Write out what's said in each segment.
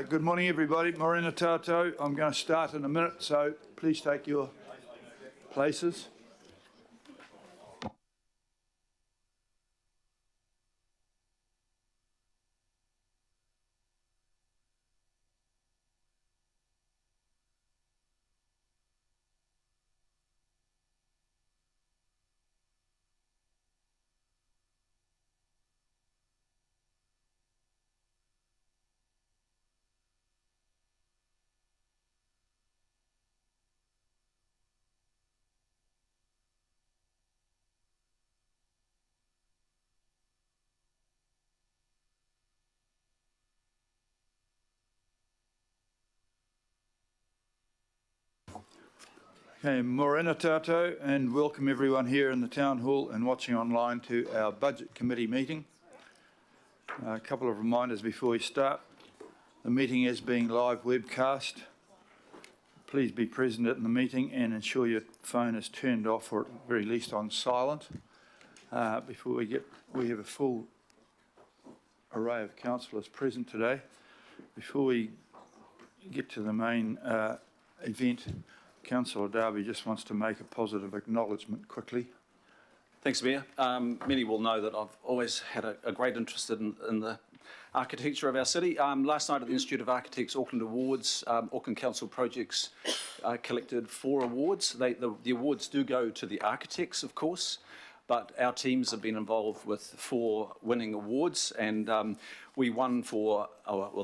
Good morning, everybody. Morena tātou. I'm going to start in a minute, so please take your places. Okay, morena tātou, and welcome everyone here in the Town Hall and watching online to our Budget Committee meeting. A couple of reminders before we start. The meeting is being live webcast. Please be present at the meeting and ensure your phone is turned off or at the very least on silent. We have a full array of councillors present today. Before we get to the main event, Councillor Darby just wants to make a positive acknowledgement quickly. Thanks, Mayor. Many will know that I've always had a great interest in the architecture of our city. Last night at the Institute of Architects Auckland Awards, Auckland Council projects collected 4 awards. The awards do go to the architects, of course, but our teams have been involved with 4 winning awards, and we won for,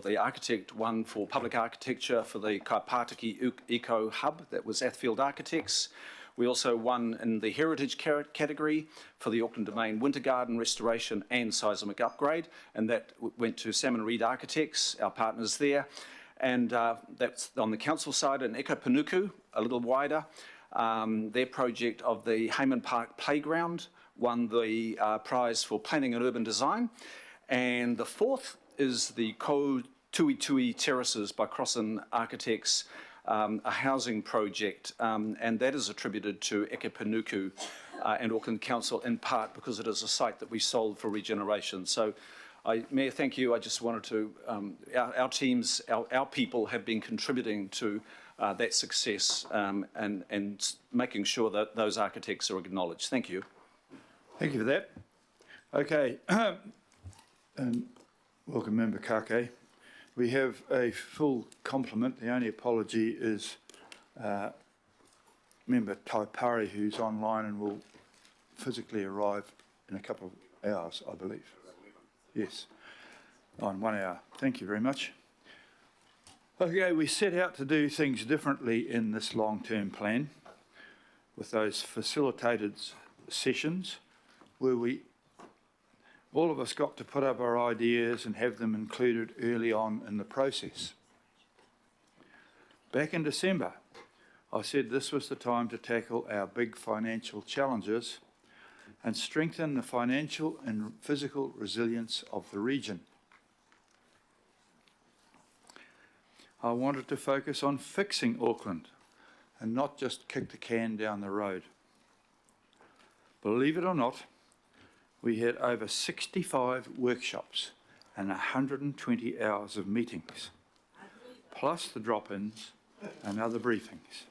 the architect won for public architecture for the Kaipātiki Eco Hub, that was Athfield Architects. We also won in the heritage category for the Auckland Domain Winter Garden restoration and seismic upgrade, and that went to Salmon Reed Architects, our partners there. And that's on the council side, and Eko Panuku, a little wider. Their project of the Hayman Park Playground won the prize for planning and urban design. And the 4th is the Ko Tui Tui Terraces by Crossan Architects, a housing project, and that is attributed to Eke Panuku and Auckland Council in part because it is a site that we sold for regeneration. So, Mayor, thank you. I just wanted to, our teams, our people have been contributing to that success and making sure that those architects are acknowledged. Thank you. Thank you for that. Okay, welcome Member Kake. We have a full complement. The only apology is Member Taipari, who's online and will physically arrive in a couple of hours, I believe. Yes, on 1 hour. Thank you very much. Okay, we set out to do things differently in this long-term plan with those facilitated sessions where all of us got to put up our ideas and have them included early on in the process. Back in December, I said this was the time to tackle our big financial challenges and strengthen the financial and physical resilience of the region. I wanted to focus on fixing Auckland and not just kick the can down the road. Believe it or not, we had over 65 workshops and 120 hours of meetings, plus the drop-ins and other briefings.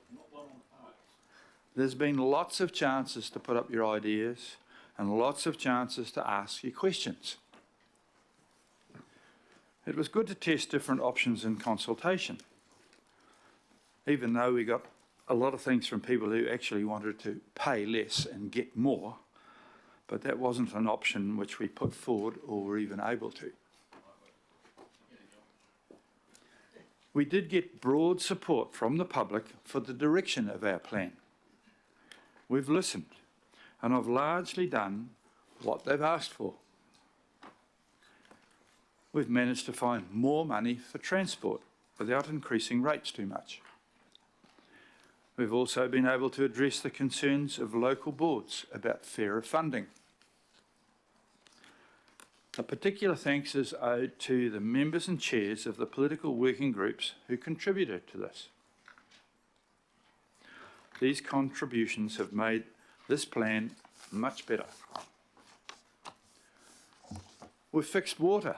There's been lots of chances to put up your ideas and lots of chances to ask your questions. It was good to test different options in consultation, even though we got a lot of things from people who actually wanted to pay less and get more, but that wasn't an option which we put forward or were even able to. We did get broad support from the public for the direction of our plan. We've listened, and I've largely done what they've asked for. We've managed to find more money for transport without increasing rates too much. We've also been able to address the concerns of local boards about fairer funding. A particular thanks is owed to the members and chairs of the political working groups who contributed to this. These contributions have made this plan much better. We've fixed water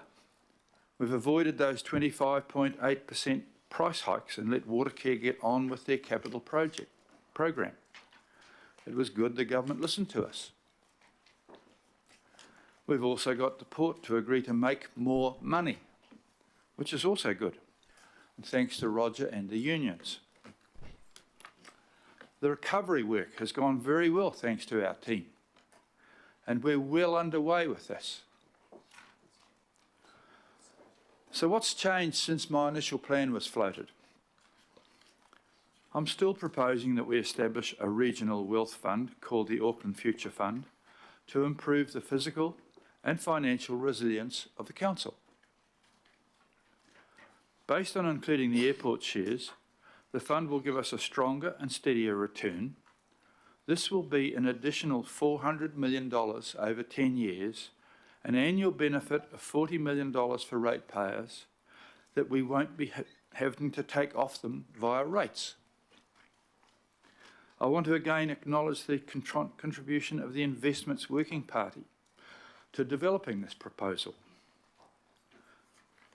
We've avoided those 25.8% price hikes and let Watercare get on with their capital program. It was good the government listened to us. We've also got the port to agree to make more money, which is also good, and thanks to Roger and the unions. The recovery work has gone very well thanks to our team, and we're well underway with this. So what's changed since my initial plan was floated? I'm still proposing that we establish a regional wealth fund called the Auckland Future Fund to improve the physical and financial resilience of the council. Based on including the airport shares, the fund will give us a stronger and steadier return. This will be an additional $400 million over 10 years, an annual benefit of $40 million for ratepayers that we won't be having to take off them via rates. I want to again acknowledge the contribution of the Investments Working Party to developing this proposal.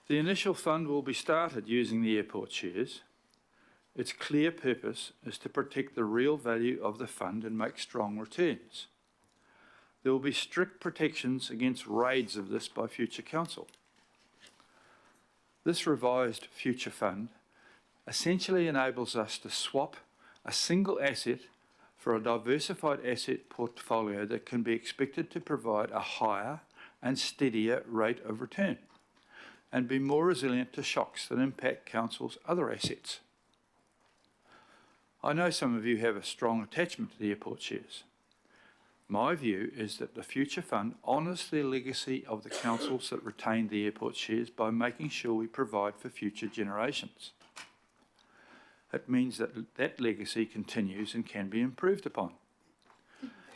The initial fund will be started using the airport shares. Its clear purpose is to protect the real value of the fund and make strong returns. There will be strict protections against raids of this by future council. This revised future fund essentially enables us to swap a single asset for a diversified asset portfolio that can be expected to provide a higher and steadier rate of return and be more resilient to shocks that impact council's other assets. I know some of you have a strong attachment to the airport shares. My view is that the Future Fund honours the legacy of the councils that retained the airport shares by making sure we provide for future generations. It means that that legacy continues and can be improved upon.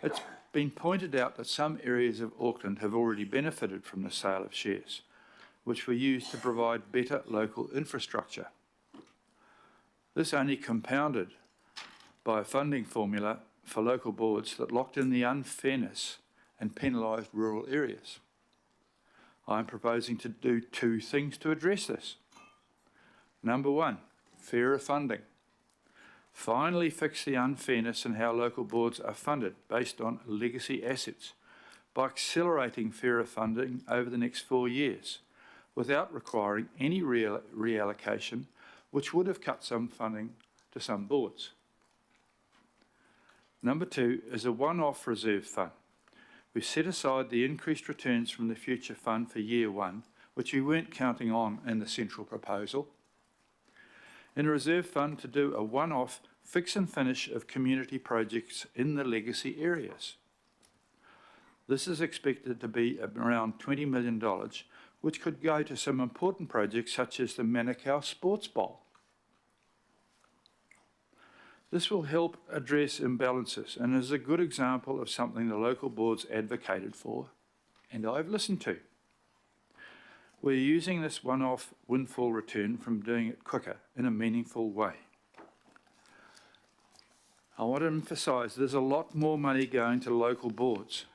It's been pointed out that some areas of Auckland have already benefited from the sale of shares, which were used to provide better local infrastructure. This only compounded by a funding formula for local boards that locked in the unfairness and penalised rural areas. I'm proposing to do two things to address this. Number one, fairer funding. Finally fix the unfairness in how local boards are funded based on legacy assets by accelerating fairer funding over the next 4 years without requiring any reallocation, which would have cut some funding to some boards. Number two is a one-off reserve fund. We set aside the increased returns from the Future Fund for year one, which we weren't counting on in the central proposal, in a reserve fund to do a one-off fix and finish of community projects in the legacy areas. This is expected to be around $20 million, which could go to some important projects such as the Manukau Sports Bowl. This will help address imbalances and is a good example of something the local boards advocated for and I've listened to. We're using this one-off windfall return from doing it quicker in a meaningful way. I want to emphasise there's a lot more money going to local boards,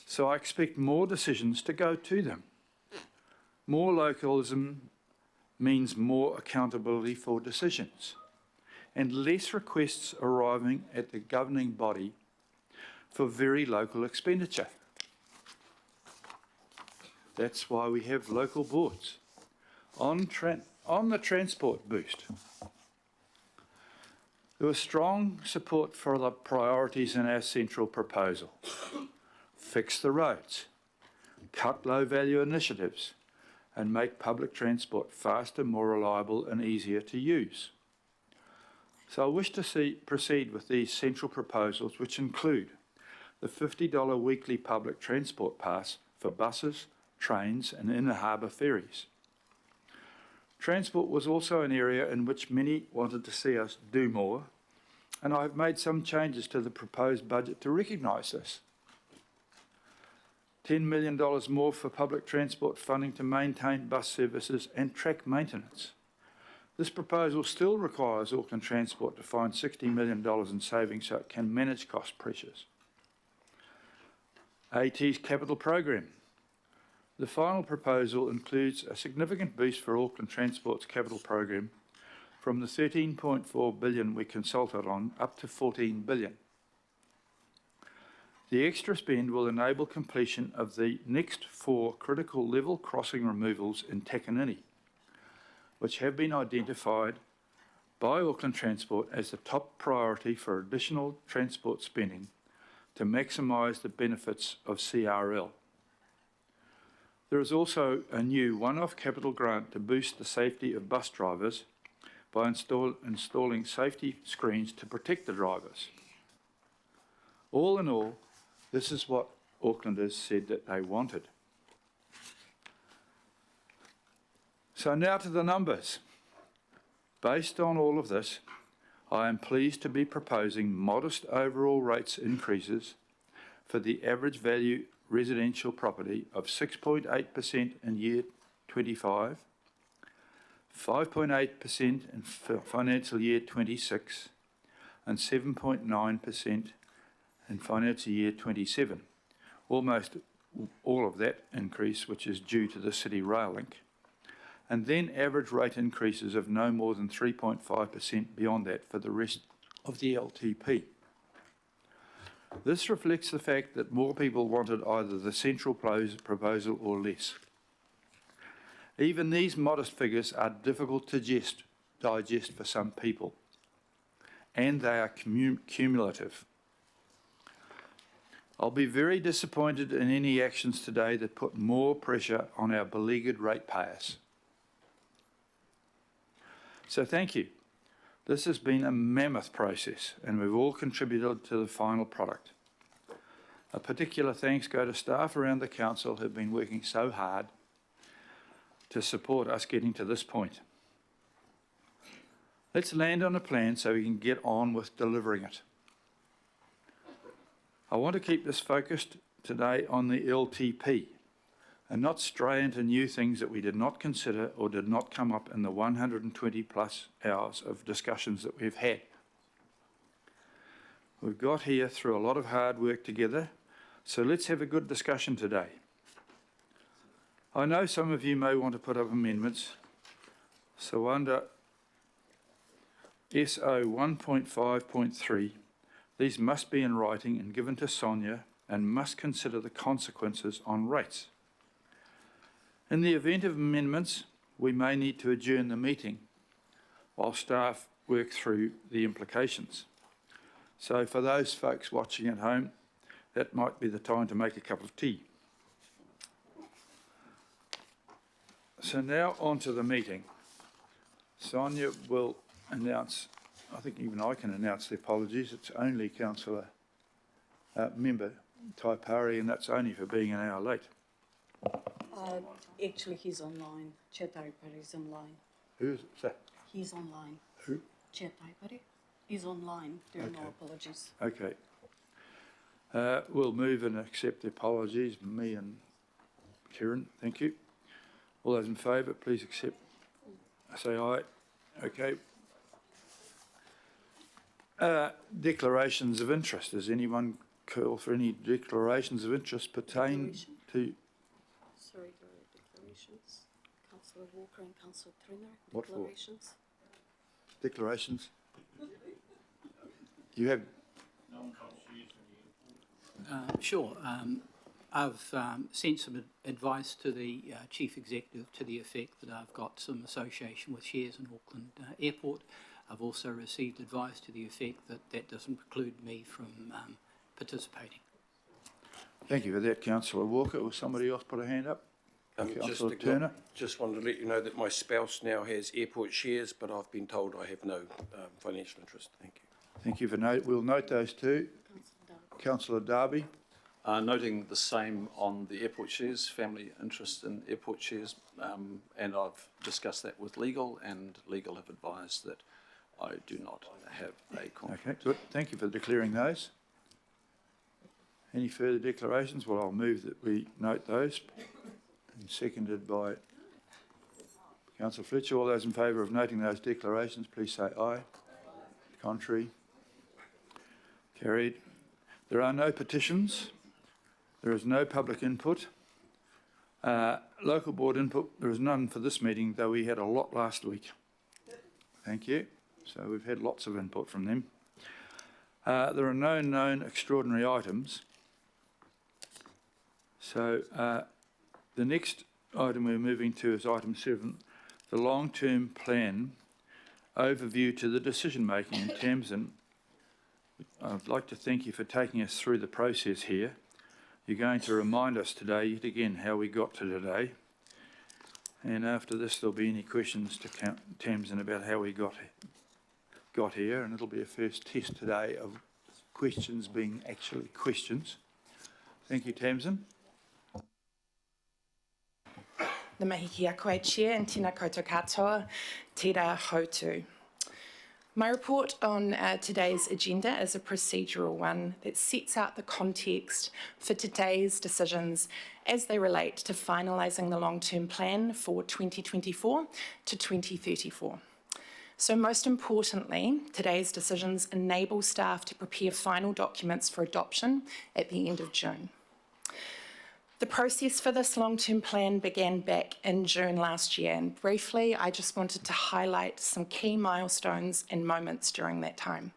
so I expect more decisions to go to them. More localism means more accountability for decisions and less requests arriving at the governing body for very local expenditure. That's why we have local boards. On the transport boost, there was strong support for the priorities in our central proposal. Fix the roads, cut low-value initiatives, and make public transport faster, more reliable and easier to use. So I wish to proceed with these central proposals, which include the $50 weekly public transport pass for buses, trains and inner harbour ferries. Transport was also an area in which many wanted to see us do more, and I have made some changes to the proposed budget to recognise this. $10 million more for public transport funding to maintain bus services and track maintenance. This proposal still requires Auckland Transport to find $60 million in savings so it can manage cost pressures. AT's capital program. The final proposal includes a significant boost for Auckland Transport's capital program from the 13.4 billion we consulted on up to 14 billion. The extra spend will enable completion of the next 4 critical level crossing removals in Takanini, which have been identified by Auckland Transport as the top priority for additional transport spending to maximise the benefits of CRL. There is also a new one-off capital grant to boost the safety of bus drivers by installing safety screens to protect the drivers. All in all, this is what Aucklanders said that they wanted. So now to the numbers. Based on all of this, I am pleased to be proposing modest overall rates increases for the average value residential property of 6.8% in year 25, 5.8% in financial year 26, and 7.9% in financial year 27. Almost all of that increase, which is due to the City Rail Link, and then average rate increases of no more than 3.5% beyond that for the rest of the LTP. This reflects the fact that more people wanted either the central proposal or less. Even these modest figures are difficult to digest for some people, and they are cumulative. I'll be very disappointed in any actions today that put more pressure on our beleaguered ratepayers. So thank you. This has been a mammoth process, and we've all contributed to the final product. A particular thanks go to staff around the council who have been working so hard to support us getting to this point. Let's land on a plan so we can get on with delivering it. I want to keep this focused today on the LTP and not stray into new things that we did not consider or did not come up in the 120 plus hours of discussions that we've had. We've got here through a lot of hard work together, so let's have a good discussion today. I know some of you may want to put up amendments, so under SO 1.5.3, these must be in writing and given to Sonia and must consider the consequences on rates. In the event of amendments, we may need to adjourn the meeting while staff work through the implications. So for those folks watching at home, that might be the time to make a cup of tea. So now on to the meeting. Sonia will announce, I think even I can announce the apologies. It's only Councillor Member Taipari, and that's only for being an hour late. Actually, he's online. Chair Taipari is online. Who is that? He's online. Who? Chair Taipari is online. There are no apologies. Okay. We'll move and accept the apologies, me and Kieran. Thank you. All those in favour, please accept. Say aye. Okay. Declarations of interest. Does anyone call for any declarations of interest pertain to? Sorry, there are declarations. Councillor Walker and Councillor Triner. What for? Declarations. Declarations? You have. Sure. I've sent some advice to the Chief Executive to the effect that I've got some association with shares in Auckland Airport. I've also received advice to the effect that that doesn't preclude me from participating. Thank you for that, Councillor Walker. Will somebody else put a hand up? Councillor Turner? Just wanted to let you know that my spouse now has airport shares, but I've been told I have no financial interest. Thank you. Thank you for we'll note those two. Councillor Darby. Noting the same on the airport shares, family interest in airport shares, and I've discussed that with legal, and legal have advised that I do not have a conflict. Okay, good. Thank you for declaring those. Any further declarations? Well, I'll move that we note those. And seconded by Councillor Fletcher. All those in favour of noting those declarations, please say aye. Contrary? Carried. There are no petitions. There is no public input. Local board input, there is none for this meeting, though we had a lot last week. Thank you. So we've had lots of input from them. There are no known extraordinary items. So the next item we're moving to is item 7, the long-term plan overview to the decision-making in Tamsin. I'd like to thank you for taking us through the process here. You're going to remind us today, yet again, how we got to today. And after this, there'll be any questions to Tamsin about how we got here, and it'll be a first test today of questions being actually questions. Thank you, Tamsin. Na mihi ki a koe chair and tēnā koutou katoa, tērā houtu. My report on today's agenda is a procedural one that sets out the context for today's decisions as they relate to finalising the long-term plan for 2024 to 2034. So most importantly, today's decisions enable staff to prepare final documents for adoption at the end of June. The process for this long-term plan began back in June last year, and briefly, I just wanted to highlight some key milestones and moments during that time.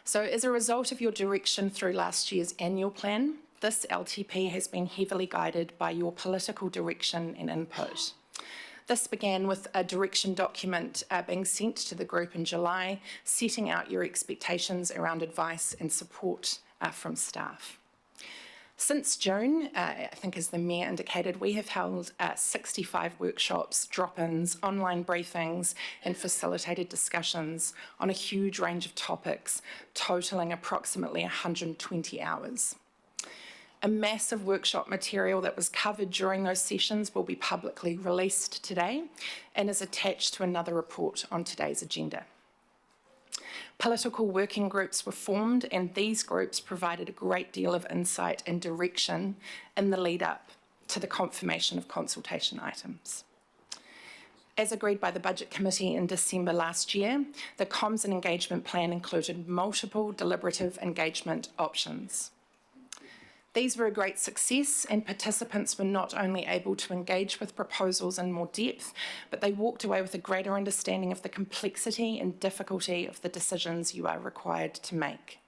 So as a result of your direction through last year's annual plan, this LTP has been heavily guided by your political direction and input. This began with a direction document being sent to the group in July, setting out your expectations around advice and support from staff. Since June, I think as the Mayor indicated, we have held 65 workshops, drop-ins, online briefings and facilitated discussions on a huge range of topics, totalling approximately 120 hours. A massive workshop material that was covered during those sessions will be publicly released today and is attached to another report on today's agenda. Political working groups were formed, and these groups provided a great deal of insight and direction in the lead up to the confirmation of consultation items. As agreed by the Budget Committee in December last year, the Comms and Engagement Plan included multiple deliberative engagement options. These were a great success, and participants were not only able to engage with proposals in more depth, but they walked away with a greater understanding of the complexity and difficulty of the decisions you are required to make.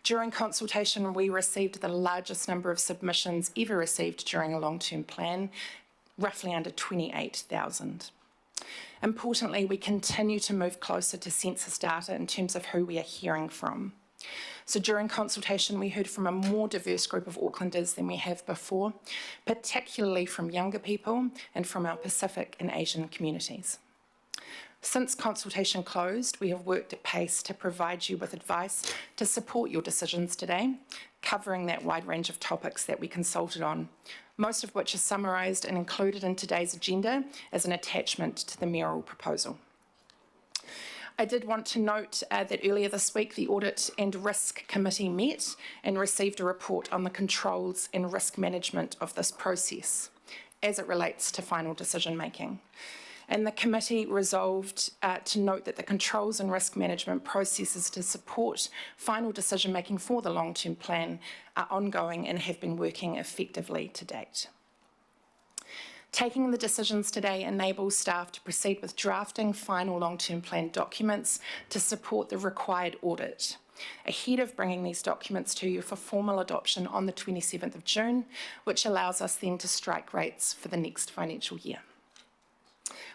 During consultation, we received the largest number of submissions ever received during a long-term plan, roughly under 28,000. Importantly, we continue to move closer to census data in terms of who we are hearing from. So during consultation, we heard from a more diverse group of Aucklanders than we have before, particularly from younger people and from our Pacific and Asian communities. Since consultation closed, we have worked at pace to provide you with advice to support your decisions today, covering that wide range of topics that we consulted on, most of which are summarised and included in today's agenda as an attachment to the mayoral proposal. I did want to note that earlier this week, the Audit and Risk Committee met and received a report on the controls and risk management of this process as it relates to final decision making. And the committee resolved to note that the controls and risk management processes to support final decision making for the long-term plan are ongoing and have been working effectively to date. Taking the decisions today enables staff to proceed with drafting final long-term plan documents to support the required audit, ahead of bringing these documents to you for formal adoption on the 27th of June, which allows us then to strike rates for the next financial year.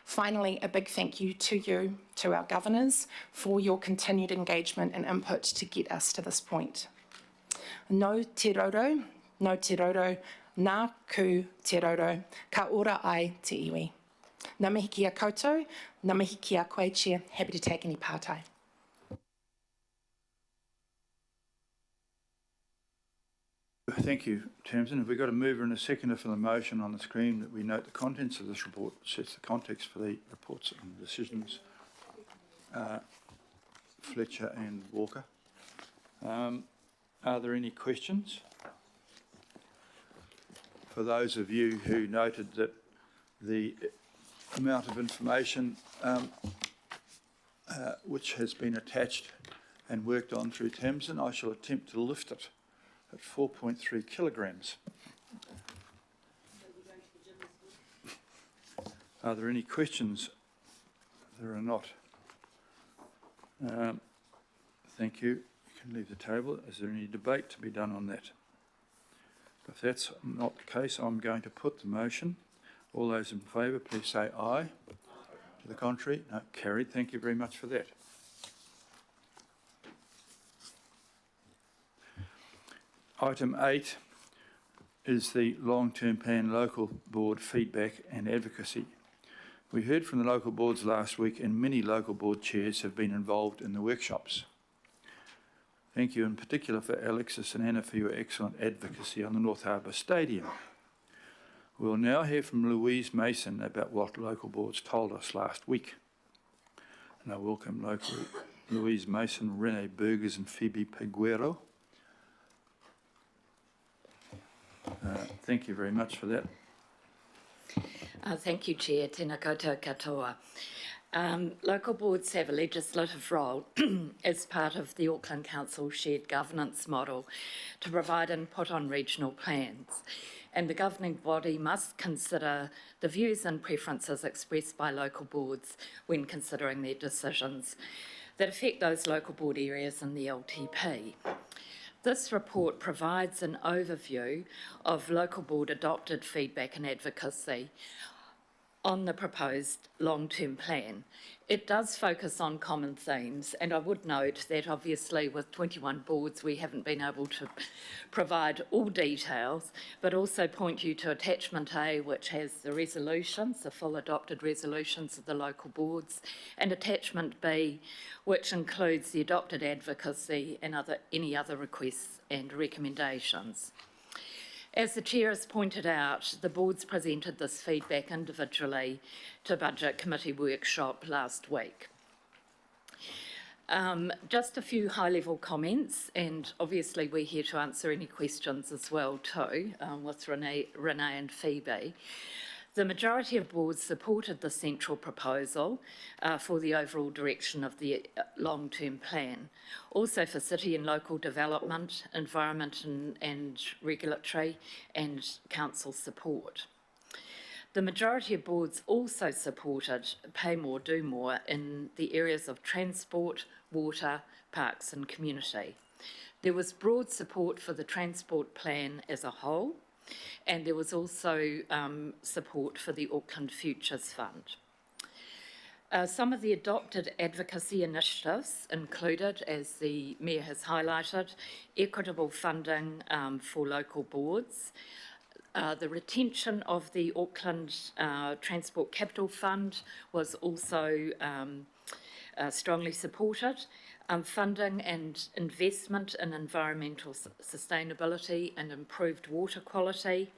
Finally, a big thank you, to our governors, for your continued engagement and input to get us to this point. No te roro, nā ku te roro, ka ora ai te iwi. Nā mihi ki a koutou, nā mihi ki a koe chair, happy to take any pātai. Thank you, Tamsin. Have we got a mover and a seconder for the motion on the screen that we note the contents of this report, sets the context for the reports and decisions, Fletcher and Walker. Are there any questions? For those of you who noted that the amount of information which has been attached and worked on through Tamsin, I shall attempt to lift it at 4.3 kilograms. Are there any questions? There are not. Thank you. You can leave the table. Is there any debate to be done on that? If that's not the case, I'm going to put the motion. All those in favour, please say aye. To the contrary? No, carried. Thank you very much for that. Item 8 is the long-term plan local board feedback and advocacy. We heard from the local boards last week and many local board chairs have been involved in the workshops. Thank you in particular for Alexis and Anna for your excellent advocacy on the North Harbour Stadium. We'll now hear from Louise Mason about what local boards told us last week. And I welcome local Louise Mason, Renee Burgers and Phoebe Peguero. Thank you very much for that. Thank you, Chair. Tēnā koutou katoa. Local boards have a legislative role as part of the Auckland Council shared governance model to provide input on regional plans. And the governing body must consider the views and preferences expressed by local boards when considering their decisions that affect those local board areas in the LTP. This report provides an overview of local board adopted feedback and advocacy on the proposed long-term plan. It does focus on common themes, and I would note that obviously with 21 boards we haven't been able to provide all details, but also point you to attachment A, which has the resolutions, the full adopted resolutions of the local boards, and attachment B, which includes the adopted advocacy and any other requests and recommendations. As the Chair has pointed out, the boards presented this feedback individually to Budget Committee workshop last week. Just a few high-level comments, and obviously we're here to answer any questions as well too, with Renee and Phoebe. The majority of boards supported the central proposal for the overall direction of the long-term plan, also for city and local development, environment and regulatory and council support. The majority of boards also supported pay more, do more in the areas of transport, water, parks and community. There was broad support for the transport plan as a whole, and there was also support for the Auckland Futures Fund. Some of the adopted advocacy initiatives included, as the Mayor has highlighted, equitable funding for local boards, the retention of the Auckland Transport Capital Fund was also strongly supported, funding and investment in environmental sustainability and improved water quality,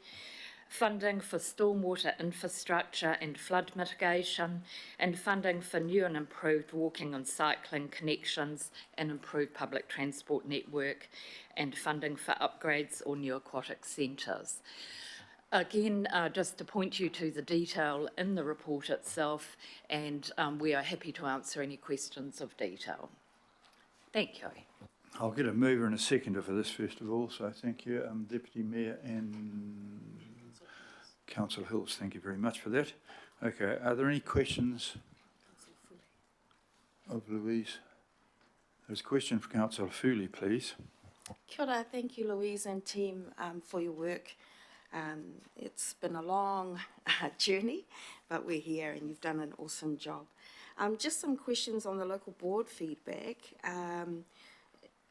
funding for stormwater infrastructure and flood mitigation, and funding for new and improved walking and cycling connections and improved public transport network, and funding for upgrades or new aquatic centres. Again, just to point you to the detail in the report itself, and we are happy to answer any questions of detail. Thank you. I'll get a mover and a seconder for this first of all, so thank you, Deputy Mayor and Councillor Hills. Thank you very much for that. Okay, are there any questions of Louise? There's a question for Councillor Foley, please. Kia ora, thank you Louise and team for your work. It's been a long journey, but we're here and you've done an awesome job. Just some questions on the local board feedback.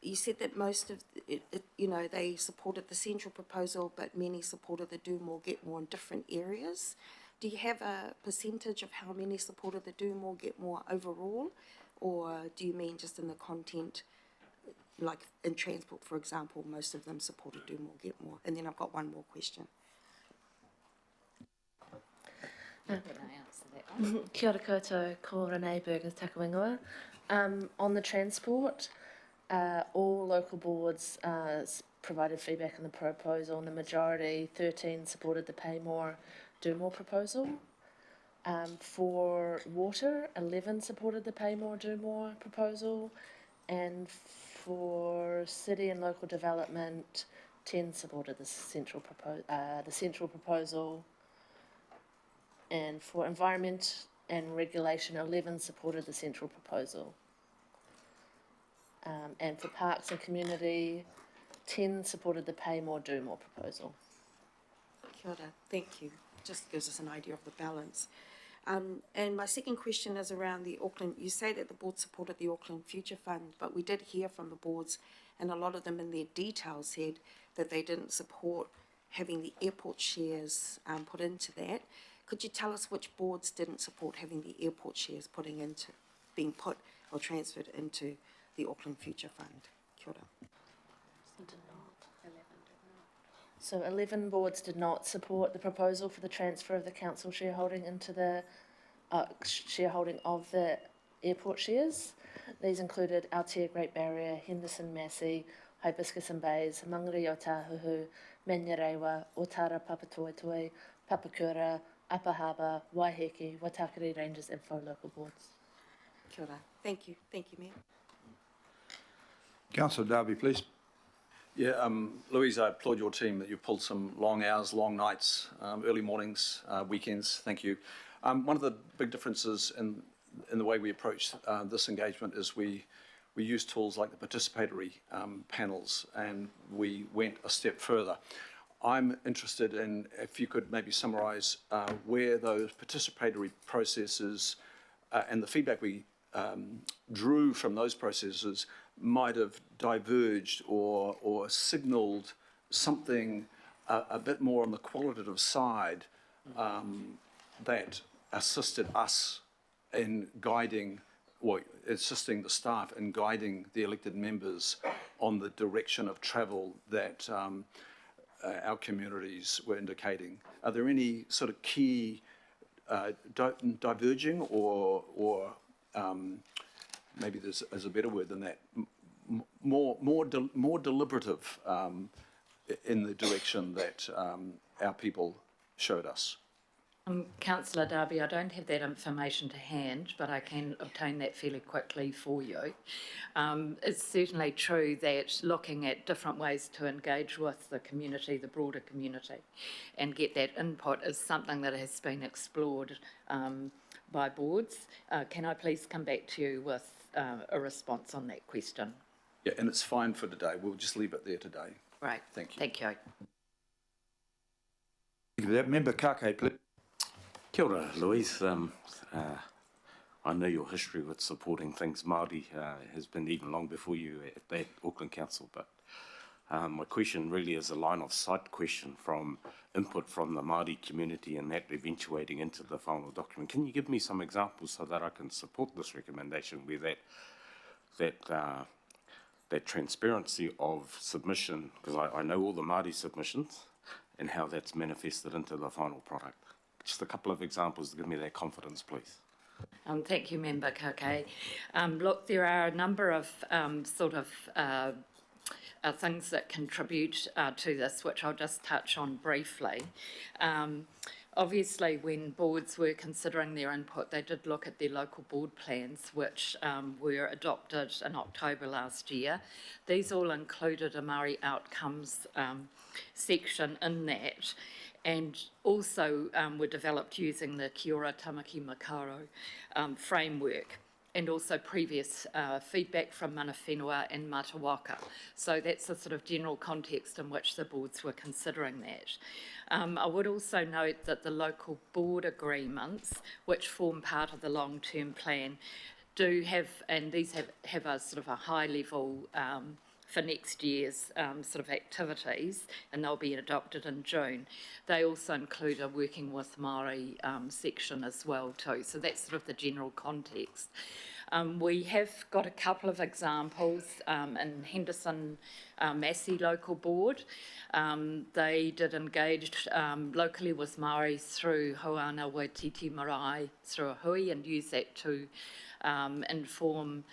You said that most of it, they supported the central proposal, but many supported the do more, get more in different areas. Do you have a percentage of how many supported the do more, get more overall? Or do you mean just in the content, like in transport, for example, most of them supported do more, get more? And then I've got one more question. Can I answer that one? Kia ora koutou, ko Renee Burgers Takawingoa. On the transport, all local boards provided feedback on the proposal, and the majority, 13, supported the pay more, do more proposal. For water, 11 supported the pay more, do more proposal, and for city and local development, 10 supported the central proposal, And for environment and regulation, 11 supported the central proposal. And for parks and community, 10 supported the pay more, do more proposal. Kia ora, thank you. Just gives us an idea of the balance. And my second question is around the Auckland. You say that the board supported the Auckland Future Fund, but we did hear from the boards, and a lot of them in their detail said that they didn't support having the airport shares put into that. Could you tell us which boards didn't support having the airport shares being put or transferred into the Auckland Future Fund? Kia ora. So 11 boards did not support the proposal for the transfer of the council shareholding into the shareholding of the airport shares. These included Aotea Great Barrier, Henderson Massey, Hibiscus and Bays, Mangere o Tāhuhu, Manurewa, Otara Papatoetoe, Papakura, Upper Harbour, Waiheke, Waitakere Rangers and 4 local boards. Kia ora. Thank you, Mayor. Councillor Darby, please. Yeah, Louise, I applaud your team that you've pulled some long hours, long nights, early mornings, weekends. Thank you. One of the big differences in the way we approach this engagement is we use tools like the participatory panels, and we went a step further. I'm interested in if you could maybe summarise where those participatory processes and the feedback we drew from those processes might have diverged or signalled something a bit more on the qualitative side that assisted us in guiding, or assisting the staff in guiding the elected members on the direction of travel that our communities were indicating. Are there any sort of key diverging or maybe there's a better word than that, more deliberative in the direction that our people showed us? Councillor Darby, I don't have that information to hand, but I can obtain that fairly quickly for you. It's certainly true that looking at different ways to engage with the community, the broader community, and get that input is something that has been explored by boards. Can I please come back to you with a response on that question? Yeah, and it's fine for today. We'll just leave it there today. Right. Thank you. Thank you. Thank you for that. Member Kake, please. Kia ora, Louise. I know your history with supporting things Māori has been even long before you at Auckland Council, but my question really is a line of sight question from input from the Māori community and that eventuating into the final document. Can you give me some examples so that I can support this recommendation where that transparency of submission, because I know all the Māori submissions and how that's manifested into the final product? Just a couple of examples to give me that confidence, please. Thank you, Member Kake. Look, there are a number of things that contribute to this, which I'll just touch on briefly. Obviously, when boards were considering their input, they did look at their local board plans, which were adopted in October last year. These all included a Māori outcomes section in that, and also were developed using the Kia ora Tamaki Makaro framework, and also previous feedback from mana whenua and Matawaka. So that's the sort of general context in which the boards were considering that. I would also note that the local board agreements, which form part of the long-term plan, do have, and these have a sort of a high level for next year's sort of activities, and they'll be adopted in June. They also include a working with Māori section as well too, so that's sort of the general context. We have got a couple of examples in Henderson Massey local board. They did engage locally with Māori through Hoana Waititi Marae through a hui, and use that to inform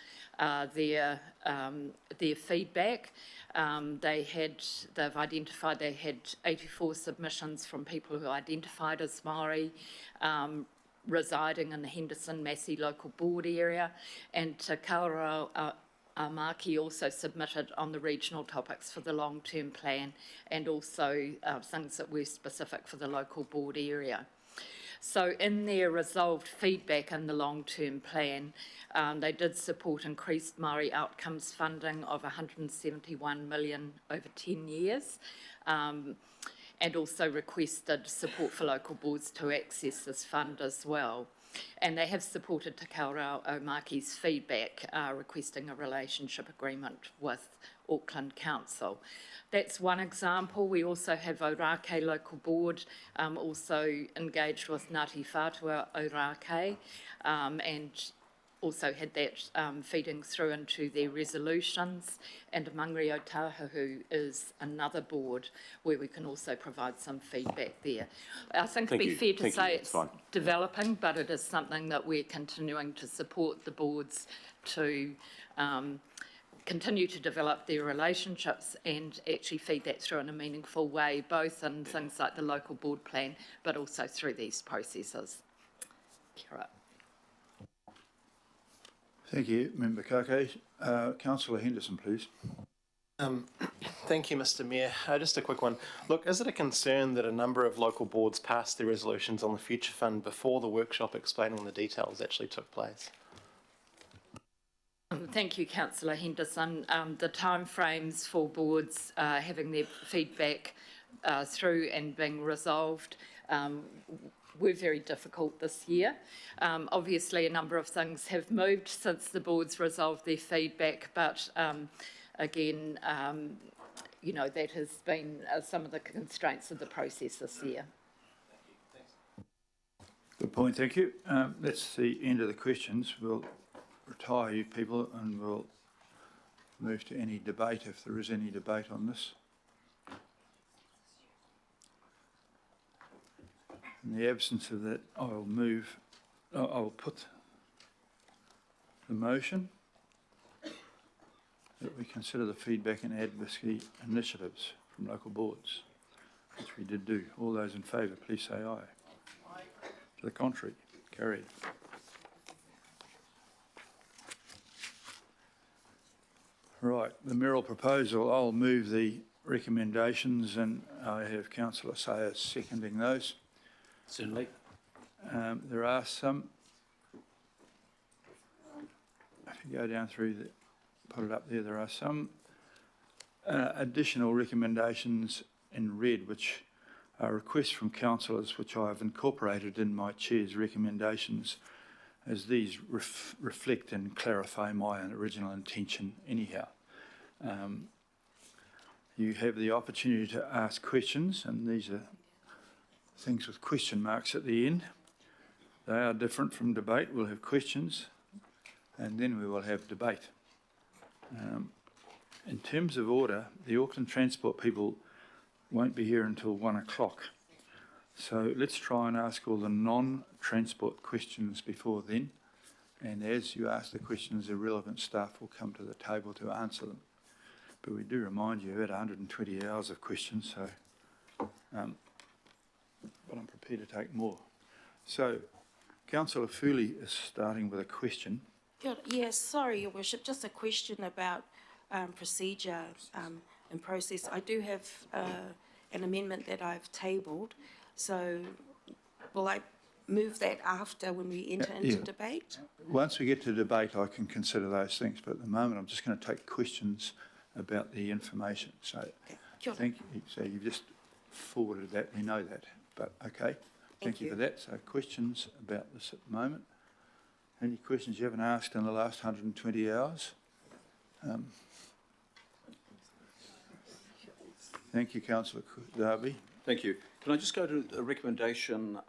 their feedback. They've identified they had 84 submissions from people who identified as Māori residing in the Henderson Massey local board area, and Te Kaurau Maki also submitted on the regional topics for the long-term plan, and also things that were specific for the local board area. So in their resolved feedback in the long-term plan, they did support increased Māori outcomes funding of 171 million over 10 years, and also requested support for local boards to access this fund as well. And they have supported Te Kaurau Omaki's feedback, requesting a relationship agreement with Auckland Council. That's one example. We also have Ōrākei local board, also engaged with Ngāti Whātua Ōrākei, and also had that feeding through into their resolutions, and Mangere o Tāhuhu is another board where we can also provide some feedback there. I think it'd be fair to say it's developing, but it is something that we're continuing to support the boards to continue to develop their relationships and actually feed that through in a meaningful way, both in things like the local board plan, but also through these processes. Kia ora. Thank you, Member Kake. Councillor Henderson, please. Thank you, Mr. Mayor. Just a quick one. Look, is it a concern that a number of local boards passed their resolutions on the Future Fund before the workshop explaining the details actually took place? Thank you, Councillor Henderson. The timeframes for boards having their feedback through and being resolved were very difficult this year. Obviously, a number of things have moved since the boards resolved their feedback, but again, you know, that has been some of the constraints of the process this year. Good point, thank you. That's the end of the questions. We'll retire you people and we'll move to any debate if there is any debate on this. In the absence of that, I'll put the motion that we consider the feedback and advocacy initiatives from local boards, which we did do. All those in favour, please say aye. Aye. To the contrary, carried. Right, the Merrill proposal, I'll move the recommendations and I have Councillor Sayers seconding those. Certainly. There are some, if you go down through, put it up there, there are some additional recommendations in red which are requests from councillors which I have incorporated in my chair's recommendations as these reflect and clarify my original intention anyhow. You have the opportunity to ask questions, and these are things with question marks at the end. They are different from debate. We'll have questions and then we will have debate. In terms of order, the Auckland Transport people won't be here until 1 o'clock. So let's try and ask all the non-transport questions before then. And as you ask the questions, the relevant staff will come to the table to answer them. But we do remind you, about 120 hours of questions, so but I'm prepared to take more. So, Councillor Foley is starting with a question. Yes, sorry, Your Worship, just a question about procedure and process. I do have an amendment that I've tabled, so will I move that after when we enter into debate? Once we get to debate, I can consider those things, but at the moment I'm just going to take questions about the information. So, thank you. So you've just forwarded that, we know that. But okay, thank you for that. So questions about this at the moment. Any questions you haven't asked in the last 120 hours? Thank you, Councillor Darby. Thank you. Can I just go to a recommendation?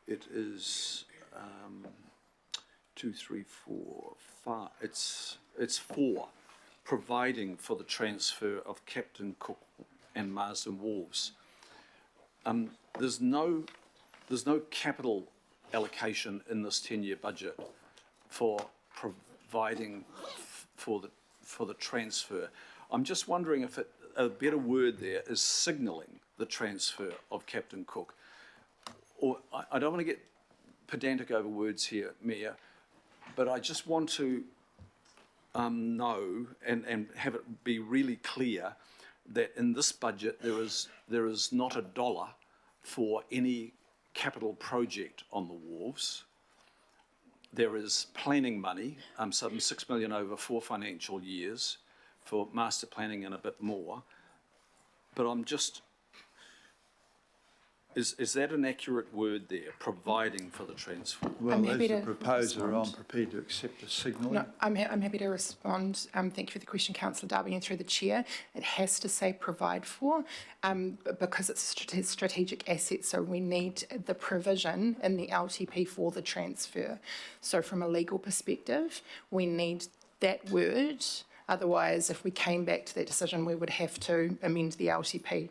It is 2, 3, 4, 5. It's 4. Providing for the transfer of Captain Cook and Marsden Wharves. There's no capital allocation in this 10-year budget for providing for the transfer. I'm just wondering if a better word there is signalling the transfer of Captain Cook. Or I don't want to get pedantic over words here, Mayor, but I just want to know and have it be really clear that in this budget there is not a dollar for any capital project on the wharves. There is planning money, some 6 million over 4 financial years for master planning and a bit more. But I'm just, is that an accurate word there, providing for the transfer? Well, I'm as happy the to proposer, I'm respond. prepared to accept the signalling. No, I'm happy to respond. Thank you for the question, Councillor Darby, and through the chair. It has to say provide for, because it's a strategic asset, so we need the provision in the LTP for the transfer. So from a legal perspective, we need that word. Otherwise, if we came back to that decision, we would have to amend the LTP.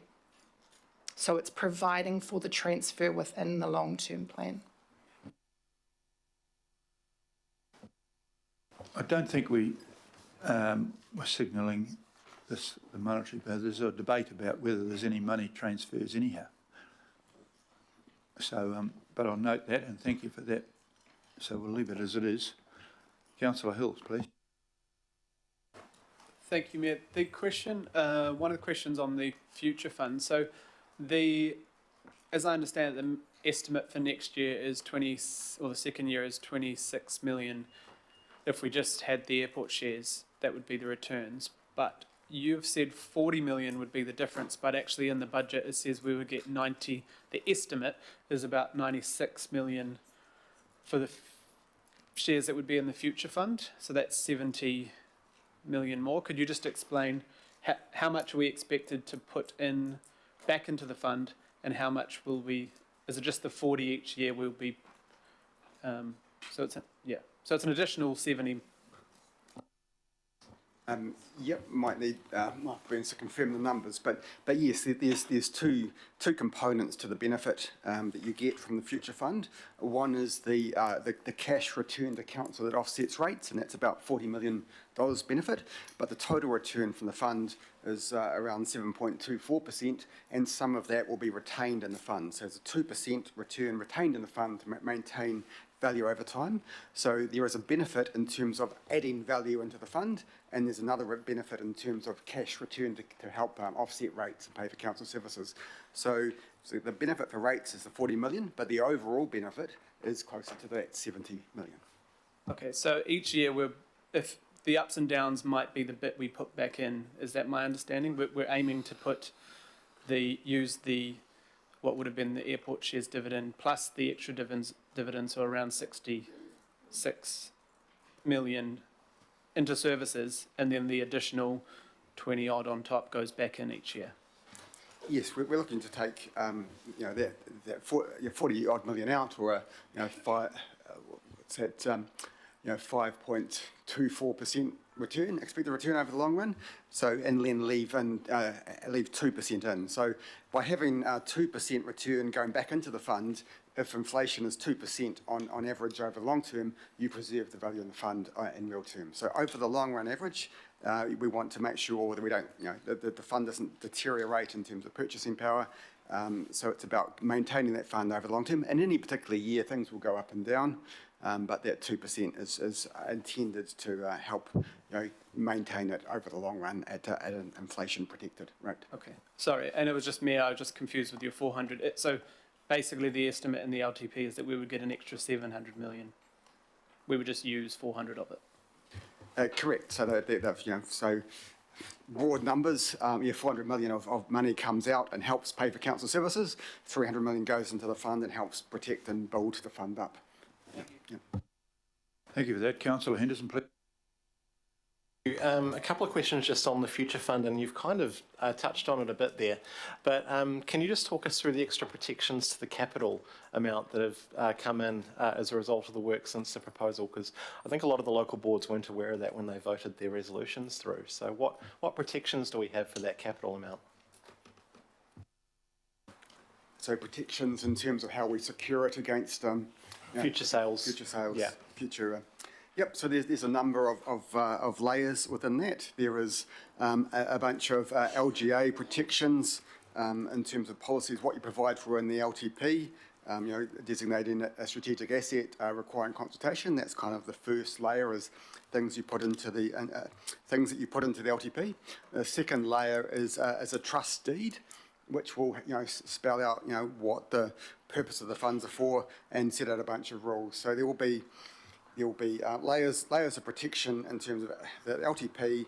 So it's providing for the transfer within the long-term plan. I don't think we were signalling this, the monetary, but there's a debate about whether there's any money transfers anyhow. So, but I'll note that and thank you for that. So we'll leave it as it is. Councillor Hills, please. Thank you, Mayor. The question, one of the questions on the future fund. So, as I understand it, the estimate for next year is the second year is 26 million. If we just had the airport shares, that would be the returns. But you've said 40 million would be the difference. But actually, in the budget, it says we would get 90. The estimate is about 96 million for the shares that would be in the future fund. So that's 70 million more. Could you just explain how much are we expected to put in back into the fund, and how much will we? Is it just the 40 each year? Will be. So it's an additional 70. Yep, might need Mark Burns to confirm the numbers, but yes, there's two components to the benefit that you get from the future fund. One is the cash return to council that offsets rates, and that's about $40 million benefit. But the total return from the fund is around 7.24%, and some of that will be retained in the fund. So it's a 2% return retained in the fund to maintain value over time. So there is a benefit in terms of adding value into the fund, and there's another benefit in terms of cash return to help offset rates and pay for council services. So the benefit for rates is the 40 million, but the overall benefit is closer to that 70 million. Okay, so each year if the ups and downs might be the bit we put back in. Is that my understanding? We're aiming to use what would have been the airport shares dividend plus the extra dividends, so around 66 million into services, and then the additional 20 odd on top goes back in each year. Yes, we're looking to take that 40 odd million out, or 5.24% return, expected return over the long run. So, and then leave 2% in. So by having a 2% return going back into the fund, if inflation is 2% on average over the long term, you preserve the value in the fund in real terms. So over the long run average, we want to make sure that we don't, the fund doesn't deteriorate in terms of purchasing power. So it's about maintaining that fund over the long term. In any particular year, things will go up and down. But that 2% is intended to help maintain it over the long run at an inflation protected rate. Okay, sorry, and it was just me, I was just confused with your 400. So basically the estimate in the LTP is that we would get an extra 700 million. We would just use 400 of it. Correct. So so broad numbers, 400 million of money comes out and helps pay for council services. 300 million goes into the fund and helps protect and build the fund up. Thank you for that. Councillor Henderson, please. A couple of questions just on the future fund, and you've kind of touched on it a bit there, but can you just talk us through the extra protections to the capital amount that have come in as a result of the work since the proposal? Because I think a lot of the local boards weren't aware of that when they voted their resolutions through. So what protections do we have for that capital amount? So protections in terms of how we secure it against future sales. Future sales. Yeah. Future. Yep. So there's a number of layers within that. There is a bunch of LGA protections in terms of policies, what you provide for in the LTP. Designating a strategic asset, requiring consultation. That's kind of the first layer, is things you put into the things that you put into the LTP. The second layer is a trust deed. which will spell out what the purpose of the funds are for and set out a bunch of rules. So there will be layers of protection in terms of the LTP,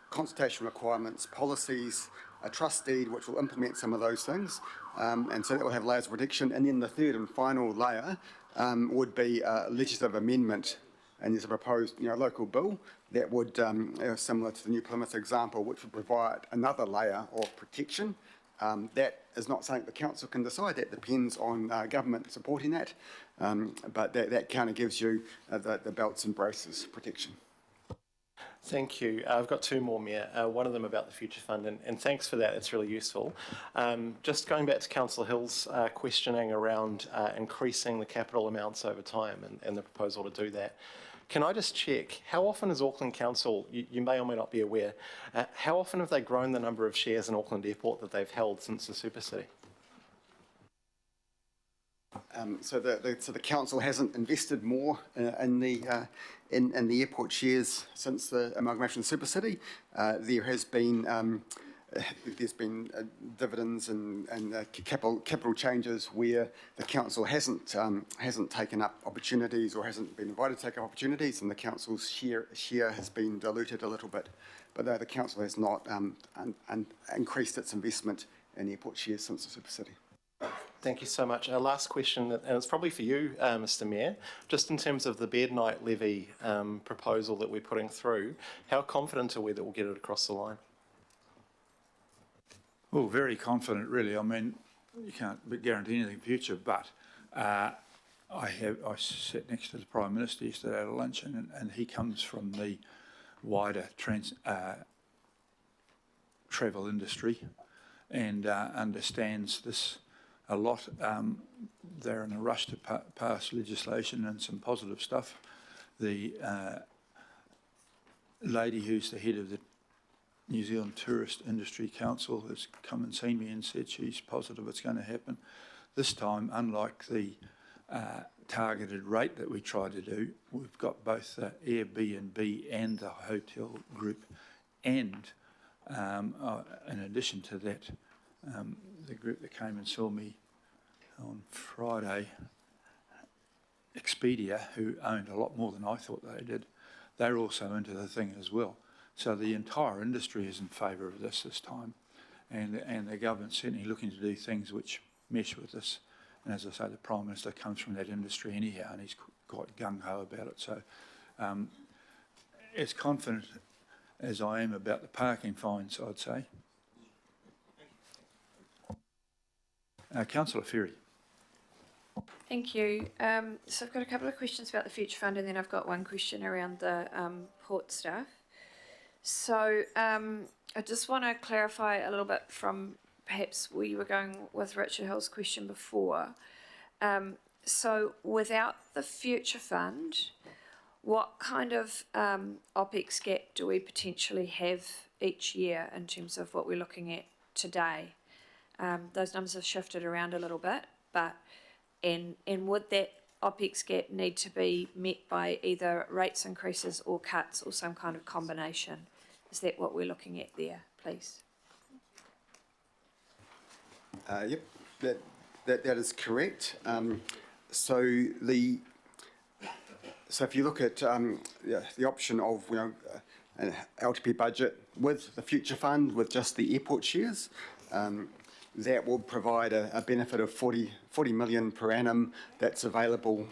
consultation requirements, policies, a trust deed which will implement some of those things, and so that will have layers of protection. And then the third and final layer would be a legislative amendment, and there's a proposed local bill that would, similar to the New Plymouth example, which would provide another layer of protection. That is not something the council can decide. That depends on government supporting that, but that kind of gives you the belts and braces protection. Thank you. I've got two more, Mayor. One of them about the Future Fund, and thanks for that. It's really useful. Just going back to Councillor Hill's questioning around increasing the capital amounts over time and the proposal to do that. Can I just check, how often has Auckland Council, you may or may not be aware, how often have they grown the number of shares in Auckland Airport that they've held since the Super City? So the council hasn't invested more in the airport shares since the amalgamation of the Super City. There has been dividends and capital changes where the council hasn't taken up opportunities or hasn't been invited to take up opportunities, and the council's share has been diluted a little bit. But the council has not increased its investment in airport shares since the Super City. Thank you so much. Our last question, and it's probably for you, Mr. Mayor, just in terms of the bed night levy proposal that we're putting through, how confident are we that we'll get it across the line? Well, very confident, really. I mean, you can't guarantee anything in the future, but I sat next to the Prime Minister yesterday at a luncheon, and he comes from the wider travel industry and understands this a lot. They're in a rush to pass legislation and some positive stuff. The lady who's the head of the New Zealand Tourist Industry Council has come and seen me and said she's positive it's going to happen. This time, unlike the targeted rate that we try to do, we've got both the Airbnb and the hotel group, and in addition to that, the group that came and saw me on Friday, Expedia, who owned a lot more than I thought they did, they're also into the thing as well. So the entire industry is in favour of this time, and the government's certainly looking to do things which mesh with this. And as I say, the Prime Minister comes from that industry anyhow, and he's quite gung-ho about it. So as confident as I am about the parking fines, I'd say. Councillor Ferry. Thank you. So I've got a couple of questions about the Future Fund, and then I've got one question around the port staff. So I just want to clarify a little bit from perhaps where you were going with Richard Hill's question before. So without the Future Fund, what kind of OPEX gap do we potentially have each year in terms of what we're looking at today? Those numbers have shifted around a little bit, but and would that OPEX gap need to be met by either rates increases or cuts or some kind of combination? Is that what we're looking at there, please? Yep, that is correct. So if you look at the option of an LTP budget with the Future Fund with just the airport shares, that will provide a benefit of 40 million per annum that's available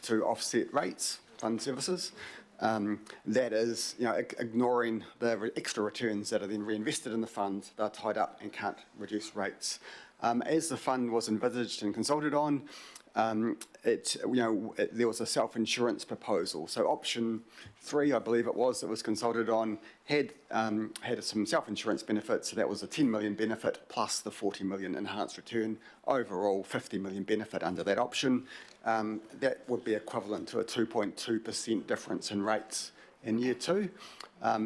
to offset rates, fund services. That is, ignoring the extra returns that are then reinvested in the fund. They're tied up and can't reduce rates. As the fund was envisaged and consulted on, there was a self-insurance proposal. So option 3, I believe it was, that was consulted on, had some self-insurance benefits. So that was a 10 million benefit plus the 40 million enhanced return. Overall, 50 million benefit under that option. That would be equivalent to a 2.2% difference in rates in year 2.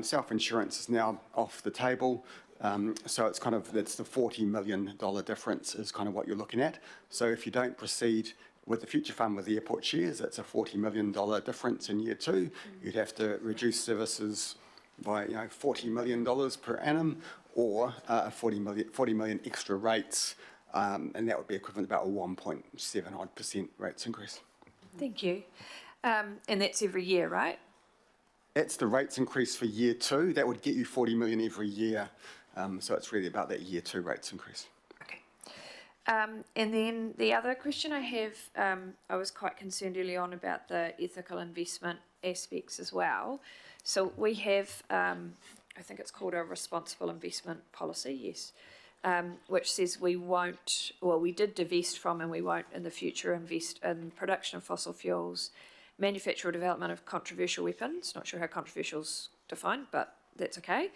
Self-insurance is now off the table. So it's that's the $40 million difference is kind of what you're looking at. So if you don't proceed with the Future Fund with the airport shares, that's a $40 million difference in year 2. You'd have to reduce services by $40 million per annum, or 40 million extra rates, and that would be equivalent to about a 1.7 odd % rates increase. Thank you. And that's every year, right? That's the rates increase for year 2. That would get you 40 million every year. So it's really about that year 2 rates increase. Okay. And then the other question I have, I was quite concerned early on about the ethical investment aspects as well. So we have, I think it's called a responsible investment policy, yes, which says we won't, well, we did divest from and we won't in the future invest in production of fossil fuels, manufacture or development of controversial weapons, not sure how controversial is defined, but that's okay,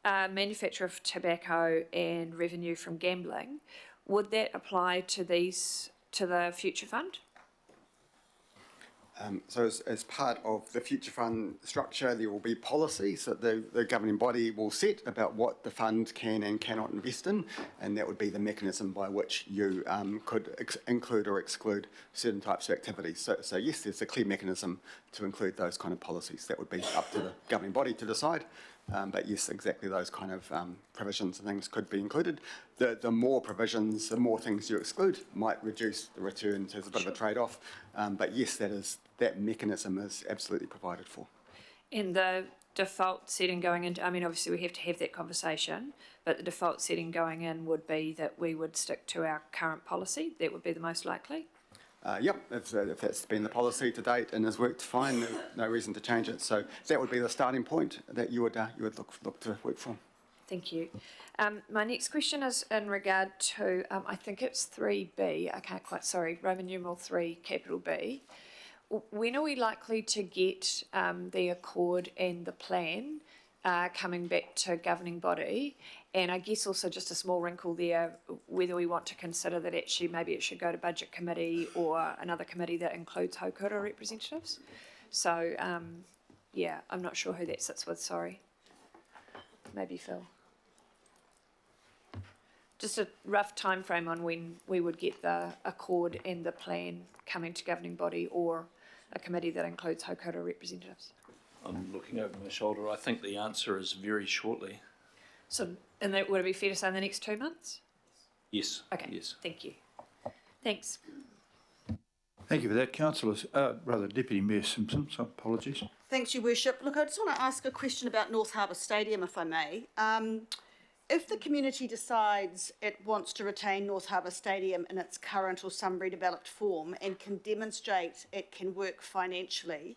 manufacture of tobacco and revenue from gambling. Would that apply to these, to the Future Fund? So as part of the Future Fund structure, there will be policies that the governing body will set about what the fund can and cannot invest in, and that would be the mechanism by which you could include or exclude certain types of activities. So yes, there's a clear mechanism to include those kind of policies. That would be up to the governing body to decide. But yes, exactly those kind of provisions and things could be included. The more provisions, the more things you exclude might reduce the returns. There's a bit of a trade-off. But yes, that mechanism is absolutely provided for. And the default setting going into, I mean, obviously we have to have that conversation, but the default setting going in would be that we would stick to our current policy. That would be the most likely. Yep, if that's been the policy to date and has worked fine, there's no reason to change it. So that would be the starting point that you would look to work from. Thank you. My next question is in regard to, I think it's 3B, I can't quite, sorry, Roman numeral 3, capital B. When are we likely to get the accord and the plan coming back to governing body? And I guess also just a small wrinkle there, whether we want to consider that actually maybe it should go to budget committee or another committee that includes Haukura representatives. So, yeah, I'm not sure who that sits with, sorry. Maybe Phil. Just a rough time frame on when we would get the accord and the plan coming to governing body or a committee that includes Haukura representatives. I'm looking over my shoulder. I think the answer is very shortly. So, and that, would it be fair to say in the next 2 months? Yes. Okay. Yes. Thank you. Thanks. Thank you for that, councillors. Deputy Mayor Simpson, so apologies. Thanks, Your Worship. Look, I just want to ask a question about North Harbour Stadium, if I may. If the community decides it wants to retain North Harbour Stadium in its current or some redeveloped form and can demonstrate it can work financially,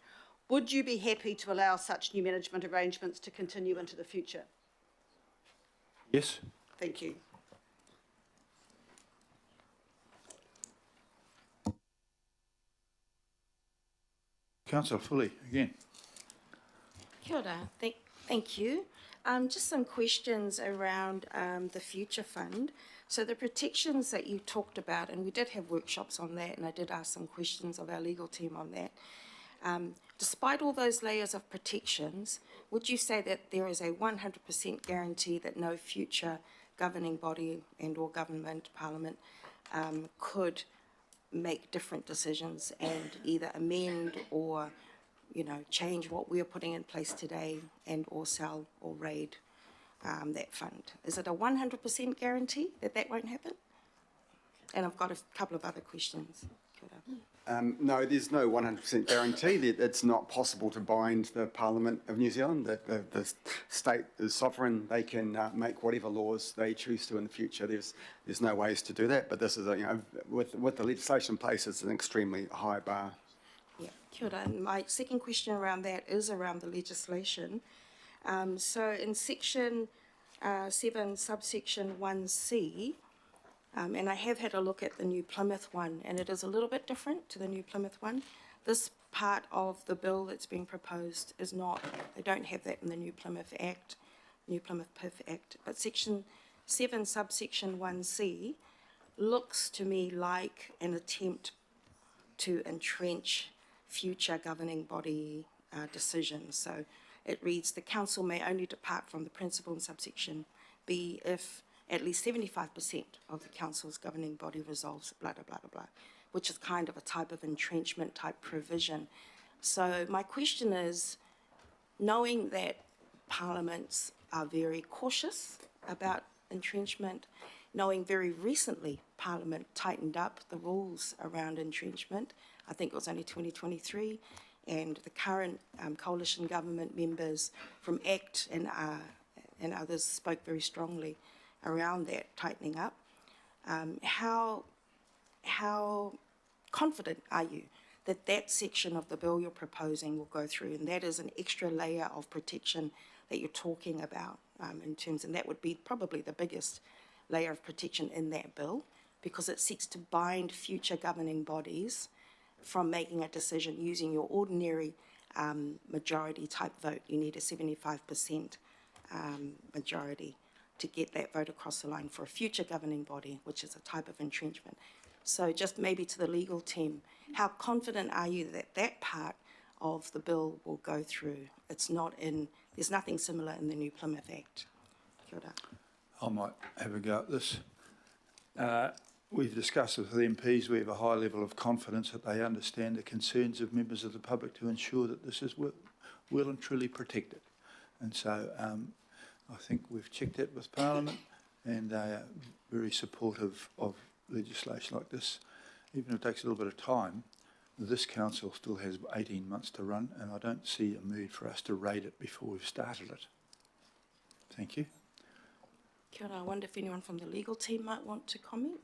would you be happy to allow such new management arrangements to continue into the future? Yes. Thank you. Councillor Fully, again. Kia ora. Thank you. Just some questions around the Future Fund. So the protections that you talked about, and we did have workshops on that, and I did ask some questions of our legal team on that. Despite all those layers of protections, would you say that there is a 100% guarantee that no future governing body and or government, parliament, could make different decisions and either amend or, you know, change what we're putting in place today and or sell or raid that fund? Is it a 100% guarantee that that won't happen? And I've got a couple of other questions. No, there's no 100% guarantee that it's not possible to bind the Parliament of New Zealand. The state is sovereign; they can make whatever laws they choose to in the future. There's no ways to do that. But this is, with the legislation in place, it's an extremely high bar. Yeah, kia ora. And my second question around that is around the legislation. So in section 7, subsection 1C. And I have had a look at the New Plymouth one, and it is a little bit different to the New Plymouth one. This part of the bill that's being proposed is not, they don't have that in the New Plymouth Act, New Plymouth PIF Act. But section 7, subsection 1C looks to me like an attempt to entrench future governing body decisions. So it reads, the council may only depart from the principle in subsection B if at least 75% of the council's governing body resolves blah, blah, blah, blah, blah, which is kind of a type of entrenchment type provision. So my question is, knowing that parliaments are very cautious about entrenchment, knowing very recently Parliament tightened up the rules around entrenchment. I think it was only 2023, and the current coalition government members from ACT and others spoke very strongly around that tightening up. How confident are you that that section of the bill you're proposing will go through, and that is an extra layer of protection that you're talking about in terms, and that would be probably the biggest layer of protection in that bill, because it seeks to bind future governing bodies from making a decision using your ordinary majority type vote. You need a 75% majority to get that vote across the line for a future governing body, which is a type of entrenchment. So just maybe to the legal team, how confident are you that that part of the bill will go through? It's not in, there's nothing similar in the New Plymouth Act. Kia ora. I might have a go at this. We've discussed with the MPs, we have a high level of confidence that they understand the concerns of members of the public to ensure that this is well and truly protected. And so I think we've checked that with Parliament, and they are very supportive of legislation like this. Even if it takes a little bit of time, this council still has 18 months to run, and I don't see a mood for us to raid it before we've started it. Thank you. Kia ora. I wonder if anyone from the legal team might want to comment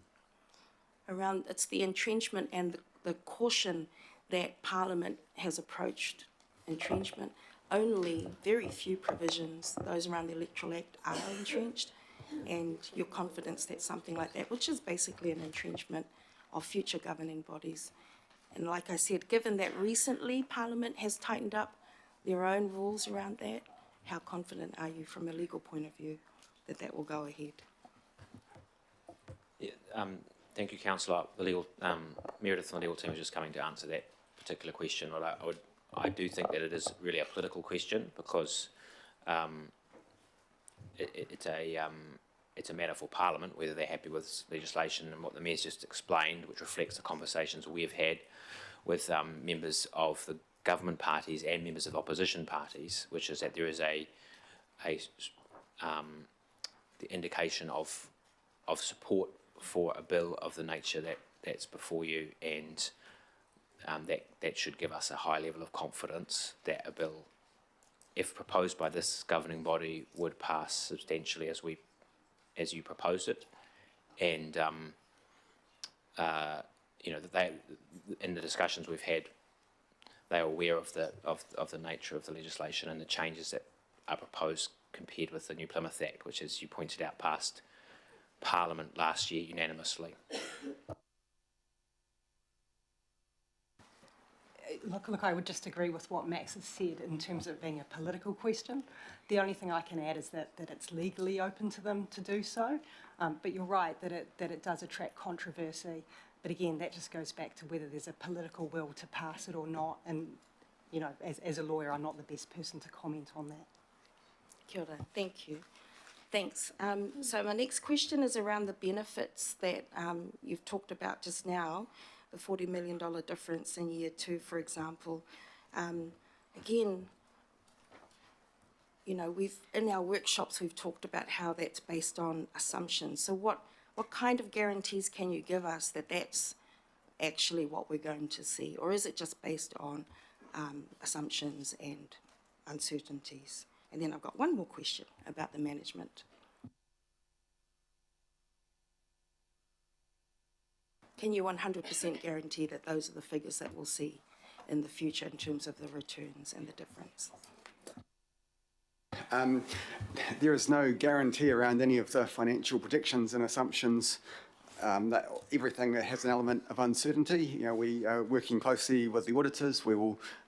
around, it's the entrenchment and the caution that Parliament has approached entrenchment. Only very few provisions, those around the Electoral Act, are entrenched, and your confidence that something like that, which is basically an entrenchment of future governing bodies. And like I said, given that recently Parliament has tightened up their own rules around that, how confident are you from a legal point of view that that will go ahead? Yeah, thank you, Councillor. The legal Meredith from the legal team is just coming to answer that particular question. But I do think that it is really a political question, because it's a matter for Parliament whether they're happy with legislation, and what the Mayor's just explained, which reflects the conversations we've had with members of the government parties and members of opposition parties, which is that there is the indication of support for a bill of the nature that's before you, and that should give us a high level of confidence that a bill, if proposed by this governing body, would pass substantially as you proposed it. And you know, that they, in the discussions we've had, they are aware of the nature of the legislation and the changes that are proposed compared with the New Plymouth Act, which, as you pointed out, passed Parliament last year unanimously. Look, I would just agree with what Max has said in terms of it being a political question. The only thing I can add is that it's legally open to them to do so. But you're right that it does attract controversy. But again, that just goes back to whether there's a political will to pass it or not. And, you know, as a lawyer, I'm not the best person to comment on that. Kia ora. Thank you. Thanks. So my next question is around the benefits that you've talked about just now, the $40 million difference in year 2, for example. Again, you know, in our workshops we've talked about how that's based on assumptions. So what kind of guarantees can you give us that that's actually what we're going to see, or is it just based on assumptions and uncertainties? And then I've got one more question about the management. Can you 100% guarantee that those are the figures that we'll see in the future in terms of the returns and the difference? There is no guarantee around any of the financial predictions and assumptions. That everything that has an element of uncertainty. You know, we are working closely with the auditors.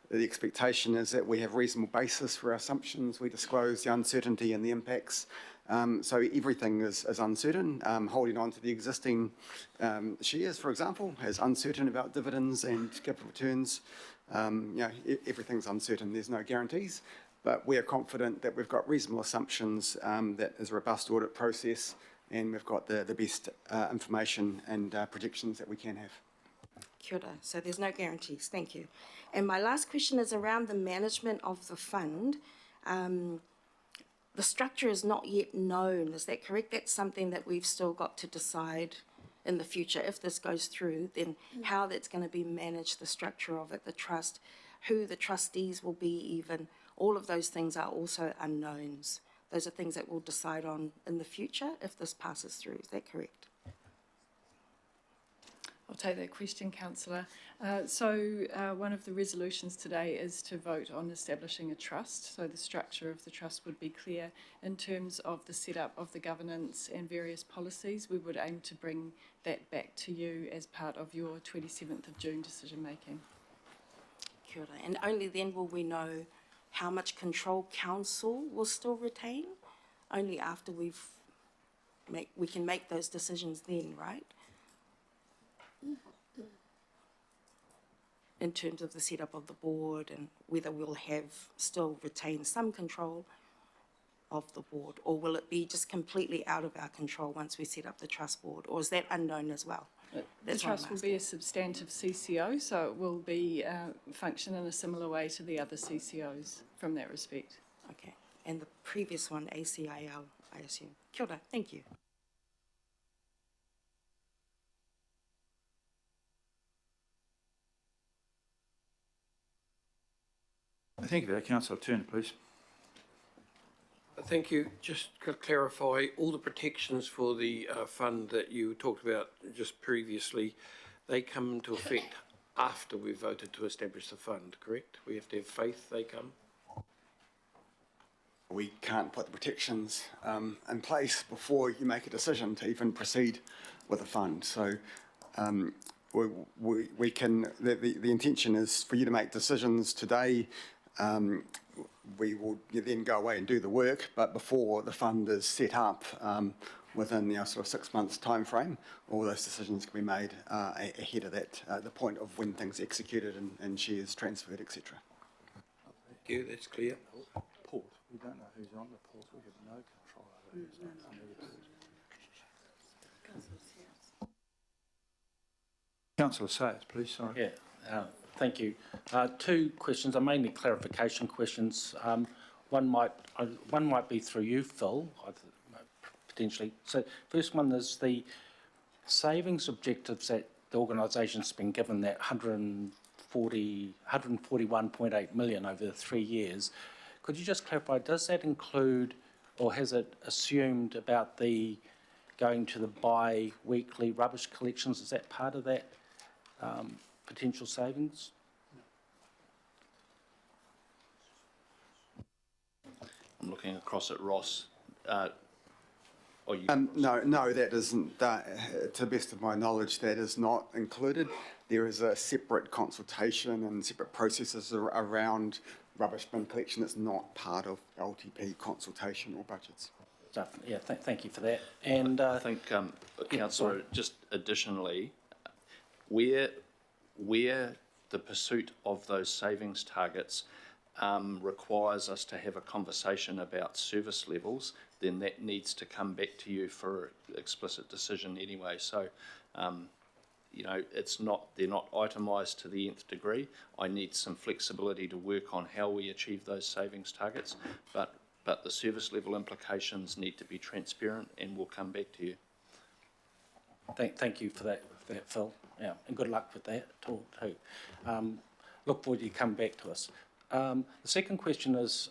The expectation is that we have reasonable basis for our assumptions. We disclose the uncertainty and the impacts. So everything is uncertain. Holding on to the existing shares, for example, is uncertain about dividends and capital returns. You know, everything's uncertain. There's no guarantees, but we are confident that we've got reasonable assumptions, that is a robust audit process, and we've got the best information and predictions that we can have. Kia ora. So there's no guarantees. Thank you. And my last question is around the management of the fund. the structure is not yet known. Is that correct? That's something that we've still got to decide in the future. If this goes through, then how that's going to be managed, the structure of it, the trust, who the trustees will be even, all of those things are also unknowns. Those are things that we'll decide on in the future if this passes through. Is that correct? I'll take that question, Councillor. One of the resolutions today is to vote on establishing a trust. So the structure of the trust would be clear. In terms of the setup of the governance and various policies, we would aim to bring that back to you as part of your 27th of June decision making. Kia ora. And only then will we know how much control council will still retain? Only after we can make those decisions then, right? In terms of the setup of the board and whether we'll have still retain some control of the board, or will it be just completely out of our control once we set up the trust board, or is that unknown as well? The trust will be a substantive CCO, so it will be function in a similar way to the other CCOs from that respect. Okay, and the previous one, ACIL, I assume. Kia ora, thank you. Thank you for that, Councillor Turner, please. Thank you. Just to clarify, all the protections for the fund that you talked about just previously, they come into effect after we've voted to establish the fund, correct? We have to have faith they come? We can't put the protections in place before you make a decision to even proceed with the fund. So we can, the intention is for you to make decisions today. We will then go away and do the work, but before the fund is set up within sort of 6 months time frame, all those decisions can be made ahead of that, the point of when things are executed and shares transferred, etc. Thank you, that's clear. Port. We don't know who's on the port. We have no control over who's on the port. Councillor Sayers, please. Sorry. Yeah. Thank you. Two questions are mainly clarification questions. One might be through you, Phil, potentially. So first one is the savings objectives that the organisation's been given, that 141.8 million over the 3 years. Could you just clarify, does that include, or has it assumed about the going to the bi-weekly rubbish collections? Is that part of that potential savings? I'm looking across at Ross. No, that isn't. To the best of my knowledge, that is not included. There is a separate consultation and separate processes around rubbish bin collection that's not part of LTP consultation or budgets. Yeah, thank you for that. And I think, Councillor, just additionally, where the pursuit of those savings targets requires us to have a conversation about service levels, then that needs to come back to you for explicit decision anyway. So, they're not itemised to the nth degree. I need some flexibility to work on how we achieve those savings targets, but the service level implications need to be transparent, and we'll come back to you. Thank you for that, Phil. Yeah, and good luck with that too. Look forward to you come back to us. The second question is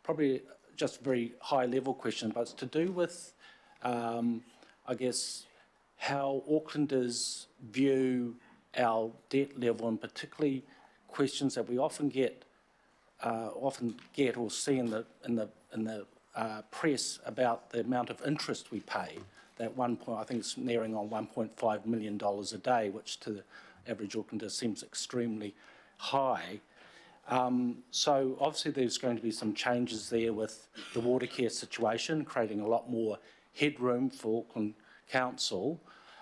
probably just a very high-level question, but it's to do with, I guess, how Aucklanders view our debt level, and particularly questions that we often get or see in the press about the amount of interest we pay. That I think it's nearing on $1.5 million a day, which to the average Aucklander seems extremely high. So obviously there's going to be some changes there with the water care situation, creating a lot more headroom for Auckland Council.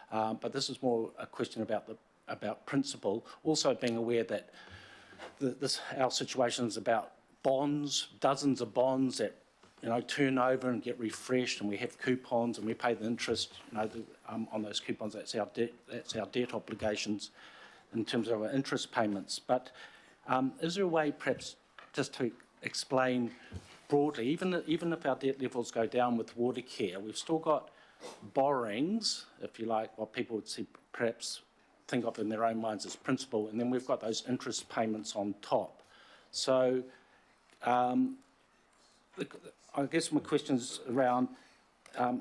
But this is more a question about principle. Also being aware that our situation is about bonds, dozens of bonds that turn over and get refreshed, and we have coupons and we pay the interest on those coupons. That's our debt obligations in terms of our interest payments. But is there a way perhaps just to explain broadly, even if our debt levels go down with water care, we've still got borrowings, if you like, what people would see, perhaps think of in their own minds as principal, and then we've got those interest payments on top. So I guess my question's around how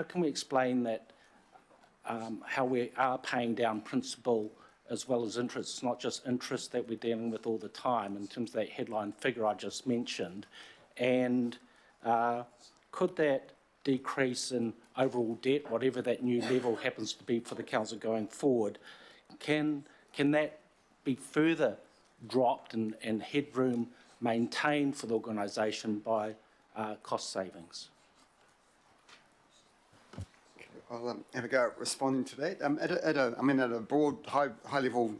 can we explain that how we are paying down principal as well as interest? It's not just interest that we're dealing with all the time in terms of that headline figure I just mentioned. And could that decrease in overall debt, whatever that new level happens to be for the council going forward, can that be further dropped and headroom maintained for the organisation by cost savings? I'll have a go at responding to that. At a broad, high level,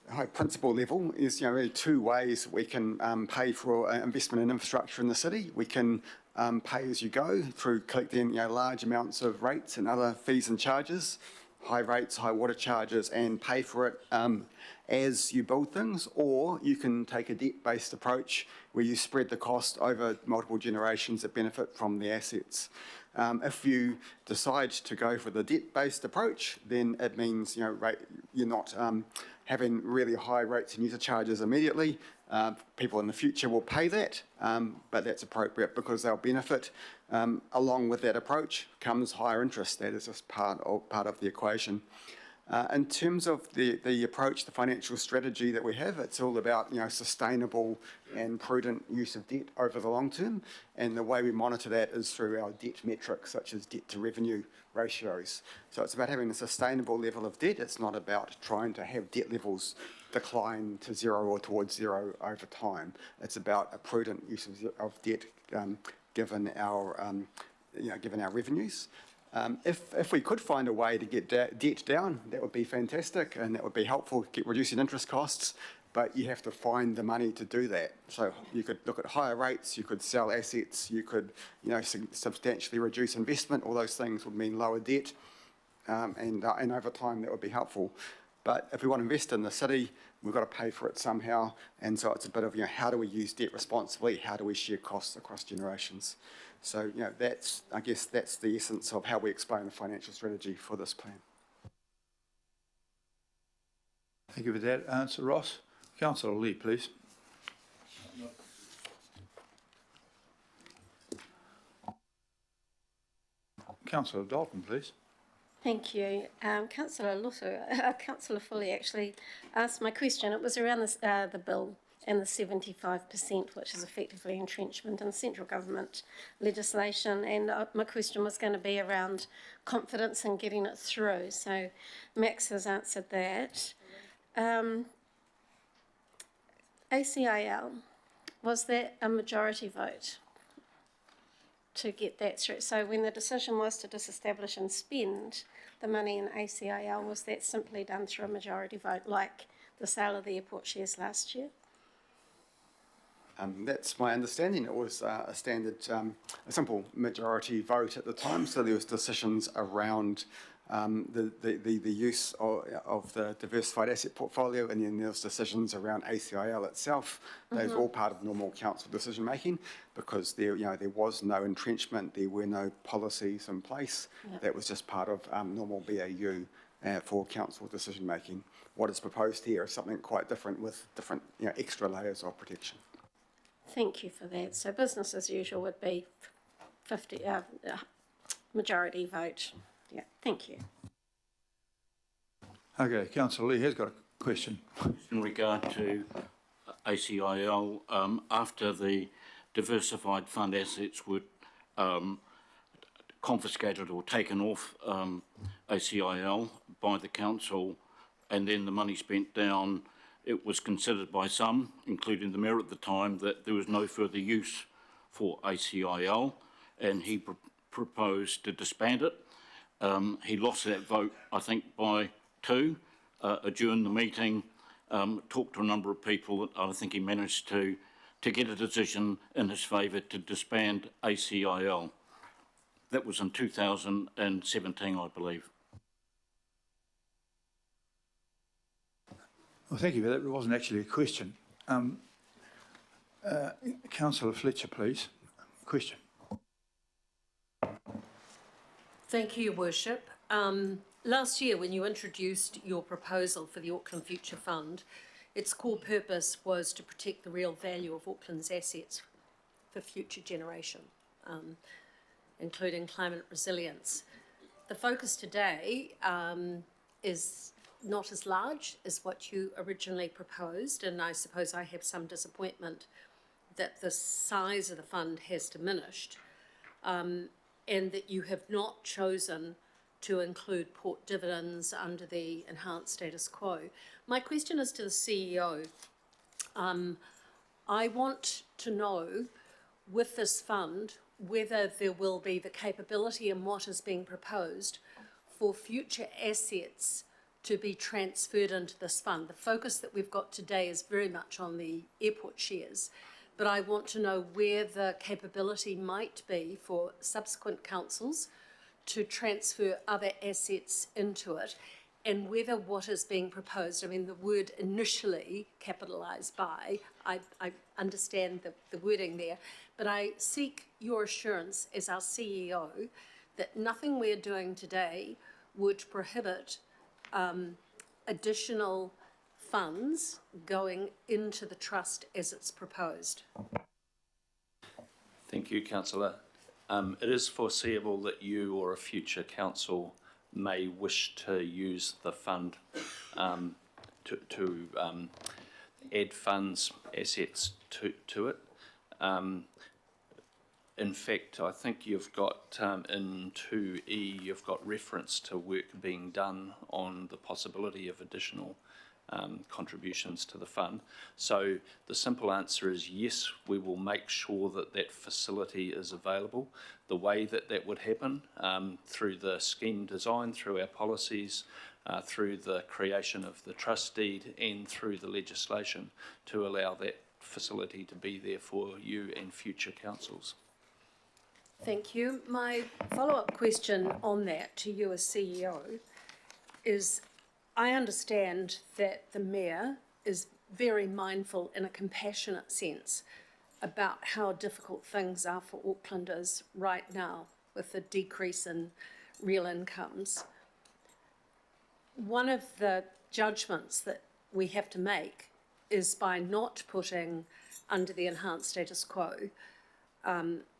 high principle level, is really two ways we can pay for investment in infrastructure in the city. We can pay as you go through collecting large amounts of rates and other fees and charges, high rates, high water charges, and pay for it as you build things, or you can take a debt-based approach where you spread the cost over multiple generations that benefit from the assets. If you decide to go for the debt-based approach, then it means you're not having really high rates and user charges immediately. People in the future will pay that, but that's appropriate because they'll benefit. Along with that approach comes higher interest. That is just part of the equation. In terms of the approach, the financial strategy that we have, it's all about sustainable and prudent use of debt over the long term. And the way we monitor that is through our debt metrics, such as debt to revenue ratios. So it's about having a sustainable level of debt. It's not about trying to have debt levels decline to zero or towards zero over time. It's about a prudent use of debt given our revenues. If we could find a way to get debt down, that would be fantastic, and that would be helpful, reducing interest costs, but you have to find the money to do that. So you could look at higher rates, you could sell assets, you could substantially reduce investment. All those things would mean lower debt, and over time that would be helpful. But if we want to invest in the city, we've got to pay for it somehow, and so it's a bit of how do we use debt responsibly, how do we share costs across generations. So, I guess that's the essence of how we explain the financial strategy for this plan. Thank you for that answer, Ross. Councillor Lee, please. Councillor Dalton, please. Thank you. Councillor Foley actually asked my question. It was around the bill and the 75%, which is effectively entrenchment in central government legislation. And my question was going to be around confidence in getting it through. So Max has answered that. ACIL, was that a majority vote to get that through? So when the decision was to disestablish and spend the money in ACIL, was that simply done through a majority vote, like the sale of the airport shares last year? That's my understanding. It was a simple majority vote at the time. So there was decisions around the use of the diversified asset portfolio, and then there was decisions around ACIL itself. Those were all part of normal council decision making because there was no entrenchment, there were no policies in place. Yep. That was just part of normal BAU for council decision making. What is proposed here is something quite different with different extra layers of protection. Thank you for that. So business as usual would be 50 majority vote. Yeah, thank you. Okay, Councillor Lee has got a question. In regard to ACIL, after the diversified fund assets were confiscated or taken off ACIL by the council, and then the money spent down, it was considered by some, including the Mayor at the time, that there was no further use for ACIL, and he proposed to disband it. He lost that vote, I think, by 2, adjourned the meeting, talked to a number of people. I think he managed to get a decision in his favour to disband ACIL. That was in 2017, I believe. Well, thank you for that. It wasn't actually a question. Councillor Fletcher, please. Question. Thank you, Your Worship. Last year, when you introduced your proposal for the Auckland Future Fund, its core purpose was to protect the real value of Auckland's assets for future generation, including climate resilience. The focus today is not as large as what you originally proposed, and I suppose I have some disappointment that the size of the fund has diminished, and that you have not chosen to include port dividends under the enhanced status quo. My question is to the CEO. I want to know, with this fund, whether there will be the capability in what is being proposed for future assets to be transferred into this fund. The focus that we've got today is very much on the airport shares, but I want to know where the capability might be for subsequent councils to transfer other assets into it, and whether what is being proposed, I mean, the word initially capitalised by, I understand the wording there, but I seek your assurance as our CEO that nothing we're doing today would prohibit additional funds going into the trust as it's proposed. Thank you, Councillor. It is foreseeable that you or a future council may wish to use the fund to add funds, assets to it. In fact, I think you've got in 2E, you've got reference to work being done on the possibility of additional contributions to the fund. So the simple answer is yes, we will make sure that that facility is available. The way that that would happen, through the scheme design, through our policies, through the creation of the trust deed, and through the legislation to allow that facility to be there for you and future councils. Thank you. My follow-up question on that to you as CEO is, I understand that the Mayor is very mindful in a compassionate sense about how difficult things are for Aucklanders right now with the decrease in real incomes. One of the judgments that we have to make is by not putting under the enhanced status quo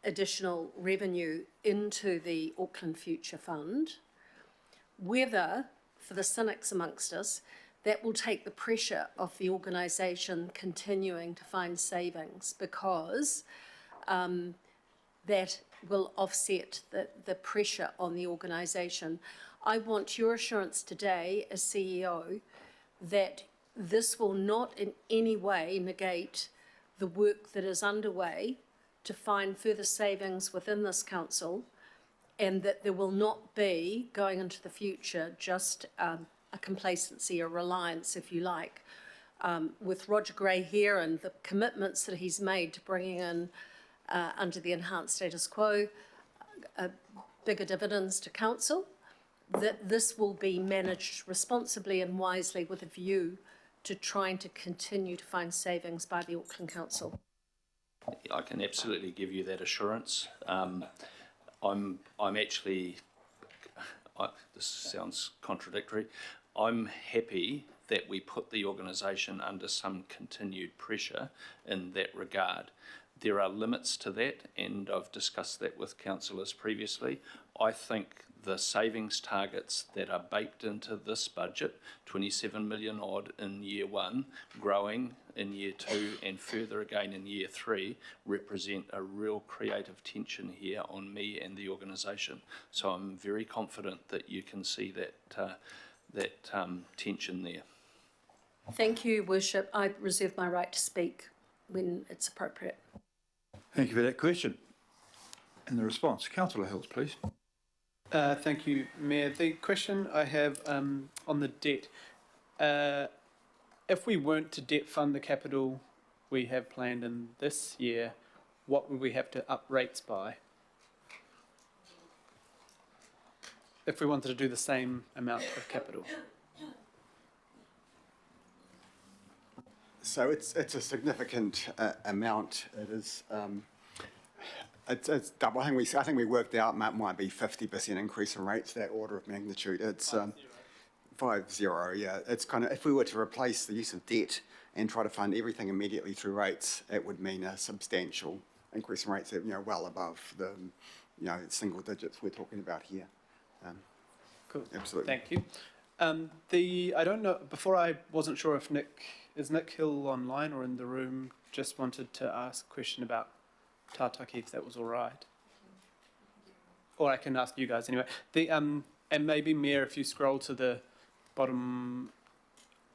additional revenue into the Auckland Future Fund, whether, for the cynics amongst us, that will take the pressure off the organisation continuing to find savings, because that will offset the pressure on the organisation. I want your assurance today as CEO that this will not in any way negate the work that is underway to find further savings within this council, and that there will not be, going into the future, just a complacency, a reliance, if you like, with Roger Gray here and the commitments that he's made to bringing in, under the enhanced status quo, bigger dividends to council, that this will be managed responsibly and wisely with a view to trying to continue to find savings by the Auckland Council. I can absolutely give you that assurance. I'm actually, this sounds contradictory, I'm happy that we put the organisation under some continued pressure in that regard. There are limits to that, and I've discussed that with councillors previously. I think the savings targets that are baked into this budget, 27 million odd in year 1, growing in year 2 and further again in year 3, represent a real creative tension here on me and the organisation. So I'm very confident that you can see that tension there. Thank you, Worship. I reserve my right to speak when it's appropriate. Thank you for that question. And the response. Councillor Hills, please. Thank you, Mayor. The question I have on the debt, if we weren't to debt fund the capital we have planned in this year, what would we have to up rates by? If we wanted to do the same amount of capital. So it's a significant amount. It is. It's double. I think we worked out might be 50% increase in rates. That order of magnitude. It's 50. Yeah. It's kind of, if we were to replace the use of debt and try to fund everything immediately through rates, it would mean a substantial increase in rates. Well above the single digits we're talking about here. Cool. Absolutely. Thank you. I don't know. Before I wasn't sure if Nick Hill online or in the room. Just wanted to ask a question about Tātaki, if that was all right. Or I can ask you guys anyway. And maybe Mayor, if you scroll to the bottom,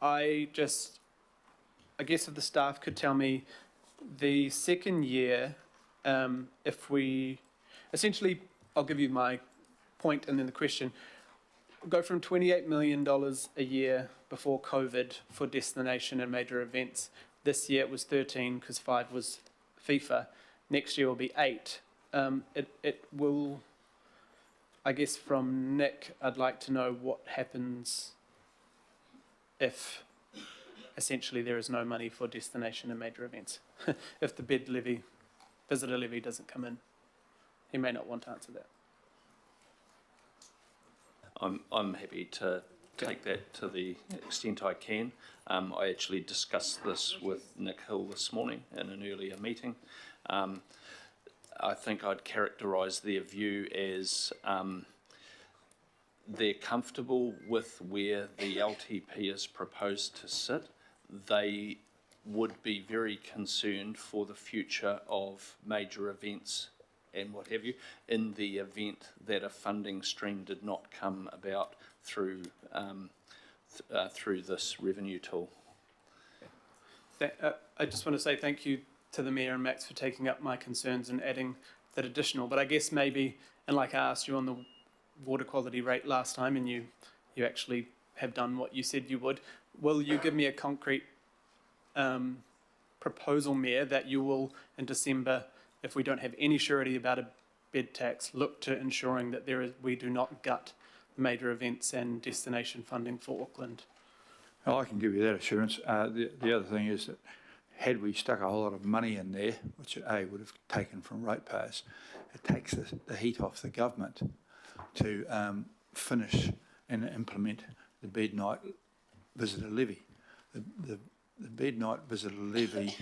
I guess if the staff could tell me the second year, if we essentially, I'll give you my point and then the question. Go from $28 million a year before COVID for destination and major events. This year it was 13 because 5 was FIFA. Next year will be 8. It will, I guess from Nick, I'd like to know what happens if essentially there is no money for destination and major events. If the visitor levy doesn't come in. He may not want to answer that. I'm happy to take that to the extent I can. I actually discussed this with Nick Hill this morning in an earlier meeting. I think I'd characterise their view as they're comfortable with where the LTP is proposed to sit. They would be very concerned for the future of major events and what have you, in the event that a funding stream did not come about through through this revenue tool. I just want to say thank you to the Mayor and Max for taking up my concerns and adding that additional. But I guess maybe, and like I asked you on the water quality rate last time, and you actually have done what you said you would, will you give me a concrete proposal, Mayor, that you will, in December, if we don't have any surety about a bed tax, look to ensuring that we do not gut major events and destination funding for Auckland? Well, I can give you that assurance. The other thing is that had we stuck a whole lot of money in there, which A would have taken from ratepayers, it takes the heat off the government to finish and implement the bed night visitor levy. The bed night visitor levy,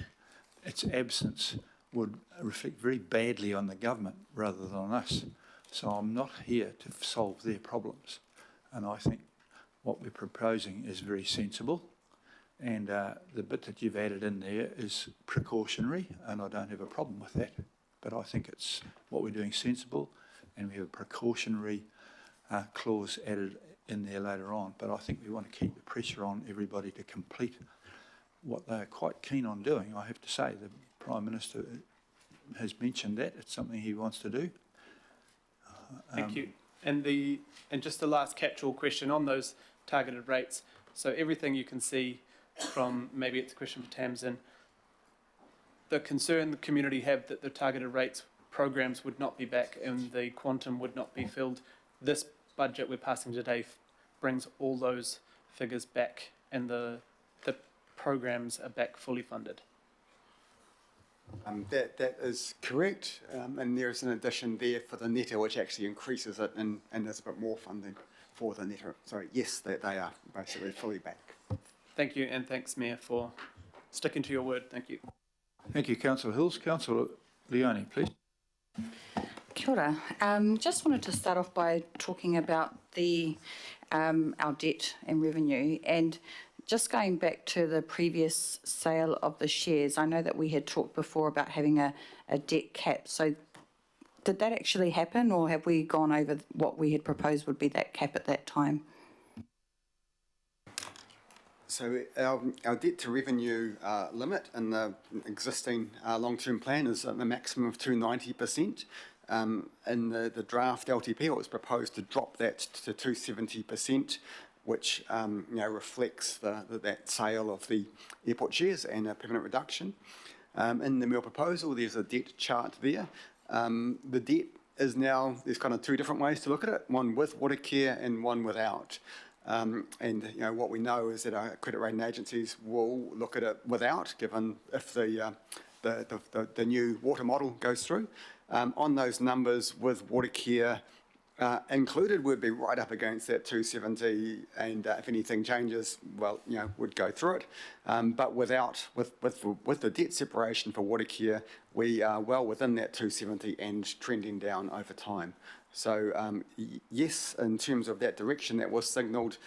its absence would reflect very badly on the government rather than on us. So I'm not here to solve their problems. And I think what we're proposing is very sensible. And the bit that you've added in there is precautionary, and I don't have a problem with that. But I think it's what we're doing sensible, and we have a precautionary clause added in there later on. But I think we want to keep the pressure on everybody to complete what they're quite keen on doing. I have to say, the Prime Minister has mentioned that. It's something he wants to do. Thank you. And just the last catch-all question on those targeted rates. So everything you can see from, maybe it's a question for Tamsin, the concern the community have that the targeted rates programs would not be back and the quantum would not be filled. This budget we're passing today brings all those figures back, and the programs are back fully funded. That is correct, and there's an addition there for the netter which actually increases it, and there's a bit more funding for the netter. So yes, they are basically fully back. Thank you, and thanks, Mayor, for sticking to your word. Thank you. Thank you, Councillor Hills. Councillor Leone, please. Kia ora. Just wanted to start off by talking about the our debt and revenue, and just going back to the previous sale of the shares. I know that we had talked before about having a debt cap. So did that actually happen, or have we gone over what we had proposed would be that cap at that time? So our debt to revenue limit in the existing long-term plan is a maximum of 290%. In the draft LTP, it was proposed to drop that to 270%, which reflects that sale of the airport shares and a permanent reduction. In the Mayor proposal, there's a debt chart there. The debt is now, there's kind of two different ways to look at it, one with water care and one without. And what we know is that our credit rating agencies will look at it without, given if the new water model goes through. On those numbers with water care included, we'd be right up against that 270, and if anything changes, well, we'd go through it. But with the debt separation for water care, we are well within that 270 and trending down over time. So yes, in terms of that direction that was signalled,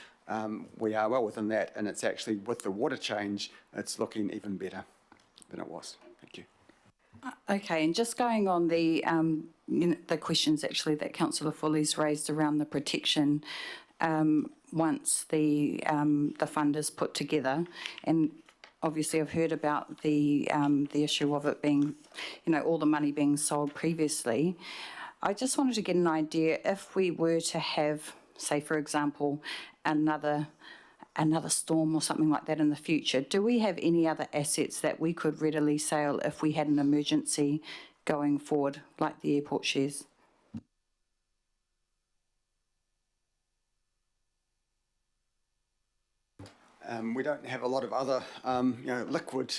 we are well within that, and it's actually with the water change, it's looking even better than it was. Thank you. Okay, and just going on the questions actually that Councillor Foley's raised around the protection once the fund is put together, and obviously I've heard about the issue of it being, all the money being sold previously. I just wanted to get an idea if we were to have, say, for example, another storm or something like that in the future, do we have any other assets that we could readily sell if we had an emergency going forward, like the airport shares? We don't have a lot of other, liquid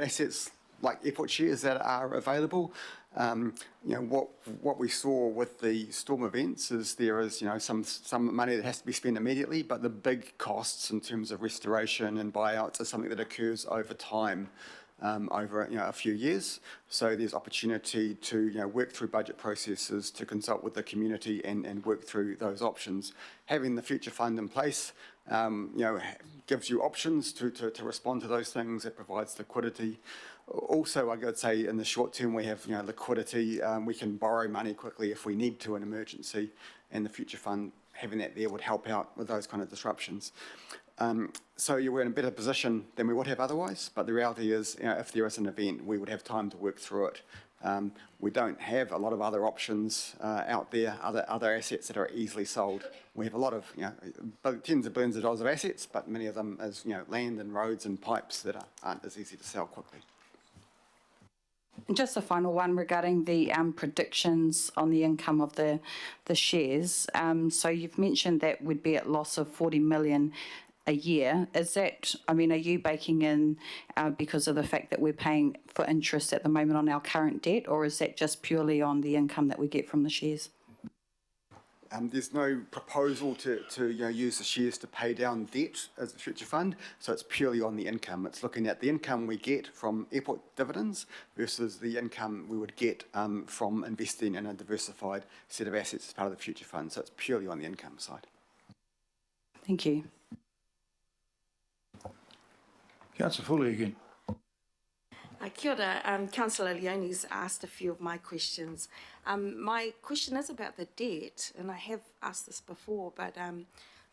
assets like airport shares that are available. What we saw with the storm events is there is, some money that has to be spent immediately, but the big costs in terms of restoration and buyouts are something that occurs over time, over a few years. So there's opportunity to work through budget processes, to consult with the community and work through those options. Having the future fund in place, gives you options to respond to those things. It provides liquidity. Also, I would say in the short term we have liquidity. We can borrow money quickly if we need to in emergency, and the future fund, having that there would help out with those kind of disruptions. So we're in a better position than we would have otherwise, but the reality is if there is an event we would have time to work through it. We don't have a lot of other options out there, other assets that are easily sold. We have a lot of tens of billions of dollars of assets, but many of them as land and roads and pipes that aren't as easy to sell quickly. And just a final one regarding the predictions on the income of the shares. So you've mentioned that would be at loss of 40 million a year. Is that, are you baking in because of the fact that we're paying for interest at the moment on our current debt, or is that just purely on the income that we get from the shares? There's no proposal to use the shares to pay down debt as a future fund, so it's purely on the income. It's looking at the income we get from airport dividends versus the income we would get from investing in a diversified set of assets as part of the future fund. So it's purely on the income side. Thank you. Councillor Foley again. Kia ora. Councillor Leone's asked a few of my questions. My question is about the debt, and I have asked this before, but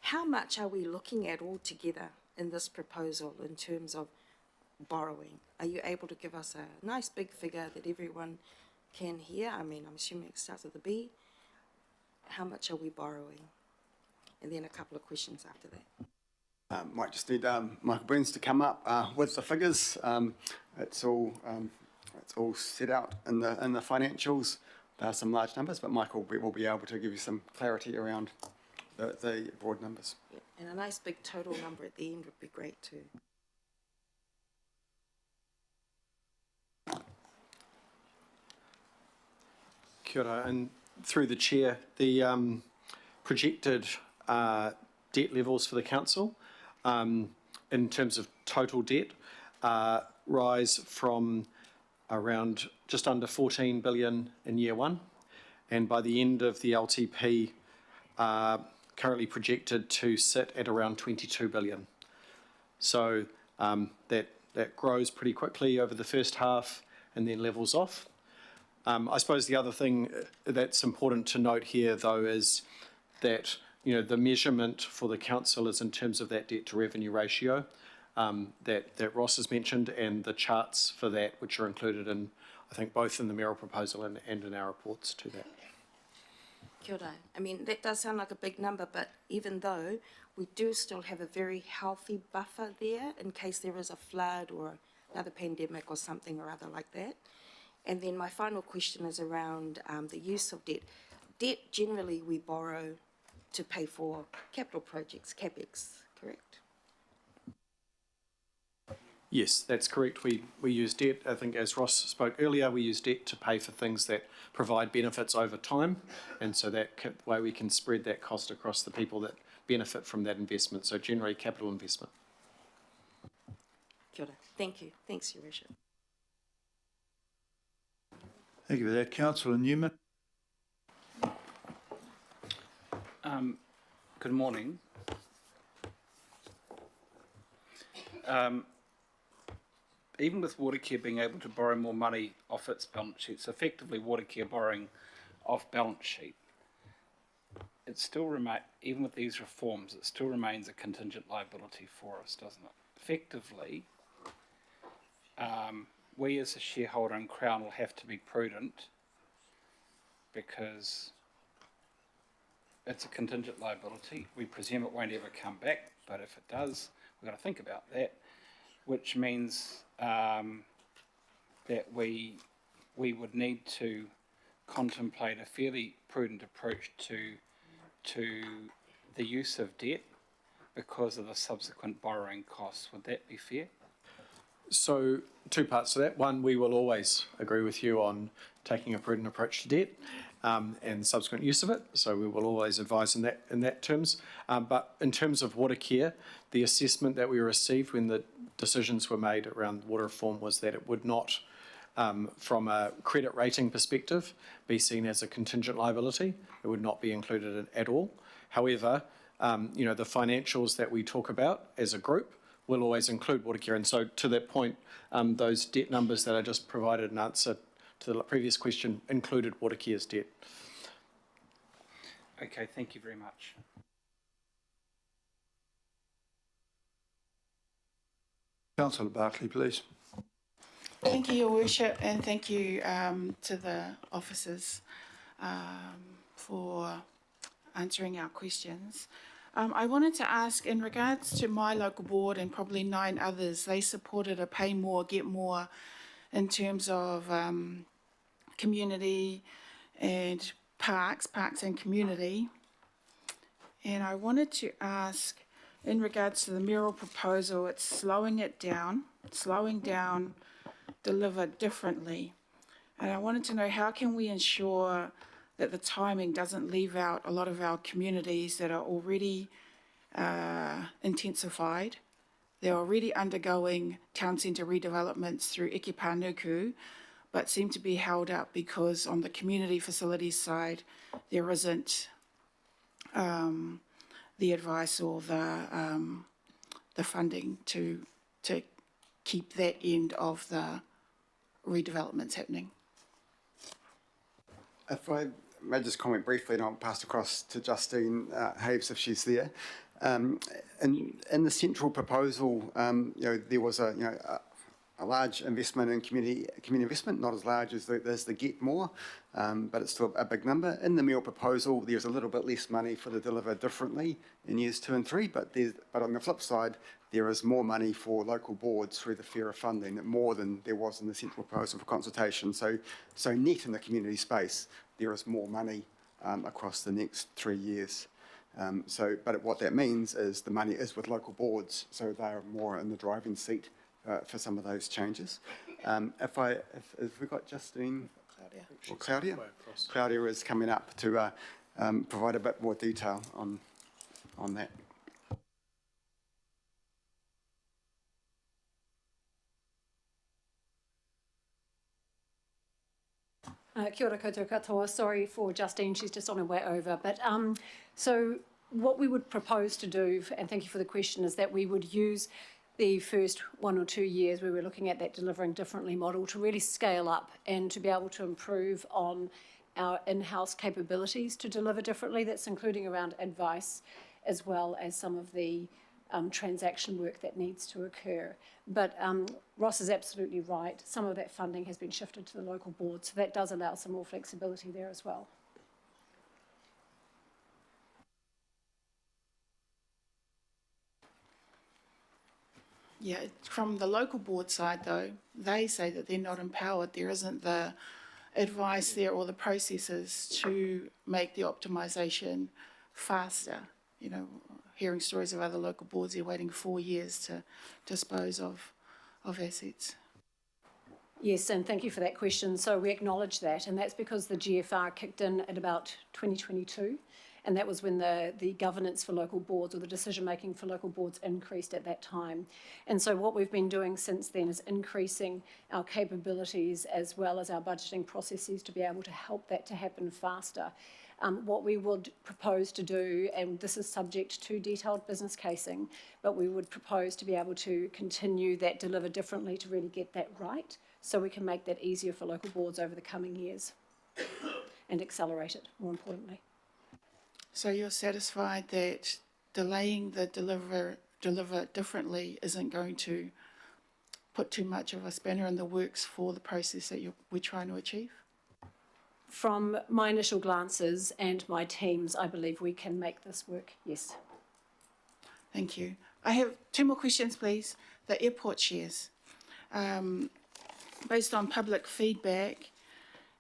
how much are we looking at altogether in this proposal in terms of borrowing? Are you able to give us a nice big figure that everyone can hear? I'm assuming it starts with a B. How much are we borrowing? And then a couple of questions after that. Might just need Michael Burns to come up with the figures. It's all set out in the financials. There are some large numbers, but Michael will be able to give you some clarity around the broad numbers. Yeah. And a nice big total number at the end would be great too. Kia ora, and through the chair, the projected debt levels for the council in terms of total debt rise from around just under 14 billion in year one, and by the end of the LTP currently projected to sit at around 22 billion. So that grows pretty quickly over the first half and then levels off. I suppose the other thing that's important to note here, though, is that the measurement for the council is in terms of that debt to revenue ratio that Ross has mentioned, and the charts for that, which are included in, I think, both in the mayoral proposal and in our reports to that. Kia ora. That does sound like a big number, but even though we do still have a very healthy buffer there in case there is a flood or another pandemic or something or other like that. And then my final question is around the use of debt. Debt, generally, we borrow to pay for capital projects, CapEx, correct? Yes, that's correct. We use debt. I think as Ross spoke earlier, we use debt to pay for things that provide benefits over time. And so that way we can spread that cost across the people that benefit from that investment. So generally capital investment. Kia ora. Thank you. Thanks, Your Worship. Thank you for that. Councillor Newman. Good morning. Even with Watercare being able to borrow more money off its balance sheet, it's effectively Watercare borrowing off balance sheet. It still even with these reforms, it still remains a contingent liability for us, doesn't it? Effectively, we as a shareholder in Crown will have to be prudent because it's a contingent liability. We presume it won't ever come back, but if it does, we've got to think about that, which means that we would need to contemplate a fairly prudent approach to the use of debt because of the subsequent borrowing costs. Would that be fair? So two parts to that. One, we will always agree with you on taking a prudent approach to debt and subsequent use of it. So we will always advise in that terms. But in terms of Watercare, the assessment that we received when the decisions were made around water reform was that it would not, from a credit rating perspective, be seen as a contingent liability. It would not be included at all. However, the financials that we talk about as a group will always include Watercare. And so to that point, those debt numbers that I just provided in answer to the previous question included Watercare's debt. Okay, thank you very much. Councillor Barclay, please. Thank you, Your Worship, and thank you to the officers for answering our questions. I wanted to ask, in regards to my local board and probably 9 others, they supported a pay more, get more in terms of community and parks and community. And I wanted to ask, in regards to the mayoral proposal, it's slowing down, deliver differently. And I wanted to know, how can we ensure that the timing doesn't leave out a lot of our communities that are already intensified? They're already undergoing town centre redevelopments through Eke Panuku, but seem to be held up because on the community facilities side, there isn't the advice or the funding to keep that end of the redevelopments happening. If I may just comment briefly, and I'll pass across to Justine Haves if she's there. In the central proposal, there was a large investment in community investment, not as large as the Get More, but it's still a big number. In the meal proposal, there's a little bit less money for the Deliver Differently in years 2 and 3, but on the flip side, there is more money for local boards through the fairer funding, more than there was in the central proposal for consultation. So net in the community space, there is more money across the next 3 years. But what that means is the money is with local boards, so they are more in the driving seat for some of those changes. If we've got Justine or Claudia? Claudia is coming up to provide a bit more detail on that. Kia ora koutou katoa. Sorry for Justine, she's just on her way over. But so what we would propose to do, and thank you for the question, is that we would use the first 1 or 2 years where we're looking at that delivering differently model to really scale up and to be able to improve on our in-house capabilities to deliver differently. That's including around advice as well as some of the transaction work that needs to occur. But Ross is absolutely right. Some of that funding has been shifted to the local board, so that does allow some more flexibility there as well. Yeah, from the local board side though, they say that they're not empowered. There isn't the advice there or the processes to make the optimisation faster? You know, hearing stories of other local boards, they're waiting 4 years to dispose of assets. Yes, and thank you for that question. So we acknowledge that, and that's because the GFR kicked in at about 2022, and that was when the governance for local boards, or the decision-making for local boards, increased at that time. And so what we've been doing since then is increasing our capabilities as well as our budgeting processes to be able to help that to happen faster. What we would propose to do, and this is subject to detailed business casing, but we would propose to be able to continue that Deliver Differently to really get that right, so we can make that easier for local boards over the coming years and accelerate it, more importantly. So you're satisfied that delaying the Deliver Differently isn't going to put too much of a spanner in the works for the process that we're trying to achieve? From my initial glances and my teams, I believe we can make this work, yes. Thank you. I have 2 more questions, please. The airport shares. Based on public feedback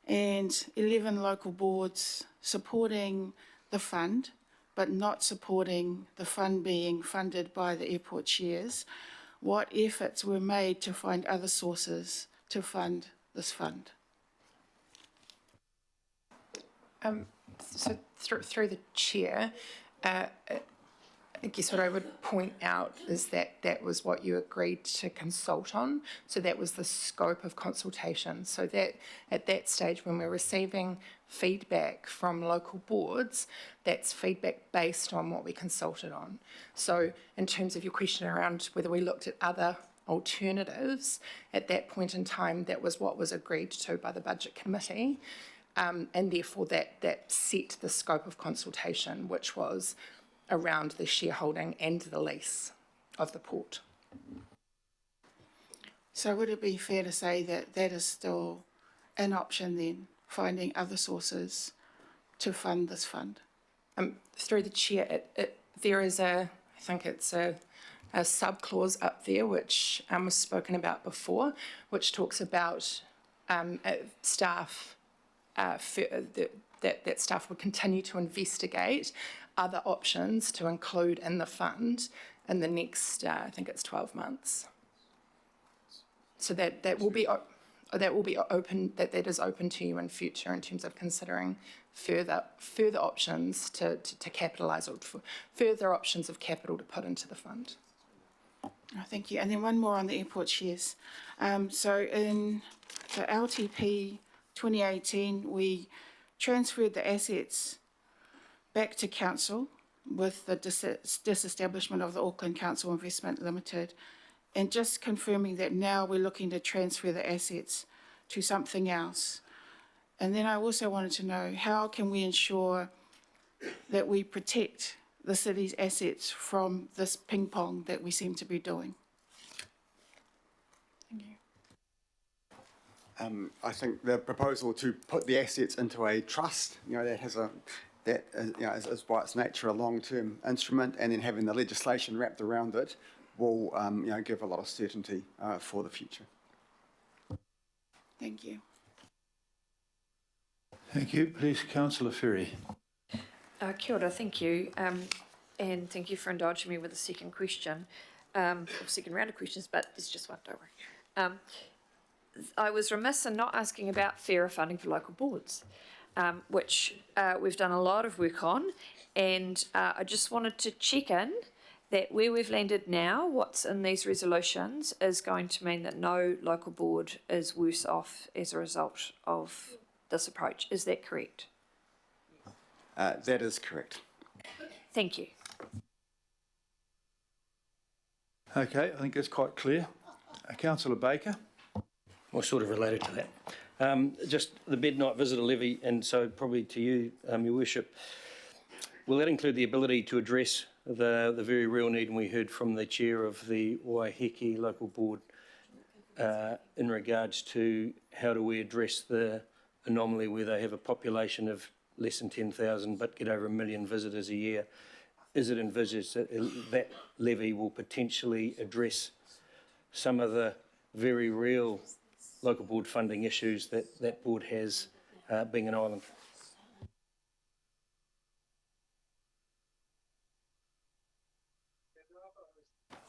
and 11 local boards supporting the fund, but not supporting the fund being funded by the airport shares, what efforts were made to find other sources to fund this fund? So through the chair, I guess what I would point out is that that was what you agreed to consult on. So that was the scope of consultation. So that at that stage, when we're receiving feedback from local boards, that's feedback based on what we consulted on. So in terms of your question around whether we looked at other alternatives, at that point in time, that was what was agreed to by the Budget Committee. And therefore that set the scope of consultation, which was around the shareholding and the lease of the port. So would it be fair to say that that is still an option then, finding other sources to fund this fund? Through the chair, there is I think it's a sub-clause up there which was spoken about before, which talks about staff, that staff would continue to investigate other options to include in the fund in the next, I think it's 12 months. So that will be open. That is open to you in future in terms of considering further options to capitalise, or further options of capital to put into the fund. Oh, thank you. And then one more on the airport shares. So in the LTP 2018, we transferred the assets back to council with the disestablishment of the Auckland Council Investment Limited, and just confirming that now we're looking to transfer the assets to something else. And then I also wanted to know, how can we ensure that we protect the city's assets from this ping pong that we seem to be doing? Thank you. I think the proposal to put the assets into a trust, that has is by its nature a long-term instrument, and then having the legislation wrapped around it will, give a lot of certainty for the future. Thank you. Thank you. Please, Councillor Ferry. Kia ora, thank you. And thank you for indulging me with the second question, or second round of questions, but there's just one, don't worry. I was remiss in not asking about fairer funding for local boards, which we've done a lot of work on, and I just wanted to check in that where we've landed now, what's in these resolutions, is going to mean that no local board is worse off as a result of this approach. Is that correct? That is correct. Thank you. Okay, I think that's quite clear. Councillor Baker. Well, sort of related to that. Just the midnight visitor levy, and so probably to you, Your Worship, will that include the ability to address the very real need, and we heard from the chair of the Waiheke local board in regards to how do we address the anomaly where they have a population of less than 10,000 but get over 1 million visitors a year? Is it envisaged that that levy will potentially address some of the very real local board funding issues that that board has, being an island?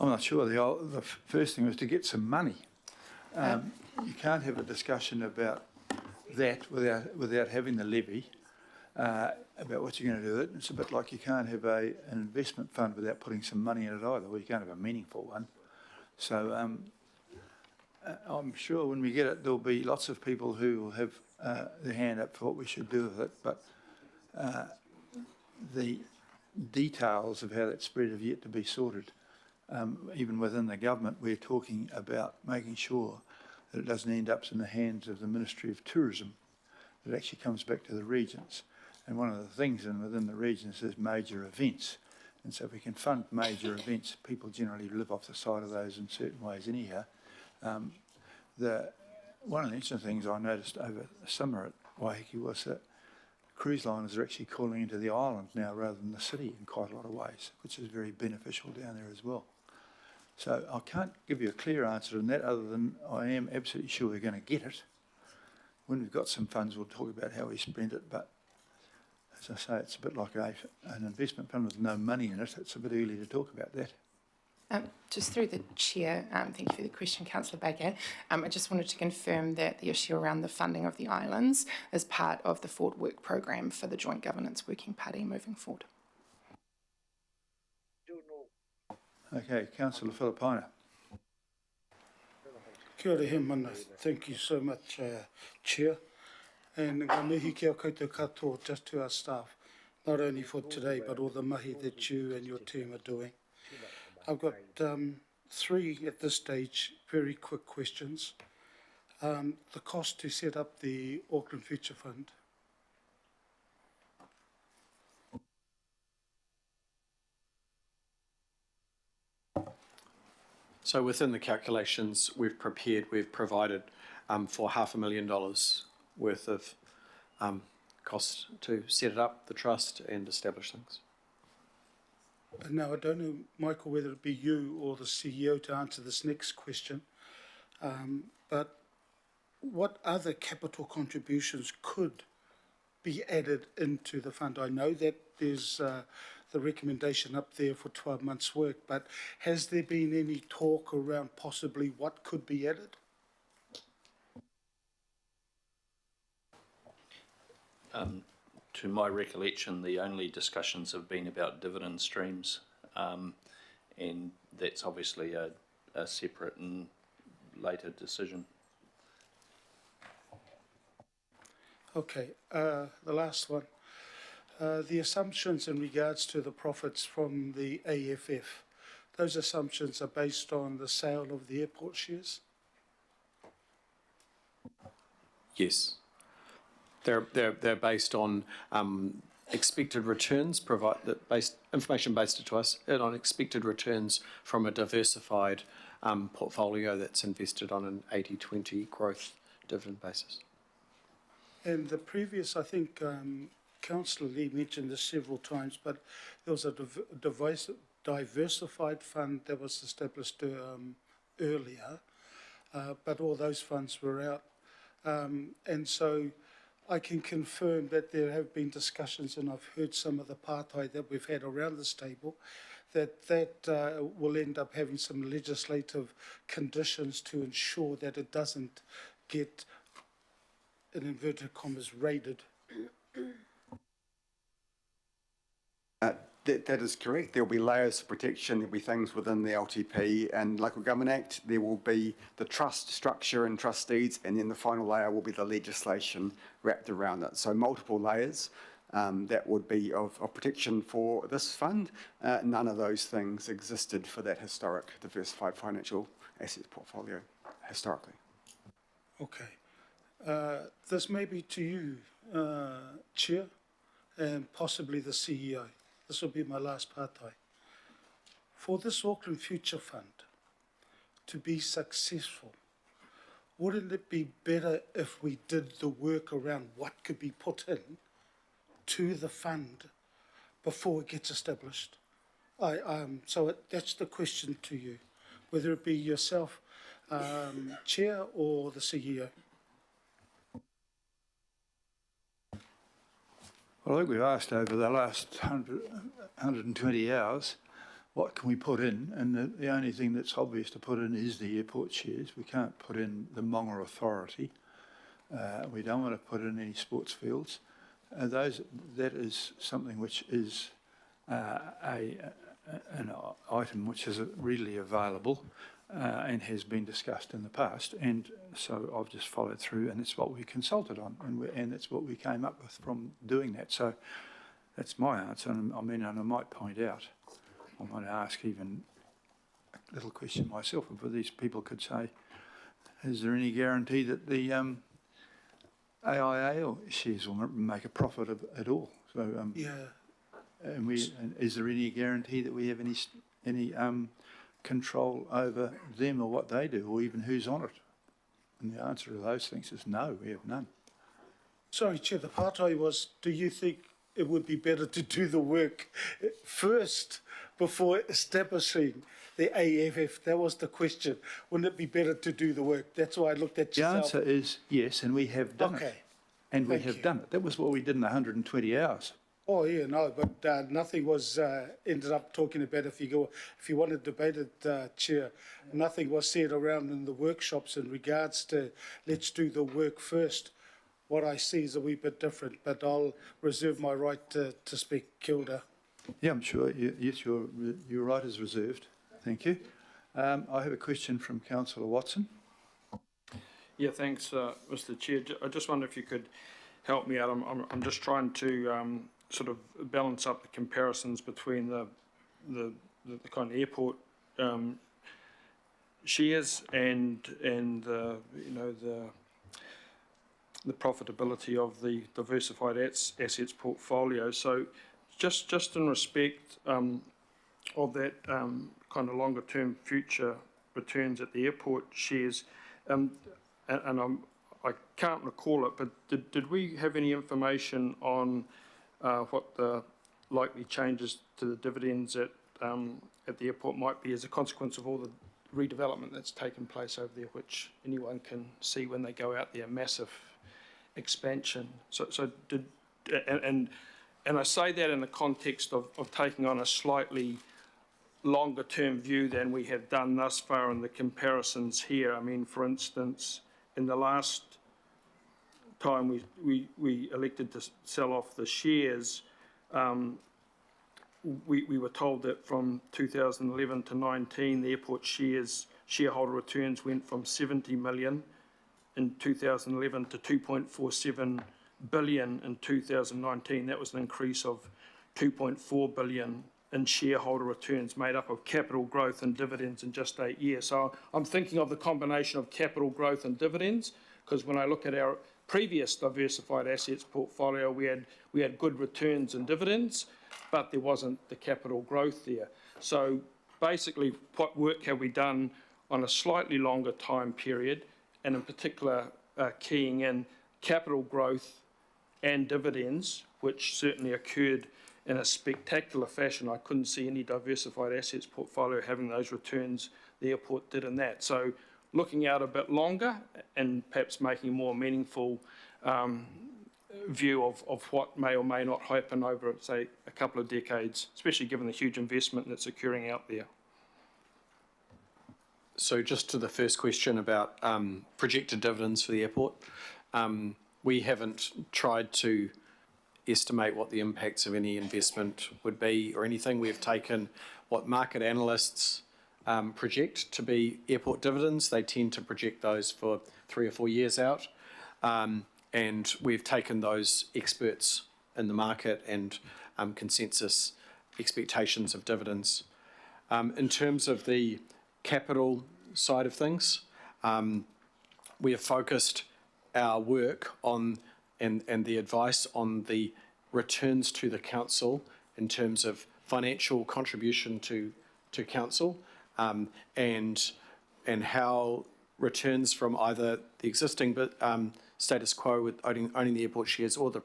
I'm not sure. The first thing was to get some money. You can't have a discussion about that without having the levy, about what you're going to do with it. It's a bit like you can't have an investment fund without putting some money in it either. Well, you can't have a meaningful one. So I'm sure when we get it, there'll be lots of people who will have their hand up for what we should do with it. But the details of how that's spread have yet to be sorted. Even within the government, we're talking about making sure that it doesn't end up in the hands of the Ministry of Tourism, that it actually comes back to the regions. And one of the things within the regions is major events. And so if we can fund major events, people generally live off the side of those in certain ways anyhow. One of the interesting things I noticed over the summer at Waiheke was that cruise liners are actually calling into the island now rather than the city in quite a lot of ways, which is very beneficial down there as well. So I can't give you a clear answer on that other than I am absolutely sure we're going to get it. When we've got some funds, we'll talk about how we spend it. But as I say, it's a bit like an investment fund with no money in it. It's a bit early to talk about that. Just through the chair, thank you for the question, Councillor Baker. I just wanted to confirm that the issue around the funding of the islands is part of the forward work program for the Joint Governance Working Party moving forward. Okay, Councillor Filipaina. Kia ora he mana. Thank you so much, Chair. And ngā mihi kia koutou katoa just to our staff, not only for today, but all the mahi that you and your team are doing. I've got 3 at this stage, very quick questions. The cost to set up the Auckland Future Fund. So within the calculations we've provided for $500,000 worth of cost to set it up, the trust, and establish things. Now, I don't know, Michael, whether it be you or the CEO to answer this next question, but what other capital contributions could be added into the fund? I know that there's the recommendation up there for 12 months' work, but has there been any talk around possibly what could be added? To my recollection, the only discussions have been about dividend streams, and that's obviously a separate and later decision. Okay, the last one. The assumptions in regards to the profits from the AFF, those assumptions are based on the sale of the airport shares? Yes. They're based on expected returns, information based to us on expected returns from a diversified portfolio that's invested on an 80-20 growth dividend basis. And the previous, I think, Councillor Lee mentioned this several times, but there was a diversified fund that was established earlier, but all those funds were out. And so I can confirm that there have been discussions, and I've heard some of the partai that we've had around this table, that will end up having some legislative conditions to ensure that it doesn't get, in inverted commas, raided. That is correct. There will be layers of protection. There will be things within the LTP and Local Government Act. There will be the trust structure and trust deeds, and then the final layer will be the legislation wrapped around it. So multiple layers that would be of protection for this fund. None of those things existed for that historic diversified financial assets portfolio historically. Okay. This may be to you, Chair, and possibly the CEO. This will be my last partai. For this Auckland Future Fund to be successful, wouldn't it be better if we did the work around what could be put in to the fund before it gets established? That's the question to you, whether it be yourself, Chair, or the CEO. Well, I think we've asked over the last 120 hours what can we put in? And the only thing that's obvious to put in is the airport shares. We can't put in the Monga Authority. We don't want to put in any sports fields. That is something which is an item which is readily available and has been discussed in the past. And so I've just followed through, and it's what we consulted on, and that's what we came up with from doing that. So that's my answer. And I mean, and I might point out, I might ask even a little question myself, if these people could say, is there any guarantee that the AIA or shares will make a profit at all? So and is there any guarantee that we have any control over them or what they do, or even who's on it? And the answer to those things is no, we have none. Sorry, Chair, the partai was, do you think it would be better to do the work first before establishing the AFF? That was the question. Wouldn't it be better to do the work? That's why I looked at yourself. The answer is yes, and we have done it. And we have done it. That was what we did in 120 hours. Oh, yeah, no, but nothing was ended up talking about if you want to debate it, Chair, nothing was said around in the workshops in regards to let's do the work first. What I see is a wee bit different, but I'll reserve my right to speak. Kia ora. Yeah, I'm sure. Yes, your right is reserved. Thank you. I have a question from Councillor Watson. Yeah, thanks, Mr. Chair. I just wonder if you could help me out. I'm just trying to sort of balance up the comparisons between the kind of airport shares and the profitability of the diversified assets portfolio. So just in respect of that kind of longer term future returns at the airport shares, and I can't recall it, but did we have any information on what the likely changes to the dividends at the airport might be as a consequence of all the redevelopment that's taken place over there, which anyone can see when they go out there, massive expansion. And I say that in the context of taking on a slightly longer term view than we have done thus far in the comparisons here. I mean, for instance, in the last time we elected to sell off the shares, we were told that from 2011 to 19, the airport shareholder returns went from 70 million in 2011 to 2.47 billion in 2019. That was an increase of 2.4 billion in shareholder returns, made up of capital growth and dividends in just 8 years. So I'm thinking of the combination of capital growth and dividends, because when I look at our previous diversified assets portfolio, we had good returns and dividends, but there wasn't the capital growth there. So basically, what work have we done on a slightly longer time period, and in particular keying in capital growth and dividends, which certainly occurred in a spectacular fashion. I couldn't see any diversified assets portfolio having those returns the airport did in that. So looking out a bit longer and perhaps making a more meaningful view of what may or may not happen over, say, a couple of decades, especially given the huge investment that's occurring out there. So just to the first question about projected dividends for the airport, we haven't tried to estimate what the impacts of any investment would be or anything. We've taken what market analysts project to be airport dividends. They tend to project those for 3 or 4 years out. And we've taken those experts in the market and consensus expectations of dividends. In terms of the capital side of things, we have focused our work on and the advice on the returns to the council in terms of financial contribution to council, and how returns from either the existing status quo with owning the airport shares or the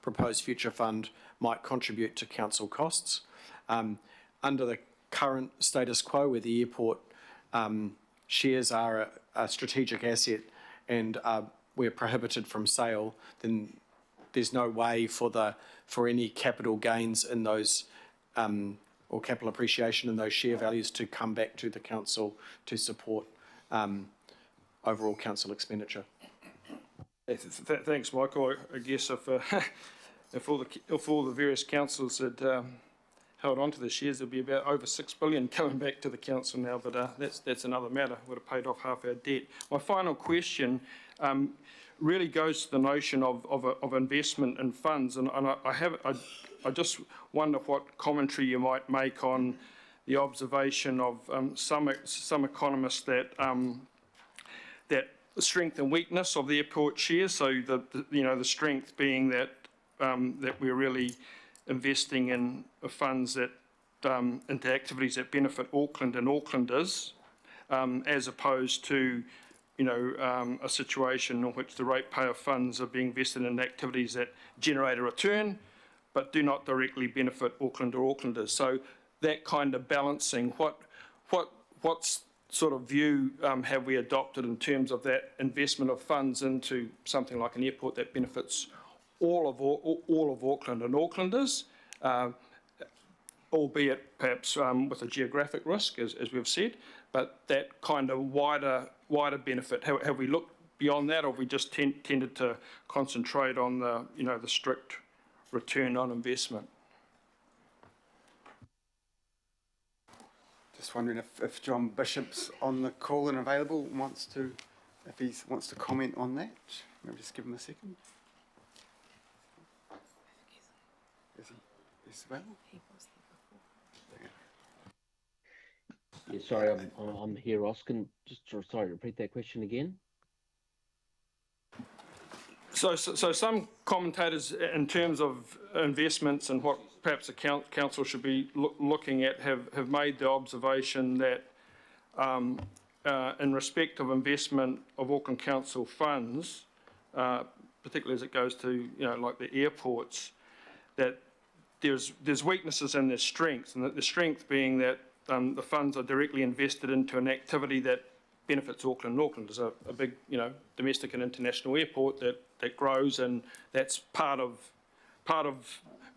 proposed future fund might contribute to council costs. Under the current status quo, where the airport shares are a strategic asset and we're prohibited from sale, then there's no way for any capital gains in those or capital appreciation in those share values to come back to the council to support overall council expenditure. Thanks, Michael. I guess if all the various councils had held on to the shares, there'd be about over $6 billion coming back to the council now, but that's another matter. Would have paid off half our debt. My final question really goes to the notion of investment in funds, and I just wonder what commentary you might make on the observation of some economists that the strength and weakness of the airport shares. So the strength being that we're really investing in funds that into activities that benefit Auckland and Aucklanders, as opposed to a situation in which the ratepayer funds are being invested in activities that generate a return but do not directly benefit Auckland or Aucklanders. So that kind of balancing, what's sort of view have we adopted in terms of that investment of funds into something like an airport that benefits all of Auckland and Aucklanders, albeit perhaps with a geographic risk, as we've said, but that kind of wider benefit. Have we looked beyond that, or have we just tended to concentrate on the strict return on investment? Just wondering if John Bishop's on the call and available, wants to comment on that. Maybe just give him a second. Is he available? Yeah, sorry, I'm here, Ross. Can sorry, repeat that question again. So some commentators, in terms of investments and what perhaps the council should be looking at, have made the observation that in respect of investment of Auckland Council funds, particularly as it goes to like the airports, that there's weaknesses and there's strengths, and that the strength being that the funds are directly invested into an activity that benefits Auckland and Auckland. There's a big domestic and international airport that grows, and that's part of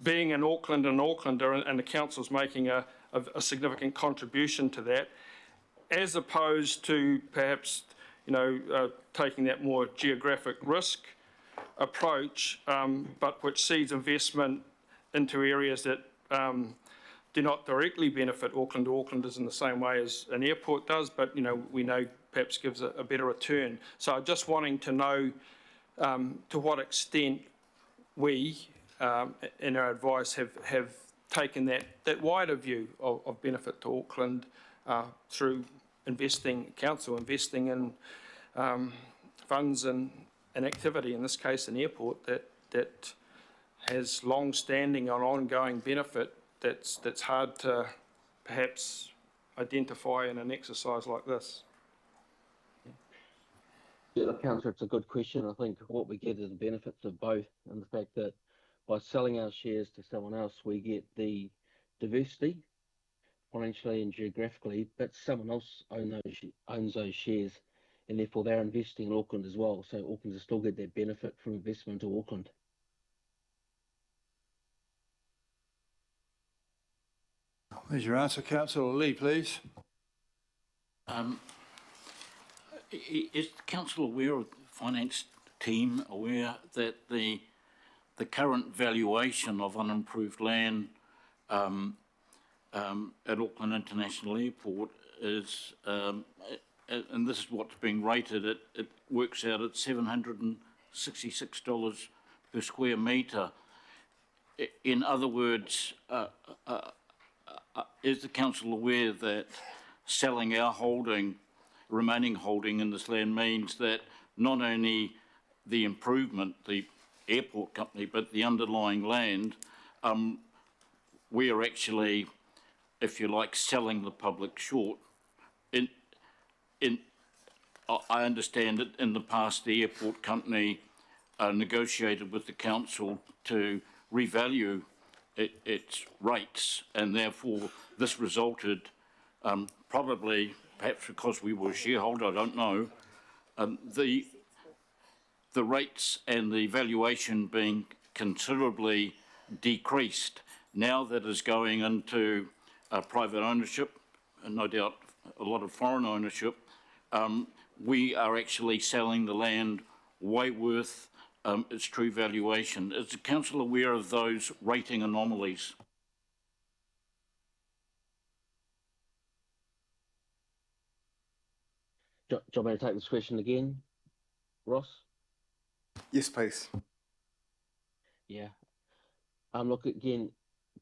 being an Auckland and Aucklander, and the council's making a significant contribution to that, as opposed to perhaps taking that more geographic risk approach, but which sees investment into areas that do not directly benefit Auckland or Aucklanders in the same way as an airport does, but we know perhaps gives a better return. So just wanting to know to what extent we, in our advice, have taken that wider view of benefit to Auckland through council investing in funds and activity, in this case an airport that has long-standing and ongoing benefit that's hard to perhaps identify in an exercise like this. Yeah, Councillor, it's a good question. I think what we get is the benefits of both, and the fact that by selling our shares to someone else, we get the diversity financially and geographically, but someone else owns those shares, and therefore they're investing in Auckland as well. So Aucklanders still get that benefit from investment to Auckland. There's your answer, Councillor Lee, please. Is the council aware, of the finance team aware, that the current valuation of unimproved land at Auckland International Airport is, and this is what's being rated, it works out at $766 per square metre. In other words, is the council aware that selling our remaining holding in this land means that not only the improvement, the airport company, but the underlying land, we are actually, if you like, selling the public short? I understand that in the past the airport company negotiated with the council to revalue its rates, and therefore this resulted, probably perhaps because we were a shareholder, I don't know, the rates and the valuation being considerably decreased. Now that is going into private ownership, and no doubt a lot of foreign ownership, we are actually selling the land way worth its true valuation. Is the council aware of those rating anomalies? Do you want me to take this question again, Ross? Yes, please. Yeah. Look, again,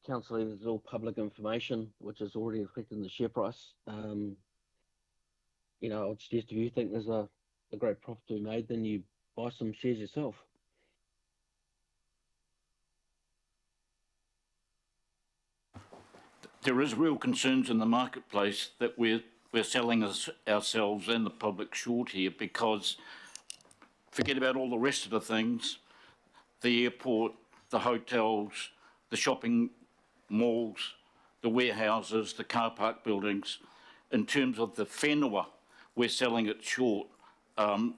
council, this is all public information, which is already reflected in the share price. You know, I'd suggest if you think there's a great profit to be made, then you buy some shares yourself. There is real concerns in the marketplace that we're selling ourselves and the public short here, because forget about all the rest of the things, the airport, the hotels, the shopping malls, the warehouses, the car park buildings. In terms of the whenua, we're selling it short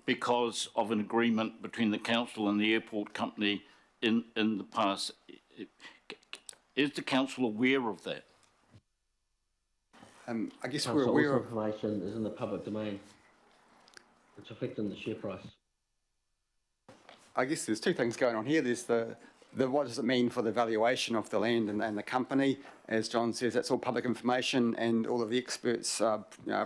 because of an agreement between the council and the airport company in the past. Is the council aware of that? I guess Council, we're aware of... information is in the public domain. It's affecting the share price. I guess there's two things going on here. There's the what does it mean for the valuation of the land and the company? As John says, that's all public information, and all of the experts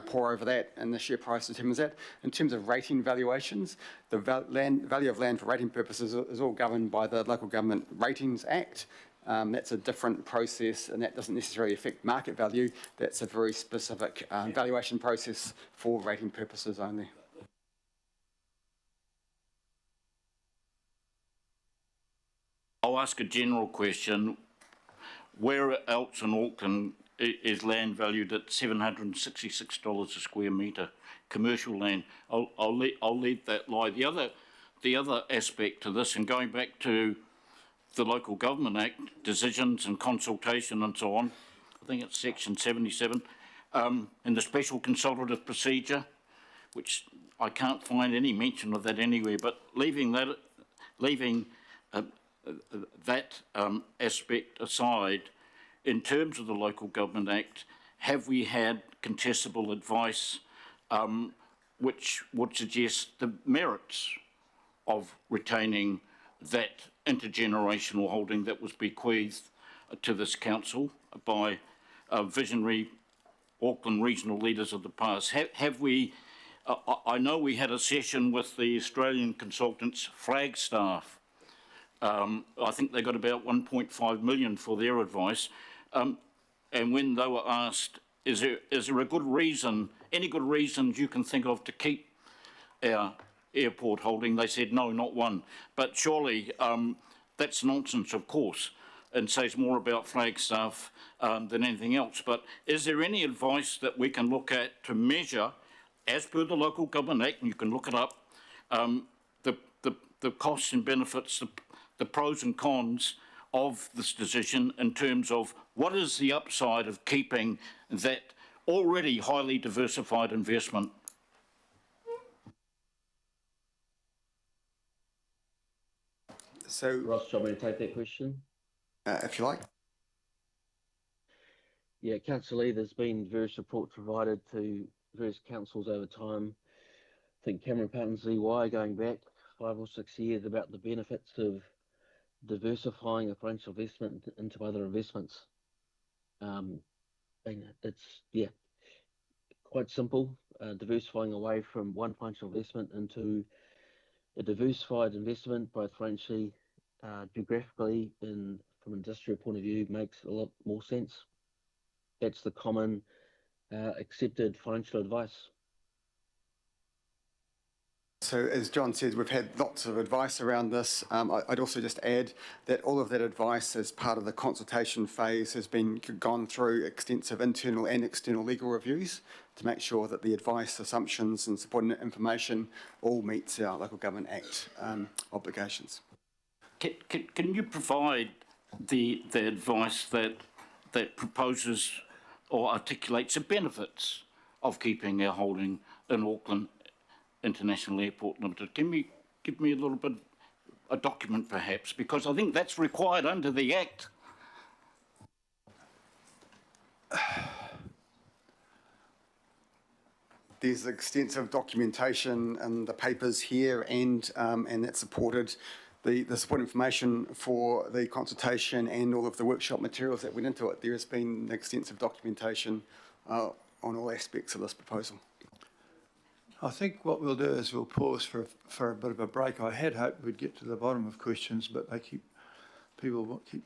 pour over that, and the share price determines that. In terms of rating valuations, the value of land for rating purposes is all governed by the Local Government Ratings Act. That's a different process, and that doesn't necessarily affect market value. That's a very specific valuation process for rating purposes only. I'll ask a general question. Where else in Auckland is land valued at $766 a square metre? Commercial land. I'll leave that lie. The other aspect to this, and going back to the Local Government Act, decisions and consultation and so on, I think it's section 77, and the special consultative procedure, which I can't find any mention of that anywhere, but leaving that aspect aside, in terms of the Local Government Act, have we had contestable advice which would suggest the merits of retaining that intergenerational holding that was bequeathed to this council by visionary Auckland regional leaders of the past? Have we, I know we had a session with the Australian consultants Flagstaff. I think they got about 1.5 million for their advice. And when they were asked, is there a good reason, any good reasons you can think of to keep our airport holding, they said no, not one. But surely that's nonsense, of course, and says more about Flagstaff than anything else. But is there any advice that we can look at to measure, as per the Local Government Act, and you can look it up, the costs and benefits, the pros and cons of this decision in terms of what is the upside of keeping that already highly diversified investment? So, Ross, do you want me to take that question? If you like. Yeah, Councillor, there's been various reports provided to various councils over time. I think Cameron Partners EY going back 5 or 6 years about the benefits of diversifying a financial investment into other investments. And it's, yeah, quite simple, diversifying away from one financial investment into a diversified investment, both financially, geographically, and from an industrial point of view, makes a lot more sense. That's the common accepted financial advice. So as John said, we've had lots of advice around this. I'd also just add that all of that advice as part of the consultation phase has been gone through extensive internal and external legal reviews to make sure that the advice, assumptions and supporting information all meets our Local Government Act obligations. Can you provide the advice that proposes or articulates the benefits of keeping our holding in Auckland International Airport Limited? Can you give me a little bit, a document perhaps, because I think that's required under the Act. there's extensive documentation in the papers here, and that supported the support information for the consultation and all of the workshop materials that went into it. There has been extensive documentation on all aspects of this proposal. I think what we'll do is we'll pause for a bit of a break. I had hoped we'd get to the bottom of questions, but people keep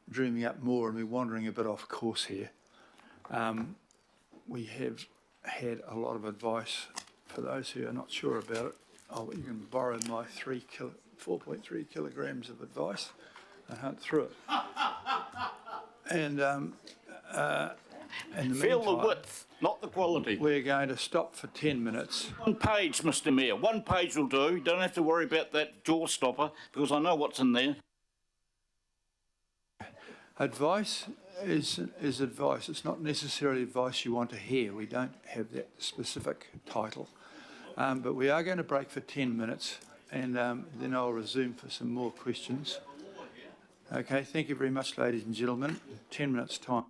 dreaming up more and we're wandering a bit off course here. We have had a lot of advice. For those who are not sure about it, you can borrow my 4.3 kilograms of advice and hunt through it. And in the Feel meantime, the width, not the quality. We're going to stop for 10 minutes. One page, Mr. Mayor. One page will do. You don't have to worry about that jaw stopper because I know what's in there. Advice is advice. It's not necessarily advice you want to hear. We don't have that specific title. But we are going to break for 10 minutes and then I'll resume for some more questions. Okay, thank you very much, ladies and gentlemen. 10 minutes time.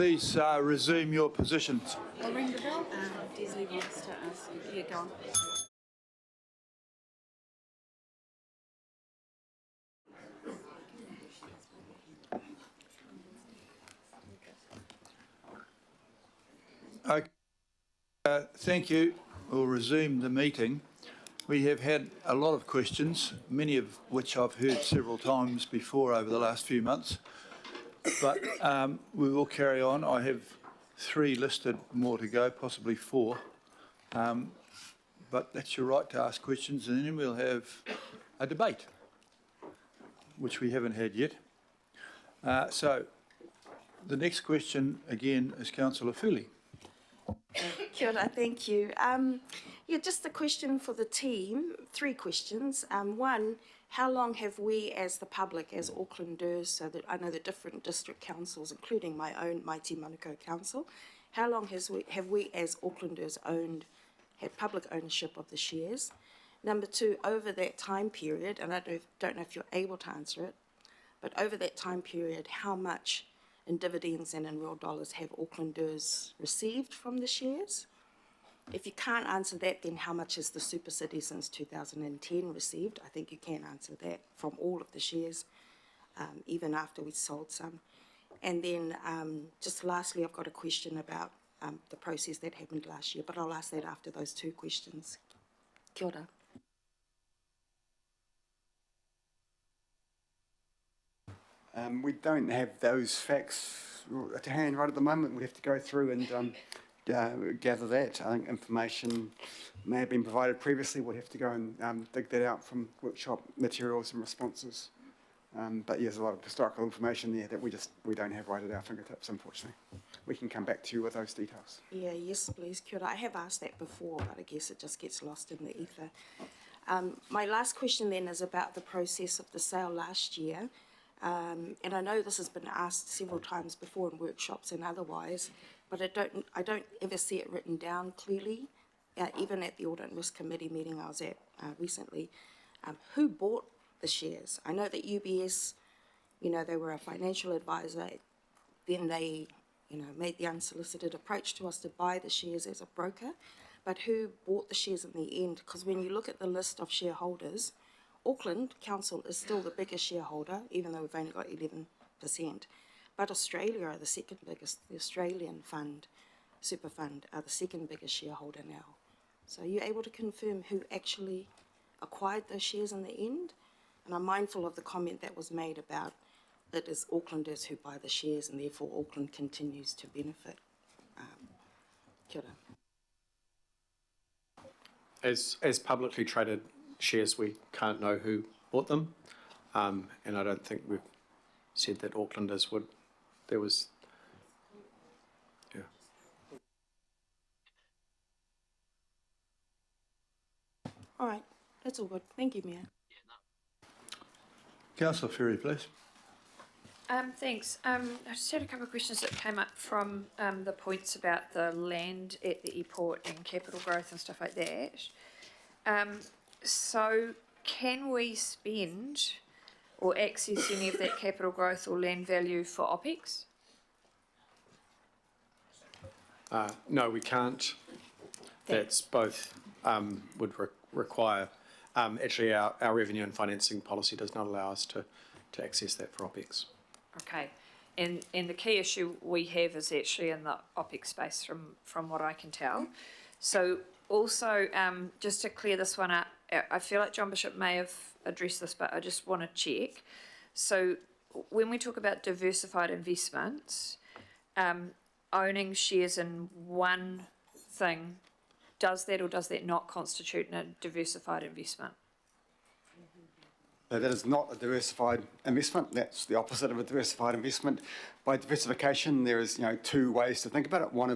please resume your positions. I'll ring the bell. Desley wants to ask. Yeah, go on. Okay. Thank you. We'll resume the meeting. We have had a lot of questions, many of which I've heard several times before over the last few months, but we will carry on. I have 3 listed, more to go, possibly 4, but that's your right to ask questions, and then we'll have a debate, which we haven't had yet. So the next question again is Councillor Fooley. Kia ora, thank you. Yeah, just a question for the team, 3 questions. One, how long have we as the public, as Aucklanders, so that I know the different district councils, including my own Mighty Manukau Council, how long have we as Aucklanders had public ownership of the shares? Number 2, over that time period, and I don't know if you're able to answer it, but over that time period, how much in dividends and in real dollars have Aucklanders received from the shares? If you can't answer that, then how much has the Super City since 2010 received? I think you can answer that from all of the shares, even after we sold some. And then just lastly, I've got a question about the process that happened last year, but I'll ask that after those 2 questions. Kia ora. We don't have those facts to hand right at the moment. We have to go through and gather that. I think information may have been provided previously. We'll have to go and dig that out from workshop materials and responses. But yeah, there's a lot of historical information there that we don't have right at our fingertips, unfortunately. We can come back to you with those details. Yeah, yes, please, Kia ora. I have asked that before, but I guess it just gets lost in the ether. My last question then is about the process of the sale last year. And I know this has been asked several times before in workshops and otherwise, but I don't ever see it written down clearly, even at the Audit and Risk Committee meeting I was at recently. Who bought the shares? I know that UBS, they were a financial advisor. Then they, made the unsolicited approach to us to buy the shares as a broker. But who bought the shares in the end? Because when you look at the list of shareholders, Auckland Council is still the biggest shareholder, even though we've only got 11%. But Australia are the second biggest. The Australian fund, super fund, are the second biggest shareholder now. So are you able to confirm who actually acquired those shares in the end? And I'm mindful of the comment that was made about it is Aucklanders who buy the shares and therefore Auckland continues to benefit. Kia ora. As publicly traded shares, we can't know who bought them, and I don't think we've said that Aucklanders would. There was, yeah. All right, that's all good. Thank you, Mayor. Councillor Ferry, please. Thanks. I just had a couple of questions that came up from the points about the land at the airport and capital growth and stuff like that. So can we spend or access any of that capital growth or land value for OPEX? No, we can't. That's both would require. Actually, our revenue and financing policy does not allow us to access that for OPEX. Okay, and the key issue we have is actually in the OPEX space from what I can tell. So also, just to clear this one up, I feel like John Bishop may have addressed this, but I just want to check. So when we talk about diversified investments, owning shares in one thing, does that or does that not constitute a diversified investment? No, that is not a diversified investment. That's the opposite of a diversified investment. By diversification, there is 2 ways to think about it. One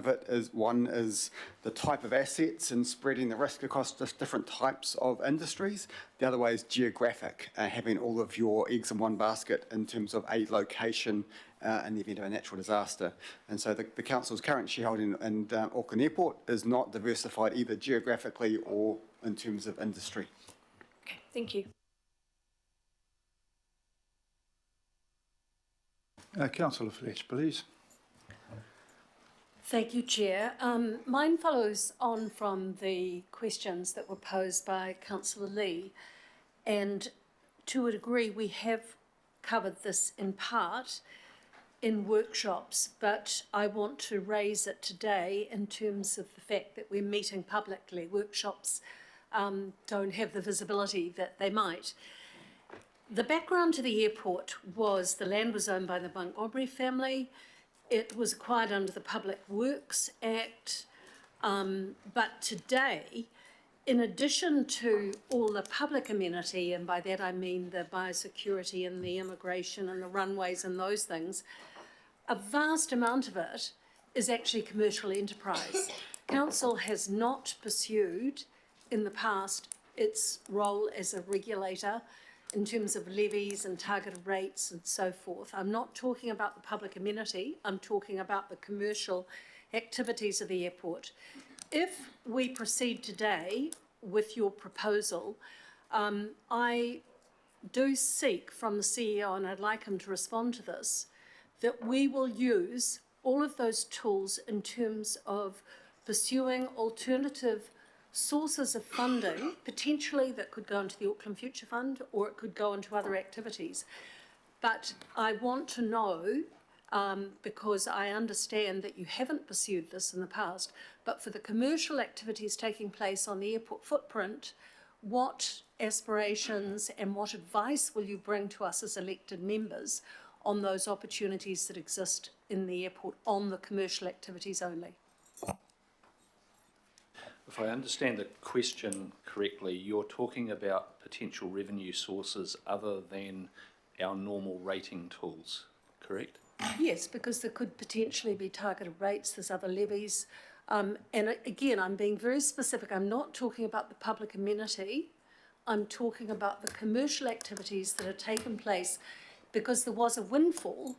is the type of assets and spreading the risk across just different types of industries. The other way is geographic, having all of your eggs in one basket in terms of a location in the event of a natural disaster. And so the council's current shareholding in Auckland Airport is not diversified either geographically or in terms of industry. Okay, thank you. Councillor Fletch, please. Thank you, Chair. Mine follows on from the questions that were posed by Councillor Lee, and to a degree we have covered this in part in workshops, but I want to raise it today in terms of the fact that we're meeting publicly. Workshops don't have the visibility that they might. The background to the airport was the land was owned by the Montgomery family. It was acquired under the Public Works Act, but today, in addition to all the public amenity, and by that I mean the biosecurity and the immigration and the runways and those things, a vast amount of it is actually commercial enterprise. Council has not pursued in the past its role as a regulator in terms of levies and targeted rates and so forth. I'm not talking about the public amenity, I'm talking about the commercial activities of the airport. If we proceed today with your proposal, I do seek from the CEO, and I'd like him to respond to this, that we will use all of those tools in terms of pursuing alternative sources of funding, potentially that could go into the Auckland Future Fund or it could go into other activities. But I want to know, because I understand that you haven't pursued this in the past, but for the commercial activities taking place on the airport footprint, what aspirations and what advice will you bring to us as elected members on those opportunities that exist in the airport on the commercial activities only? If I understand the question correctly, you're talking about potential revenue sources other than our normal rating tools, correct? Yes, because there could potentially be targeted rates, there's other levies. And again, I'm being very specific. I'm not talking about the public amenity. I'm talking about the commercial activities that are taking place because there was a windfall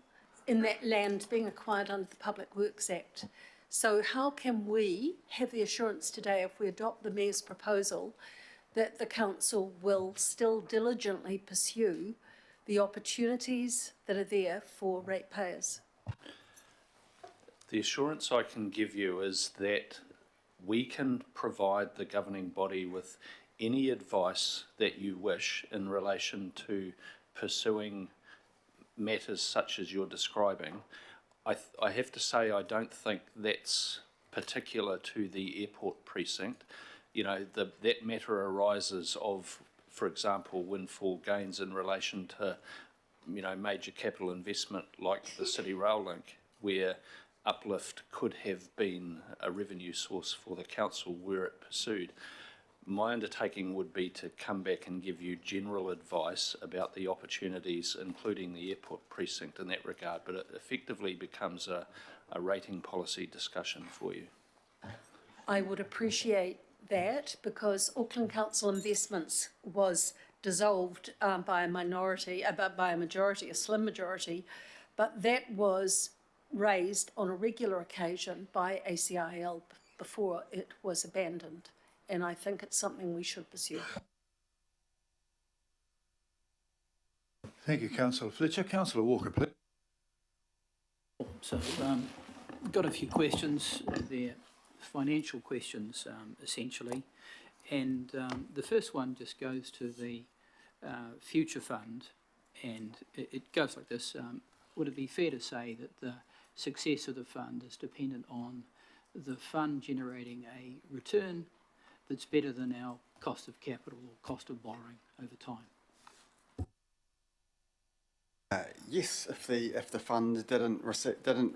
in that land being acquired under the Public Works Act. So how can we have the assurance today, if we adopt the Mayor's proposal, that the Council will still diligently pursue the opportunities that are there for ratepayers? The assurance I can give you is that we can provide the governing body with any advice that you wish in relation to pursuing matters such as you're describing. I have to say I don't think that's particular to the airport precinct. You know, that matter arises of, for example, windfall gains in relation to, you know, major capital investment like the City Rail Link, where uplift could have been a revenue source for the council were it pursued. My undertaking would be to come back and give you general advice about the opportunities, including the airport precinct in that regard, but it effectively becomes a rating policy discussion for you. I would appreciate that, because Auckland Council Investments was dissolved by a majority, a slim majority, but that was raised on a regular occasion by ACIL before it was abandoned. And I think it's something we should pursue. Thank you, Councillor Fletcher. Councillor Walker, please. So, got a few questions. They're financial questions, essentially. And the first one just goes to the Future Fund, and it goes like this. Would it be fair to say that the success of the fund is dependent on the fund generating a return that's better than our cost of capital or cost of borrowing over time? Yes, if the fund didn't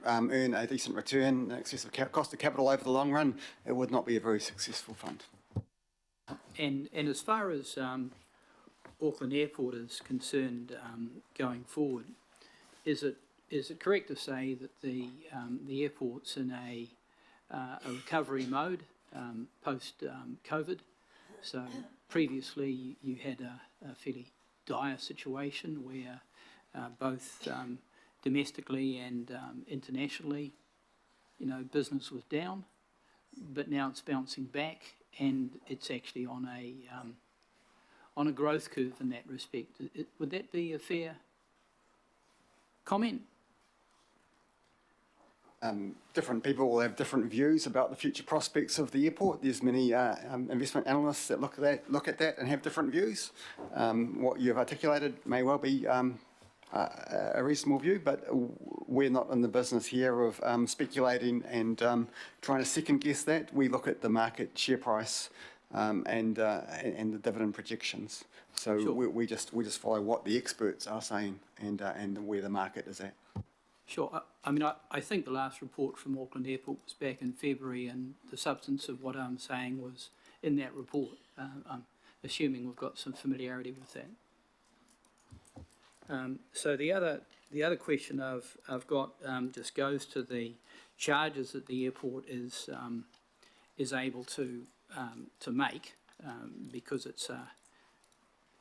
earn a decent return in excess of cost of capital over the long run, it would not be a very successful fund. And as far as Auckland Airport is concerned, going forward, is it correct to say that the airport's in a recovery mode post COVID? So previously you had a fairly dire situation where both domestically and internationally, you know, business was down, but now it's bouncing back and it's actually on a growth curve in that respect. Would that be a fair comment? different people will have different views about the future prospects of the airport. There's many investment analysts that look at that and have different views. What you've articulated may well be a reasonable view, but we're not in the business here of speculating and trying to second guess that. We look at the market share price and the dividend projections. So Sure. we just follow what the experts are saying and where the market is at. Sure. I mean, I think the last report from Auckland Airport was back in February, and the substance of what I'm saying was in that report. I'm assuming we've got some familiarity with that. So the other question I've got just goes to the charges that the airport is able to make because it's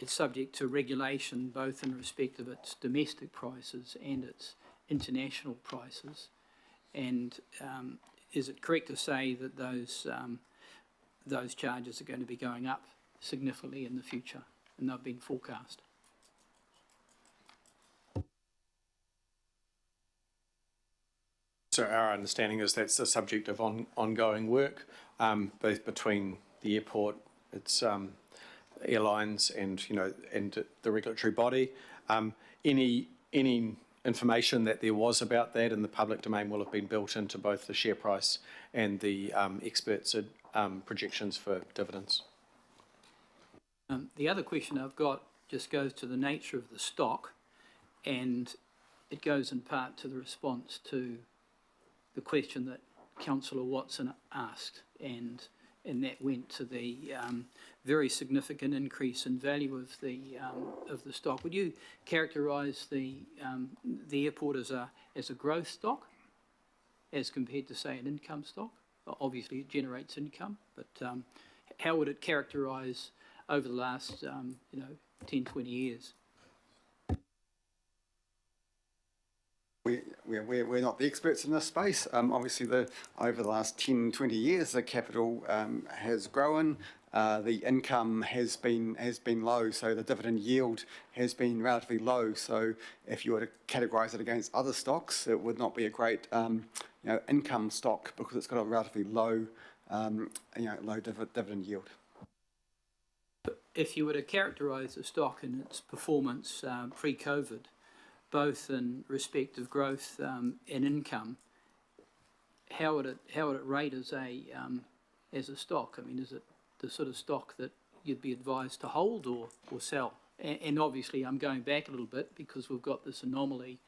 subject to regulation both in respect of its domestic prices and its international prices. And is it correct to say that those charges are going to be going up significantly in the future, and they've been forecast? So our understanding is that's the subject of ongoing work, both between the airport, its airlines, and and the regulatory body. Any information that there was about that in the public domain will have been built into both the share price and the experts' projections for dividends. The other question I've got just goes to the nature of the stock, and it goes in part to the response to the question that Councillor Watson asked, and that went to the very significant increase in value of the stock. Would you characterise the airport as a growth stock, as compared to, say, an income stock? Obviously, it generates income, but how would it characterise over the last 10, 20 years? We're not the experts in this space. Obviously, over the last 10, 20 years, the capital has grown. The income has been low, so the dividend yield has been relatively low. So, if you were to categorise it against other stocks, it would not be a great income stock because it's got a relatively low low dividend yield. If you were to characterise the stock and its performance pre-COVID, both in respect of growth and income, how would it rate as a stock? I mean, is it the sort of stock that you'd be advised to hold or sell? And obviously, I'm going back a little bit because we've got this anomaly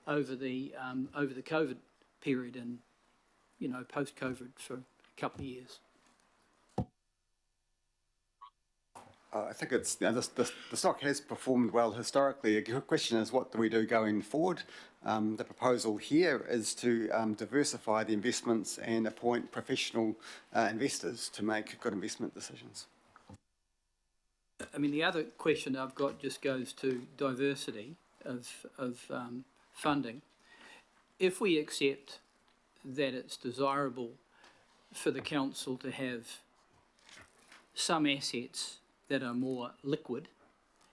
over the COVID period and post-COVID for a couple of years. I think it's the stock has performed well historically. The question is, what do we do going forward? The proposal here is to diversify the investments and appoint professional investors to make good investment decisions. I mean, the other question I've got just goes to diversity of funding. If we accept that it's desirable for the council to have some assets that are more liquid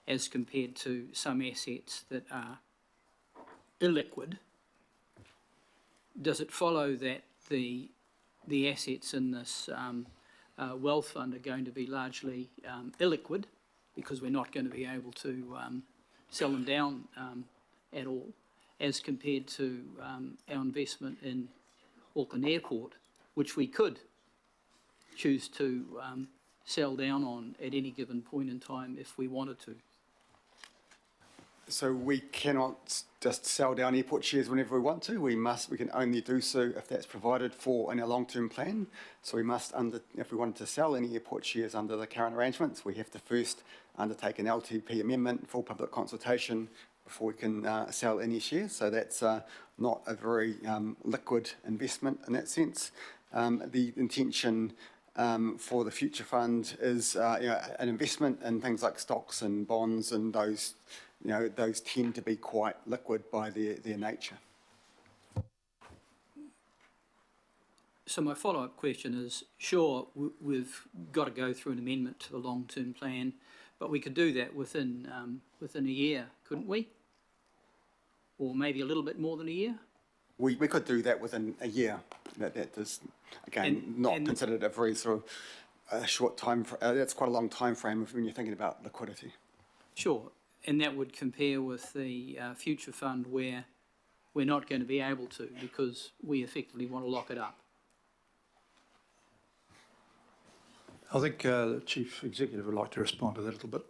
as compared to some assets that are illiquid, does it follow that the assets in this wealth fund are going to be largely illiquid because we're not going to be able to sell them down at all, as compared to our investment in Auckland Airport, which we could choose to sell down on at any given point in time if we wanted to? So we cannot just sell down airport shares whenever we want to. We can only do so if that's provided for in our long-term plan. So we must, if we wanted to sell any airport shares under the current arrangements, we have to first undertake an LTP amendment, full public consultation, before we can sell any shares. So that's not a very liquid investment in that sense. The intention for the future fund is an investment in things like stocks and bonds, and those tend to be quite liquid by their nature. So my follow-up question is, sure, we've got to go through an amendment to the long-term plan, but we could do that within a year, couldn't we? Or maybe a little bit more than a year? We could do that within a year. That is, again, not considered a very sort of short time, that's quite a long time frame when you're thinking about liquidity. Sure, and that would compare with the future fund where we're not going to be able to because we effectively want to lock it up. I think the Chief Executive would like to respond to that a little bit.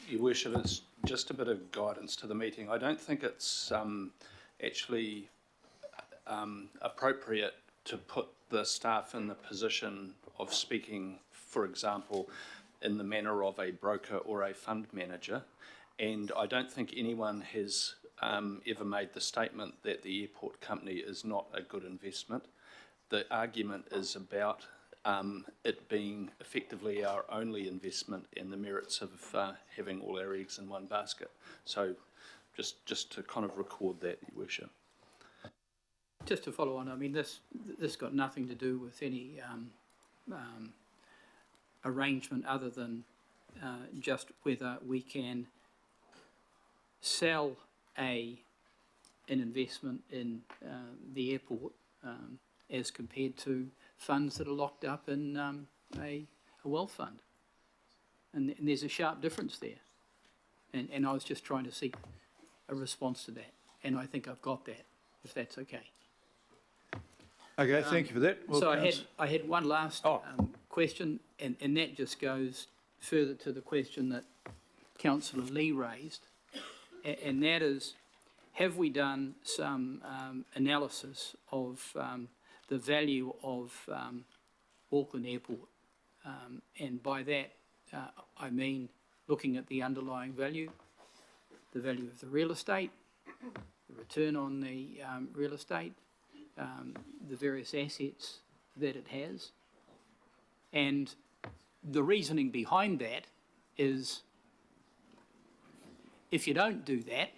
Your Worship, it's just a bit of guidance to the meeting. I don't think it's actually appropriate to put the staff in the position of speaking, for example, in the manner of a broker or a fund manager. And I don't think anyone has ever made the statement that the airport company is not a good investment. The argument is about it being effectively our only investment and the merits of having all our eggs in one basket. So just to kind of record that, Your Worship. Just to follow on, I mean, this got nothing to do with any arrangement other than just whether we can sell an investment in the airport as compared to funds that are locked up in a wealth fund. And there's a sharp difference there. And I was just trying to seek a response to that. And I think I've got that, if that's okay. Okay, thank you for that. Well, so I had one last question, and that just goes further to the question that Councillor Lee raised, and that is, have we done some analysis of the value of Auckland Airport? And by that, I mean looking at the underlying value, the value of the real estate, the return on the real estate, the various assets that it has. And the reasoning behind that is if you don't do that,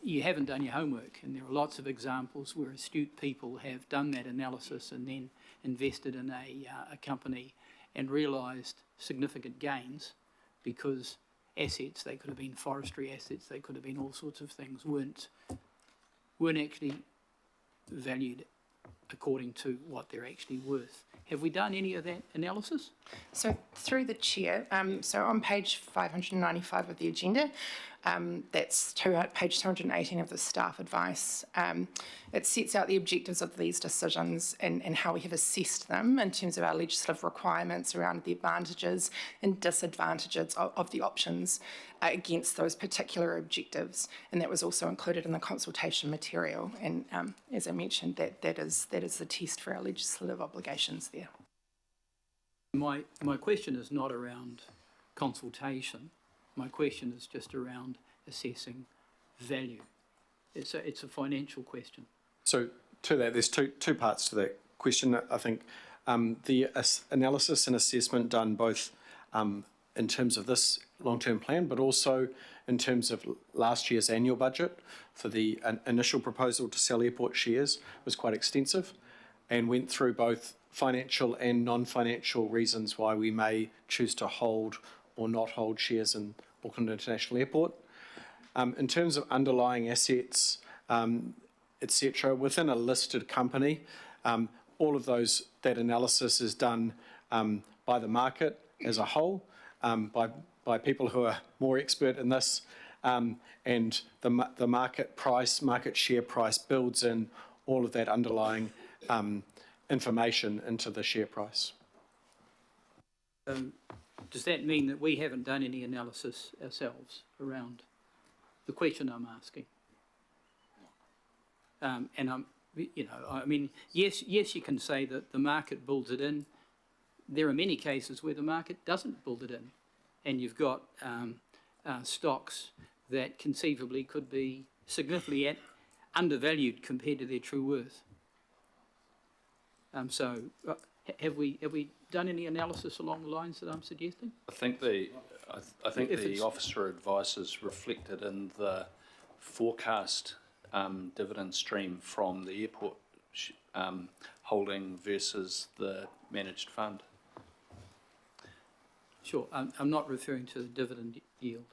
you haven't done your homework. And there are lots of examples where astute people have done that analysis and then invested in a company and realised significant gains because assets, they could have been forestry assets, they could have been all sorts of things, weren't actually valued according to what they're actually worth. Have we done any of that analysis? So through the chair, so on page 595 of the agenda, that's page 218 of the staff advice. It sets out the objectives of these decisions and how we have assessed them in terms of our legislative requirements around the advantages and disadvantages of the options against those particular objectives. And that was also included in the consultation material. And as I mentioned, that is the test for our legislative obligations there. My question is not around consultation. My question is just around assessing value. It's a financial question. So to that, there's two parts to that question. I think the analysis and assessment done both in terms of this long-term plan, but also in terms of last year's annual budget for the initial proposal to sell airport shares was quite extensive and went through both financial and non-financial reasons why we may choose to hold or not hold shares in Auckland International Airport. In terms of underlying assets, etc., within a listed company, all of that analysis is done by the market as a whole, by people who are more expert in this, and the market share price builds in all of that underlying information into the share price. Does that mean that we haven't done any analysis ourselves around the question I'm asking? And I mean, yes, you can say that the market builds it in. There are many cases where the market doesn't build it in, and you've got stocks that conceivably could be significantly undervalued compared to their true worth. So, have we done any analysis along the lines that I'm suggesting? I think the officer advice is reflected in the forecast dividend stream from the airport holding versus the managed fund. Sure, I'm not referring to the dividend yield.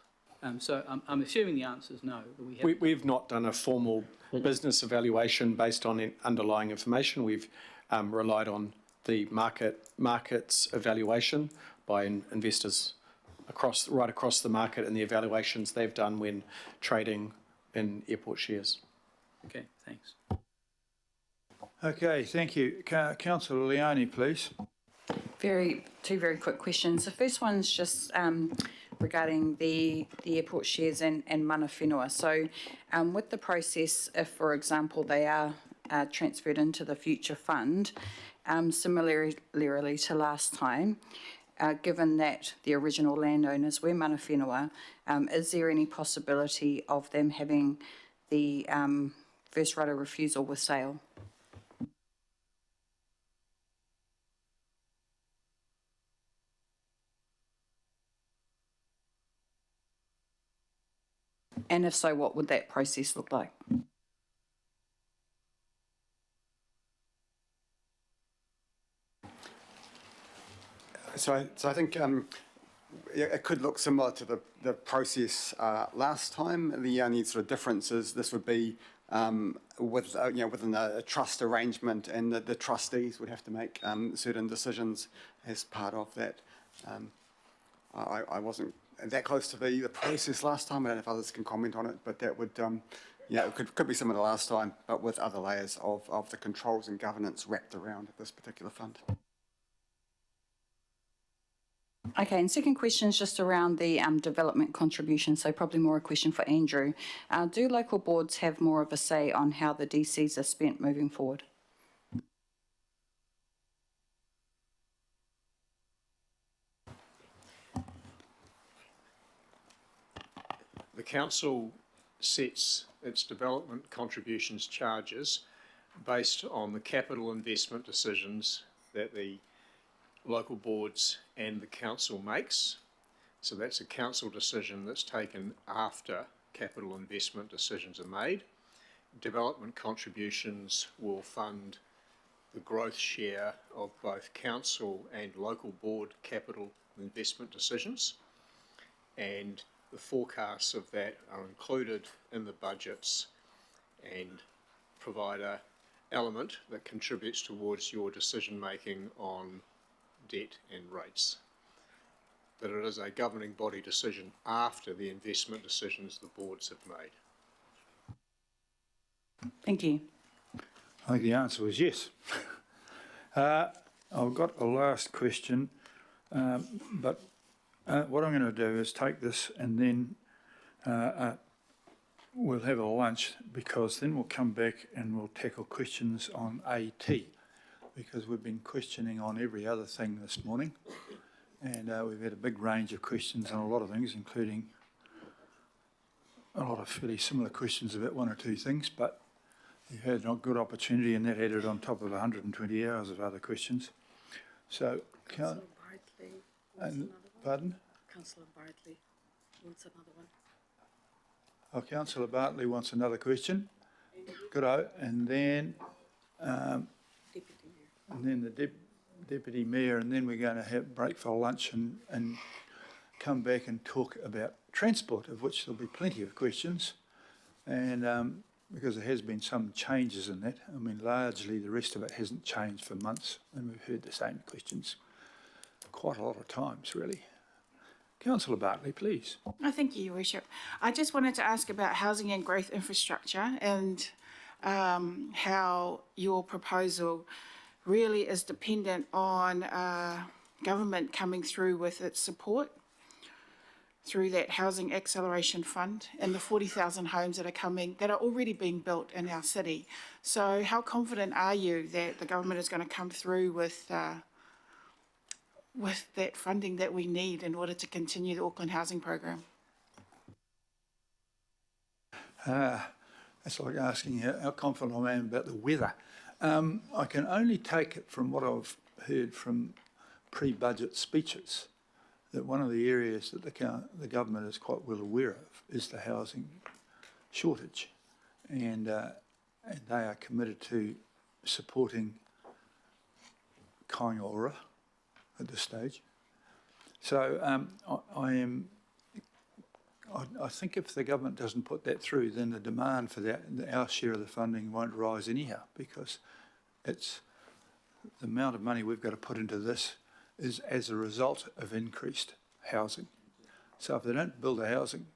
So I'm assuming the answer is no. That we haven't. We've not done a formal business evaluation based on underlying information. We've relied on the market's evaluation by investors right across the market and the evaluations they've done when trading in airport shares. Okay, thanks. Okay, thank you. Councillor Leone, please. Two very quick questions. The first one's just regarding the airport shares and mana whenua. So with the process, if, for example, they are transferred into the future fund, similarly to last time, given that the original landowners were mana whenua, is there any possibility of them having the first right of refusal with sale? And if so, what would that process look like? So I think it could look similar to the process last time. The only sort of difference is this would be within a trust arrangement, and the trustees would have to make certain decisions as part of that. I wasn't that close to the process last time. I don't know if others can comment on it, but that would, it could be similar to last time, but with other layers of the controls and governance wrapped around this particular fund. Okay, and second question is just around the development contribution, so probably more a question for Andrew. Do local boards have more of a say on how the DCs are spent moving forward? The council sets its development contributions charges based on the capital investment decisions that the local boards and the council makes. So that's a council decision that's taken after capital investment decisions are made. Development contributions will fund the growth share of both council and local board capital investment decisions, and the forecasts of that are included in the budgets and provide an element that contributes towards your decision making on debt and rates. But it is a governing body decision after the investment decisions the boards have made. Thank you. I think the answer was yes. I've got a last question, but what I'm going to do is take this and then we'll have a lunch, because then we'll come back and we'll tackle questions on AT, because we've been questioning on every other thing this morning, and we've had a big range of questions on a lot of things, including a lot of fairly similar questions about one or two things, but you had a good opportunity, and that added on top of 120 hours of other questions. So, Councillor Bartley wants another one. Pardon? Councillor Bartley wants another one. Oh, Councillor Bartley wants another question. Good-o. And then the Deputy Mayor, and then we're going to have break for lunch and come back and talk about transport, of which there'll be plenty of questions. And because there has been some changes in that. I mean, largely the rest of it hasn't changed for months, and we've heard the same questions quite a lot of times, really. Councillor Bartley, please. Thank you, Your Worship. I just wanted to ask about housing and growth infrastructure, and how your proposal really is dependent on government coming through with its support through that Housing Acceleration Fund and the 40,000 homes that are already being built in our city. So how confident are you that the government is going to come through with that funding that we need in order to continue the Auckland housing program? That's like asking how confident I am about the weather. I can only take it from what I've heard from pre-budget speeches that one of the areas that the government is quite well aware of is the housing shortage, and they are committed to supporting Kaingaora at this stage. So I think if the government doesn't put that through, then the demand for that, our share of the funding won't rise anyhow, because it's the amount of money we've got to put into this is as a result of increased housing. So if they don't build the housing,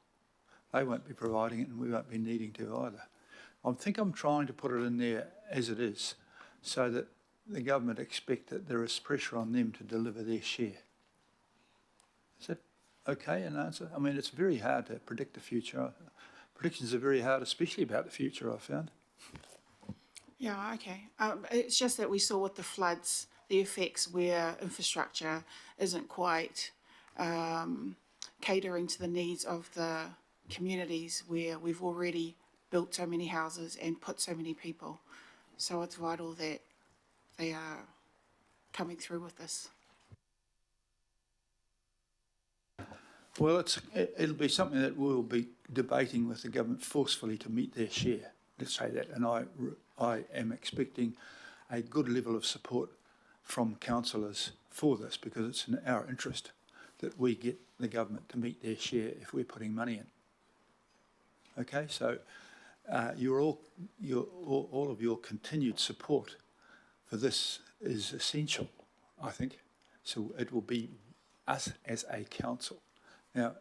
they won't be providing it and we won't be needing to either. I think I'm trying to put it in there as it is, so that the government expect that there is pressure on them to deliver their share. Is that okay, an answer? I mean, it's very hard to predict the future. Predictions are very hard, especially about the future, I've found. Yeah, okay. It's just that we saw with the floods, the effects where infrastructure isn't quite catering to the needs of the communities where we've already built so many houses and put so many people. So it's vital that they are coming through with this. Well, it'll be something that we'll be debating with the government forcefully to meet their share. Let's say that, and I am expecting a good level of support from councillors for this, because it's in our interest that we get the government to meet their share if we're putting money in. Okay, so all of your continued support for this is essential, I think. So it will be us as a council. Now,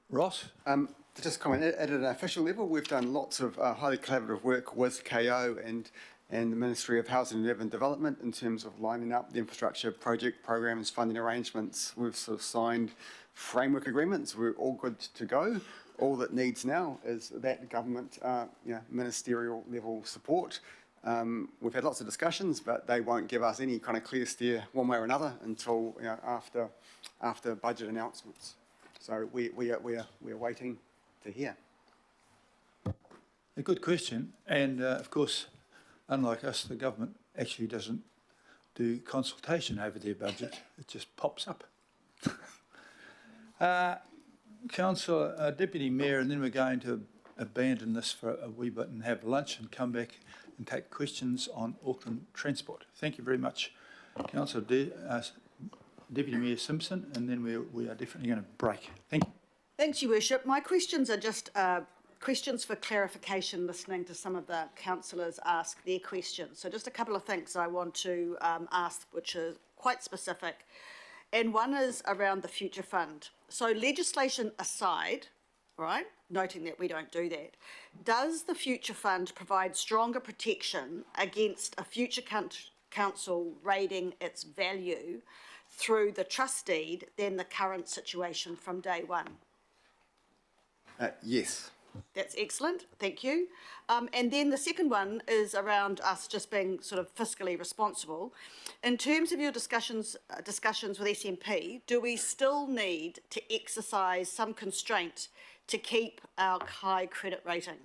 Ross? To just comment, at an official level, we've done lots of highly collaborative work with KO and the Ministry of Housing and Urban Development in terms of lining up the infrastructure project programs, funding arrangements. We've sort of signed framework agreements. We're all good to go. All that needs now is that government, ministerial level support. We've had lots of discussions, but they won't give us any kind of clear steer one way or another until after budget announcements. So we're waiting to hear. A good question, and of course, unlike us, the government actually doesn't do consultation over their budget. It just pops up. Councillor, Deputy Mayor, and then we're going to abandon this for a wee bit and have lunch and come back and take questions on Auckland transport. Thank you very much, Councillor Deputy Mayor Simpson, and then we are definitely going to break. Thank you. Thanks, Your Worship. My questions are just questions for clarification, listening to some of the councillors ask their questions. So just a couple of things I want to ask, which are quite specific. And one is around the Future Fund. So legislation aside, right, noting that we don't do that, does the Future Fund provide stronger protection against a future council raiding its value through the trust deed than the current situation from day one? Yes. That's excellent, thank you. And then the second one is around us just being sort of fiscally responsible. In terms of your discussions with SNP, do we still need to exercise some constraint to keep our high credit rating?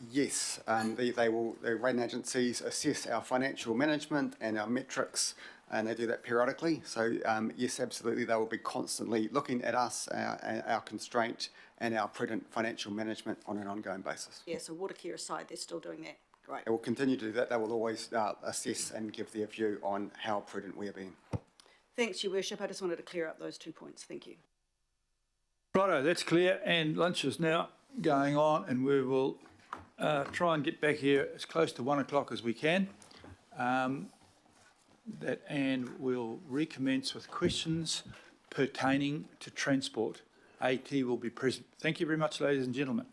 Yes, the rating agencies assess our financial management and our metrics, and they do that periodically. So yes, absolutely, they will be constantly looking at us, our constraint and our prudent financial management on an ongoing basis. Yeah, so Watercare aside, they're still doing that. Great. They will continue to do that. They will always assess and give their view on how prudent we are being. Thanks, Your Worship. I just wanted to clear up those 2 points. Thank you. Righto, that's clear, and lunch is now going on, and we will try and get back here as close to 1 o'clock as we can. And we'll recommence with questions pertaining to transport. AT will be present. Thank you very much, ladies and gentlemen.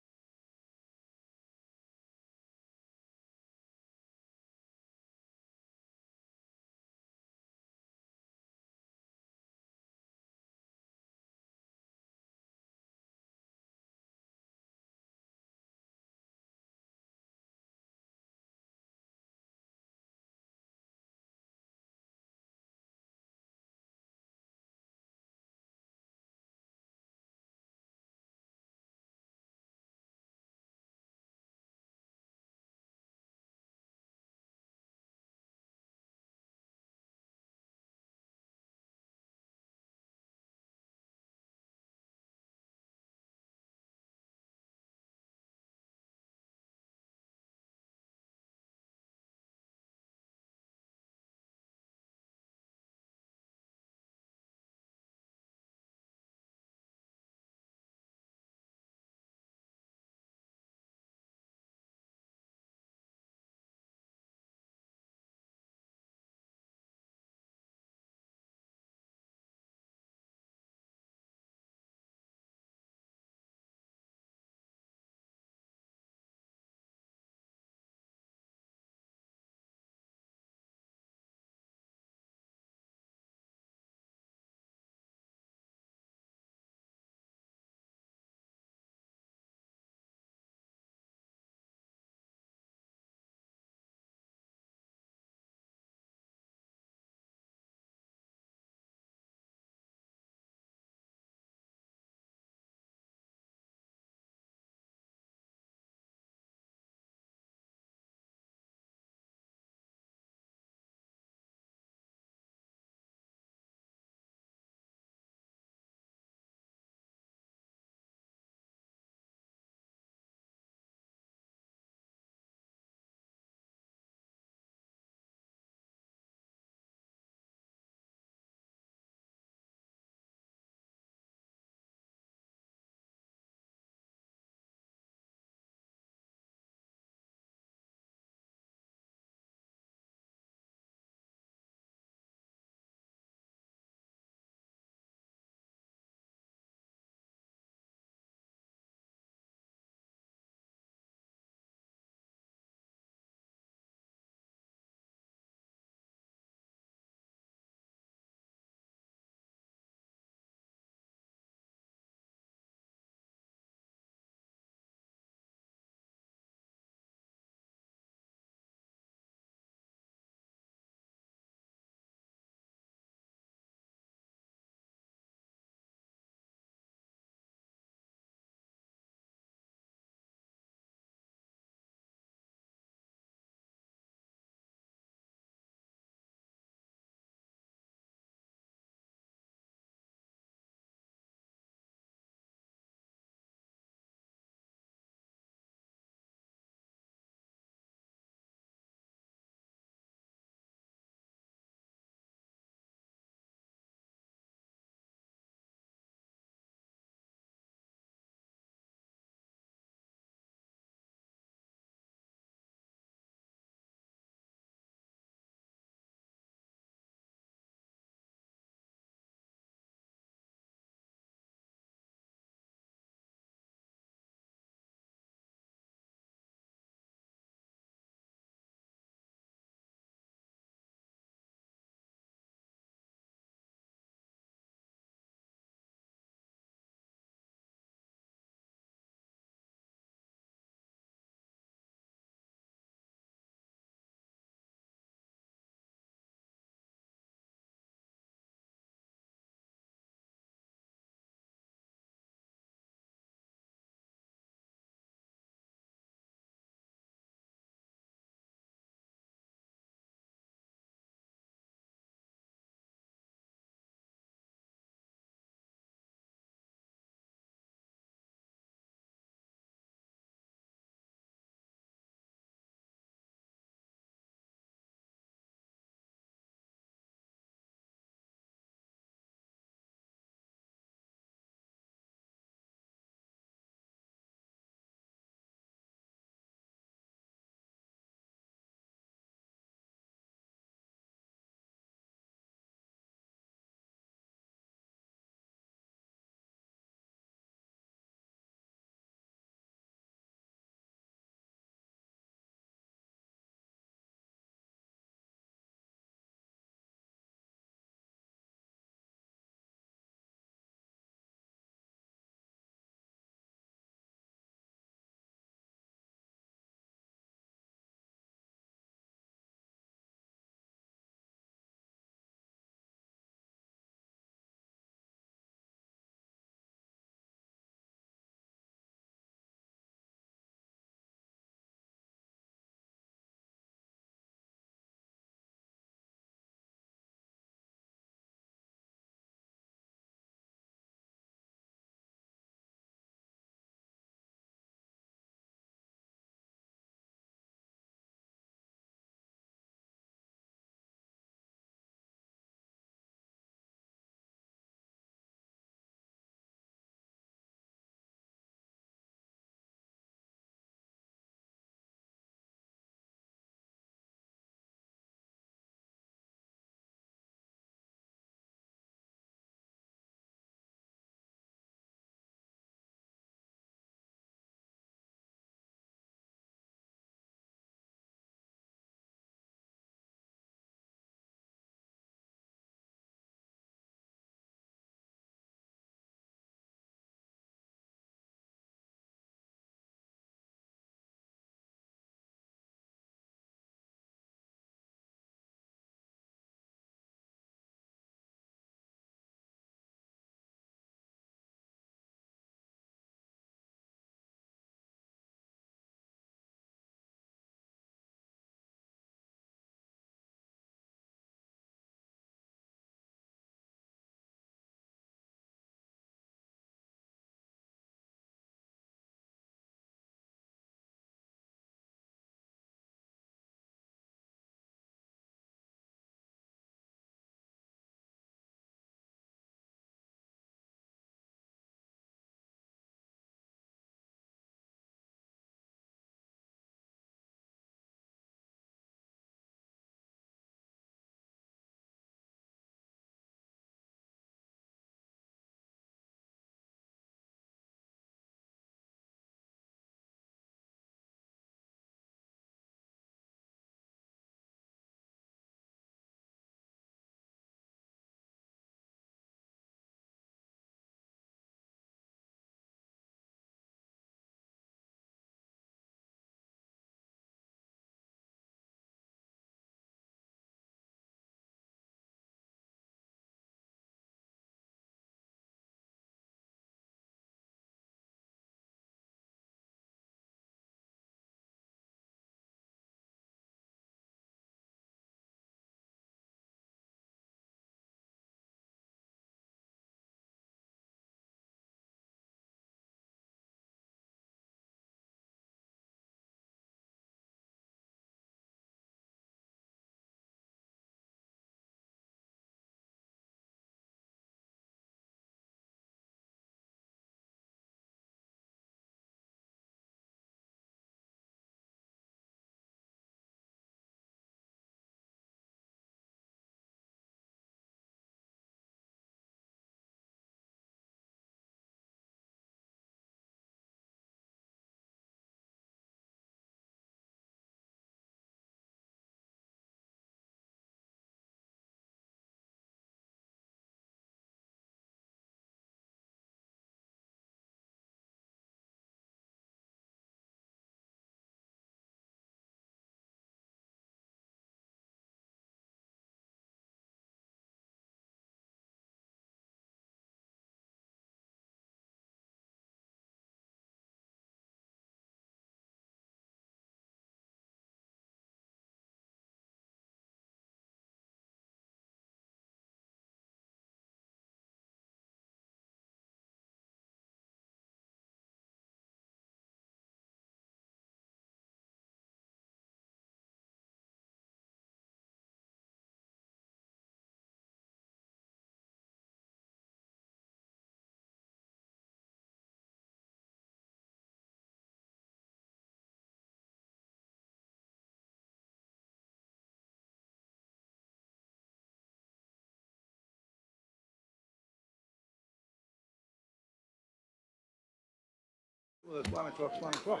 Well, it's 1 o'clock, it's 1 o'clock.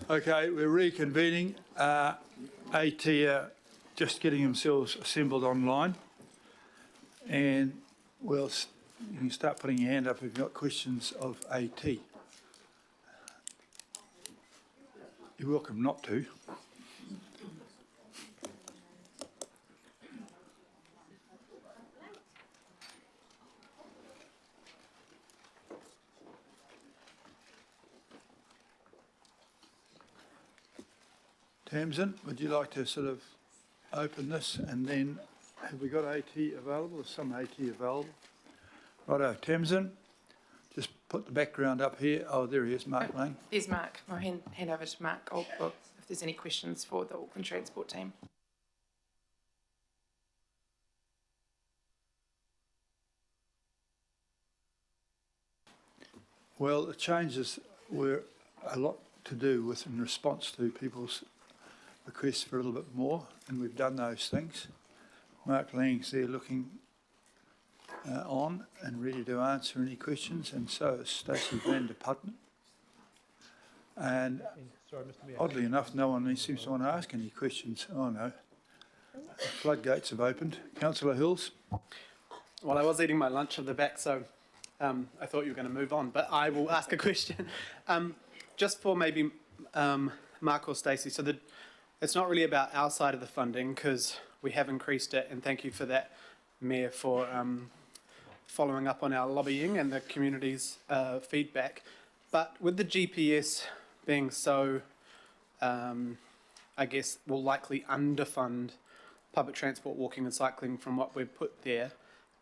Okay, we're reconvening. AT are just getting themselves assembled online. And you can start putting your hand up if you've got questions of AT. You're welcome not to. Tamsin, would you like to sort of open this and then have we got AT available? Is some AT available? Righto, Tamsin, just put the background up here. Oh, there he is, Mark Lang. There's Mark. I'll hand over to Mark if there's any questions for the Auckland Transport team. Well, the changes were a lot to do with in response to people's requests for a little bit more, and we've done those things. Mark Lang's there looking on and ready to answer any questions, and so is Stacey van der Putten. And oddly enough, no one seems to want to ask any questions. Oh no, the floodgates have opened. Councillor Hills. Well, I was eating my lunch at the back, so I thought you were going to move on, but I will ask a question. Just for maybe Mark or Stacey, so it's not really about our side of the funding because we have increased it, and thank you for that, Mayor, for following up on our lobbying and the community's feedback. But with the GPS being so, I guess, will likely underfund public transport, walking and cycling from what we've put there,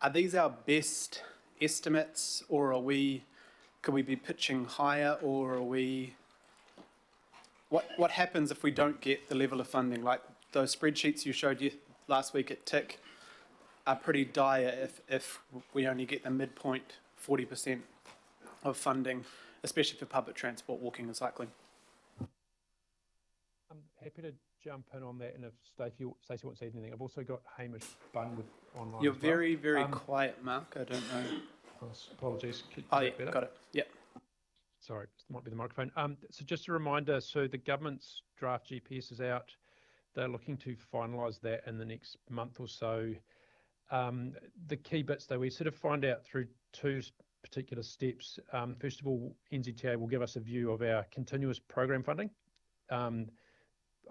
are these our best estimates, or could we be pitching higher, or are we... What happens if we don't get the level of funding? Like those spreadsheets you showed you last week at TIC are pretty dire if we only get the midpoint 40% of funding, especially for public transport, walking and cycling. I'm happy to jump in on that, and if Stacey wants to add anything. I've also got Hamish Bunn with online. You're very, very quiet, Mark. I don't know. Apologies. Oh, yeah, got it. Yep. Sorry, it might be the microphone. So just a reminder, so the government's draft GPS is out. They're looking to finalise that in the next month or so. The key bits, though, we sort of find out through two particular steps. First of all, NZTA will give us a view of our continuous program funding,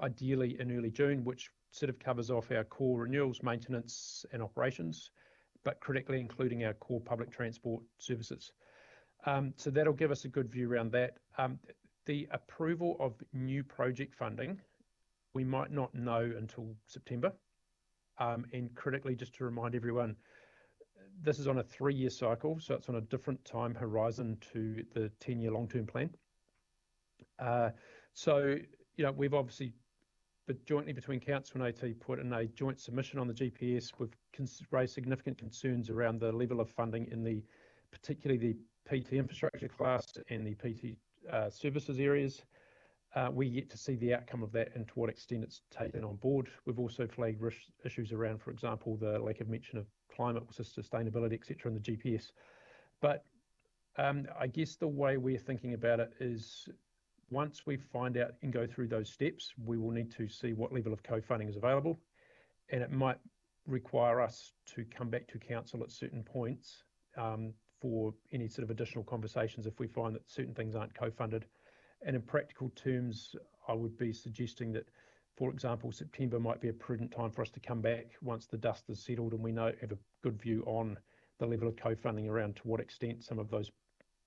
ideally in early June, which sort of covers off our core renewals, maintenance and operations, but critically including our core public transport services. So that'll give us a good view around that. The approval of new project funding, we might not know until September. And critically, just to remind everyone, this is on a 3-year cycle, so it's on a different time horizon to the 10-year long-term plan. So, we've obviously, but jointly between Council and AT, put in a joint submission on the GPS. We've raised significant concerns around the level of funding in particularly the PT infrastructure class and the PT services areas. We yet to see the outcome of that and to what extent it's taken on board. We've also flagged issues around, for example, the lack of mention of climate, sustainability, etc. in the GPS. But I guess the way we're thinking about it is once we find out and go through those steps, we will need to see what level of co-funding is available. And it might require us to come back to council at certain points for any sort of additional conversations if we find that certain things aren't co-funded. And in practical terms, I would be suggesting that, for example, September might be a prudent time for us to come back once the dust is settled and we have a good view on the level of co-funding around to what extent some of those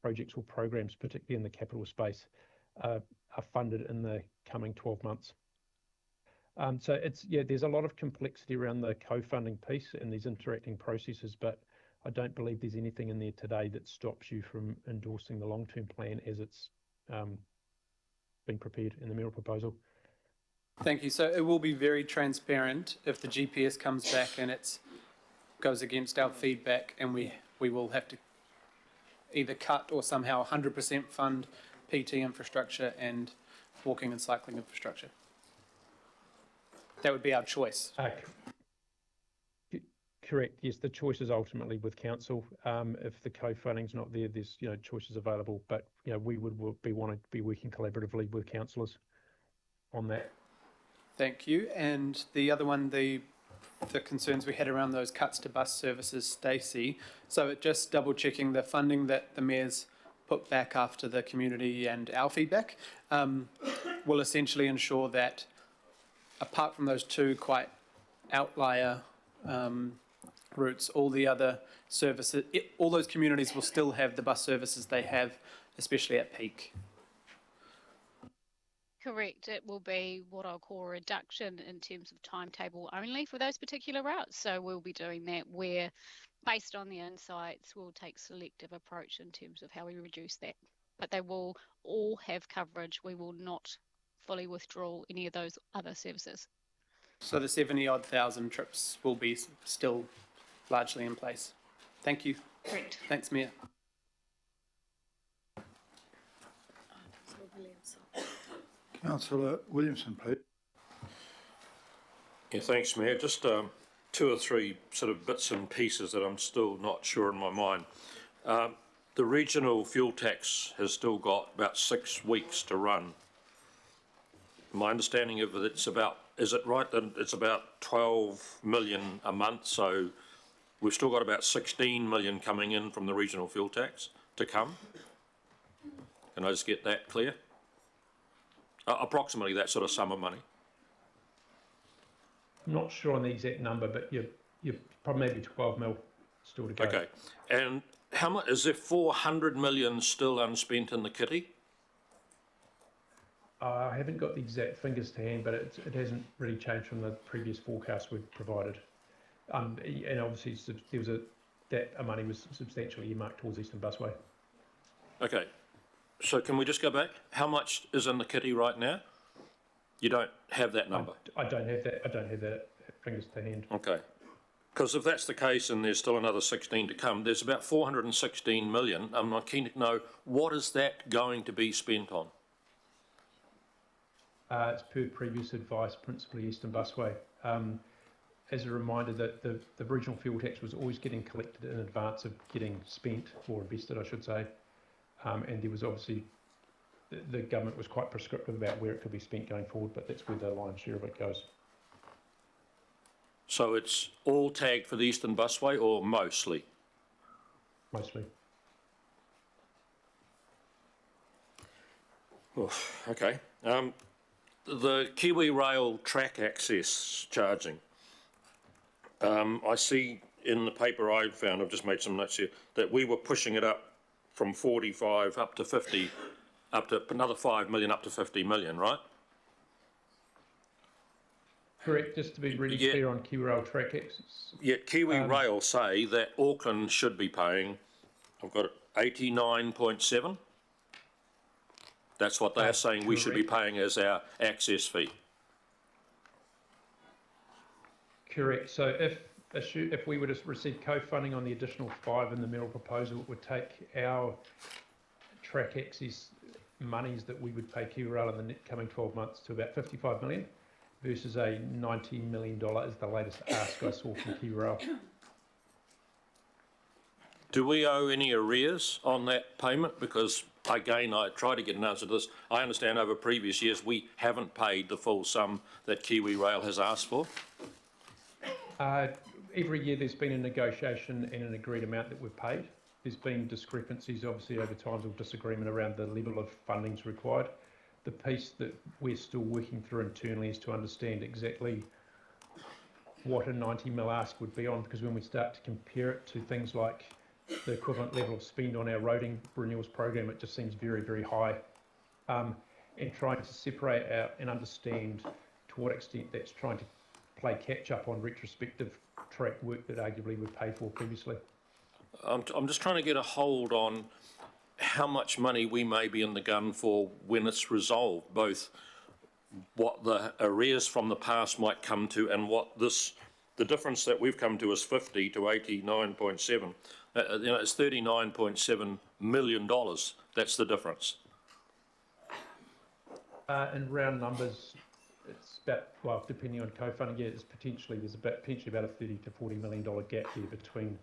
projects or programs, particularly in the capital space, are funded in the coming 12 months. So there's a lot of complexity around the co-funding piece and these interacting processes, but I don't believe there's anything in there today that stops you from endorsing the long-term plan as it's been prepared in the mayoral proposal. Thank you. So it will be very transparent if the GPS comes back and it goes against our feedback, and we will have to either cut or somehow 100% fund PT infrastructure and walking and cycling infrastructure. That would be our choice. Correct. Yes, the choice is ultimately with council. If the co-funding's not there, there's choices available. But we would want to be working collaboratively with councillors on that. Thank you. And the other one, the concerns we had around those cuts to bus services, Stacey. So just double checking the funding that the mayor's put back after the community and our feedback will essentially ensure that, apart from those two quite outlier routes, all the other services, all those communities will still have the bus services they have, especially at peak. Correct. It will be what I'll call a reduction in terms of timetable only for those particular routes. So we'll be doing that where, based on the insights, we'll take selective approach in terms of how we reduce that. But they will all have coverage. We will not fully withdraw any of those other services. So the 70-odd thousand trips will be still largely in place. Thank you. Correct. Thanks, Mayor. Councillor Williamson, please. Yeah, thanks, Mayor. Just two or three sort of bits and pieces that I'm still not sure in my mind. The regional fuel tax has still got about 6 weeks to run. My understanding of it, is it right that it's about 12 million a month? So we've still got about 16 million coming in from the regional fuel tax to come. Can I just get that clear? Approximately that sort of sum of money. I'm not sure on the exact number, but you're probably maybe 12 mil still to go. Okay. And how much, is there 400 million still unspent in the kitty? I haven't got the exact figures to hand, but it hasn't really changed from the previous forecast we've provided. And obviously that money was substantially earmarked towards Eastern Busway. Okay. So can we just go back? How much is in the kitty right now? You don't have that number? I don't have that. I don't have that fingers to hand. Okay. Because if that's the case and there's still another 16 to come, there's about 416 million. I'm keen to know, what is that going to be spent on? It's per previous advice, principally Eastern Busway. As a reminder that the regional fuel tax was always getting collected in advance of getting spent, or invested I should say, and there was obviously, the government was quite prescriptive about where it could be spent going forward, but that's where the lion's share of it goes. So it's all tagged for the Eastern Busway or mostly? Mostly. Oh, okay. The Kiwi Rail track access charging. I see in the paper I found, I've just made some notes here, that we were pushing it up from 45 up to 50, up to another 5 million, up to 50 million, right? Correct, just to be really clear on Kiwi Rail track access. Yet Kiwi Rail say that Auckland should be paying, I've got it, 89.7. That's what they're saying we should be paying as our access fee. Correct. So if we were to receive co-funding on the additional 5 in the mayoral proposal, it would take our track access monies that we would pay Kiwi Rail in the coming 12 months to about 55 million versus a $90 million is the latest ask I saw from Kiwi Rail. Do we owe any arrears on that payment? Because again, I try to get an answer to this. I understand over previous years we haven't paid the full sum that Kiwi Rail has asked for. Every year there's been a negotiation and an agreed amount that we've paid. There's been discrepancies obviously over times of disagreement around the level of fundings required. The piece that we're still working through internally is to understand exactly what a 90 mil ask would be on, because when we start to compare it to things like the equivalent level of spend on our roading renewals program, it just seems very, very high. And trying to separate out and understand to what extent that's trying to play catch up on retrospective track work that arguably we've paid for previously. I'm just trying to get a hold on how much money we may be in the gun for when it's resolved, both what the arrears from the past might come to and what the difference that we've come to is 50 to 89.7. It's $39.7 million. That's the difference. In round numbers, it's about, well, depending on co-funding, yeah, there's potentially about a $30 to $40 million gap here between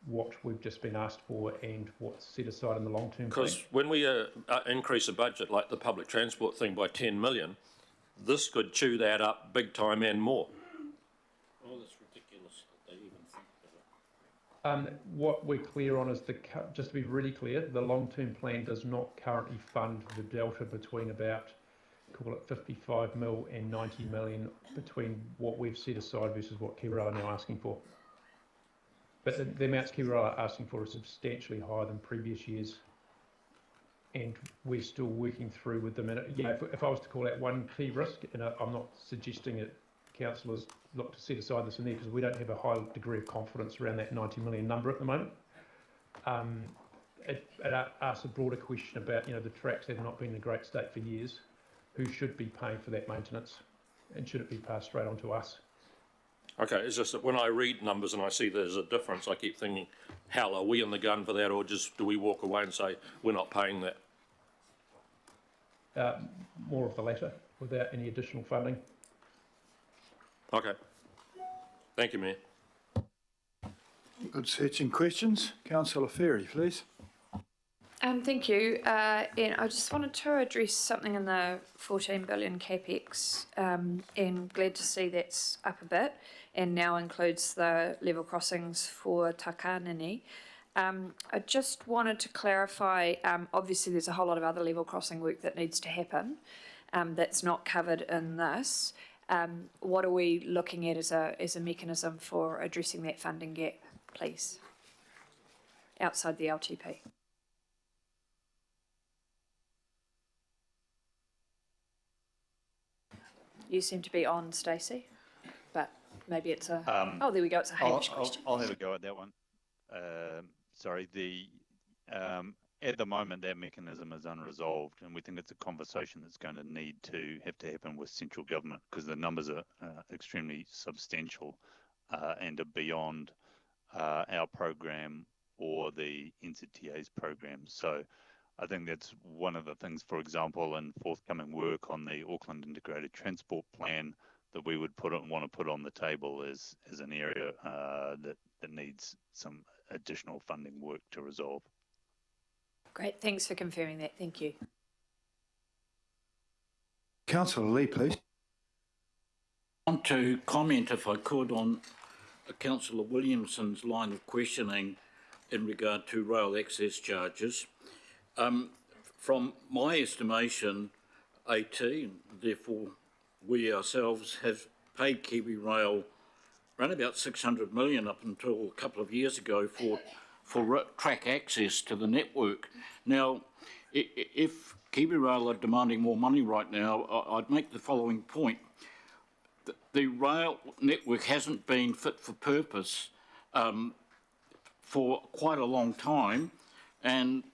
what we've just been asked for and what's set aside in the long-term plan. Because when we increase a budget like the public transport thing by 10 million, this could chew that up big time and more. Oh, that's ridiculous that they even think of it. What we're clear on is, just to be really clear, the long-term plan does not currently fund the delta between about, call it 55 mil and 90 million between what we've set aside versus what Kiwirala are now asking for. But the amounts Kiwirala are asking for are substantially higher than previous years, and we're still working through with them. And if I was to call out one key risk, and I'm not suggesting that councillors look to set aside this in there because we don't have a high degree of confidence around that 90 million number at the moment. It asks a broader question about, the tracks have not been in a great state for years. Who should be paying for that maintenance, and should it be passed straight on to us? Okay, it's just that when I read numbers and I see there's a difference, I keep thinking, hell, are we in the gun for that, or just do we walk away and say we're not paying that? More of the latter, without any additional funding. Okay. Thank you, Mayor. Good searching questions. Councillor Ferry, please. Thank you. And I just wanted to address something in the 14 billion capex, and glad to see that's up a bit and now includes the level crossings for Takanini. I just wanted to clarify, obviously there's a whole lot of other level crossing work that needs to happen that's not covered in this. What are we looking at as a mechanism for addressing that funding gap, please, outside the LTP? You seem to be on, Stacey, but maybe it's a... oh, there we go, it's a Hamish question. I'll have a go at that one. Sorry, at the moment that mechanism is unresolved, and we think it's a conversation that's going to have to happen with central government, because the numbers are extremely substantial and are beyond our program or the NZTA's program. So I think that's one of the things, for example, in forthcoming work on the Auckland Integrated Transport Plan that we would want to put on the table is an area that needs some additional funding work to resolve. Great, thanks for confirming that. Thank you. Councillor Lee, please. I want to comment, if I could, on Councillor Williamson's line of questioning in regard to rail access charges. From my estimation, AT, and therefore we ourselves, have paid Kiwi Rail around about 600 million up until a couple of years ago for track access to the network. Now, if Kiwi Rail are demanding more money right now, I'd make the following point. The rail network hasn't been fit for purpose for quite a long time, and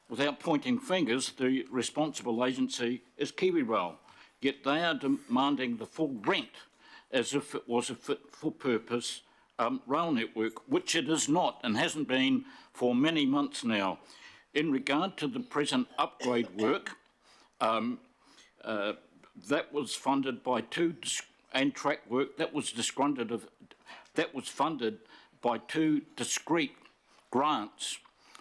without pointing fingers, the responsible agency is Kiwi Rail, yet they are demanding the full rent as if it was a fit-for-purpose rail network, which it is not and hasn't been for many months now. In regard to the present upgrade work, that was funded by and track work that was funded by two discrete grants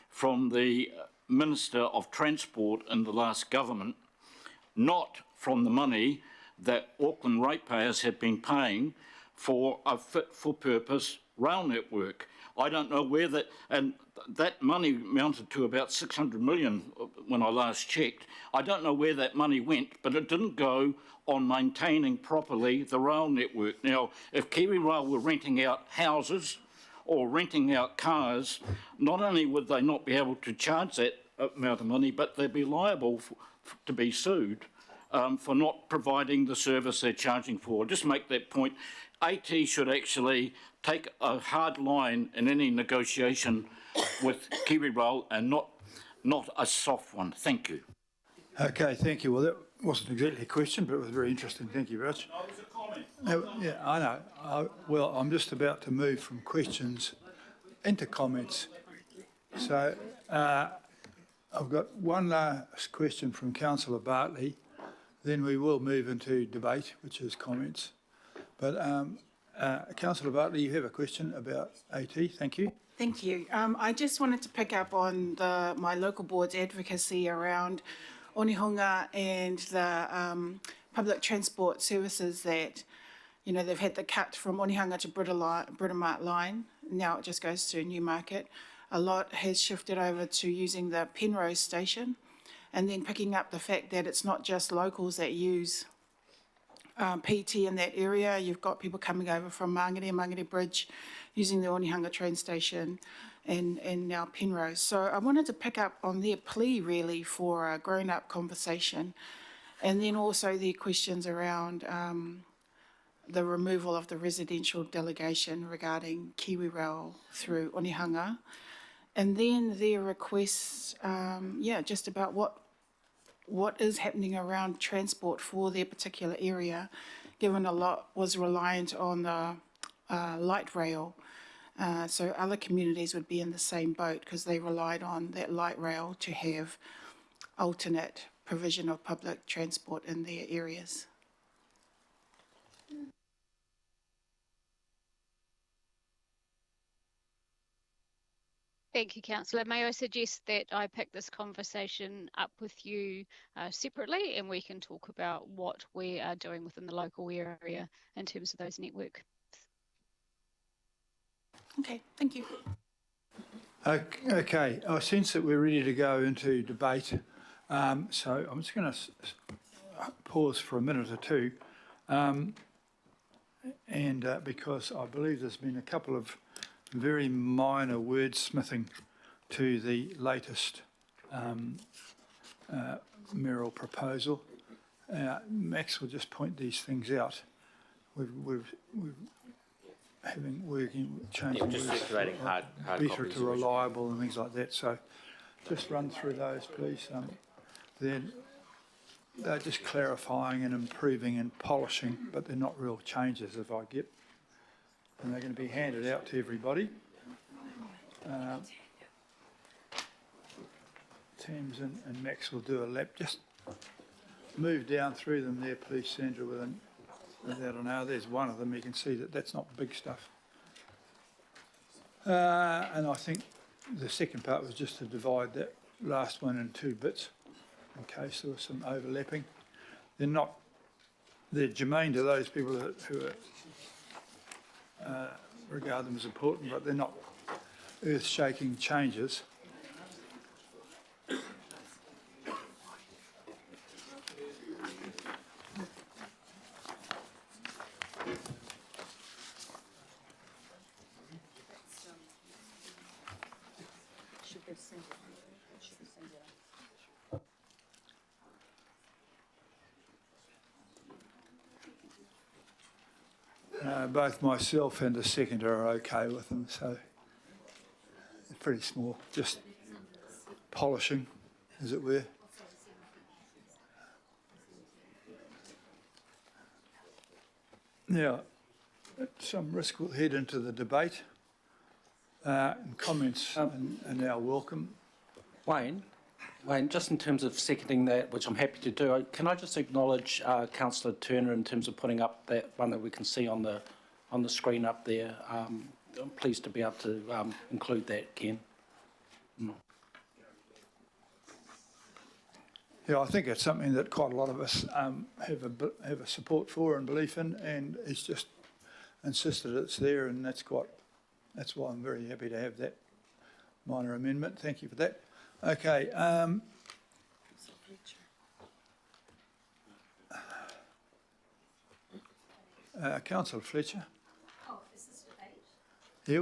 from the Minister of Transport in the last government, not from the money that Auckland ratepayers have been paying for a fit-for-purpose rail network. I don't know where that, and that money amounted to about 600 million when I last checked. I don't know where that money went, but it didn't go on maintaining properly the rail network. Now, if Kiwi Rail were renting out houses or renting out cars, not only would they not be able to charge that amount of money, but they'd be liable to be sued for not providing the service they're charging for. Just make that point. AT should actually take a hard line in any negotiation with KiwiRail and not a soft one. Thank you. Okay, thank you. Well, that wasn't exactly a question, but it was very interesting. Thank you very much. No, it was a comment. Yeah, I know. Well, I'm just about to move from questions into comments. So I've got one last question from Councillor Bartley. Then we will move into debate, which is comments. But Councillor Bartley, you have a question about AT. Thank you. Thank you. I just wanted to pick up on my local board's advocacy around Onehunga and the public transport services that, you know, they've had the cut from Onehunga to Britomart line. Now it just goes to Newmarket. A lot has shifted over to using the Penrose station, and then picking up the fact that it's not just locals that use PT in that area. You've got people coming over from Mangere Bridge using the Onehunga train station and now Penrose. So I wanted to pick up on their plea really for a grown-up conversation, and then also the questions around the removal of the residential delegation regarding KiwiRail through Onehunga, and then their requests, just about what is happening around transport for their particular area, given a lot was reliant on the light rail. So other communities would be in the same boat because they relied on that light rail to have alternate provision of public transport in their areas. Thank you, Councillor. May I suggest that I pick this conversation up with you separately, and we can talk about what we are doing within the local area in terms of those network. Okay, thank you. Okay, I sense that we're ready to go into debate. So I'm just going to pause for a minute or two, because I believe there's been a couple of very minor wordsmithing to the latest mayoral proposal. Max will just point these things out. We've changing just words, circulating hard better copies to reliable and things like that. So just run through those, please. Then they're just clarifying and improving and polishing, but they're not real changes, if I get. And they're going to be handed out to everybody. Thames and Max will do a lap. Just move down through them there, please, Sandra, without an hour. There's one of them. You can see that that's not big stuff. And I think the second part was just to divide that last one in two bits in case there was some overlapping. They're germane to those people who regard them as important, but they're not earth-shaking changes. Both myself and the seconder are okay with them, so it's pretty small, just polishing, as it were. Now, at some risk we'll head into the debate, and comments are now welcome. Wayne, just in terms of seconding that, which I'm happy to do, can I just acknowledge Councillor Turner in terms of putting up that one that we can see on the screen up there. I'm pleased to be able to include that, Ken. Yeah, I think it's something that quite a lot of us have a support for and belief in, and it's just insisted it's there, and that's why I'm very happy to have that minor amendment. Thank you for that. Okay. Councillor Fletcher. Oh, is this debate? Yeah,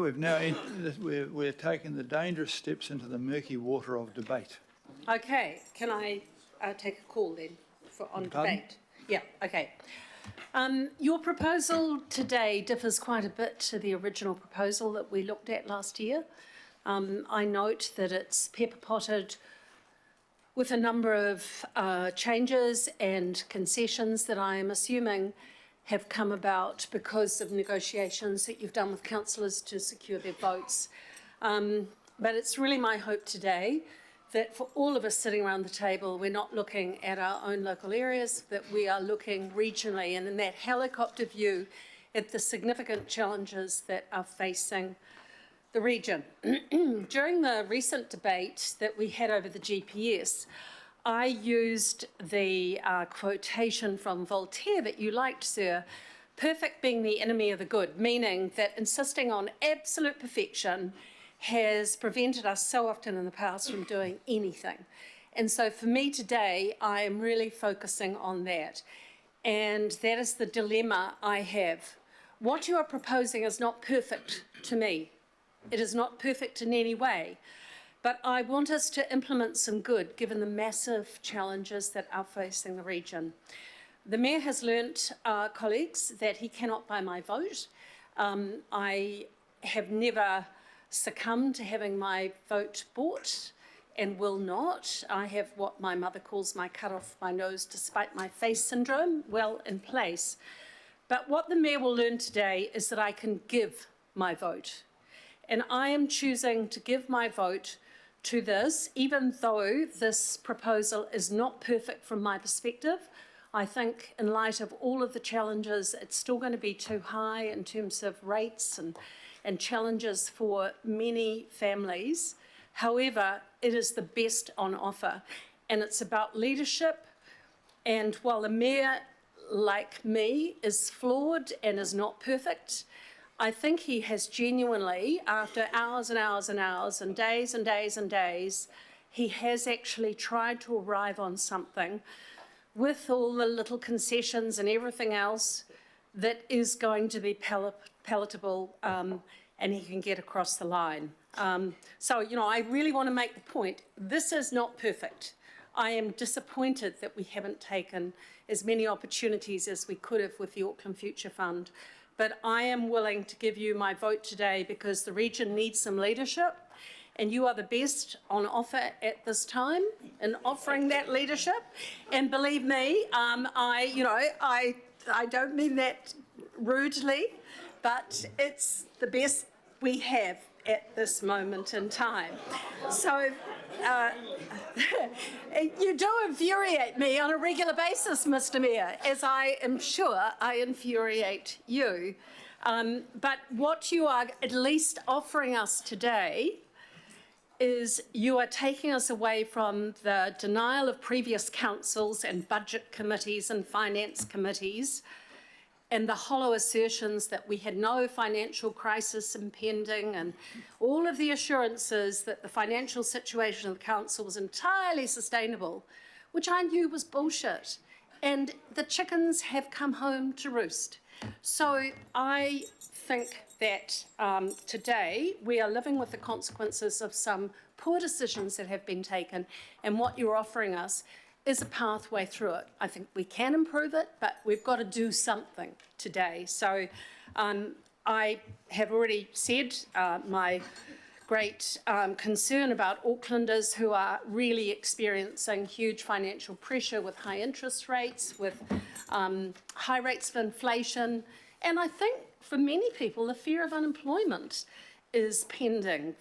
we're taking the dangerous steps into the murky water of debate. Okay, can I take a call then for on Pardon? debate. Yeah, okay. Your proposal today differs quite a bit to the original proposal that we looked at last year. I note that it's pepper-potted with a number of changes and concessions that I am assuming have come about because of negotiations that you've done with councillors to secure their votes. But it's really my hope today that for all of us sitting around the table, we're not looking at our own local areas, that we are looking regionally and in that helicopter view at the significant challenges that are facing the region. During the recent debate that we had over the GPS, I used the quotation from Voltaire that you liked, sir, perfect being the enemy of the good, meaning that insisting on absolute perfection has prevented us so often in the past from doing anything. And so for me today, I am really focusing on that. And that is the dilemma I have. What you are proposing is not perfect to me. It is not perfect in any way. But I want us to implement some good, given the massive challenges that are facing the region. The Mayor has learnt, colleagues, that he cannot buy my vote. I have never succumb to having my vote bought and will not. I have what my mother calls my cut off my nose to spite my face syndrome well in place. But what the Mayor will learn today is that I can give my vote. And I am choosing to give my vote to this, even though this proposal is not perfect from my perspective. I think in light of all of the challenges, it's still going to be too high in terms of rates and challenges for many families. However, it is the best on offer, and it's about leadership. And while the Mayor, like me, is flawed and is not perfect, I think he has genuinely, after hours and hours and hours and days and days and days, he has actually tried to arrive on something with all the little concessions and everything else that is going to be palatable and he can get across the line. So, you know, I really want to make the point, this is not perfect. I am disappointed that we haven't taken as many opportunities as we could have with the Auckland Future Fund. But I am willing to give you my vote today because the region needs some leadership, and you are the best on offer at this time in offering that leadership. And believe me, I don't mean that rudely, but it's the best we have at this moment in time. So you do infuriate me on a regular basis, Mr. Mayor, as I am sure I infuriate you. But what you are at least offering us today is you are taking us away from the denial of previous councils and budget committees and finance committees and the hollow assertions that we had no financial crisis impending and all of the assurances that the financial situation of the council was entirely sustainable, which I knew was bullshit. And the chickens have come home to roost. So I think that today we are living with the consequences of some poor decisions that have been taken, and what you're offering us is a pathway through it. I think we can improve it, but we've got to do something today. So I have already said my great concern about Aucklanders who are really experiencing huge financial pressure with high interest rates, with high rates of inflation. And I think for many people, the fear of unemployment is pending.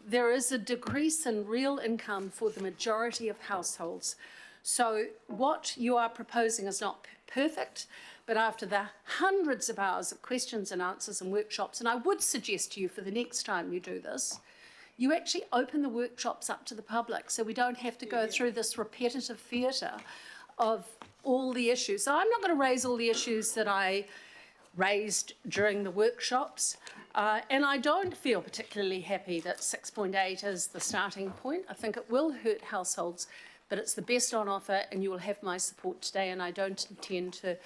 There is a decrease in real income for the majority of households. So what you are proposing is not perfect, but after the hundreds of hours of questions and answers and workshops, and I would suggest to you for the next time you do this, you actually open the workshops up to the public so we don't have to go through this repetitive theatre of all the issues. So I'm not going to raise all the issues that I raised during the workshops, and I don't feel particularly happy that 6.8 is the starting point. I think it will hurt households, but it's the best on offer, and you will have my support today, and I don't intend to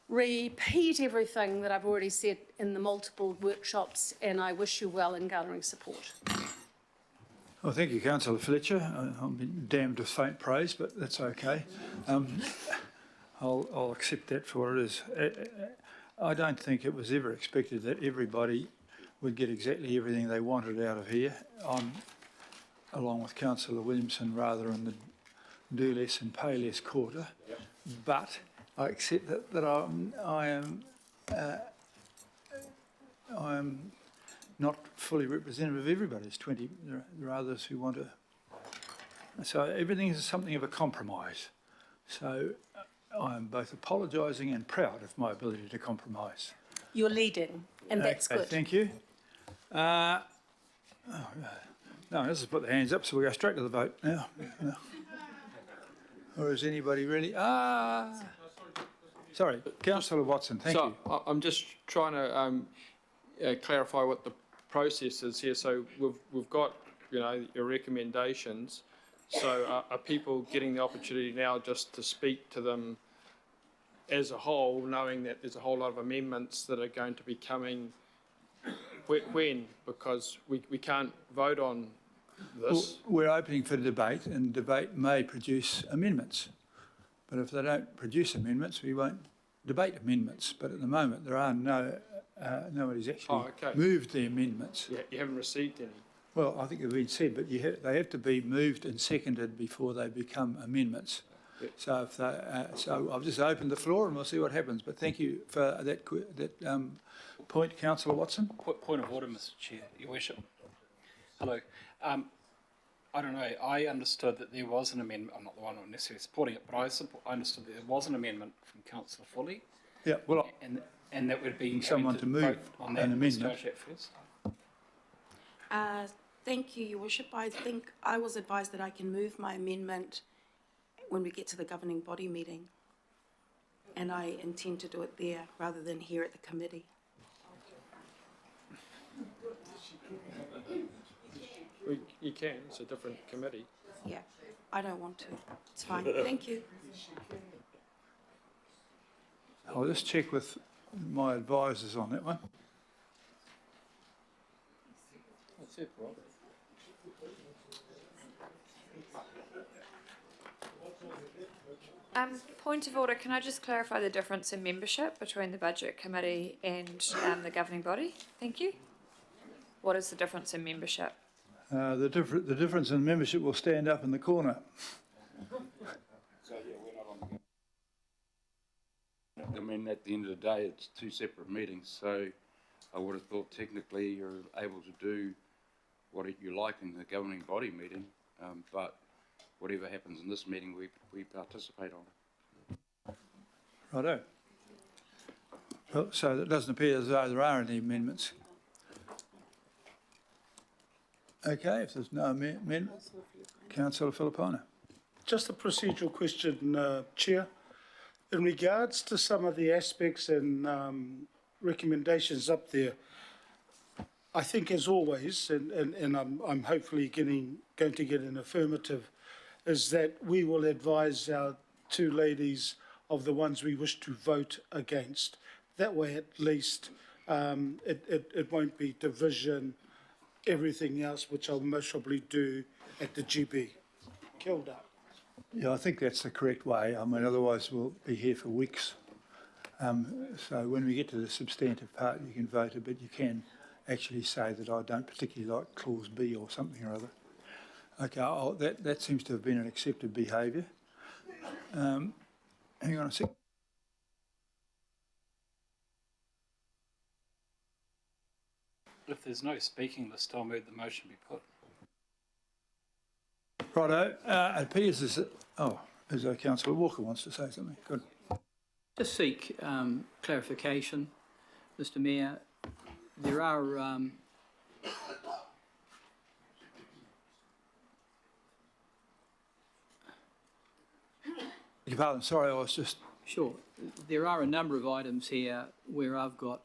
repeat everything that I've already said in the multiple workshops, and I wish you well in garnering support. Well, thank you, Councillor Fletcher. I'm damned with faint praise, but that's okay. I'll accept that for what it is. I don't think it was ever expected that everybody would get exactly everything they wanted out of here. I'm, along with Councillor Williamson, rather in the do less and pay less quarter. Yep. But I accept that I am not fully representative of everybody. There's 20, there are others who want to. So everything is something of a compromise. So I'm both apologising and proud of my ability to compromise. You're leading, and that's good. Thank you. No, this is put the hands up, so we'll go straight to the vote now. No. Or is anybody really? Sorry, Councillor Watson, thank you. So I'm just trying to clarify what the process is here. So we've got, you know, your recommendations. So are people getting the opportunity now just to speak to them as a whole, knowing that there's a whole lot of amendments that are going to be coming? When? Because we can't vote on this. Well, we're opening for debate, and debate may produce amendments. But if they don't produce amendments, we won't debate amendments. But at the moment, there are nobody's actually moved the amendments. Yeah, you haven't received any. Well, I think they've been said, but they have to be moved and seconded before they become amendments. Yep. So if they, so I've just opened the floor and we'll see what happens. But thank you for that point, Councillor Watson. Point of order, Mr. Chair, Your Worship. Hello. I don't know. I understood that there was an amendment. I'm not the one who necessarily supporting it, but I understood that there was an amendment from Councillor Foley. Yeah. Well, and that would be someone to move on an amendment. First. Thank you, Your Worship. I think I was advised that I can move my amendment when we get to the governing body meeting, and I intend to do it there rather than here at the committee. You can. It's a different committee. Yeah, I don't want to. It's fine. Thank you. I'll just check with my advisors on that one. That's it, Rob. Point of order, can I just clarify the difference in membership between the Budget Committee and the governing body? Thank you. What is the difference in membership? The difference in membership will stand up in the corner. I mean, at the end of the day, it's two separate meetings, so I would have thought technically you're able to do what you like in the governing body meeting, but whatever happens in this meeting, we participate on. Righto. Well, so it doesn't appear as though there are any amendments. Okay, if there's no amendments, Councillor Filipaina. Just a procedural question, Chair. In regards to some of the aspects and recommendations up there, I think as always, and I'm hopefully going to get an affirmative, is that we will advise our two ladies of the ones we wish to vote against. That way at least it won't be division, everything else, which I'll most probably do at the GB. Kia ora. Yeah, I think that's the correct way. I mean, otherwise we'll be here for weeks. So when we get to the substantive part, you can vote it, but you can actually say that I don't particularly like clause B or something or other. Okay, that seems to have been an accepted behaviour. Hang on a sec. If there's no speaking list, I'll move the motion be put. Righto, it appears as though Councillor Walker wants to say something. Good. Just seek clarification, Mr. Mayor. There are Pardon, sorry, I was just... Sure. There are a number of items here where I've got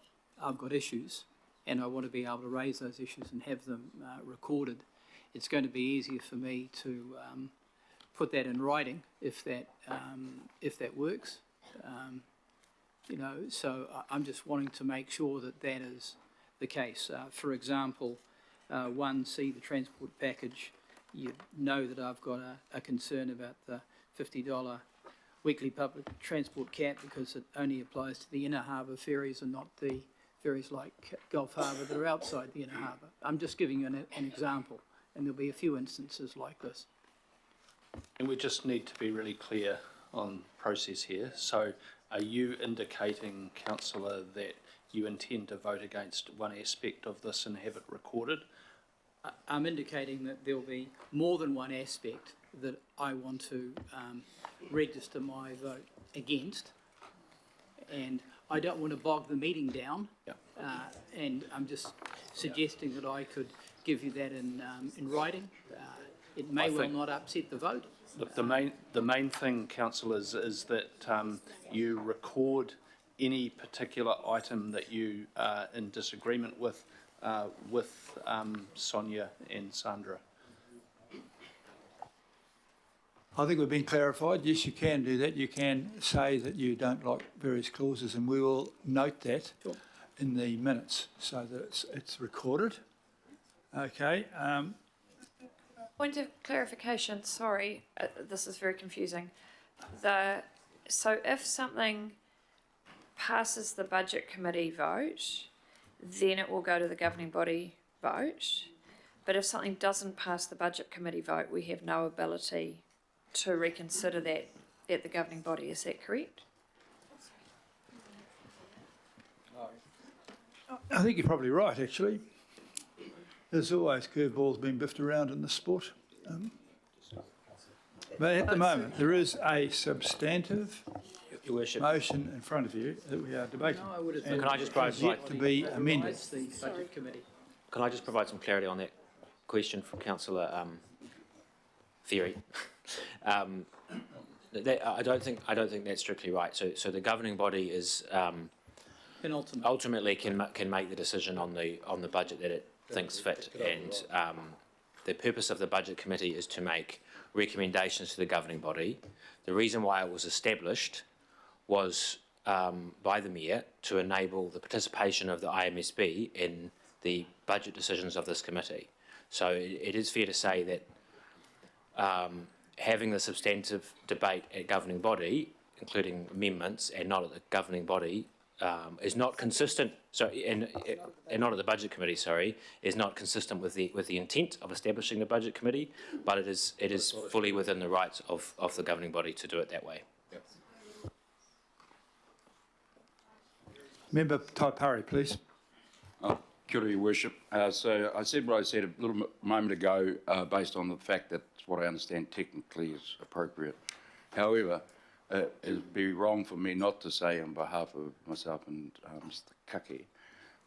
issues, and I want to be able to raise those issues and have them recorded. It's going to be easier for me to put that in writing if that works. You know, so I'm just wanting to make sure that that is the case. For example, 1C, the transport package, you know that I've got a concern about the $50 weekly public transport cap because it only applies to the inner harbour ferries and not the ferries like Gulf Harbour that are outside the inner harbour. I'm just giving you an example, and there'll be a few instances like this. And we just need to be really clear on process here. So are you indicating, councillor, that you intend to vote against one aspect of this and have it recorded? I'm indicating that there'll be more than one aspect that I want to register my vote against, and I don't want to bog the meeting down. And I'm just suggesting that I could give you that in writing. It may well not upset the vote. Look, the main thing, councillors, is that you record any particular item that you are in disagreement with Sonia and Sandra. I think we've been clarified. Yes, you can do that. You can say that you don't like various clauses, and we will note that in the minutes so that it's recorded. Okay. Point of clarification, sorry, this is very confusing. So if something passes the budget committee vote, then it will go to the governing body vote. But if something doesn't pass the budget committee vote, we have no ability to reconsider that at the governing body. Is that correct? I think you're probably right, actually. There's always curveballs being biffed around in the sport. But at the moment, there is a substantive Your Worship, motion in front of you that we are debating. No, I would have and Can I just provide yet to be amended. the budget committee. can I just provide some clarity on that question from Councillor Theory? I don't think that's strictly right. So the governing body is ultimately can make the decision on the budget that it thinks fit, and the purpose of the budget committee is to make recommendations to the governing body. The reason why it was established was by the Mayor to enable the participation of the IMSB in the budget decisions of this committee. So it is fair to say that having the substantive debate at governing body, including amendments, and not at the governing body, is not consistent. And not at the budget committee. Sorry, is not consistent with the intent of establishing the budget committee. But it is fully within the rights of the governing body to do it that way. Member Taipari, please. Kia ora, Your Worship. So I said what I said a little moment ago based on the fact that what I understand technically is appropriate. However, it would be wrong for me not to say on behalf of myself and Mr Kake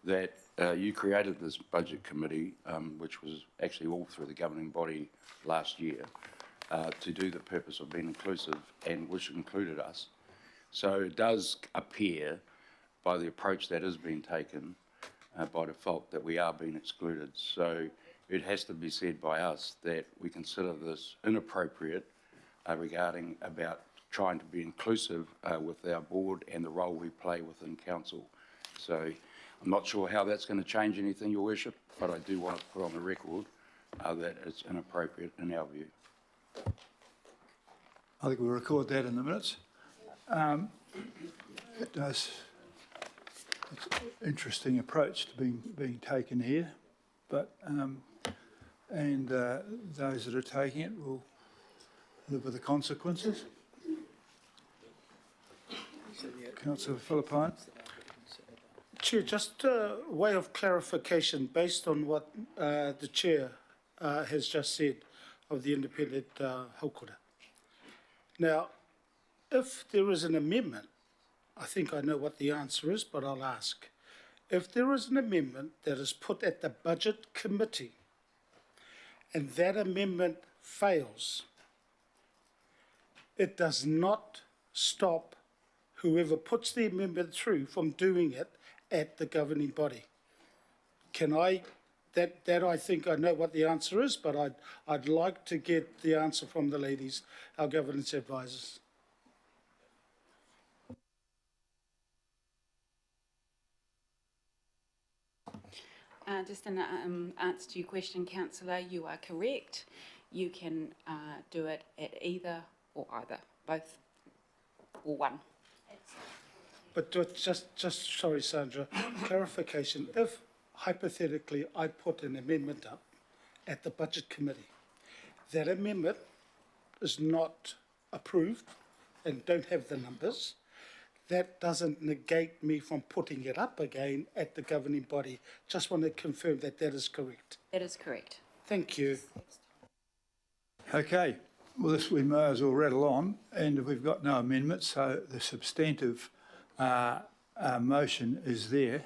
that you created this budget committee, which was actually all through the governing body last year, to do the purpose of being inclusive, and which included us. So it does appear by the approach that is being taken by default that we are being excluded. So it has to be said by us that we consider this inappropriate regarding about trying to be inclusive with our board and the role we play within council. So I'm not sure how that's going to change anything, Your Worship, but I do want to put on the record that it's inappropriate in our view. I think we'll record that in the minutes. It does. It's an interesting approach to being taken here, but those that are taking it will live with the consequences. Councillor Philippine. Chair, just a way of clarification based on what the Chair has just said of the independent haukura. Now, if there is an amendment, I think I know what the answer is, but I'll ask. If there is an amendment that is put at the budget committee and that amendment fails, it does not stop whoever puts the amendment through from doing it at the governing body. Can I, that I think I know what the answer is, but I'd like to get the answer from the ladies, our governance advisors. Just an answer to your question, Councillor, you are correct. you can do it at either or either, both or one. But just sorry, Sandra, clarification. If hypothetically I put an amendment up at the Budget Committee, that amendment is not approved and don't have the numbers, that doesn't negate me from putting it up again at the governing body. Just want to confirm that that is correct. That is correct. Thank you. Okay, well, this we may as well rattle on, and if we've got no amendments, so the substantive motion is there,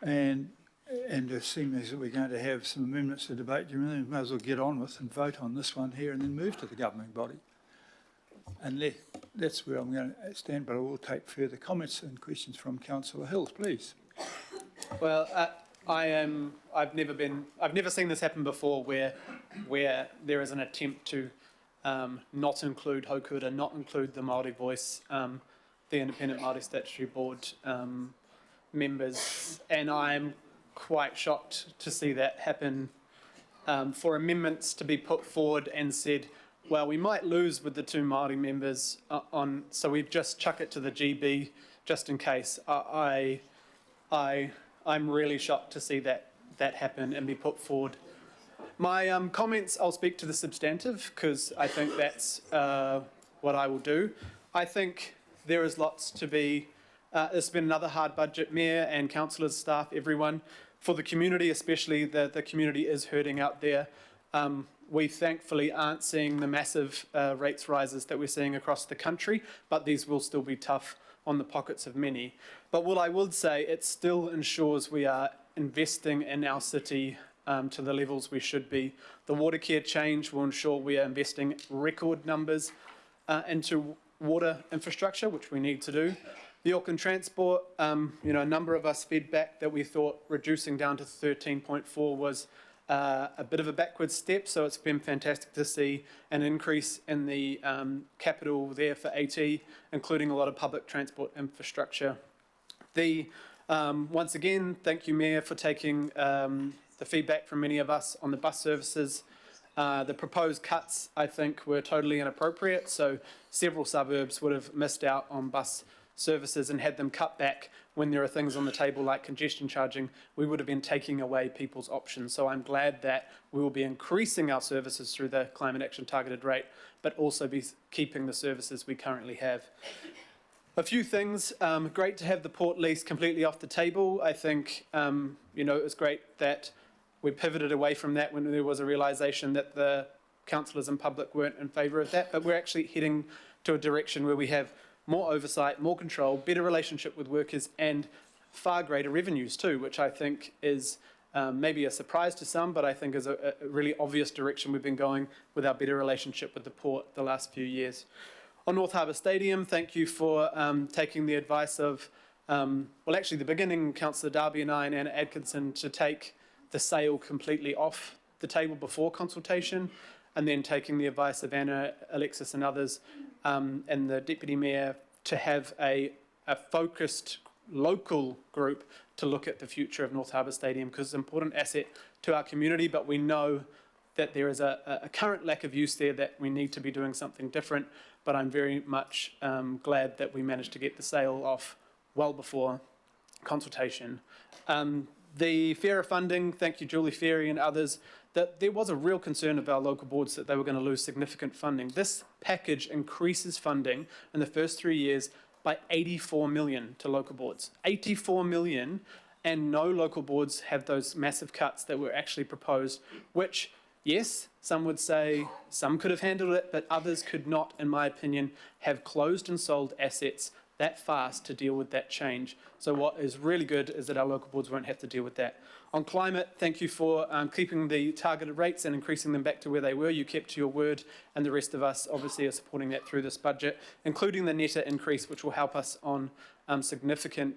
and assuming that we're going to have some amendments to debate, you may as well get on with and vote on this one here and then move to the governing body. And that's where I'm going to stand, but I will take further comments and questions from Councillor Hills, please. Well, I've never seen this happen before, where there is an attempt to not include Haukura, not include the Māori voice, the Independent Māori Statutory Board members, and I'm quite shocked to see that happen. For amendments to be put forward and said, well, we might lose with the 2 Māori members so we've just chuck it to the GB just in case. I'm really shocked to see that happen and be put forward. My comments, I'll speak to the substantive because I think that's what I will do. I think there is lots to be, it's been another hard budget, Mayor and councillors, staff, everyone. For the community especially, the community is hurting out there. We thankfully aren't seeing the massive rates rises that we're seeing across the country, but these will still be tough on the pockets of many. But what I would say, it still ensures we are investing in our city to the levels we should be. The water care change will ensure we are investing record numbers into water infrastructure, which we need to do. The Auckland Transport, a number of us fed back that we thought reducing down to 13.4 was a bit of a backward step, so it's been fantastic to see an increase in the capital there for AT, including a lot of public transport infrastructure. Once again, thank you, Mayor, for taking the feedback from many of us on the bus services. The proposed cuts, I think, were totally inappropriate, so several suburbs would have missed out on bus services and had them cut back when there are things on the table like congestion charging. We would have been taking away people's options. So I'm glad that we will be increasing our services through the Climate Action Targeted Rate, but also be keeping the services we currently have. A few things, great to have the port lease completely off the table. I think, it was great that we pivoted away from that when there was a realisation that the councillors and public weren't in favour of that, but we're actually heading to a direction where we have more oversight, more control, better relationship with workers and far greater revenues too, which I think is maybe a surprise to some, but I think is a really obvious direction we've been going with our better relationship with the port the last few years. On North Harbour Stadium, thank you for taking the advice of, the beginning, Councillor Darby and I and Anna Atkinson, to take the sale completely off the table before consultation, and then taking the advice of Anna, Alexis and others, and the Deputy Mayor to have a focused local group to look at the future of North Harbour Stadium, because it's an important asset to our community, but we know that there is a current lack of use there that we need to be doing something different. But I'm very much glad that we managed to get the sale off well before consultation. The fairer funding, thank you Julie Ferry and others, that there was a real concern of our local boards that they were going to lose significant funding. This package increases funding in the first 3 years by 84 million to local boards. 84 million, and no local boards have those massive cuts that were actually proposed, which, yes, some would say some could have handled it, but others could not, in my opinion, have closed and sold assets that fast to deal with that change. So what is really good is that our local boards won't have to deal with that. On climate, thank you for keeping the targeted rates and increasing them back to where they were. You kept to your word, and the rest of us obviously are supporting that through this budget, including the netta increase, which will help us on significant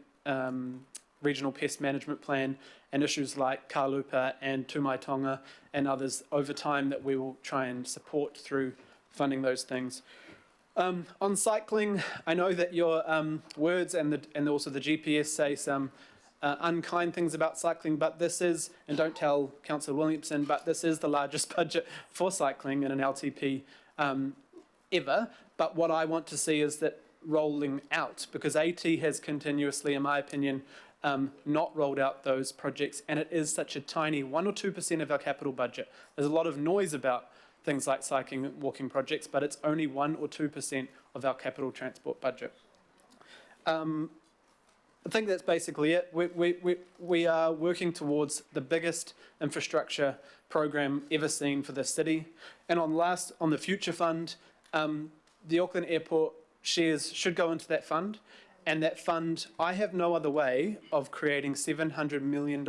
regional pest management plan and issues like Kalupa and Tumaitonga and others over time that we will try and support through funding those things. On cycling, I know that your words and also the GPS say some unkind things about cycling, but this is, and don't tell Councillor Williamson, but this is the largest budget for cycling in an LTP ever. But what I want to see is that rolling out, because AT has continuously, in my opinion, not rolled out those projects, and it is such a tiny 1 or 2% of our capital budget. There's a lot of noise about things like cycling and walking projects, but it's only 1 or 2% of our capital transport budget. I think that's basically it. We are working towards the biggest infrastructure program ever seen for this city. And on the Future Fund, the Auckland Airport shares should go into that fund. And that fund, I have no other way of creating $700 million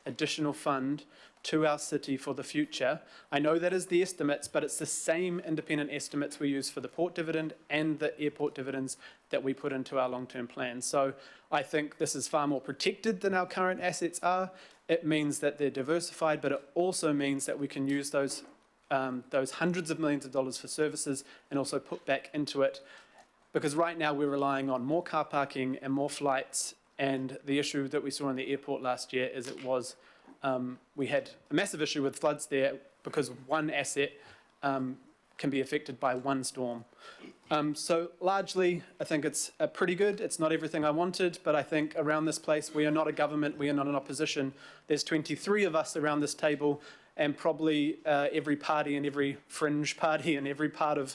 additional fund to our city for the future. I know that is the estimates, but it's the same independent estimates we use for the port dividend and the airport dividends that we put into our long-term plan. So I think this is far more protected than our current assets are. It means that they're diversified, but it also means that we can use those hundreds of millions of dollars for services and also put back into it. Because right now we're relying on more car parking and more flights, and the issue that we saw in the airport last year is we had a massive issue with floods there because one asset can be affected by one storm. So largely, I think it's pretty good. It's not everything I wanted, but I think around this place, we are not a government, we are not an opposition. There's 23 of us around this table, and probably every party and every fringe party and every party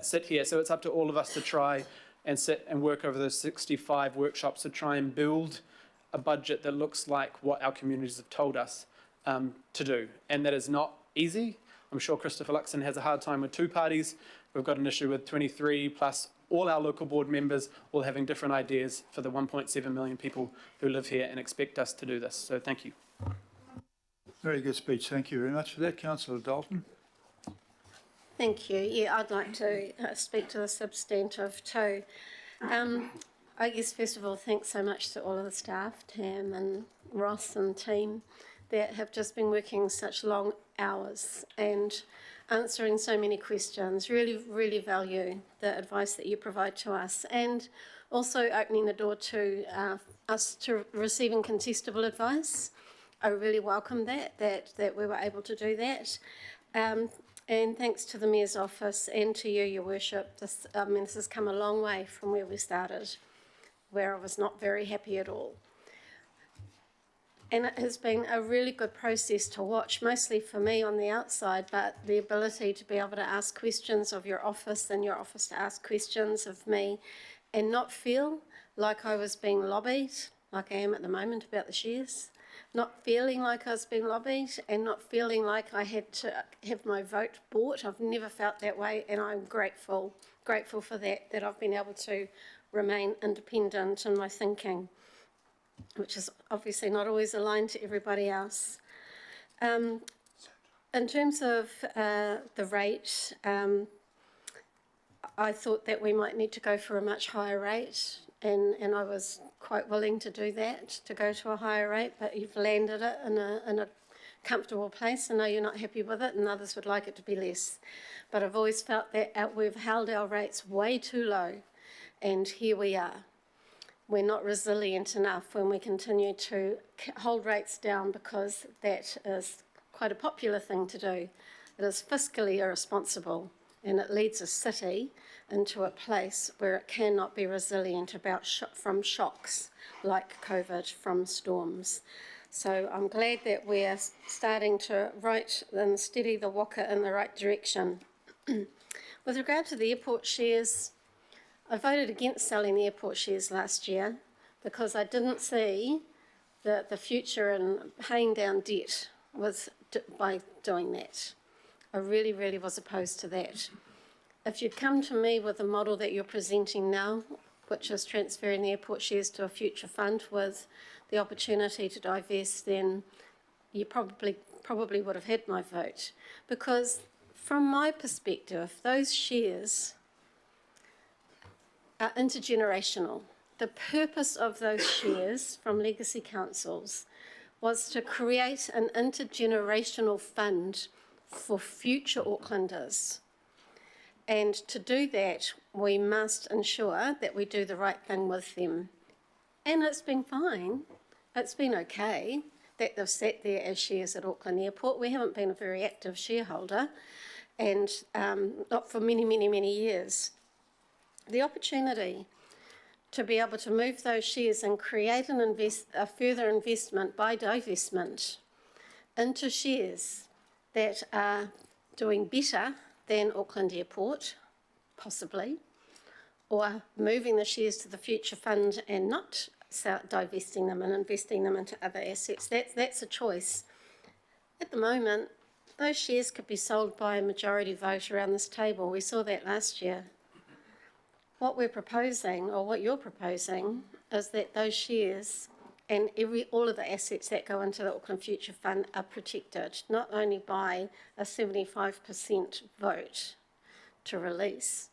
sit here. So it's up to all of us to try and sit and work over those 65 workshops to try and build a budget that looks like what our communities have told us to do. And that is not easy. I'm sure Christopher Luxon has a hard time with 2 parties. We've got an issue with 23 plus all our local board members all having different ideas for the 1.7 million people who live here and expect us to do this. So thank you. Very good speech. Thank you very much for that. Councillor Dalton. Thank you. Yeah, I'd like to speak to the substantive too. I guess, first of all, thanks so much to all of the staff, Tam and Ross and team, that have just been working such long hours and answering so many questions. Really, really value the advice that you provide to us, and also opening the door to us to receiving contestable advice. I really welcome that we were able to do that. And thanks to the Mayor's office and to you, Your Worship. This has come a long way from where we started, where I was not very happy at all. And it has been a really good process to watch, mostly for me on the outside, but the ability to be able to ask questions of your office and your office to ask questions of me and not feel like I was being lobbied, like I am at the moment about the shares. Not feeling like I was being lobbied and not feeling like I had to have my vote bought. I've never felt that way, and I'm grateful for that I've been able to remain independent in my thinking, which is obviously not always aligned to everybody else. In terms of the rate, I thought that we might need to go for a much higher rate, and I was quite willing to do that, to go to a higher rate, but you've landed it in a comfortable place. I know you're not happy with it, and others would like it to be less. But I've always felt that we've held our rates way too low, and here we are. We're not resilient enough when we continue to hold rates down, because that is quite a popular thing to do. It is fiscally irresponsible, and it leads a city into a place where it cannot be resilient from shocks like COVID, from storms. So I'm glad that we're starting to right and steady the waka in the right direction. With regard to the airport shares, I voted against selling the airport shares last year because I didn't see the future in paying down debt by doing that. I really, really was opposed to that. If you'd come to me with the model that you're presenting now, which is transferring the airport shares to a future fund with the opportunity to divest, then you probably would have had my vote. Because from my perspective, those shares are intergenerational. The purpose of those shares from legacy councils was to create an intergenerational fund for future Aucklanders. And to do that, we must ensure that we do the right thing with them. And it's been fine. It's been okay that they've sat there as shares at Auckland Airport. We haven't been a very active shareholder, and not for many, many, many years. The opportunity to be able to move those shares and create a further investment by divestment into shares that are doing better than Auckland Airport, possibly, or moving the shares to the future fund and not divesting them and investing them into other assets. That's a choice. At the moment, those shares could be sold by a majority vote around this table. We saw that last year. What we're proposing, or what you're proposing, is that those shares and all of the assets that go into the Auckland Future Fund are protected, not only by a 75% vote to release,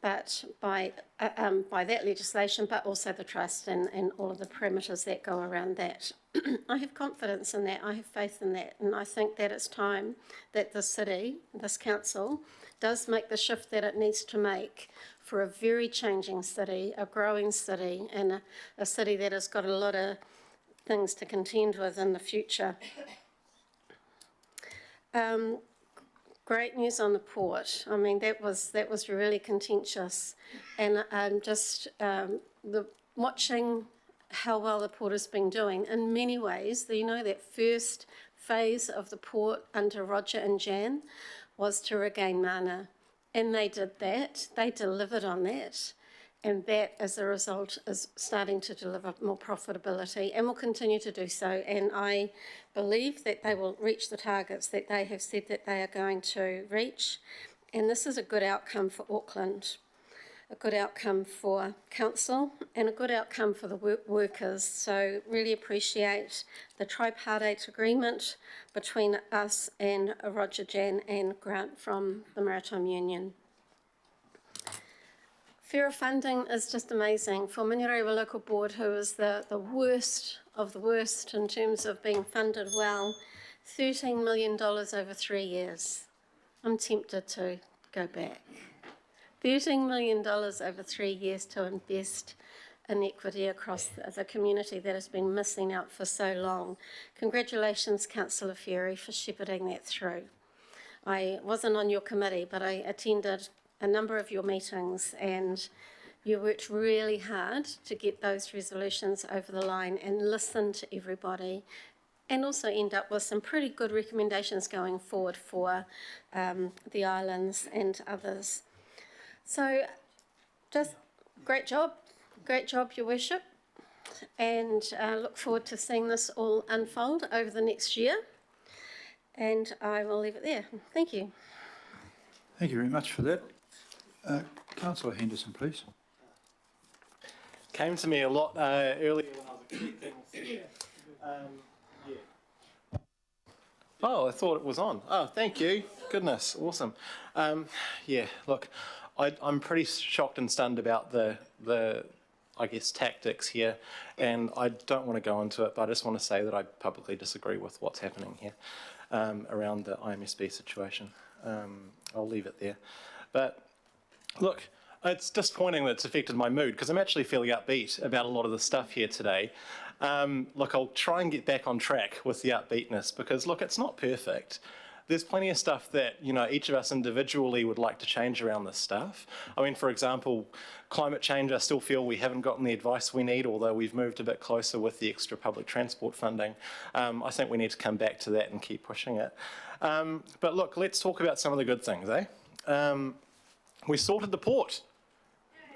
but by that legislation, but also the trust and all of the parameters that go around that. I have confidence in that, I have faith in that, and I think that it's time that the city, this council, does make the shift that it needs to make for a very changing city, a growing city, and a city that has got a lot of things to contend with in the future. Great news on the port. I mean, that was really contentious, and watching how well the port has been doing. In many ways, you know, that first phase of the port under Roger and Jan was to regain mana, and they did that. They delivered on that, and that, as a result, is starting to deliver more profitability and will continue to do so. And I believe that they will reach the targets that they have said that they are going to reach. And this is a good outcome for Auckland, a good outcome for council, and a good outcome for the workers. So really appreciate the tripartite agreement between us and Roger, Jan and Grant from the Maritime Union. Fairer funding is just amazing. For Minerewa Local Board, who is the worst of the worst in terms of being funded well, $13 million over 3 years. I'm tempted to go back. $13 million over 3 years to invest in equity across the community that has been missing out for so long. Congratulations, Councillor Ferry, for shepherding that through. I wasn't on your committee, but I attended a number of your meetings, and you worked really hard to get those resolutions over the line and listen to everybody, and also end up with some pretty good recommendations going forward for the islands and others. So just great job, Your Worship, and look forward to seeing this all unfold over the next year, and I will leave it there. Thank you. Thank you very much for that. Councillor Henderson, please. Came to me a lot earlier when I was expecting. Yeah. Oh, I thought it was on. Oh, thank you. Goodness, awesome. Yeah, look, I'm pretty shocked and stunned about the I guess, tactics here, and I don't want to go into it, but I just want to say that I publicly disagree with what's happening here around the IMSB situation. I'll leave it there. But look, it's disappointing that it's affected my mood, because I'm actually feeling upbeat about a lot of the stuff here today. Look, I'll try and get back on track with the upbeatness, because look, it's not perfect. There's plenty of stuff that, you know, each of us individually would like to change around this stuff. I mean, for example, climate change, I still feel we haven't gotten the advice we need, although we've moved a bit closer with the extra public transport funding. I think we need to come back to that and keep pushing it. But look, let's talk about some of the good things, eh? We sorted the port.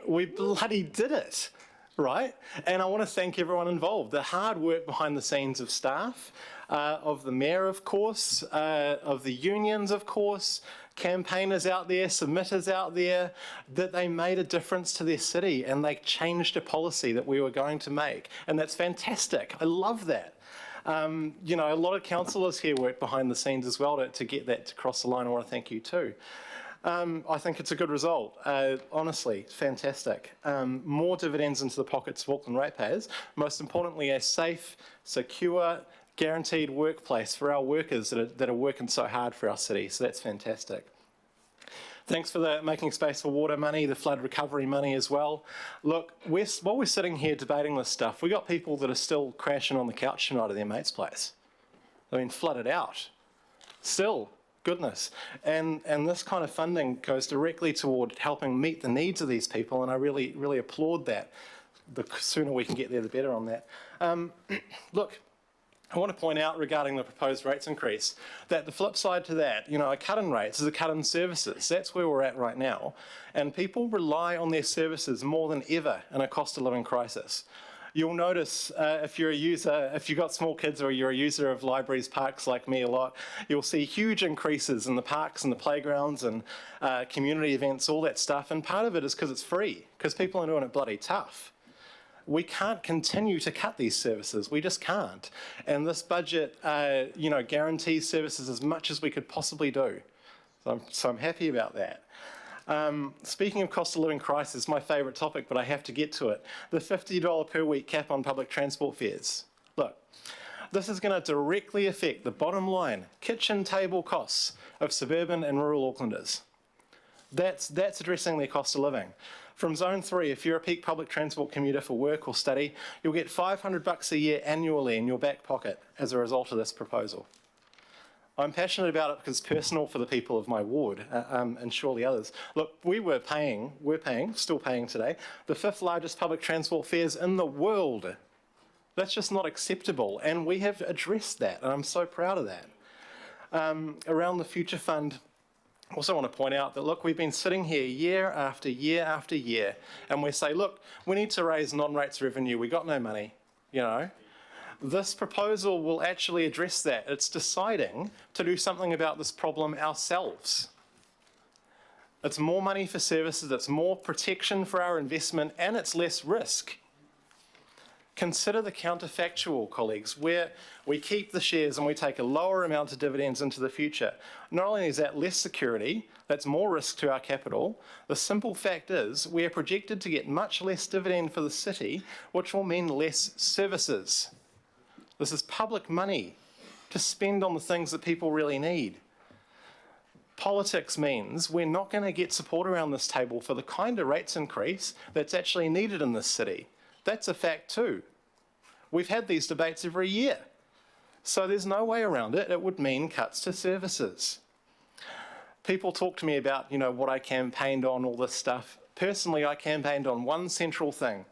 We bloody did it, right? And I want to thank everyone involved. The hard work behind the scenes of staff, of the mayor, of course, of the unions, of course, campaigners out there, submitters out there, that they made a difference to their city and they changed a policy that we were going to make. And that's fantastic. I love that. You know, a lot of councillors here worked behind the scenes as well to get that to cross the line. I want to thank you too. I think it's a good result. Honestly, fantastic. More dividends into the pockets of Auckland ratepayers. Most importantly, a safe, secure, guaranteed workplace for our workers that are working so hard for our city. So that's fantastic. Thanks for the making space for water money, the flood recovery money as well. Look, while we're sitting here debating this stuff, we got people that are still crashing on the couch tonight at their mate's place. I mean, flooded out. Still, goodness. And this kind of funding goes directly toward helping meet the needs of these people, and I really, really applaud that. The sooner we can get there, the better on that. Look, I want to point out regarding the proposed rates increase that the flip side to that, you know, a cut in rates is a cut in services. That's where we're at right now. And people rely on their services more than ever in a cost of living crisis. You'll notice if you're a user, if you've got small kids or you're a user of libraries, parks like me a lot, you'll see huge increases in the parks and the playgrounds and community events, all that stuff. And part of it is because it's free, because people are doing it bloody tough. We can't continue to cut these services. We just can't. And this budget, you know, guarantees services as much as we could possibly do. So I'm happy about that. Speaking of cost of living crisis, my favourite topic, but I have to get to it. The $50 per week cap on public transport fares. Look, this is going to directly affect the bottom line, kitchen table costs of suburban and rural Aucklanders. That's addressing their cost of living. From Zone 3, if you're a peak public transport commuter for work or study, you'll get $500 a year annually in your back pocket as a result of this proposal. I'm passionate about it because it's personal for the people of my ward and surely others. Look, we're still paying today, the 5th largest public transport fares in the world. That's just not acceptable, and we have addressed that, and I'm so proud of that. Around the Future Fund, I also want to point out that, look, we've been sitting here year after year after year, and we say, look, we need to raise non-rates revenue. We got no money, you know. This proposal will actually address that. It's deciding to do something about this problem ourselves. It's more money for services, it's more protection for our investment, and it's less risk. Consider the counterfactual, colleagues, where we keep the shares and we take a lower amount of dividends into the future. Not only is that less security, that's more risk to our capital, the simple fact is we are projected to get much less dividend for the city, which will mean less services. This is public money to spend on the things that people really need. Politics means we're not going to get support around this table for the kind of rates increase that's actually needed in this city. That's a fact too. We've had these debates every year. So there's no way around it. It would mean cuts to services. People talk to me about, you know, what I campaigned on, all this stuff. Personally, I campaigned on one central thing,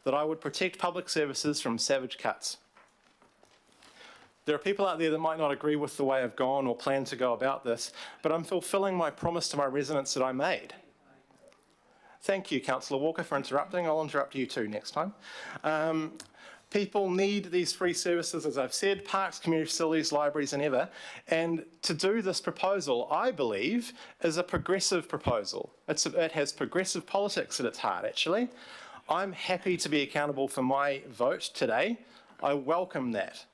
that I would protect public services from savage cuts. There are people out there that might not agree with the way I've gone or plan to go about this, but I'm fulfilling my promise to my residents that I made. Thank you, Councillor Walker, for interrupting. I'll interrupt you too next time. People need these free services, as I've said, parks, community facilities, libraries and ever. And to do this proposal, I believe, is a progressive proposal. It has progressive politics at its heart, actually. I'm happy to be accountable for my vote today. I welcome that.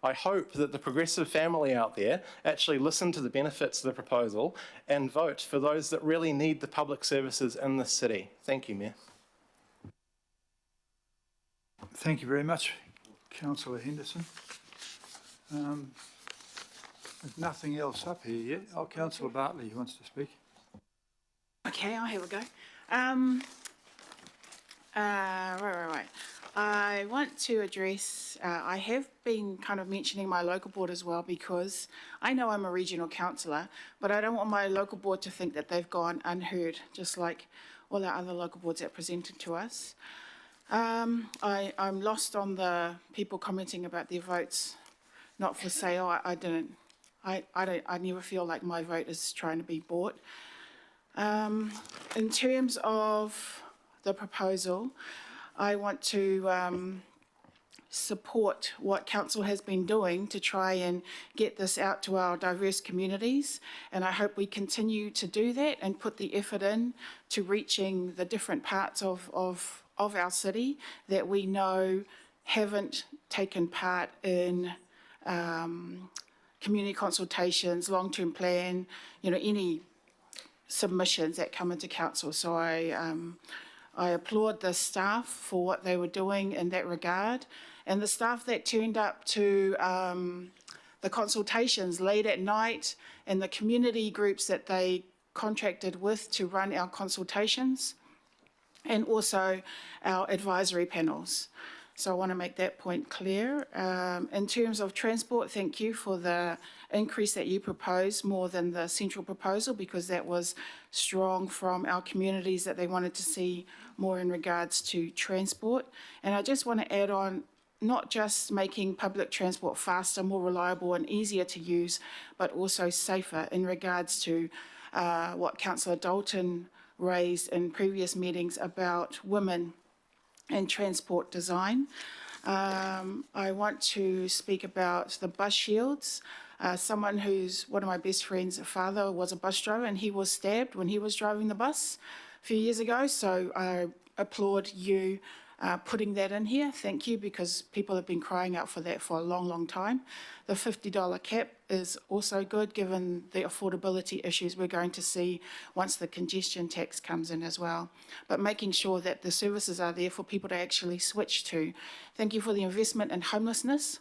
I hope that the progressive family out there actually listen to the benefits of the proposal and vote for those that really need the public services in this city. Thank you, Mayor. Thank you very much, Councillor Henderson. There's nothing else up here yet. Oh, Councillor Bartley wants to speak. Okay, oh, here we go. Right. I want to address, I have been kind of mentioning my local board as well because I know I'm a regional councillor, but I don't want my local board to think that they've gone unheard, just like all our other local boards that presented to us. I'm lost on the people commenting about their votes not for sale. I never feel like my vote is trying to be bought. In terms of the proposal, I want to support what council has been doing to try and get this out to our diverse communities, and I hope we continue to do that and put the effort in to reaching the different parts of our city that we know haven't taken part in community consultations, long-term plan, you know, any submissions that come into council. So I applaud the staff for what they were doing in that regard, and the staff that turned up to the consultations late at night and the community groups that they contracted with to run our consultations and also our advisory panels. So I want to make that point clear. In terms of transport, thank you for the increase that you proposed, more than the central proposal, because that was strong from our communities that they wanted to see more in regards to transport. And I just want to add on, not just making public transport faster, more reliable and easier to use, but also safer in regards to what Councillor Dalton raised in previous meetings about women and transport design. I want to speak about the bus shields. Someone who's one of my best friends' father was a bus driver, and he was stabbed when he was driving the bus a few years ago. So I applaud you putting that in here. Thank you, because people have been crying out for that for a long, long time. The $50 cap is also good, given the affordability issues we're going to see once the congestion tax comes in as well. But making sure that the services are there for people to actually switch to. Thank you for the investment in homelessness.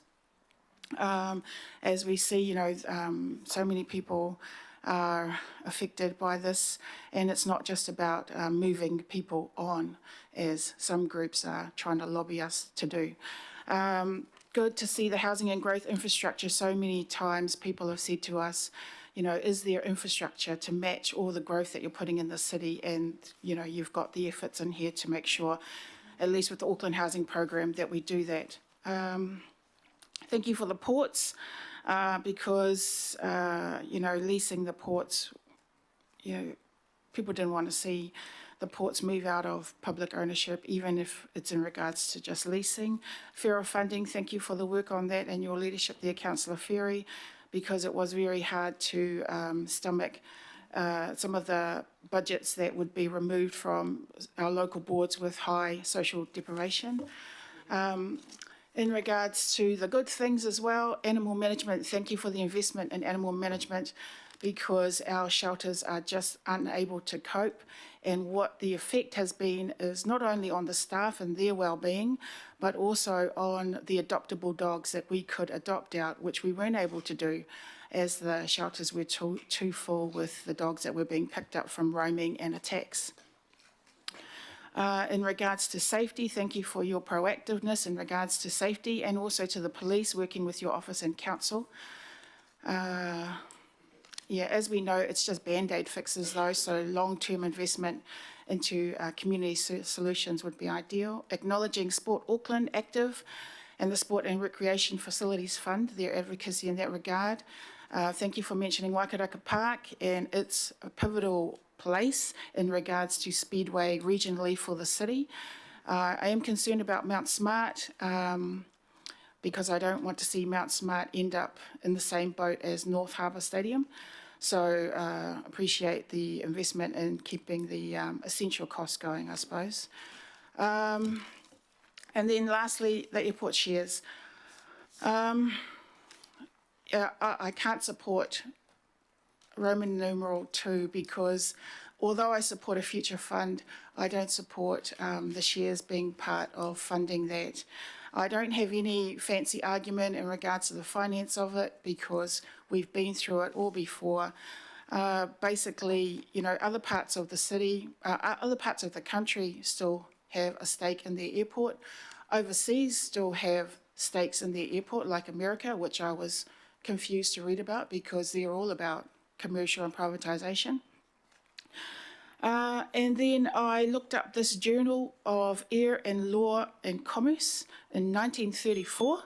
As we see, so many people are affected by this, and it's not just about moving people on, as some groups are trying to lobby us to do. Good to see the housing and growth infrastructure. So many times people have said to us, is there infrastructure to match all the growth that you're putting in the city? And, you've got the efforts in here to make sure, at least with the Auckland Housing Program, that we do that. Thank you for the ports, because, leasing the ports, people didn't want to see the ports move out of public ownership, even if it's in regards to just leasing. Fairer funding, thank you for the work on that and your leadership there, Councillor Ferry, because it was very hard to stomach some of the budgets that would be removed from our local boards with high social deprivation. In regards to the good things as well, animal management, thank you for the investment in animal management, because our shelters are just unable to cope. And what the effect has been is not only on the staff and their well-being, but also on the adoptable dogs that we could adopt out, which we weren't able to do, as the shelters were too full with the dogs that were being picked up from roaming and attacks. In regards to safety, thank you for your proactiveness in regards to safety, and also to the police working with your office and council. As we know, it's just Band-Aid fixes though, so long-term investment into community solutions would be ideal. Acknowledging Sport Auckland active and the Sport and Recreation Facilities Fund, their advocacy in that regard. Thank you for mentioning Waikaraka Park and its a pivotal place in regards to Speedway regionally for the city. I am concerned about Mount Smart, because I don't want to see Mount Smart end up in the same boat as North Harbour Stadium. So appreciate the investment in keeping the essential costs going, I suppose. And then lastly, the airport shares. I can't support Roman numeral 2, because although I support a future fund, I don't support the shares being part of funding that. I don't have any fancy argument in regards to the finance of it, because we've been through it all before. Basically, other parts of the city, other parts of the country still have a stake in the airport. Overseas still have stakes in the airport, like America, which I was confused to read about, because they're all about commercial and privatisation. And then I looked up this Journal of Air and Law and Commerce in 1934,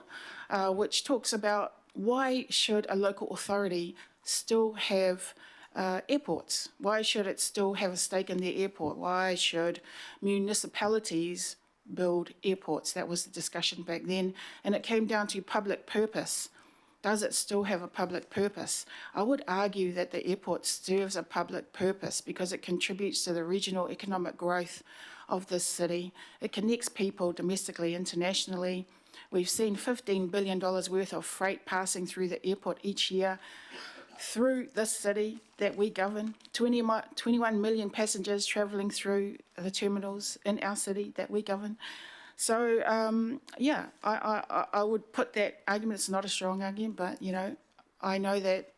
which talks about why should a local authority still have airports? Why should it still have a stake in the airport? Why should municipalities build airports? That was the discussion back then. And it came down to public purpose. Does it still have a public purpose? I would argue that the airport serves a public purpose because it contributes to the regional economic growth of this city. It connects people domestically, internationally. We've seen $15 billion worth of freight passing through the airport each year through this city that we govern. 21 million passengers travelling through the terminals in our city that we govern. So, I would put that argument, it's not a strong argument, but, I know that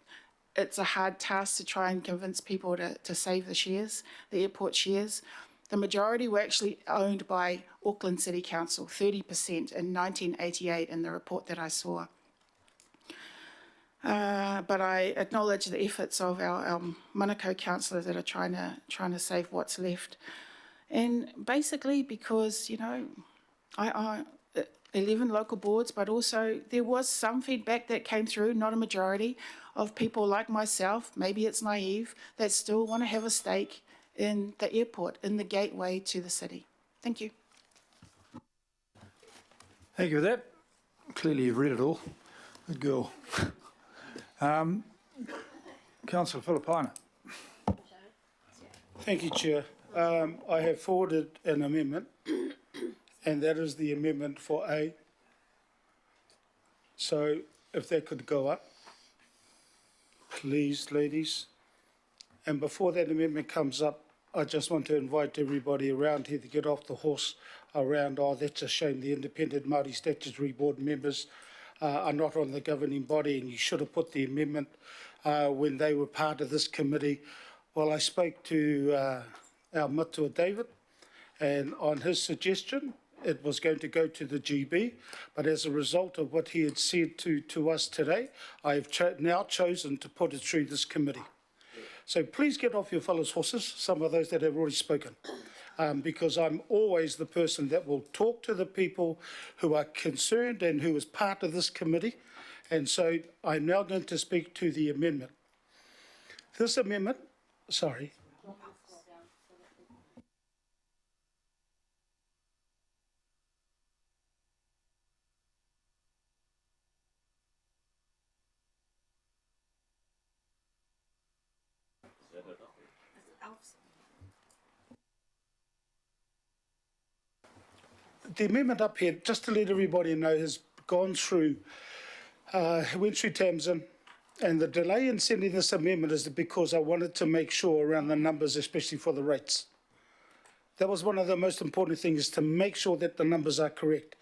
it's a hard task to try and convince people to save the shares, the airport shares. The majority were actually owned by Auckland City Council, 30% in 1988 in the report that I saw. But I acknowledge the efforts of our Manukau councillors that are trying to save what's left. And basically because, you know, I 11 local boards, but also there was some feedback that came through, not a majority, of people like myself, maybe it's naive, that still want to have a stake in the airport, in the gateway to the city. Thank you. Thank you for that. Clearly you've read it all. Good girl. Councillor Filipina. Thank you, Chair. I have forwarded an amendment, and that is the amendment for A. So if that could go up, please, ladies. And before that amendment comes up, I just want to invite everybody around here to get off the horse around, oh, that's a shame, the independent Māori Statutory Board members are not on the governing body, and you should have put the amendment when they were part of this committee. Well, I spoke to our Matua David, and on his suggestion, it was going to go to the GB, but as a result of what he had said to us today, I have now chosen to put it through this committee. So please get off your fellows' horses, some of those that have already spoken, because I'm always the person that will talk to the people who are concerned and who is part of this committee. And so I'm now going to speak to the amendment. This amendment, sorry. The amendment up here, just to let everybody know, has gone through, went through Tamsin, and the delay in sending this amendment is because I wanted to make sure around the numbers, especially for the rates. That was one of the most important things, to make sure that the numbers are correct.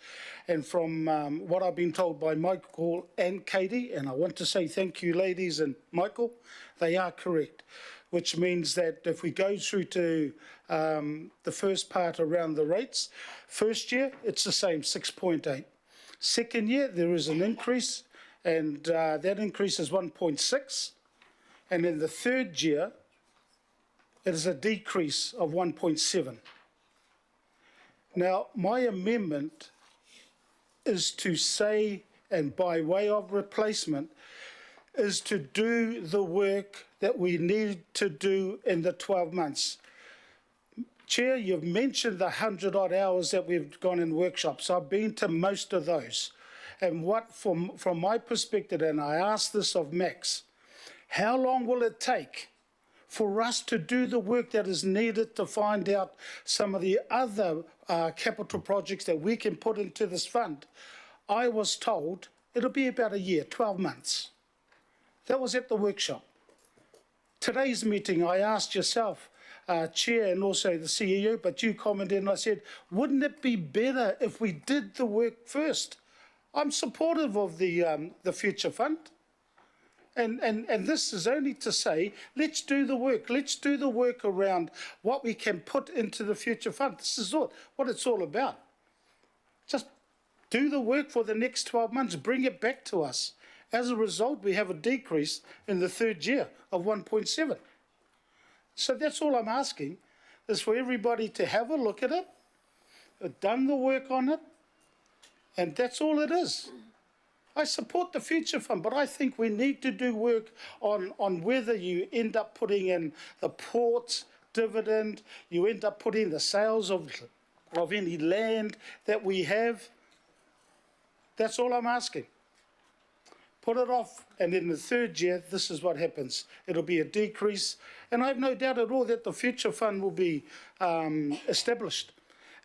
And from what I've been told by Michael and Katie, and I want to say thank you, ladies and Michael, they are correct, which means that if we go through to the first part around the rates, first year, it's the same, 6.8. Second year, there is an increase, and that increase is 1.6. And in the third year, it is a decrease of 1.7. Now, my amendment is to say, and by way of replacement, is to do the work that we need to do in the 12 months. Chair, you've mentioned the 100-odd hours that we've gone in workshops. I've been to most of those. And what, from my perspective, and I asked this of Max, how long will it take for us to do the work that is needed to find out some of the other capital projects that we can put into this fund? I was told it'll be about a year, 12 months. That was at the workshop. Today's meeting, I asked yourself, Chair, and also the CEO, but you commented, and I said, wouldn't it be better if we did the work first? I'm supportive of the Future Fund. And this is only to say, let's do the work. Let's do the work around what we can put into the Future Fund. This is what it's all about. Just do the work for the next 12 months. Bring it back to us. As a result, we have a decrease in the third year of 1.7. So that's all I'm asking, is for everybody to have a look at it, done the work on it, and that's all it is. I support the Future Fund, but I think we need to do work on whether you end up putting in the ports dividend, you end up putting the sales of any land that we have. That's all I'm asking. Put it off, and in the third year, this is what happens. It'll be a decrease, and I have no doubt at all that the Future Fund will be established.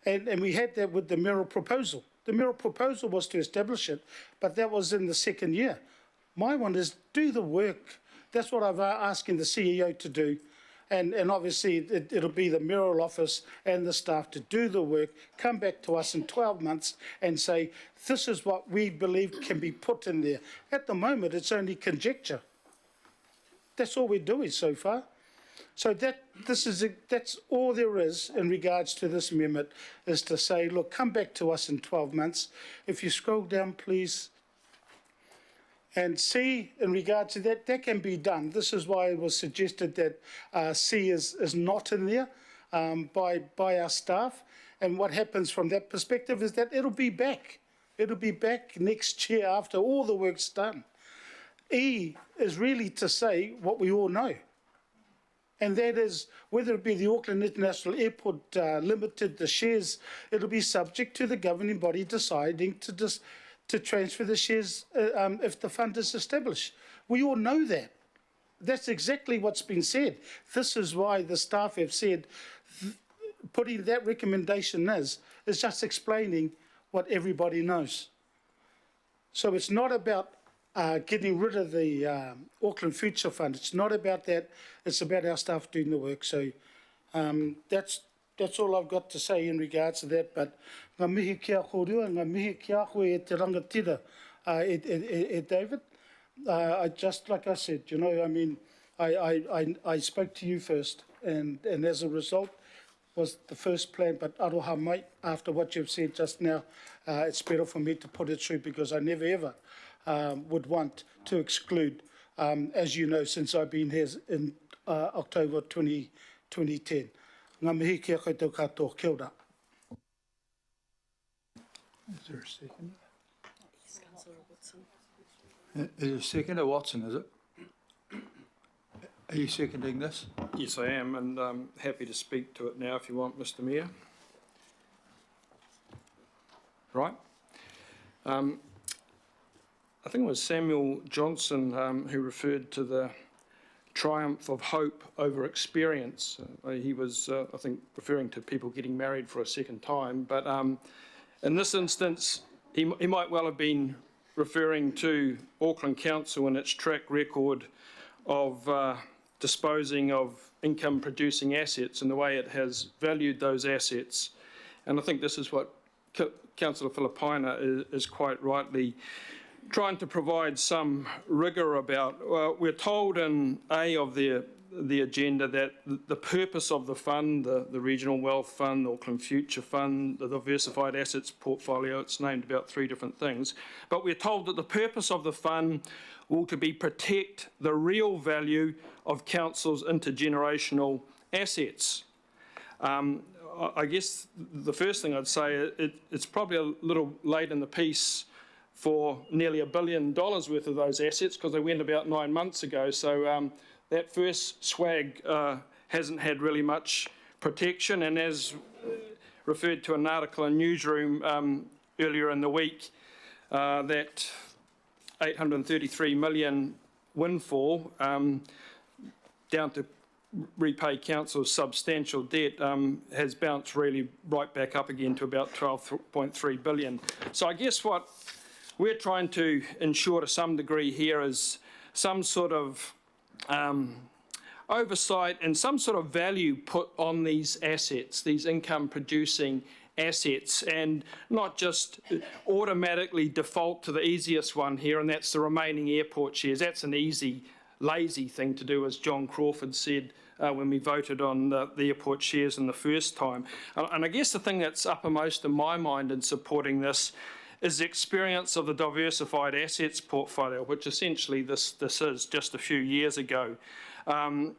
And we had that with the Merrill proposal. The Merrill proposal was to establish it, but that was in the second year. My one is do the work. That's what I've asking the CEO to do. And obviously, it'll be the Merrill office and the staff to do the work, come back to us in 12 months and say, this is what we believe can be put in there. At the moment, it's only conjecture. That's all we're doing so far. So that's all there is in regards to this amendment, is to say, look, come back to us in 12 months. If you scroll down, please, and C, in regard to that, that can be done. This is why it was suggested that C is not in there by our staff. And what happens from that perspective is that it'll be back. It'll be back next year after all the work's done. E is really to say what we all know. And that is, whether it be the Auckland International Airport Limited, the shares, it'll be subject to the governing body deciding to transfer the shares if the fund is established. We all know that. That's exactly what's been said. This is why the staff have said, putting that recommendation is just explaining what everybody knows. So it's not about getting rid of the Auckland Future Fund. It's not about that. It's about our staff doing the work. So that's all I've got to say in regards to that. But ngā mihi kia kōrua, ngā mihi kia koe e te rangatira, David. I just, like I said, you know, I mean, I spoke to you first, and as a result was the first plan, but aroha mai, after what you've said just now, it's better for me to put it through, because I never ever would want to exclude, as you know, since I've been here in October 2010. Ngā mihi kia koutou katoa, kia ora. Is there a second? Yes, Councillor Watson. Is it seconder Watson, is it? Are you seconding this? Yes, I am, and I'm happy to speak to it now if you want, Mr. Mayor. Right. I think it was Samuel Johnson who referred to the triumph of hope over experience. He was, I think, referring to people getting married for a second time, but in this instance, he might well have been referring to Auckland Council and its track record of disposing of income-producing assets and the way it has valued those assets. And I think this is what Councillor Filipaina is quite rightly trying to provide some rigour about. Well, we're told in A of the agenda that the purpose of the fund, the Regional Wealth Fund, the Auckland Future Fund, the Diversified Assets Portfolio, it's named about 3 different things, but we're told that the purpose of the fund will to be protect the real value of council's intergenerational assets. I guess the first thing I'd say, it's probably a little late in the piece for nearly $1 billion worth of those assets, because they went about 9 months ago. So that first swag hasn't had really much protection. And as referred to in an article in Newsroom earlier in the week, that 833 million windfall down to repay council's substantial debt has bounced really right back up again to about 12.3 billion. So I guess what we're trying to ensure to some degree here is some sort of oversight and some sort of value put on these assets, these income producing assets, and not just automatically default to the easiest one here, and that's the remaining airport shares. That's an easy, lazy thing to do, as John Crawford said when we voted on the airport shares in the first time. And I guess the thing that's uppermost in my mind in supporting this is the experience of the diversified assets portfolio, which essentially this is just a few years ago.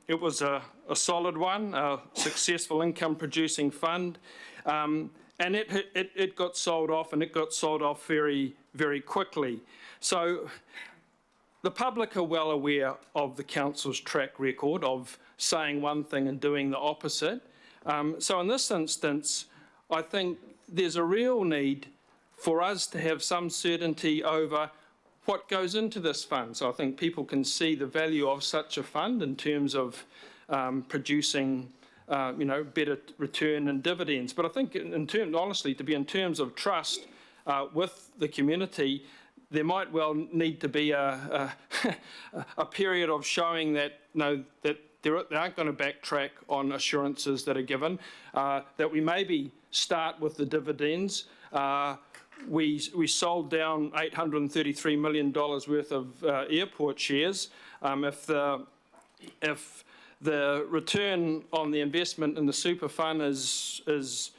It was a solid one, a successful income producing fund, and it got sold off, and it got sold off very, very quickly. So the public are well aware of the council's track record of saying one thing and doing the opposite. So in this instance, I think there's a real need for us to have some certainty over what goes into this fund. So I think people can see the value of such a fund in terms of producing better return and dividends. But I think honestly, to be in terms of trust with the community, there might well need to be a period of showing that that they aren't going to backtrack on assurances that are given, that we maybe start with the dividends. We sold down $833 million worth of airport shares. If the if the return on the investment in the super fund is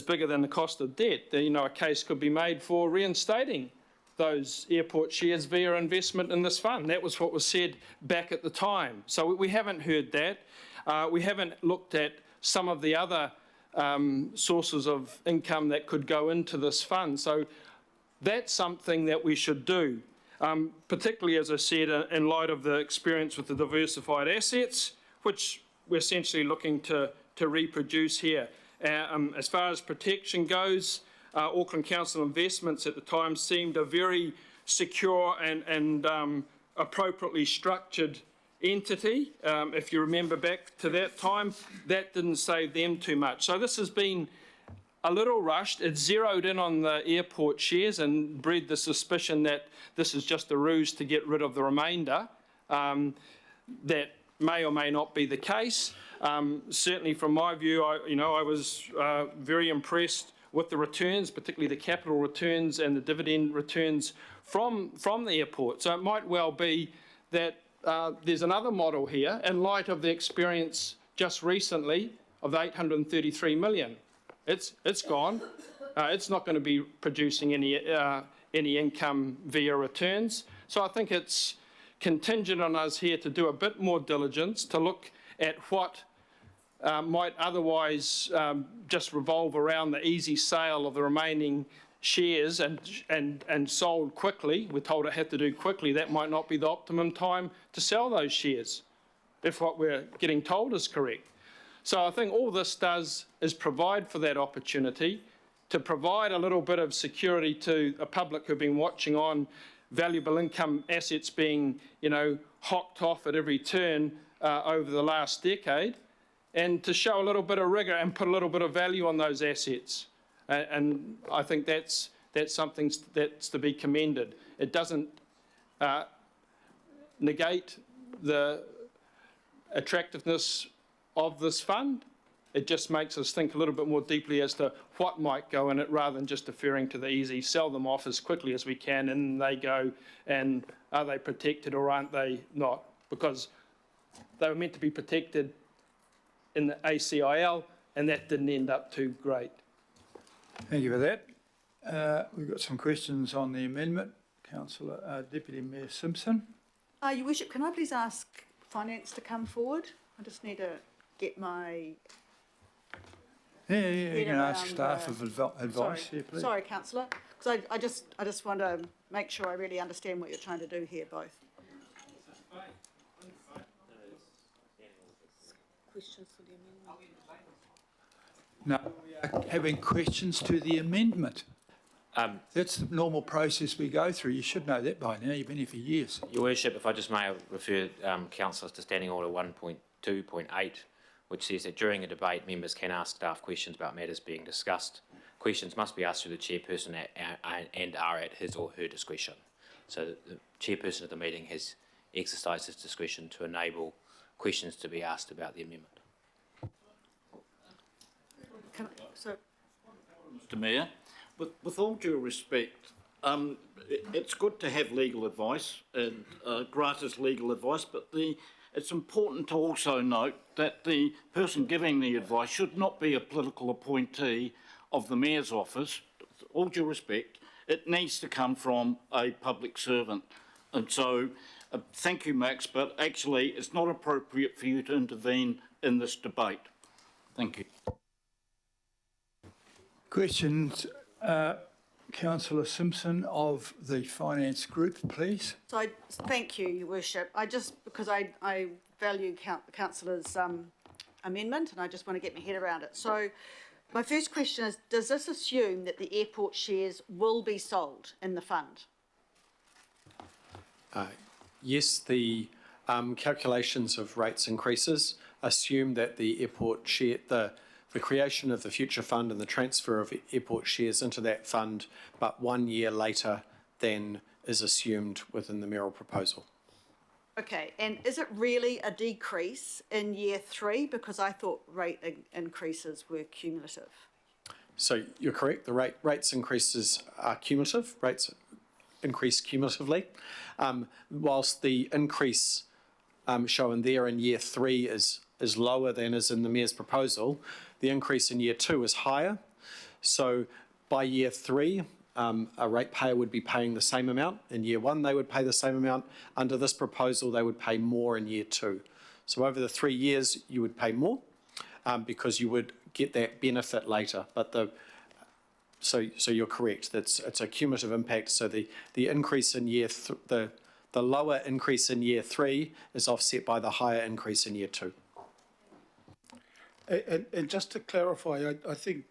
bigger than the cost of debt, then, you know, a case could be made for reinstating those airport shares via investment in this fund. That was what was said back at the time. So we haven't heard that. We haven't looked at some of the other sources of income that could go into this fund. So that's something that we should do, particularly, as I said, in light of the experience with the diversified assets, which we're essentially looking to reproduce here. As far as protection goes, Auckland Council Investments at the time seemed a very secure and appropriately structured entity. If you remember back to that time, that didn't save them too much. So this has been a little rushed. It zeroed in on the airport shares and bred the suspicion that this is just a ruse to get rid of the remainder. That may or may not be the case. Certainly from my view, I was very impressed with the returns, particularly the capital returns and the dividend returns from the airport. So it might well be that there's another model here in light of the experience just recently of the 833 million. It's gone. It's not going to be producing any income via returns. So I think it's contingent on us here to do a bit more diligence to look at what might otherwise just revolve around the easy sale of the remaining shares and sold quickly. We're told it had to do quickly. That might not be the optimum time to sell those shares, if what we're getting told is correct. So I think all this does is provide for that opportunity to provide a little bit of security to a public who've been watching on valuable income assets being, hocked off at every turn over the last decade, and to show a little bit of rigour and put a little bit of value on those assets. And I think that's something that's to be commended. It doesn't negate the attractiveness of this fund. It just makes us think a little bit more deeply as to what might go in it, rather than just deferring to the easy, sell them off as quickly as we can, and they go, and are they protected or aren't they not? Because they were meant to be protected in the ACIL, and that didn't end up too great. Thank you for that. We've got some questions on the amendment. Councillor Deputy Mayor Simpson. Your Worship, can I please ask Finance to come forward? I just need to get my... Yeah, you can ask staff of advice here, please. Sorry, Councillor, because I just want to make sure I really understand what you're trying to do here, both. Questions for the amendment? No, we are having questions to the amendment. That's the normal process we go through. You should know that by now. You've been here for years. Your Worship, if I just may refer councillors to Standing Order 1.2.8, which says that during a debate, members can ask staff questions about matters being discussed. Questions must be asked through the chairperson and are at his or her discretion. So the chairperson of the meeting has exercised his discretion to enable questions to be asked about the amendment. Mr Mayor, with all due respect, it's good to have legal advice and grant us legal advice, but it's important to also note that the person giving the advice should not be a political appointee of the Mayor's office. With all due respect, it needs to come from a public servant. And so, thank you, Max, but actually it's not appropriate for you to intervene in this debate. Thank you. Questions, Councillor Simpson of the Finance Group, please. So thank you, Your Worship. Because I value the Councillor's amendment, and I just want to get my head around it. So my first question is, does this assume that the airport shares will be sold in the fund? Yes, the calculations of rates increases assume that the airport share, the creation of the future fund and the transfer of airport shares into that fund, but 1 year later than is assumed within the mayoral proposal. Okay, and is it really a decrease in year 3? Because I thought rate increases were cumulative. So you're correct, the rates increases are cumulative, rates increase cumulatively, whilst the increase shown there in year 3 is lower than is in the Mayor's proposal, the increase in year 2 is higher. So by year 3, a ratepayer would be paying the same amount. In year 1, they would pay the same amount. Under this proposal, they would pay more in year 2. So over the 3 years, you would pay more because you would get that benefit later. But so you're correct. It's a cumulative impact. So the increase in the lower increase in year 3 is offset by the higher increase in year 2. And just to clarify, I think,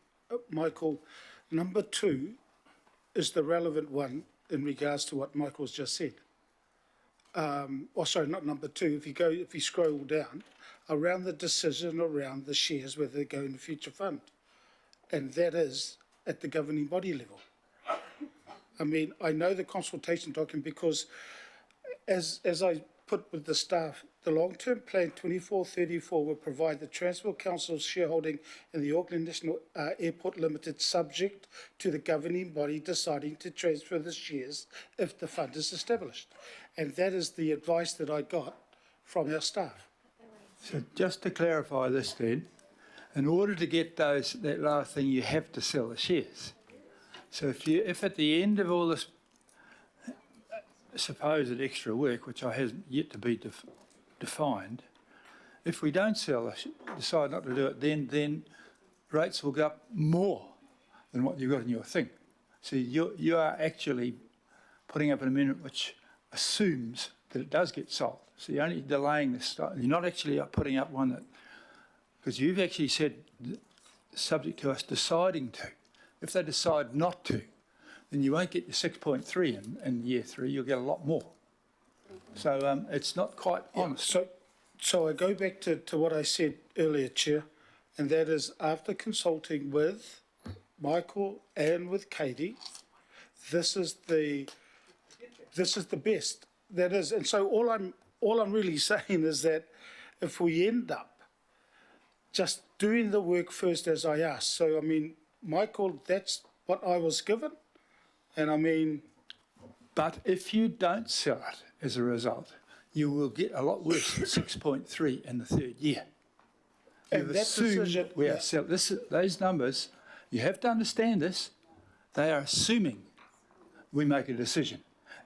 Michael, number 2 is the relevant one in regards to what Michael's just said. Sorry, not number 2. If you scroll down, around the decision around the shares, whether they go in the future fund, and that is at the governing body level. I mean, I know the consultation document because, as I put with the staff, the long-term plan 2434 will provide the Transport Council's shareholding in the Auckland National Airport Limited subject to the governing body deciding to transfer the shares if the fund is established. And that is the advice that I got from our staff. So just to clarify this then, in order to get that last thing, you have to sell the shares. So if at the end of all this supposed extra work, which hasn't yet to be defined, if we don't sell, decide not to do it, then rates will go up more than what you've got in your thing. So you are actually putting up an amendment which assumes that it does get sold. So you're only delaying this. You're not actually putting up one that, because you've actually said subject to us deciding to. If they decide not to, then you won't get your 6.3 in year 3, you'll get a lot more. So it's not quite honest. So I go back to what I said earlier, Chair, and that is after consulting with Michael and with Katie, this is the best. That is, and so all I'm really saying is that if we end up just doing the work first as I asked, so I mean, Michael, that's what I was given, and I mean. But if you don't sell it as a result, you will get a lot worse than 6.3 in the 3rd year. And that decision, those numbers, you have to understand this, they are assuming we make a decision.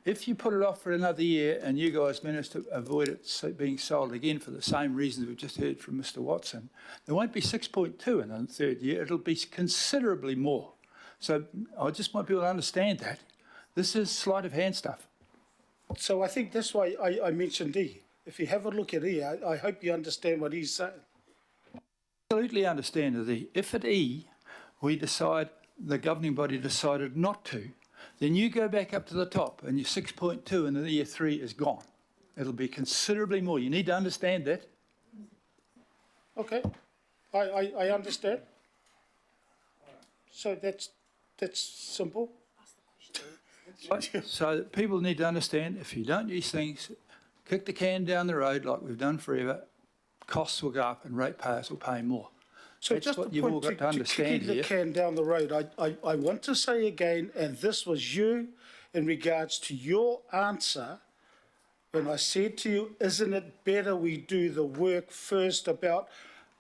If you put it off for another year and you guys manage to avoid it being sold again for the same reasons we've just heard from Mr. Watson, there won't be 6.2 in the 3rd year, it'll be considerably more. So I just want people to understand that. This is sleight of hand stuff. So I think that's why I mentioned E. If you have a look at E, I hope you understand what he's saying. Absolutely understand the E. If at E we decide, the governing body decided not to, then you go back up to the top and your 6.2 in the year 3 is gone. It'll be considerably more. You need to understand that. Okay, I understand. So that's simple. So people need to understand, if you don't do these things, kick the can down the road like we've done forever, costs will go up and ratepayers will pay more. So that's just what the you've all point got to understand kicking here. the can down the road, I want to say again, and this was you in regards to your answer when I said to you, isn't it better we do the work first about,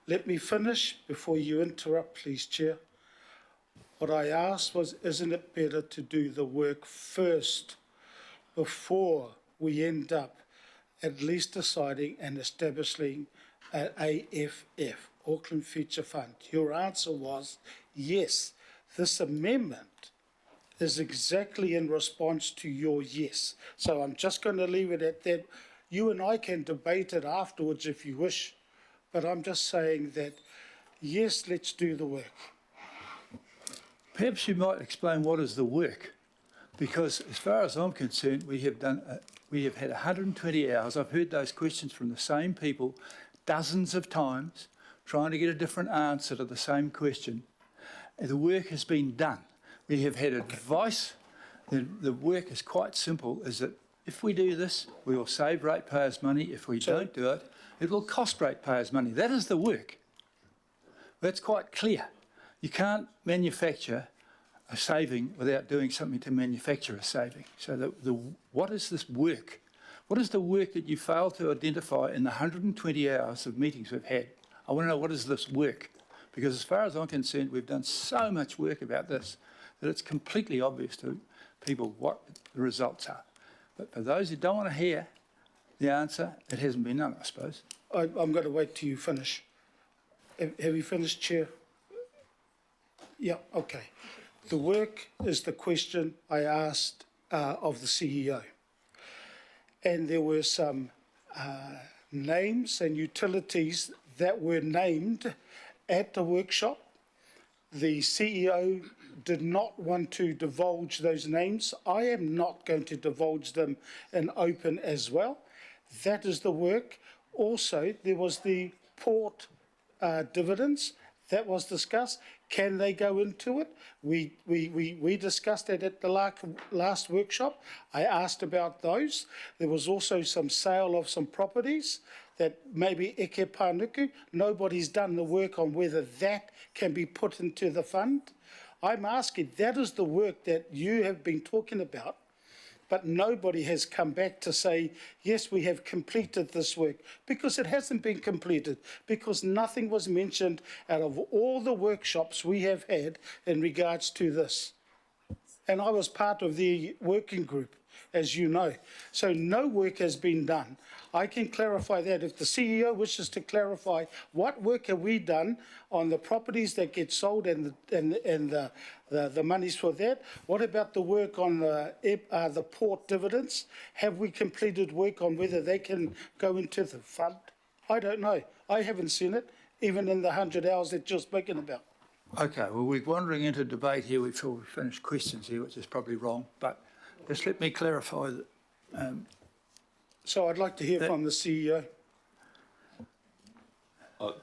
let me finish before you interrupt, please, Chair. What I asked was, isn't it better to do the work first before we end up at least deciding and establishing an AFF, Auckland Future Fund? Your answer was yes. This amendment is exactly in response to your yes. So I'm just going to leave it at that. You and I can debate it afterwards if you wish, but I'm just saying that, yes, let's do the work. Perhaps you might explain what is the work, because as far as I'm concerned, we have had 120 hours. I've heard those questions from the same people dozens of times, trying to get a different answer to the same question. The work has been done. We have had advice. The work is quite simple, is that if we do this, we will save ratepayers money. If we don't do it, it will cost ratepayers money. That is the work. That's quite clear. You can't manufacture a saving without doing something to manufacture a saving. So what is this work? What is the work that you failed to identify in the 120 hours of meetings we've had? I want to know, what is this work? Because as far as I'm concerned, we've done so much work about this that it's completely obvious to people what the results are. But for those who don't want to hear the answer, it hasn't been done, I suppose. I'm going to wait till you finish. Have you finished, Chair? Yeah, okay. The work is the question I asked of the CEO. And there were some names and utilities that were named at the workshop. The CEO did not want to divulge those names. I am not going to divulge them in open as well. That is the work. Also, there was the port dividends that was discussed. Can they go into it? We discussed it at the last workshop. I asked about those. There was also some sale of some properties that maybe Eke Panuku. Nobody's done the work on whether that can be put into the fund. I'm asking, that is the work that you have been talking about, but nobody has come back to say, yes, we have completed this work, because it hasn't been completed, because nothing was mentioned out of all the workshops we have had in regards to this. And I was part of the working group, as you know. So no work has been done. I can clarify that. If the CEO wishes to clarify what work have we done on the properties that get sold and the monies for that, what about the work on the port dividends? Have we completed work on whether they can go into the fund? I don't know. I haven't seen it, even in the 100 hours that you're speaking about. Okay, well, we're wandering into debate here before we finish questions here, which is probably wrong, but just let me clarify that. So I'd like to hear from the CEO.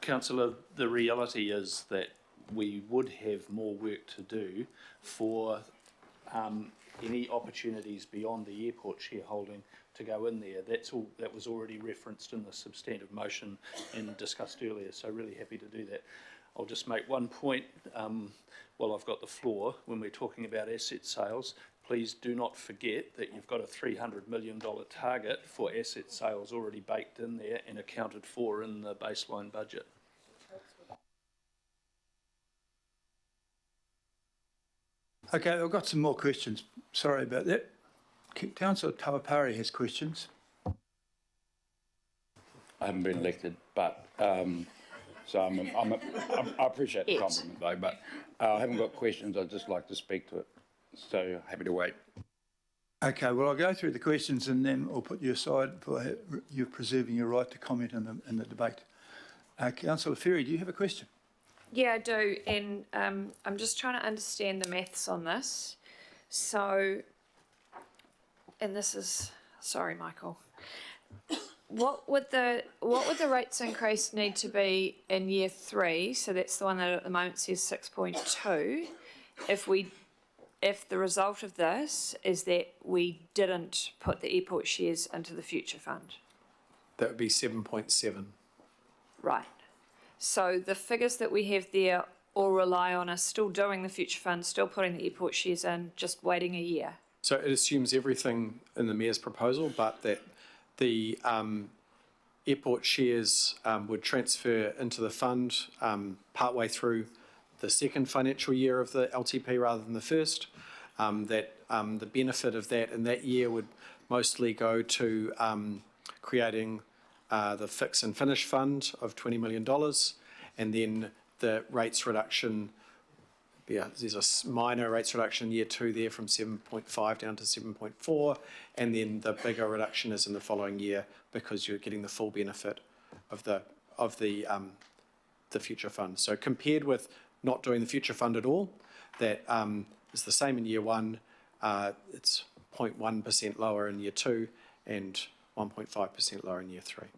Councillor, the reality is that we would have more work to do for any opportunities beyond the airport shareholding to go in there. That's all. That was already referenced in the substantive motion and discussed earlier, so really happy to do that. I'll just make one point while I've got the floor. When we're talking about asset sales, please do not forget that you've got a $300 million target for asset sales already baked in there and accounted for in the baseline budget. Okay, I've got some more questions. Sorry about that. Councillor Tawapari has questions. I haven't been elected, but so I appreciate the compliment though, but I haven't got questions. I'd just like to speak to it. So happy to wait. Okay, well, I'll go through the questions and then I'll put you aside for you preserving your right to comment in the debate. Councillor Ferry, do you have a question? Yeah, I do, and I'm just trying to understand the maths on this. So, and this is, sorry, Michael. What would the rates increase need to be in year 3? So that's the one that at the moment says 6.2. If the result of this is that we didn't put the airport shares into the future fund. That would be 7.7. Right. So the figures that we have there all rely on us still doing the future fund, still putting the airport shares in, just waiting a year. So it assumes everything in the Mayor's proposal, but that the airport shares would transfer into the fund partway through the second financial year of the LTP rather than the first. That the benefit of that in that year would mostly go to creating the fix and finish fund of $20 million, and then the rates reduction. Yeah, there's a minor rates reduction in year 2 there from 7.5 down to 7.4, and then the bigger reduction is in the following year because you're getting the full benefit of the future fund. So compared with not doing the future fund at all, that is the same in year 1. It's 0.1% lower in year 2 and 1.5% lower in year 3.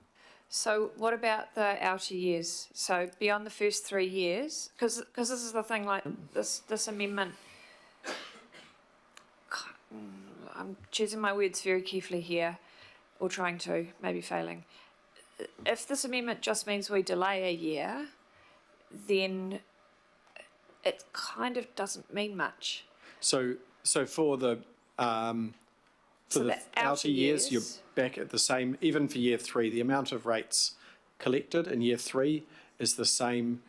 So what about the outer years? So beyond the first 3 years, because this is the thing, like this amendment, I'm choosing my words very carefully here, or trying to, maybe failing. If this amendment just means we delay a year, then it kind of doesn't mean much. So for the For So the the outer outer years, you're years- back at the same, even for year 3, the amount of rates collected in year 3 is the same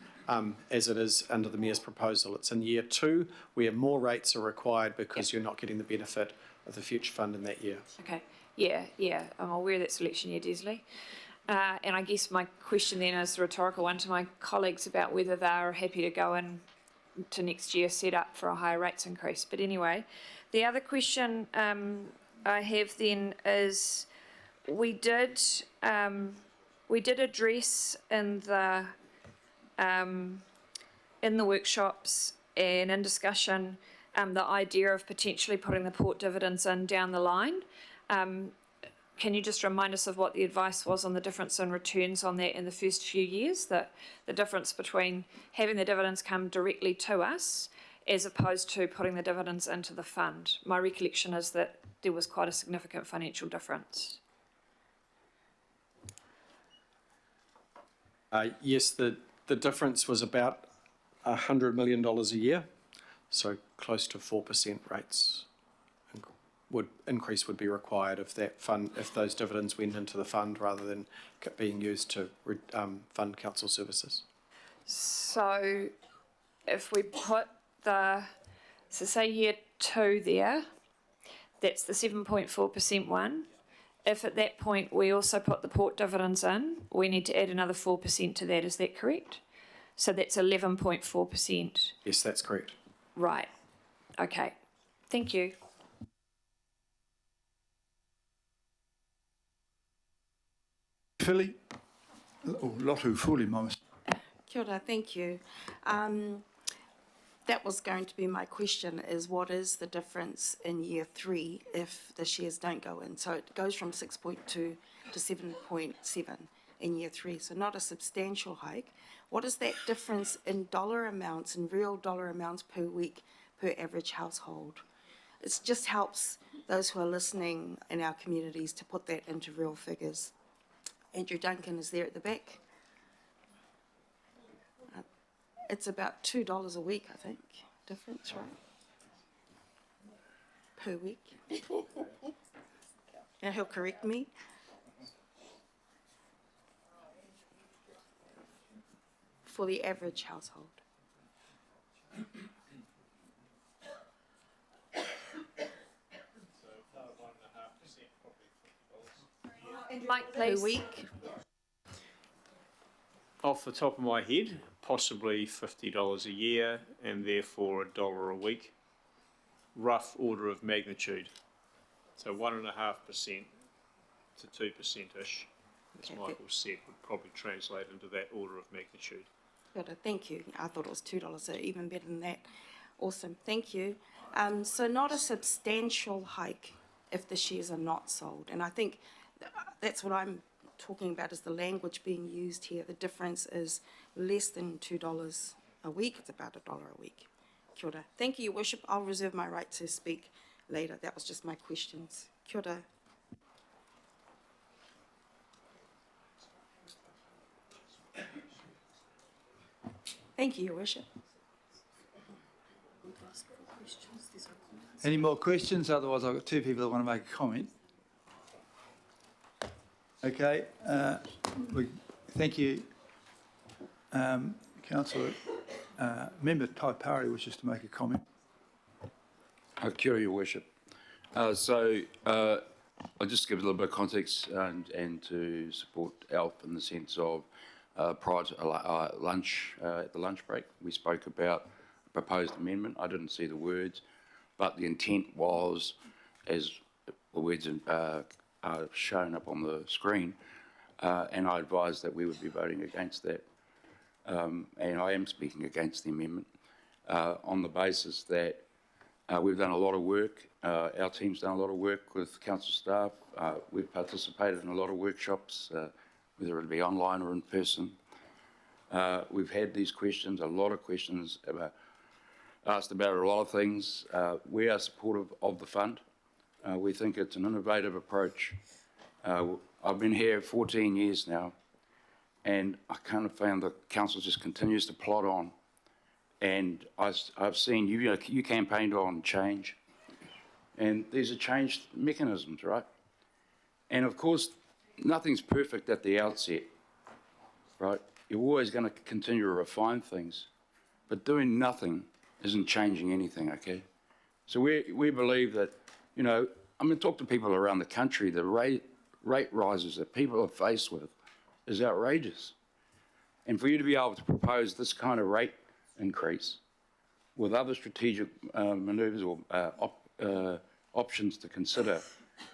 as it is under the Mayor's proposal. It's in year 2 where more rates are required because you're not getting the benefit of the future fund in that year. Okay, yeah, I'm aware of that selection year, Desley. And I guess my question then is a rhetorical one to my colleagues about whether they are happy to go in to next year set up for a higher rates increase. But anyway, the other question I have then is we did address in the workshops and in discussion the idea of potentially putting the port dividends in down the line. Can you just remind us of what the advice was on the difference in returns on that in the first few years, the difference between having the dividends come directly to us as opposed to putting the dividends into the fund? My recollection is that there was quite a significant financial difference. Yes, the difference was about $100 million a year, so close to 4% rates increase would be required if those dividends went into the fund rather than being used to fund council services. So if we put say year 2 there, that's the 7.4% one. If at that point we also put the port dividends in, we need to add another 4% to that, is that correct? So that's 11.4%. Yes, that's correct. Right, okay, thank you. Philly? Oh, Lotu Fuli, my mistake. Kia ora, thank you. That was going to be my question, is what is the difference in year 3 if the shares don't go in? So it goes from 6.2 to 7.7 in year 3, so not a substantial hike. What is that difference in dollar amounts, in real dollar amounts per week, per average household? It just helps those who are listening in our communities to put that into real figures. Andrew Duncan is there at the back. It's about $2 a week, I think, difference, right? Per week. And he'll correct me. For the average household. Mike, Per please. week. Off the top of my head, possibly $50 a year and therefore $1 a week. Rough order of magnitude. So 1.5% to 2%-ish, as Michael said, would probably translate into that order of magnitude. Got it, thank you. I thought it was $2, so even better than that. Awesome, thank you. So not a substantial hike if the shares are not sold. And I think that's what I'm talking about, is the language being used here. The difference is less than $2 a week. It's about $1 a week. Kia ora. Thank you, Your Worship. I'll reserve my right to speak later. That was just my questions. Kia ora. Thank you, Your Worship. Any more questions? Otherwise, I've got 2 people that want to make a comment. Okay, thank you, Councillor. Member Taipari wishes to make a comment. Kia ora, Your Worship. I'll just give a little bit of context and to support Alf in the sense of prior to lunch, at the lunch break, we spoke about a proposed amendment. I didn't see the words, but the intent was, as the words are shown up on the screen, and I advised that we would be voting against that. And I am speaking against the amendment on the basis that we've done a lot of work. Our team's done a lot of work with council staff. We've participated in a lot of workshops, whether it be online or in person. We've had these questions, a lot of questions asked about a lot of things. We are supportive of the fund. We think it's an innovative approach. I've been here 14 years now, and I kind of found the council just continues to plod on. And I've seen you campaigned on change, And these are changed mechanisms, right? And of course, nothing's perfect at the outset, right? You're always going to continue to refine things, but doing nothing isn't changing anything, okay? So we believe that, you know, I'm going to talk to people around the country, the rate rises that people are faced with is outrageous. And for you to be able to propose this kind of rate increase with other strategic manoeuvres or options to consider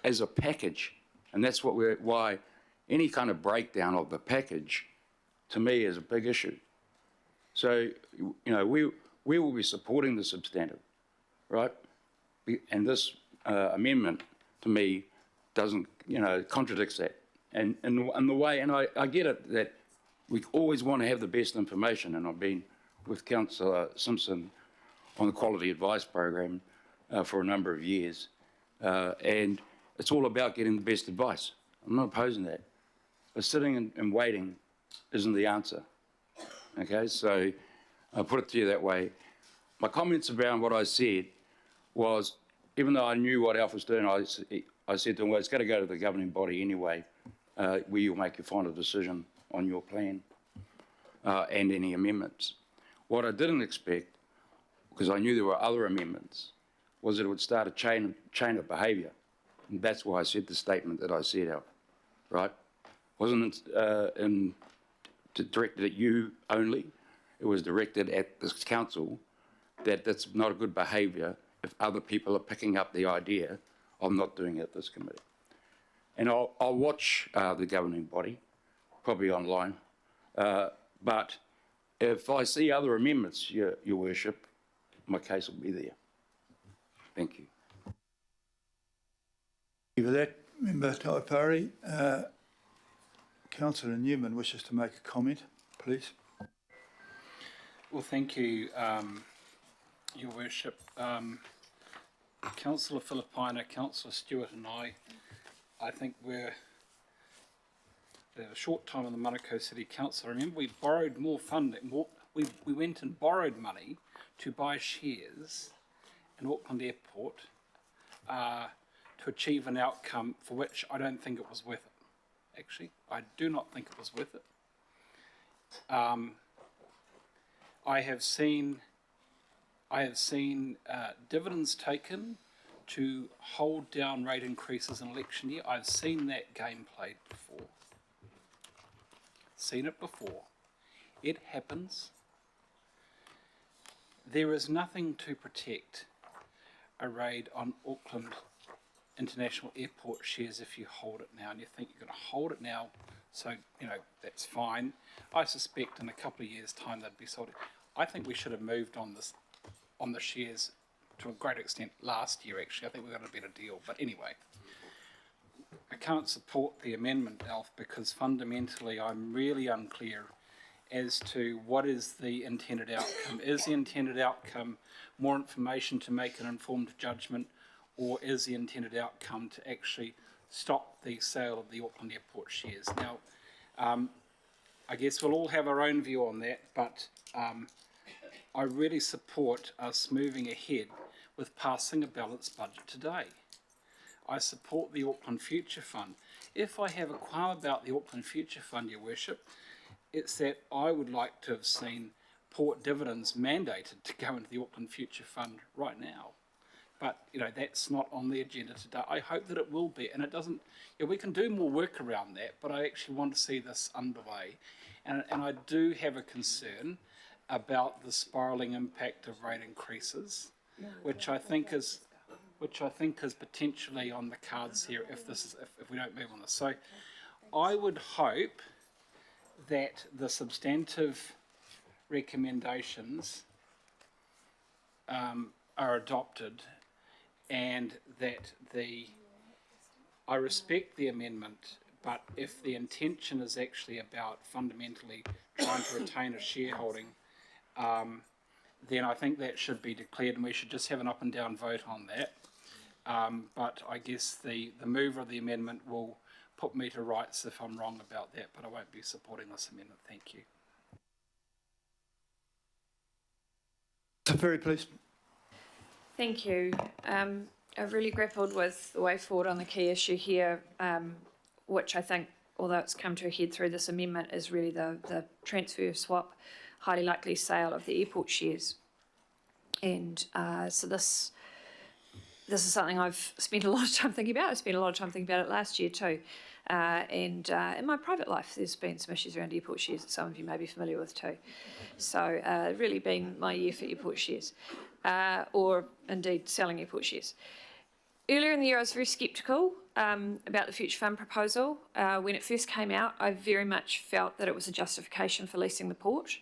as a package, and that's why any kind of breakdown of the package, to me, is a big issue. So, you know, we will be supporting the substantive, right? And this amendment, to me, doesn't, you know, contradicts that. And the way, and I get it, that we always want to have the best information, and I've been with Councillor Simpson on the quality advice program for a number of years, and it's all about getting the best advice. I'm not opposing that, but sitting and waiting isn't the answer. Okay, so I'll put it to you that way. My comments around what I said was, even though I knew what Alf was doing, I said to him, well, it's got to go to the governing body anyway, where you'll make your final decision on your plan and any amendments. What I didn't expect, because I knew there were other amendments, was that it would start a chain of behaviour. And that's why I said the statement that I said out, right? Wasn't directed at you only. It was directed at this council that that's not a good behaviour if other people are picking up the idea of not doing it at this committee. And I'll watch the governing body, probably online, but if I see other amendments, Your Worship, my case will be there. Thank you. Thank you for that, Member Taipari. Councillor Newman wishes to make a comment, please. Well, thank you, Your Worship. Councillor Filipina, Councillor Stewart and I think we're a short time on the Manukau City Council. I remember we borrowed more funding. We went and borrowed money to buy shares in Auckland Airport to achieve an outcome for which I don't think it was worth it. Actually, I do not think it was worth it. I have seen dividends taken to hold down rate increases in election year. I've seen that game played before. Seen it before. It happens. There is nothing to protect a raid on Auckland International Airport shares if you hold it now, and you think you're going to hold it now, so, you know, that's fine. I suspect in a couple of years' time they'd be sold. I think we should have moved on the shares to a great extent last year, actually. I think we got a better deal. But anyway, I can't support the amendment, Alf, because fundamentally I'm really unclear as to what is the intended outcome. Is the intended outcome more information to make an informed judgment, or is the intended outcome to actually stop the sale of the Auckland Airport shares? Now, I guess we'll all have our own view on that, but I really support us moving ahead with passing a balanced budget today. I support the Auckland Future Fund. If I have a qualm about the Auckland Future Fund, Your Worship, it's that I would like to have seen port dividends mandated to go into the Auckland Future Fund right now. But, you know, that's not on the agenda today. I hope that it will be, and it doesn't, you know, we can do more work around that, but I actually want to see this underway. And I do have a concern about the spiralling impact of rate increases, which I think is potentially on the cards here if we don't move on this. So I would hope that the substantive recommendations are adopted, and that I respect the amendment, but if the intention is actually about fundamentally trying to retain a shareholding, then I think that should be declared, and we should just have an up and down vote on that. But I guess the mover of the amendment will put me to rights if I'm wrong about that, but I won't be supporting this amendment. Thank you. Very pleased. Thank you. I've really grappled with the way forward on the key issue here, which I think, although it's come to a head through this amendment, is really the transfer swap, highly likely sale of the airport shares. And so this is something I've spent a lot of time thinking about. I spent a lot of time thinking about it last year too. And in my private life, there's been some issues around airport shares that some of you may be familiar with too. So really been my year for airport shares, or indeed selling airport shares. Earlier in the year, I was very sceptical about the Future Fund proposal. When it first came out, I very much felt that it was a justification for leasing the port.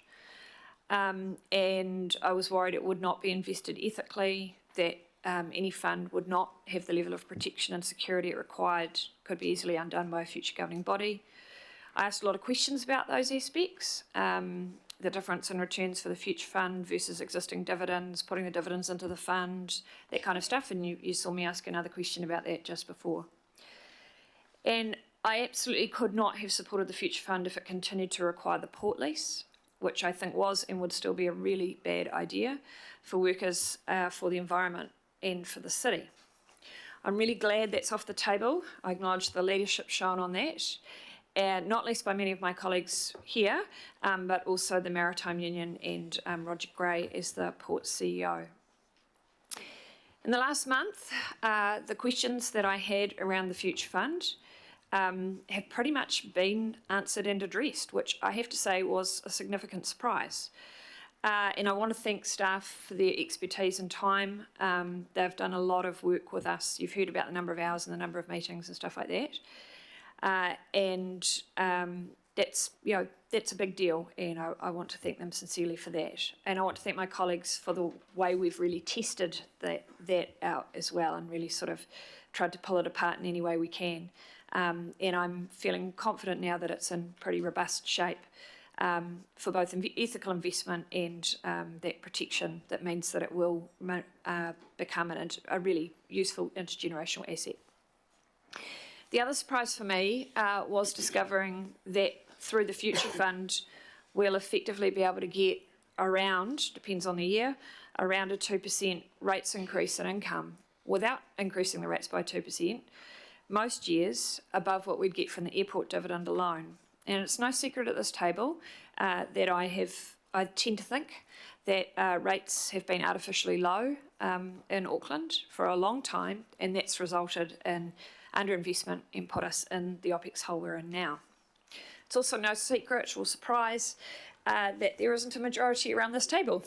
And I was worried it would not be invested ethically, that any fund would not have the level of protection and security it required, could be easily undone by a future governing body. I asked a lot of questions about those aspects, the difference in returns for the future fund versus existing dividends, putting the dividends into the fund, that kind of stuff, and you saw me ask another question about that just before. And I absolutely could not have supported the future fund if it continued to require the port lease, which I think was and would still be a really bad idea for workers, for the environment and for the city. I'm really glad that's off the table. I acknowledge the leadership shown on that, and not least by many of my colleagues here, but also the Maritime Union and Roger Gray as the port CEO. In the last month, the questions that I had around the Future Fund have pretty much been answered and addressed, which I have to say was a significant surprise. And I want to thank staff for their expertise and time. They've done a lot of work with us. You've heard about the number of hours and the number of meetings and stuff like that. That's, you know, that's a big deal, and I want to thank them sincerely for that. And I want to thank my colleagues for the way we've really tested that out as well, and really sort of tried to pull it apart in any way we can. And I'm feeling confident now that it's in pretty robust shape for both ethical investment and that protection that means that it will become a really useful intergenerational asset. The other surprise for me was discovering that through the Future Fund, we'll effectively be able to get around, depends on the year, around a 2% rates increase in income without increasing the rates by 2%, most years above what we'd get from the airport dividend alone. And it's no secret at this table that I tend to think that rates have been artificially low in Auckland for a long time, and that's resulted in underinvestment and put us in the OPEX hole we're in now. It's also no secret or surprise that there isn't a majority around this table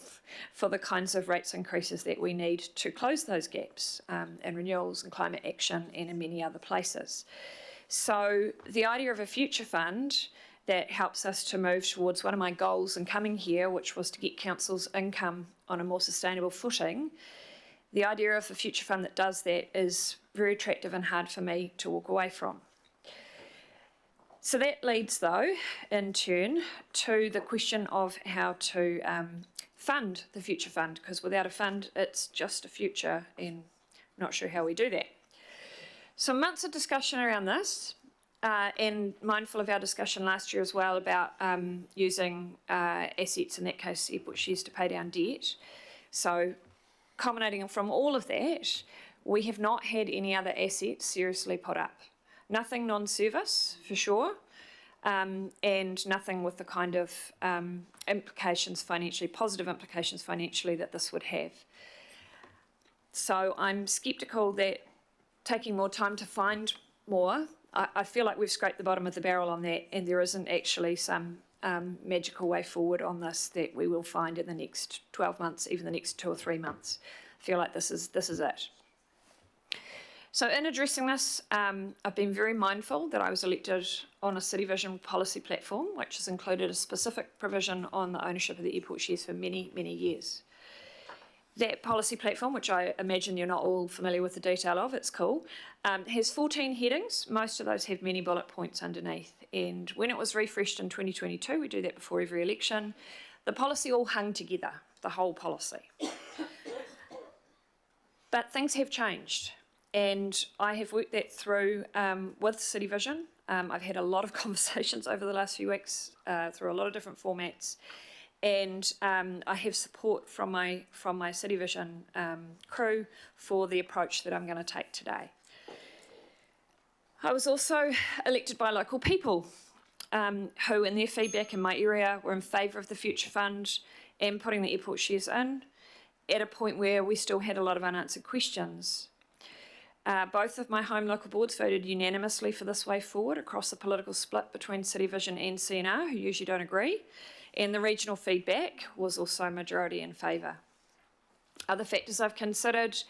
for the kinds of rates increases that we need to close those gaps in renewals and climate action and in many other places. So the idea of a future fund that helps us to move towards one of my goals in coming here, which was to get council's income on a more sustainable footing, the idea of a future fund that does that is very attractive and hard for me to walk away from. So that leads, though, in turn, to the question of how to fund the future fund, because without a fund, it's just a future, and I'm not sure how we do that. So months of discussion around this, and mindful of our discussion last year as well about using assets, in that case airport shares, to pay down debt. So culminating from all of that, we have not had any other assets seriously put up. Nothing non-service, for sure, and nothing with the kind of implications financially, positive implications financially that this would have. So I'm sceptical that taking more time to find more, I feel like we've scraped the bottom of the barrel on that, and there isn't actually some magical way forward on this that we will find in the next 12 months, even the next 2 or 3 months. I feel like this is it. So in addressing this, I've been very mindful that I was elected on a City Vision policy platform, which has included a specific provision on the ownership of the airport shares for many, many years. That policy platform, which I imagine you're not all familiar with the detail of, it's cool, has 14 headings. Most of those have many bullet points underneath. And when it was refreshed in 2022, we do that before every election, the policy all hung together, the whole policy. But things have changed. And I have worked that through with City Vision. I've had a lot of conversations over the last few weeks through a lot of different formats. And I have support from my City Vision crew for the approach that I'm going to take today. I was also elected by local people who, in their feedback in my area, were in favour of the Future Fund and putting the airport shares in at a point where we still had a lot of unanswered questions. Both of my home local boards voted unanimously for this way forward across the political split between City Vision and CNR, who usually don't agree, and the regional feedback was also majority in favour. Other factors I've considered,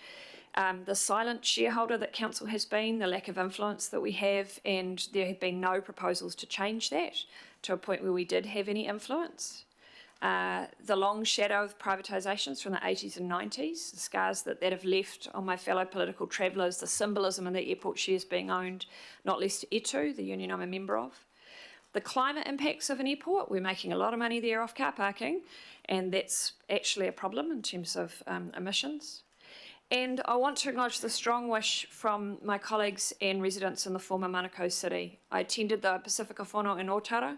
the silent shareholder that council has been, the lack of influence that we have, and there have been no proposals to change that to a point where we did have any influence. The long shadow of privatisations from the 80s and 90s, the scars that have left on my fellow political travellers, the symbolism of the airport shares being owned, not least to ETU, the union I'm a member of. The climate impacts of an airport, we're making a lot of money there off car parking, and that's actually a problem in terms of emissions. And I want to acknowledge the strong wish from my colleagues and residents in the former Manukau city. I attended the Pacifica Whanau in Otara,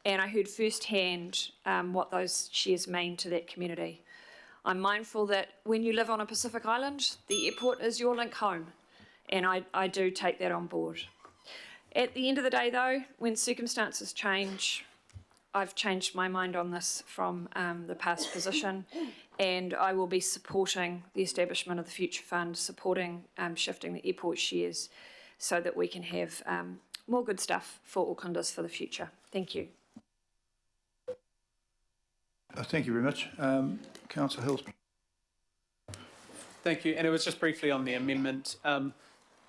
and I heard firsthand what those shares mean to that community. I'm mindful that when you live on a Pacific island, the airport is your link home, and I do take that on board. At the end of the day, though, when circumstances change, I've changed my mind on this from the past position, and I will be supporting the establishment of the Future Fund, supporting shifting the airport shares so that we can have more good stuff for Aucklanders for the future. Thank you. Thank you very much. Councillor Hills. Thank you. And it was just briefly on the amendment.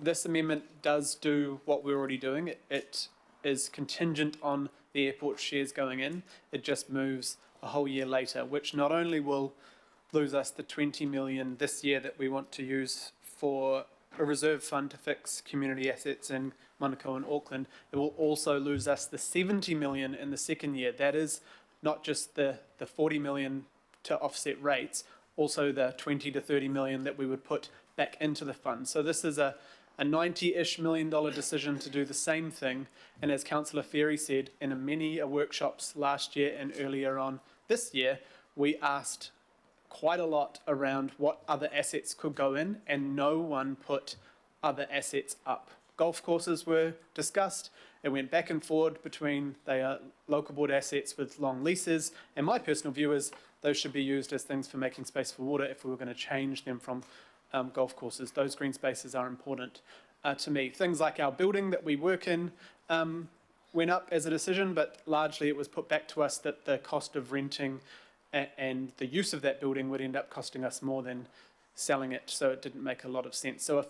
This amendment does do what we're already doing. It is contingent on the airport shares going in. It just moves a whole year later, which not only will lose us the 20 million this year that we want to use for a reserve fund to fix community assets in Manukau and Auckland, it will also lose us the 70 million in the second year. That is not just the 40 million to offset rates, also the 20 to 30 million that we would put back into the fund. So this is a $90-ish million decision to do the same thing. And as Councillor Ferry said, in many workshops last year and earlier on this year, we asked quite a lot around what other assets could go in, and no one put other assets up. Golf courses were discussed. It went back and forward between they are local board assets with long leases, and my personal view is those should be used as things for making space for water if we were going to change them from golf courses. Those green spaces are important to me. Things like our building that we work in went up as a decision, but largely it was put back to us that the cost of renting and the use of that building would end up costing us more than selling it, so it didn't make a lot of sense. So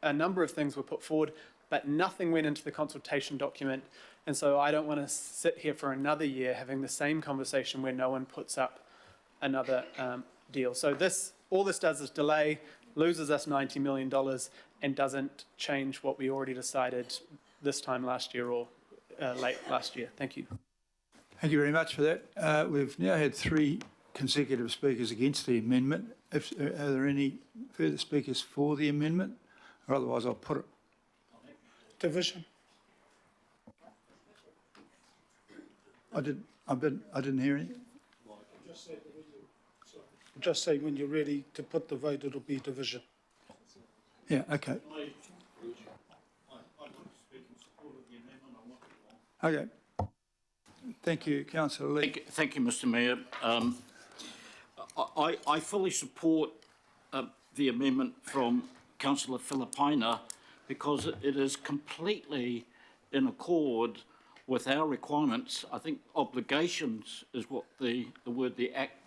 a number of things were put forward, but nothing went into the consultation document, and so I don't want to sit here for another year having the same conversation where no one puts up another deal. So all this does is delay, loses us $90 million, and doesn't change what we already decided this time last year or late last year. Thank you. Thank you very much for that. We've now had 3 consecutive speakers against the amendment. Are there any further speakers for the amendment? Or otherwise I'll put it. Division. I didn't hear anything. Just say when you're ready to put the vote, it'll be division. Yeah, okay. Okay. Thank you, Councillor Lee. Thank you, Mr. Mayor. I fully support the amendment from Councillor Filipina because it is completely in accord with our requirements. I think obligations is what the word the Act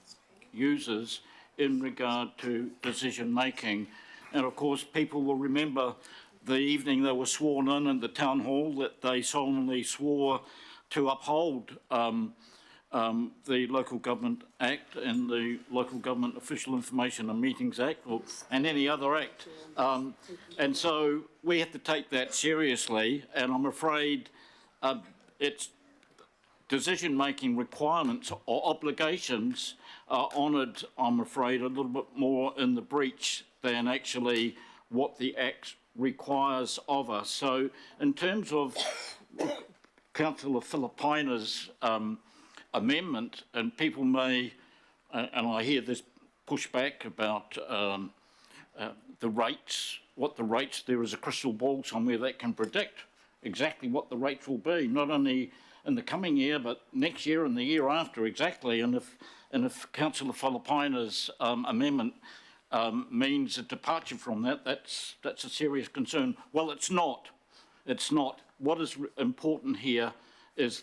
uses in regard to decision making. And of course, people will remember the evening they were sworn in the town hall that they solemnly swore to uphold the Local Government Act and the Local Government Official Information and Meetings Act, and any other act. And so we have to take that seriously, and I'm afraid its decision-making requirements or obligations are honoured, I'm afraid, a little bit more in the breach than actually what the Act requires of us. So in terms of Councillor Filipina's amendment, and people may, and I hear this pushback about the rates, what the rates, there is a crystal ball somewhere that can predict exactly what the rates will be, not only in the coming year, but next year and the year after exactly. And if Councillor Falapaina's amendment means a departure from that, that's a serious concern. Well, it's not. It's not. What is important here is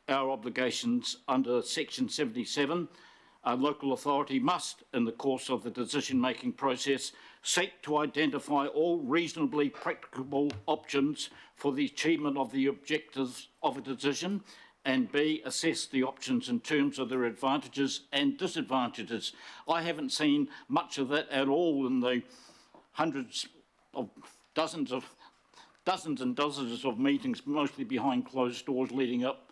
our obligations under Section 77. A local authority must, in the course of the decision-making process, seek to identify all reasonably practicable options for the achievement of the objectives of a decision, and B, assess the options in terms of their advantages and disadvantages. I haven't seen much of that at all in the dozens and dozens of meetings, mostly behind closed doors leading up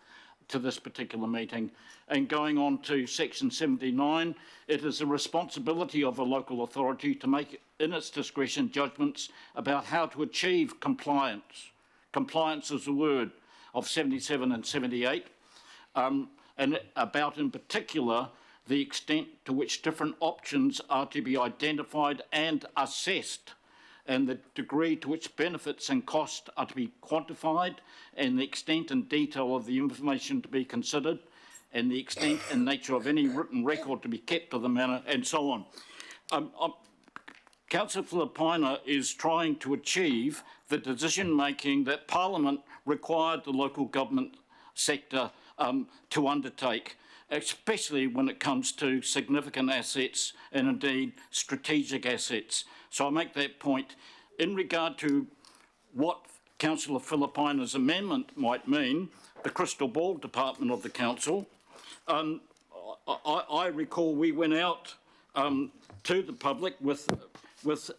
to this particular meeting. And going on to Section 79, it is the responsibility of a local authority to make in its discretion judgments about how to achieve compliance. Compliance is the word of 77 and 78, and about in particular the extent to which different options are to be identified and assessed, and the degree to which benefits and costs are to be quantified, and the extent and detail of the information to be considered, and the extent and nature of any written record to be kept of the matter, and so on. Councillor Filipaina is trying to achieve the decision-making that Parliament required the local government sector to undertake, especially when it comes to significant assets and indeed strategic assets. So I make that point. In regard to what Councillor Filipaina's amendment might mean, the crystal ball department of the council, I recall we went out to the public with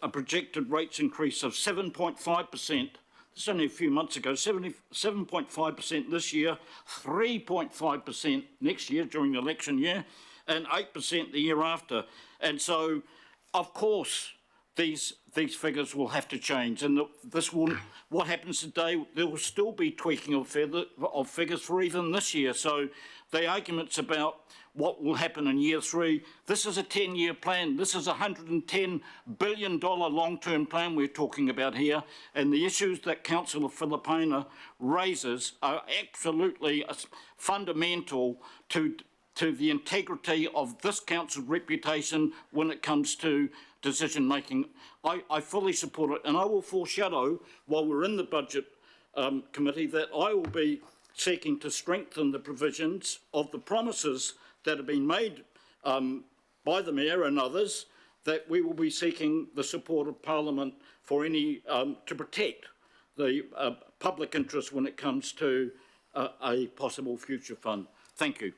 a projected rates increase of 7.5%. This is only a few months ago, 7.5% this year, 3.5% next year during the election year, and 8% the year after. And so, of course, these figures will have to change. And what happens today, there will still be tweaking of figures for even this year. So the arguments about what will happen in year 3, this is a 10-year plan. This is a $110 billion long-term plan we're talking about here. And the issues that Councillor Filipaina raises are absolutely fundamental to the integrity of this council's reputation when it comes to decision making. I fully support it, and I will foreshadow while we're in the budget committee that I will be seeking to strengthen the provisions of the promises that have been made by the Mayor and others, that we will be seeking the support of Parliament for any to protect the public interest when it comes to a possible future fund. Thank you.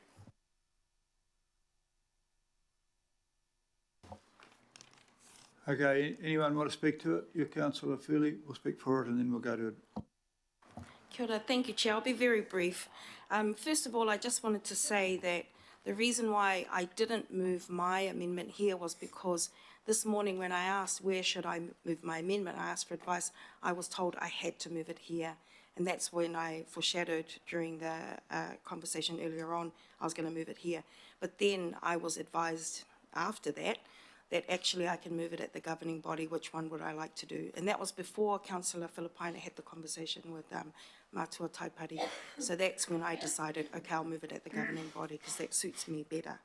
Okay, anyone want to speak to it? Your Councillor Furley will speak for it and then we'll go to it. Kia ora, thank you, Chair. I'll be very brief. First of all, I just wanted to say that the reason why I didn't move my amendment here was because this morning when I asked where should I move my amendment, I asked for advice, I was told I had to move it here. And that's when I foreshadowed during the conversation earlier on, I was going to move it here. But then I was advised after that actually I can move it at the governing body, which one would I like to do? And that was before Councillor Filipaina had the conversation with Mātua Taipari. So that's when I decided, okay, I'll move it at the governing body because that suits me better.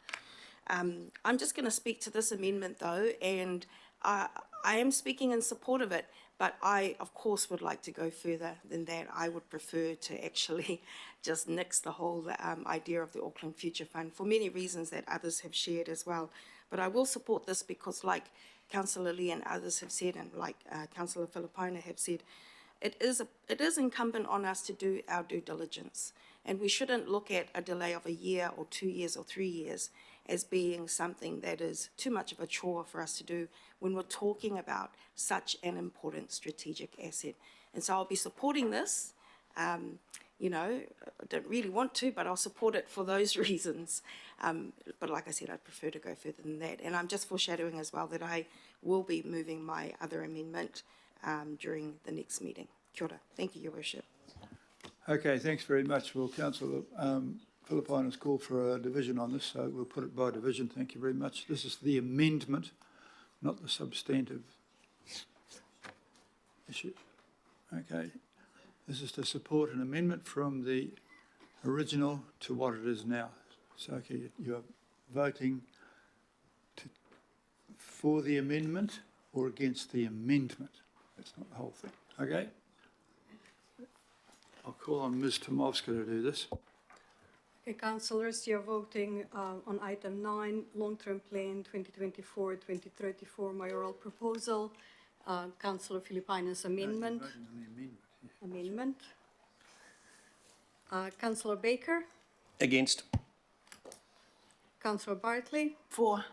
I'm just going to speak to this amendment though, and I am speaking in support of it, but I, of course, would like to go further than that. I would prefer to actually just nix the whole idea of the Auckland Future Fund for many reasons that others have shared as well. But I will support this because, like Councillor Lee and others have said, and like Councillor Filipaina have said, it is incumbent on us to do our due diligence. And we shouldn't look at a delay of a year or 2 years or 3 years as being something that is too much of a chore for us to do when we're talking about such an important strategic asset. And so I'll be supporting this. You know, I don't really want to, but I'll support it for those reasons. But like I said, I'd prefer to go further than that. And I'm just foreshadowing as well that I will be moving my other amendment during the next meeting. Kia ora. Thank you, Your Worship. Okay, thanks very much. Well, Councillor Philippine has called for a division on this, so we'll put it by division. Thank you very much. This is the amendment, not the substantive issue. Okay. This is to support an amendment from the original to what it is now. So, okay, you are voting for the amendment or against the amendment. That's not the whole thing. Okay? I'll call on Ms. Tomovska to do this. Okay, councillors, you're voting on item 9, long-term plan 2024-2034 mayoral proposal. Councillor Filipaina's amendment. Amendment. Councillor Baker. Against. Councillor Bartley. For.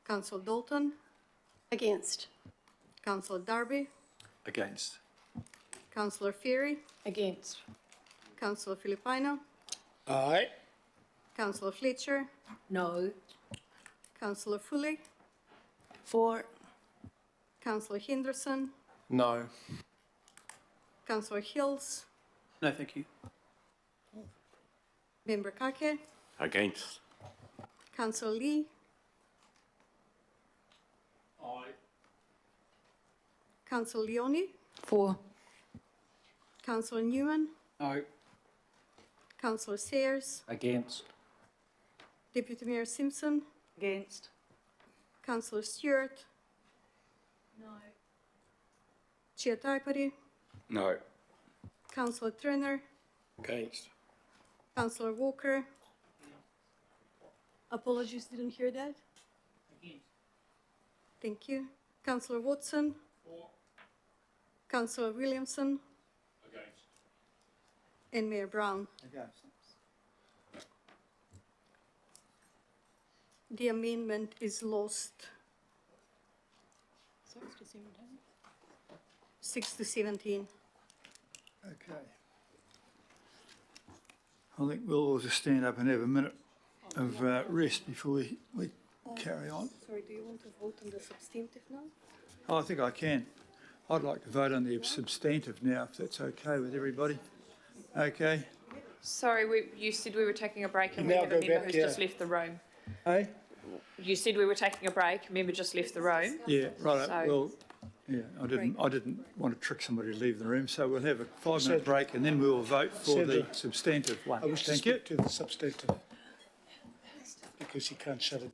Councillor Dalton. Against. Councillor Darby. Against. Councillor Ferry. Against. Councillor Filipaina. Aye. Councillor Fletcher. No. Councillor Fully. For. Councillor Henderson. No. Councillor Hills. No, thank you. Member Kake. Against. Councillor Lee. Aye. Councillor Leone. For. Councillor Newman. No. Councillor Sayers. Against. Deputy Mayor Simpson. Against. Councillor Stewart. No. Chair Taipari. No. Councillor Turner. Against. Councillor Walker. Apologies, didn't hear that. Thank you. Councillor Watson. Councillor Williamson. Against. And Mayor Brown. Against. The amendment is lost. 6 to 17. Okay. I think we'll all just stand up and have a minute of rest before we carry on. Sorry, do you want to vote on the substantive now? Oh, I think I can. I'd like to vote on the substantive now, if that's okay with everybody. Okay. Sorry, you said we were taking a break and You we now have a go member back who's here. just left the room. Hey? You said we were taking a break, a member just left the room. Yeah, right. So- Well, yeah, I didn't want to trick somebody to leave the room, so we'll have a 5-minute break and then we will vote for the substantive one. I wish to Thank you. speak to the substantive because you can't shut it.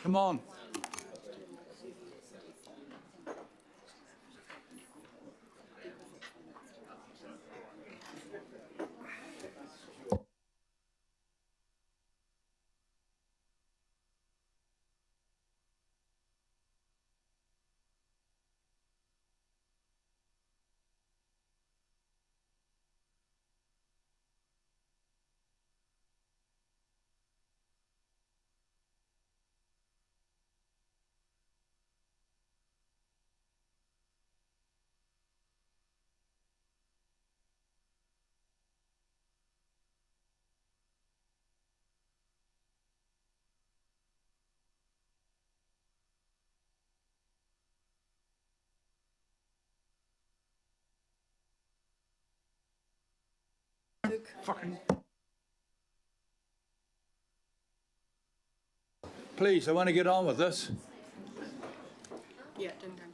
Come on. Fucking. Please, I want to get on with this. Yeah, ding ding.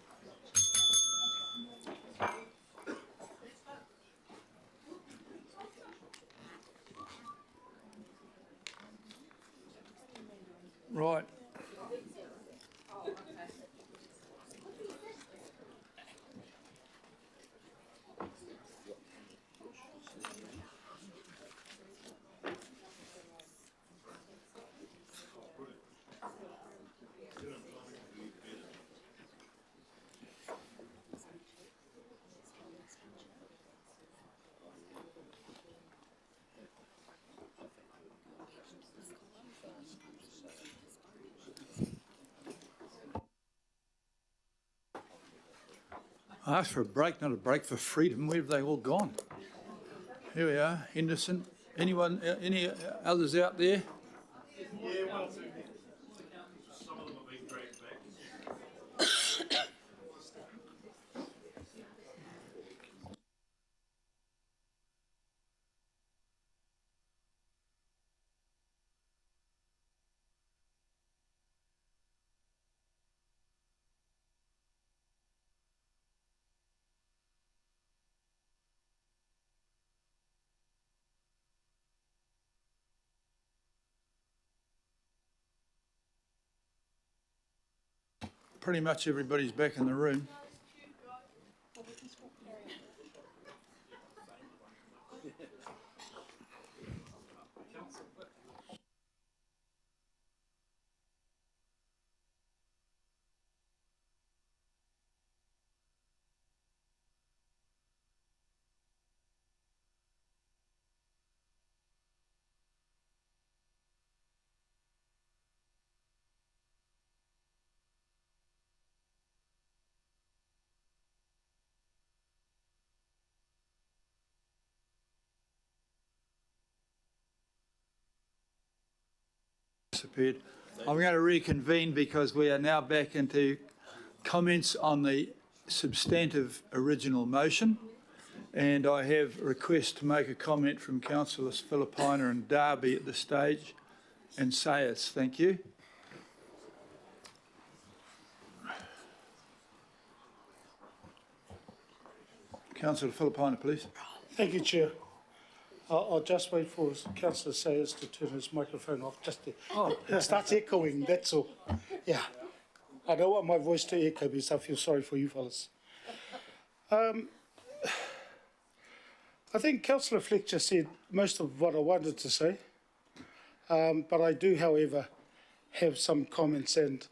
Right. I asked for a break, not a break for freedom. Where have they all gone? Here we are, Henderson. Anyone, any others out there? Yeah, one or two. Some of them have been dragged back. Pretty much everybody's back in the room. Disappeared. I'm going to reconvene because we are now back into comments on the substantive original motion. And I have a request to make a comment from Councillors Philippina and Darby at this stage, and Sayers. Thank you. Councillor Philippina, please. Thank you, Chair. I'll just wait for Councillor Sayers to turn his microphone off, just to, it starts echoing, that's all. Yeah, I don't want my voice to echo because I feel sorry for you fellas. I think Councillor Fletcher said most of what I wanted to say, but I do, however, have some comments. And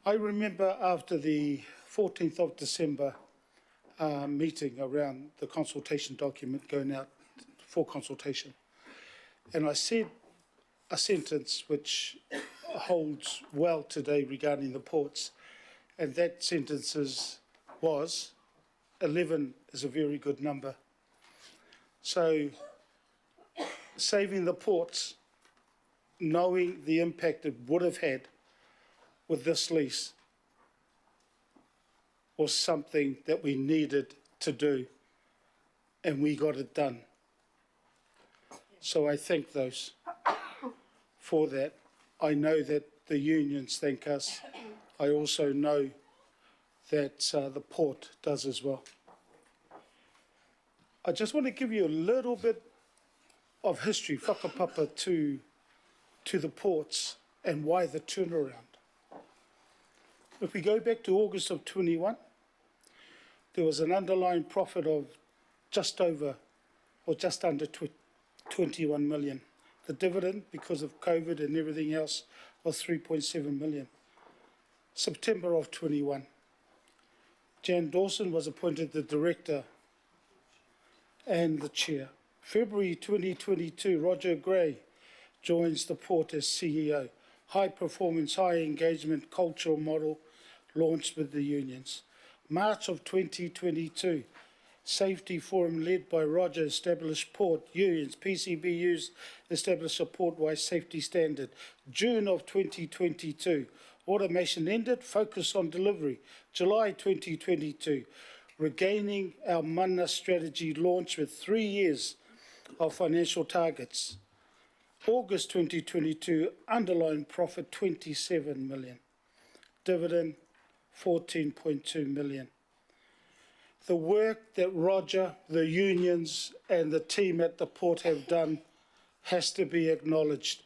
I remember after the 14th of December meeting around the consultation document going out for consultation, and I said a sentence which holds well today regarding the ports, and that sentence was 11 is a very good number. So saving the ports, knowing the impact it would have had with this lease, was something that we needed to do, and we got it done. So I thank those for that. I know that the unions thank us. I also know that the port does as well. I just want to give you a little bit of history, whakapapa, to the ports and why the turnaround. If we go back to August of 21, there was an underlying profit of just over or just under 21 million. The dividend, because of COVID and everything else, was 3.7 million. September of 21, Jan Dawson was appointed the director and the chair. February 2022, Roger Gray joins the port as CEO. High performance, high engagement cultural model launched with the unions. March of 2022, Safety Forum led by Roger established port unions, PCBUs established a port-wide safety standard. June of 2022, automation ended, focus on delivery. July 2022, regaining our mana strategy launched with 3 years of financial targets. August 2022, underlying profit 27 million. Dividend 14.2 million. The work that Roger, the unions and the team at the port have done has to be acknowledged.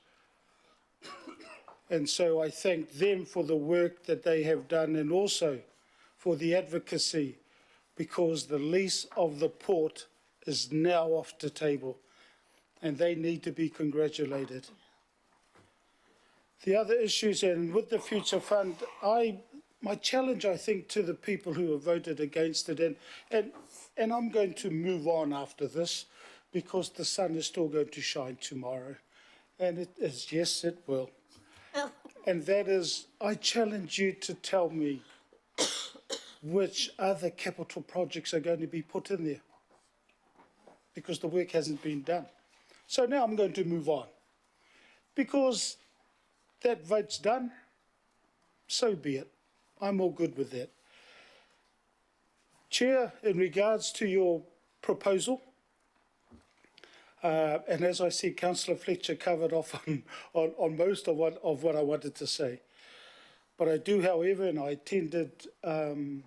And so I thank them for the work that they have done and also for the advocacy, because the lease of the port is now off the table and they need to be congratulated. The other issues, and with the Future Fund, my challenge, I think, to the people who have voted against it, and I'm going to move on after this because the sun is still going to shine tomorrow. And it is, yes, it will. And that is, I challenge you to tell me which other capital projects are going to be put in there, because the work hasn't been done. So now I'm going to move on. Because that vote's done, so be it. I'm all good with that. Chair, in regards to your proposal, and as I see, Councillor Fletcher covered off on most of what I wanted to say. But I do, however, and I attended the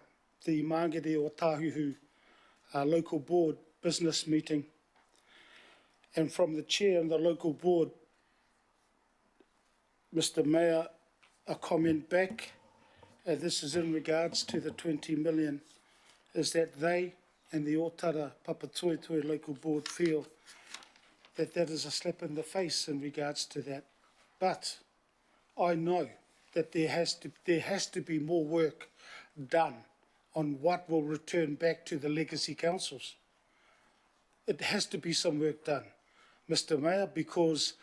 Māngere o Tāhuhu local board business meeting, and from the chair and the local board, Mr. Mayor, a comment back, and this is in regards to the 20 million, is that they and the Otara Papatoetoe local board feel that that is a slap in the face in regards to that. But I know that there has to be more work done on what will return back to the legacy councils. It has to be some work done, Mr. Mayor, because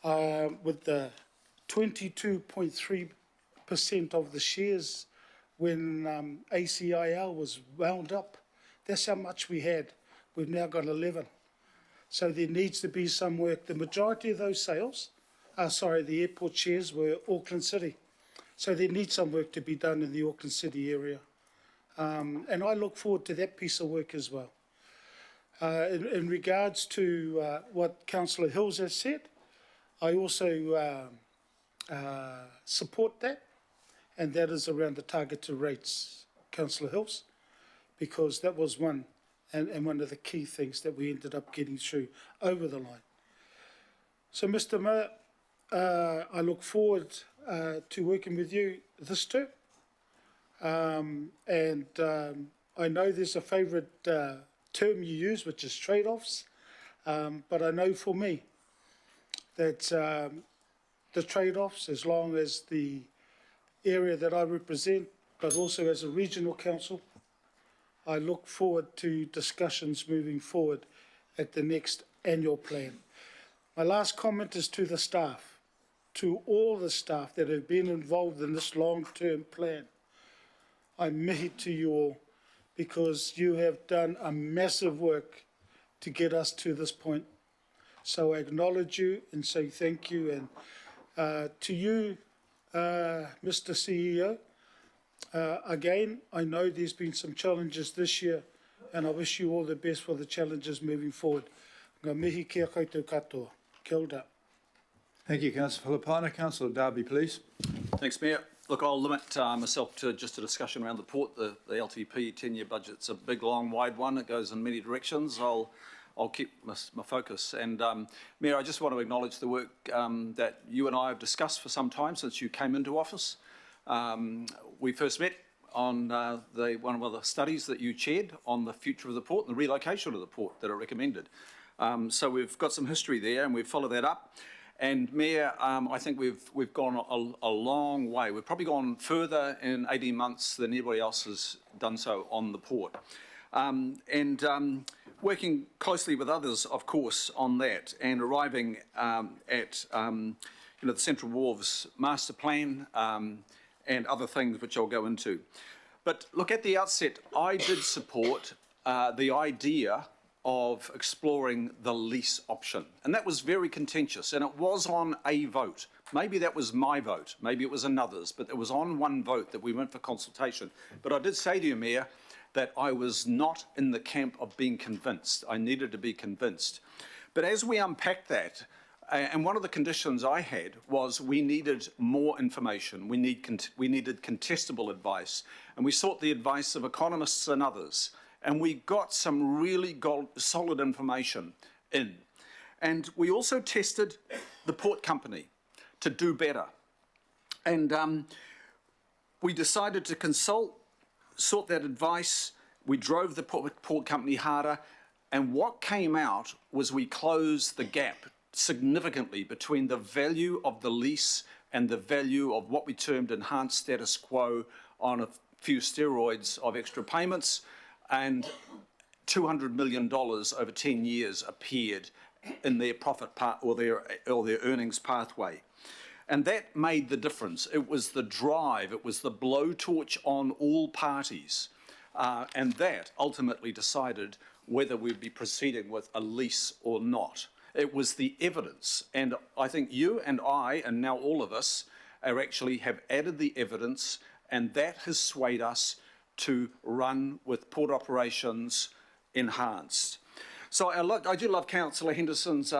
with the 22.3% of the shares when ACIL was wound up, that's how much we had. We've now got 11. So there needs to be some work. The majority of those sales, the airport shares were Auckland City. So there needs some work to be done in the Auckland City area. And I look forward to that piece of work as well. In regards to what Councillor Hills has said, I also support that, and that is around the targeted rates, Councillor Hills, because that was one of the key things that we ended up getting through over the line. So, Mr. Mayor, I look forward to working with you this term, and I know there's a favourite term you use, which is trade-offs, but I know for me that the trade-offs, as long as the area that I represent, but also as a regional council, I look forward to discussions moving forward at the next annual plan. My last comment is to the staff, to all the staff that have been involved in this long-term plan. I mihi to you all, because you have done a massive work to get us to this point. So I acknowledge you and say thank you. And to you, Mr. CEO, again, I know there's been some challenges this year, and I wish you all the best for the challenges moving forward. Ngā mihi kia koutou katoa. Kia ora. Thank you, Councillor Filipina. Councillor Darby, please. Thanks, Mayor. Look, I'll limit myself to just a discussion around the port. The LTP 10-year budget's a big, long, wide one. It goes in many directions. I'll keep my focus. And Mayor, I just want to acknowledge the work that you and I have discussed for some time since you came into office. We first met on one of the studies that you chaired on the future of the port and the relocation of the port that are recommended. So we've got some history there and we've followed that up. And Mayor, I think we've gone a long way. We've probably gone further in 18 months than anybody else has done so on the port. Working closely with others, of course, on that and arriving at the Central Wharves Master Plan and other things which I'll go into. But look, at the outset, I did support the idea of exploring the lease option. And that was very contentious, and it was on a vote. Maybe that was my vote, maybe it was another's, but it was on one vote that we went for consultation. But I did say to you, Mayor, that I was not in the camp of being convinced. I needed to be convinced. But as we unpacked that, and one of the conditions I had was we needed more information. We needed contestable advice, and we sought the advice of economists and others. And we got some really solid information in. And we also tested the port company to do better. And we decided to sought that advice. We drove the port company harder. And what came out was we closed the gap significantly between the value of the lease and the value of what we termed enhanced status quo on a few steroids of extra payments. And $200 million over 10 years appeared in their profit part or their earnings pathway. And that made the difference. It was the drive, it was the blowtorch on all parties. And that ultimately decided whether we'd be proceeding with a lease or not. It was the evidence. And I think you and I, and now all of us, have added the evidence, and that has swayed us to run with port operations enhanced. So I do love Councillor Henderson's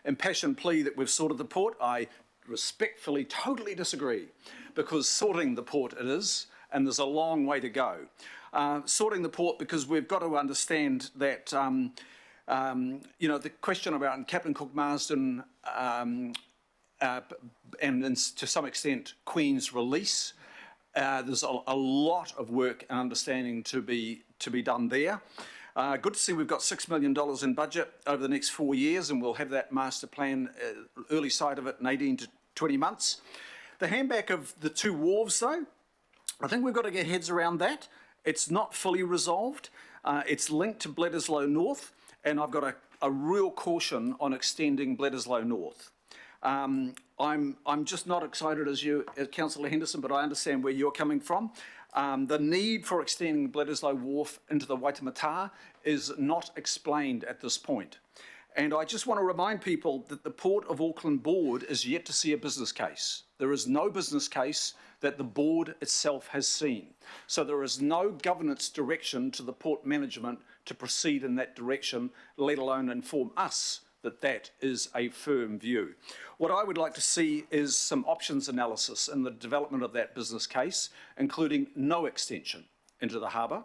impassioned plea that we've sorted the port. I respectfully totally disagree, because sorting the port it is, and there's a long way to go. Sorting the port because we've got to understand that the question about Captain Cook Marsden and to some extent Queen's release. There's a lot of work and understanding to be done there. Good to see we've got $6 million in budget over the next 4 years, and we'll have that master plan, early side of it, in 18 to 20 months. The handback of the two wharves, though, I think we've got to get heads around that. It's not fully resolved. It's linked to Bledisloe North, and I've got a real caution on extending Bledisloe North. I'm just not excited as you, Councillor Henderson, but I understand where you're coming from. The need for extending Bledisloe Wharf into the Waitemata is not explained at this point. And I just want to remind people that the Port of Auckland Board is yet to see a business case. There is no business case that the board itself has seen. So there is no governance direction to the port management to proceed in that direction, let alone inform us that that is a firm view. What I would like to see is some options analysis in the development of that business case, including no extension into the harbour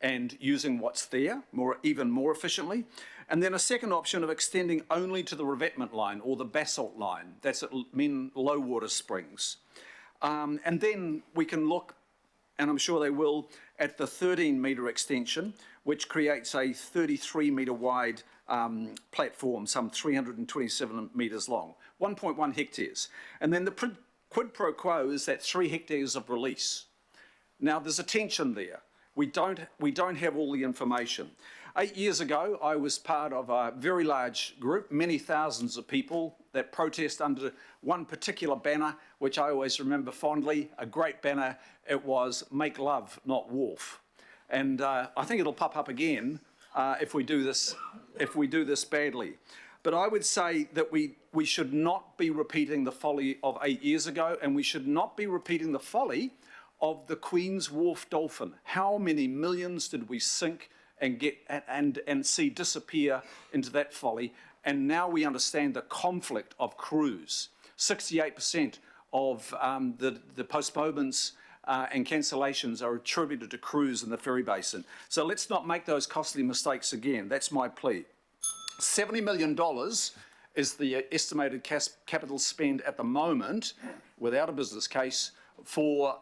and using what's there even more efficiently. And then a second option of extending only to the revetment line or the basalt line. That's at low water springs. And then we can look, and I'm sure they will, at the 13-metre extension, which creates a 33-metre wide platform, some 327 metres long, 1.1 hectares. And then the quid pro quo is that 3 hectares of release. Now, there's a tension there. We don't have all the information. 8 years ago, I was part of a very large group, many thousands of people that protest under one particular banner, which I always remember fondly, a great banner. It was "Make Love, Not Wharf." And I think it'll pop up again if we do this badly. But I would say that we should not be repeating the folly of 8 years ago, and we should not be repeating the folly of the Queen's Wharf Dolphin. How many millions did we sink and get and see disappear into that folly? And now we understand the conflict of crews. 68% of the postponements and cancellations are attributed to crews in the ferry basin. So let's not make those costly mistakes again. That's my plea. $70 million is the estimated capital spend at the moment, without a business case, for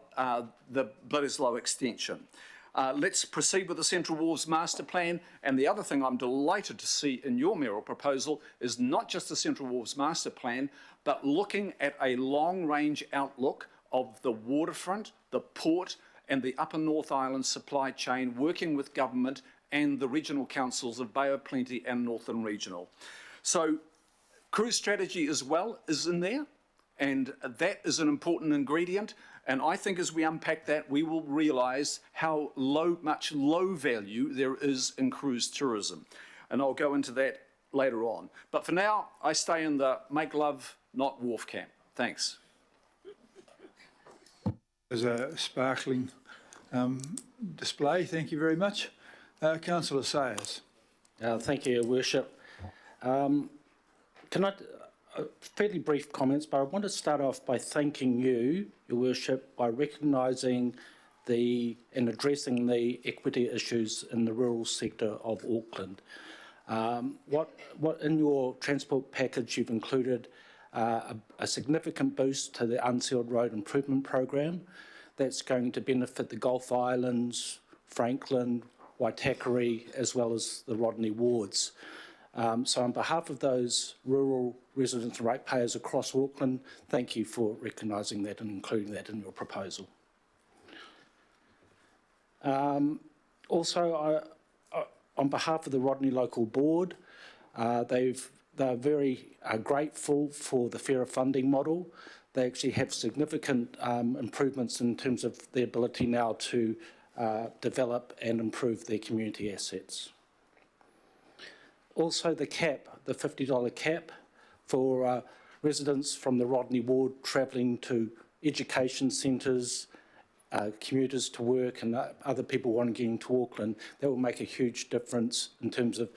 the Bledisloe extension. Let's proceed with the Central Wharves Master Plan. And the other thing I'm delighted to see in your mayoral proposal is not just the Central Wharves Master Plan, but looking at a long-range outlook of the waterfront, the port, and the Upper North Island supply chain, working with government and the regional councils of Bay of Plenty and Northern Regional. So cruise strategy as well is in there, and that is an important ingredient. And I think as we unpack that, we will realise how much low value there is in cruise tourism. And I'll go into that later on. But for now, I stay in the make love, not wharf camp. Thanks. There's a sparkling display. Thank you very much. Councillor Sayers. Thank you, Your Worship. Can I, fairly brief comments, but I want to start off by thanking you, Your Worship, by recognising and addressing the equity issues in the rural sector of Auckland. What in your transport package you've included a significant boost to the Unsealed Road Improvement Program that's going to benefit the Gulf Islands, Franklin, Waitakere, as well as the Rodney wards. So on behalf of those rural residents and ratepayers across Auckland, thank you for recognising that and including that in your proposal. Also, on behalf of the Rodney Local Board, they're very grateful for the fairer funding model. They actually have significant improvements in terms of the ability now to develop and improve their community assets. Also the cap, the $50 cap for residents from the Rodney ward travelling to education centres, commuters to work and other people wanting to get into Auckland, that will make a huge difference in terms of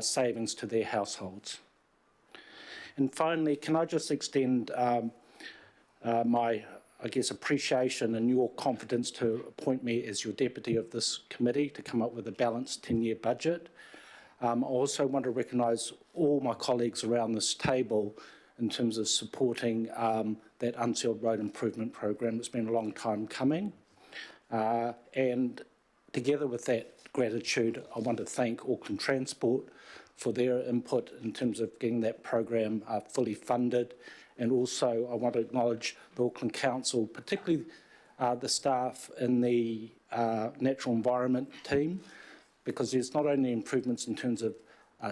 savings to their households. And finally, can I just extend my, I guess, appreciation and your confidence to appoint me as your deputy of this committee to come up with a balanced 10-year budget. I also want to recognise all my colleagues around this table in terms of supporting that Unsealed Road Improvement Program. It's been a long time coming. And together with that gratitude, I want to thank Auckland Transport for their input in terms of getting that program fully funded. And also I want to acknowledge the Auckland Council, particularly the staff in the natural environment team, because there's not only improvements in terms of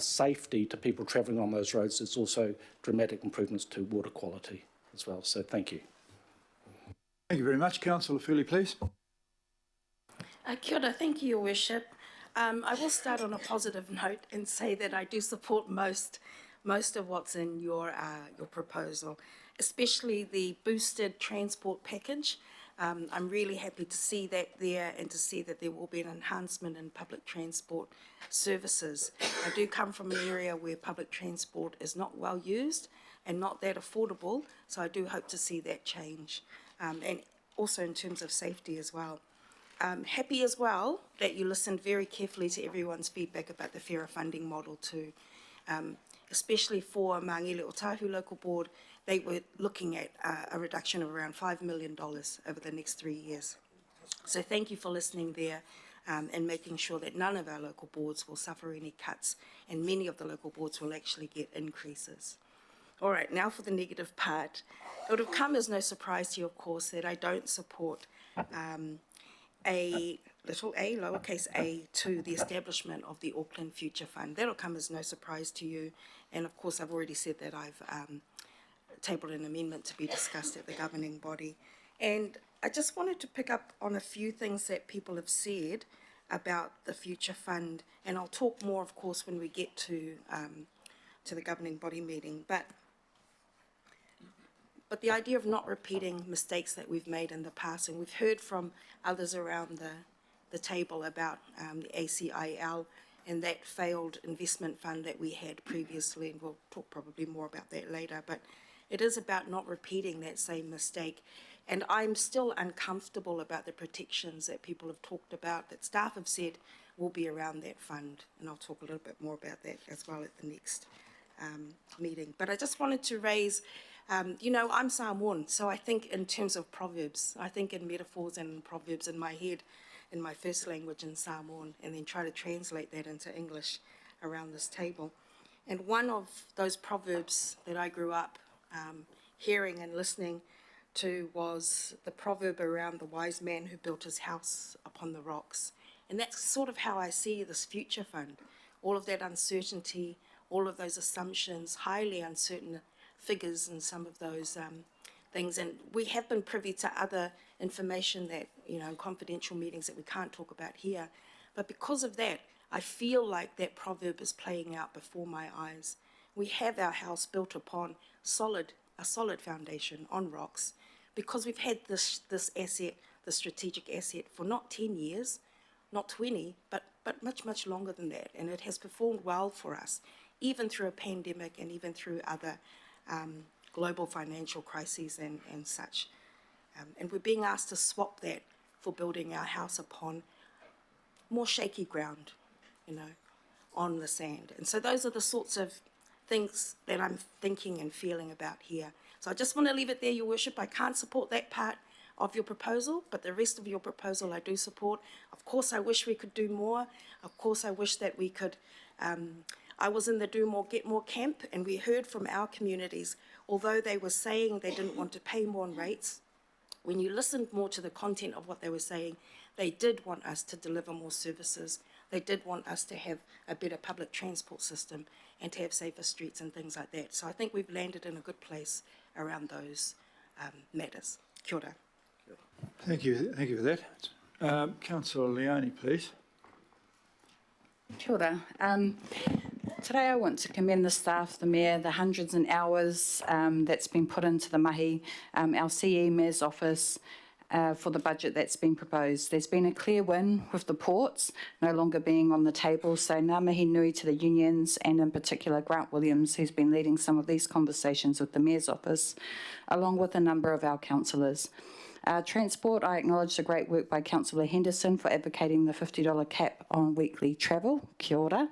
safety to people travelling on those roads, there's also dramatic improvements to water quality as well. So thank you. Thank you very much. Councillor Furley, please. Kia ora, thank you, Your Worship. I will start on a positive note and say that I do support most of what's in your proposal, especially the boosted transport package. I'm really happy to see that there and to see that there will be an enhancement in public transport services. I do come from an area where public transport is not well used and not that affordable, so I do hope to see that change, and also in terms of safety as well. Happy as well that you listened very carefully to everyone's feedback about the fairer funding model too. Especially for Māngere Otahu Local Board, they were looking at a reduction of around $5 million over the next 3 years. So thank you for listening there and making sure that none of our local boards will suffer any cuts, and many of the local boards will actually get increases. All right, now for the negative part. It would have come as no surprise to you, of course, that I don't support a little a, lowercase a, to the establishment of the Auckland Future Fund. That'll come as no surprise to you. And of course, I've already said that I've tabled an amendment to be discussed at the governing body. And I just wanted to pick up on a few things that people have said about the Future Fund. And I'll talk more, of course, when we get to the governing body meeting. But the idea of not repeating mistakes that we've made in the past, and we've heard from others around the table about the ACIL and that failed investment fund that we had previously, and we'll talk probably more about that later, but it is about not repeating that same mistake. And I'm still uncomfortable about the protections that people have talked about, that staff have said will be around that fund, and I'll talk a little bit more about that as well at the next meeting. But I just wanted to raise You know, I'm Samoan, so I think in terms of proverbs. I think in metaphors and proverbs in my head, in my first language in Samoan, and then try to translate that into English around this table. And one of those proverbs that I grew up hearing and listening to was the proverb around the wise man who built his house upon the rocks. And that's sort of how I see this future fund. All of that uncertainty, all of those assumptions, highly uncertain figures in some of those things. And we have been privy to other information that, you know, in confidential meetings that we can't talk about here. But because of that, I feel like that proverb is playing out before my eyes. We have our house built upon a solid foundation on rocks, because we've had this asset, the strategic asset, for not 10 years, not 20, but much, much longer than that. And it has performed well for us, even through a pandemic and even through other global financial crises and such. And we're being asked to swap that for building our house upon more shaky ground, you know, on the sand. And so those are the sorts of things that I'm thinking and feeling about here. So I just want to leave it there, Your Worship. I can't support that part of your proposal, but the rest of your proposal I do support. Of course, I wish we could do more. Of course, I wish that we could. I was in the Do More, Get More camp, and we heard from our communities, although they were saying they didn't want to pay more on rates, when you listened more to the content of what they were saying, they did want us to deliver more services. They did want us to have a better public transport system and to have safer streets and things like that. So I think we've landed in a good place around those matters. Kia ora. Thank you for that. Councillor Leone, please. Kia ora. Today I want to commend the staff, the Mayor, the hundreds of hours that's been put into the mahi, our CE Mayor's office, for the budget that's been proposed. There's been a clear win with the ports no longer being on the table, so ngā mihi nui to the unions and in particular Grant Williams, who's been leading some of these conversations with the Mayor's office, along with a number of our councillors. Transport, I acknowledge the great work by Councillor Henderson for advocating the $50 cap on weekly travel. Kia ora.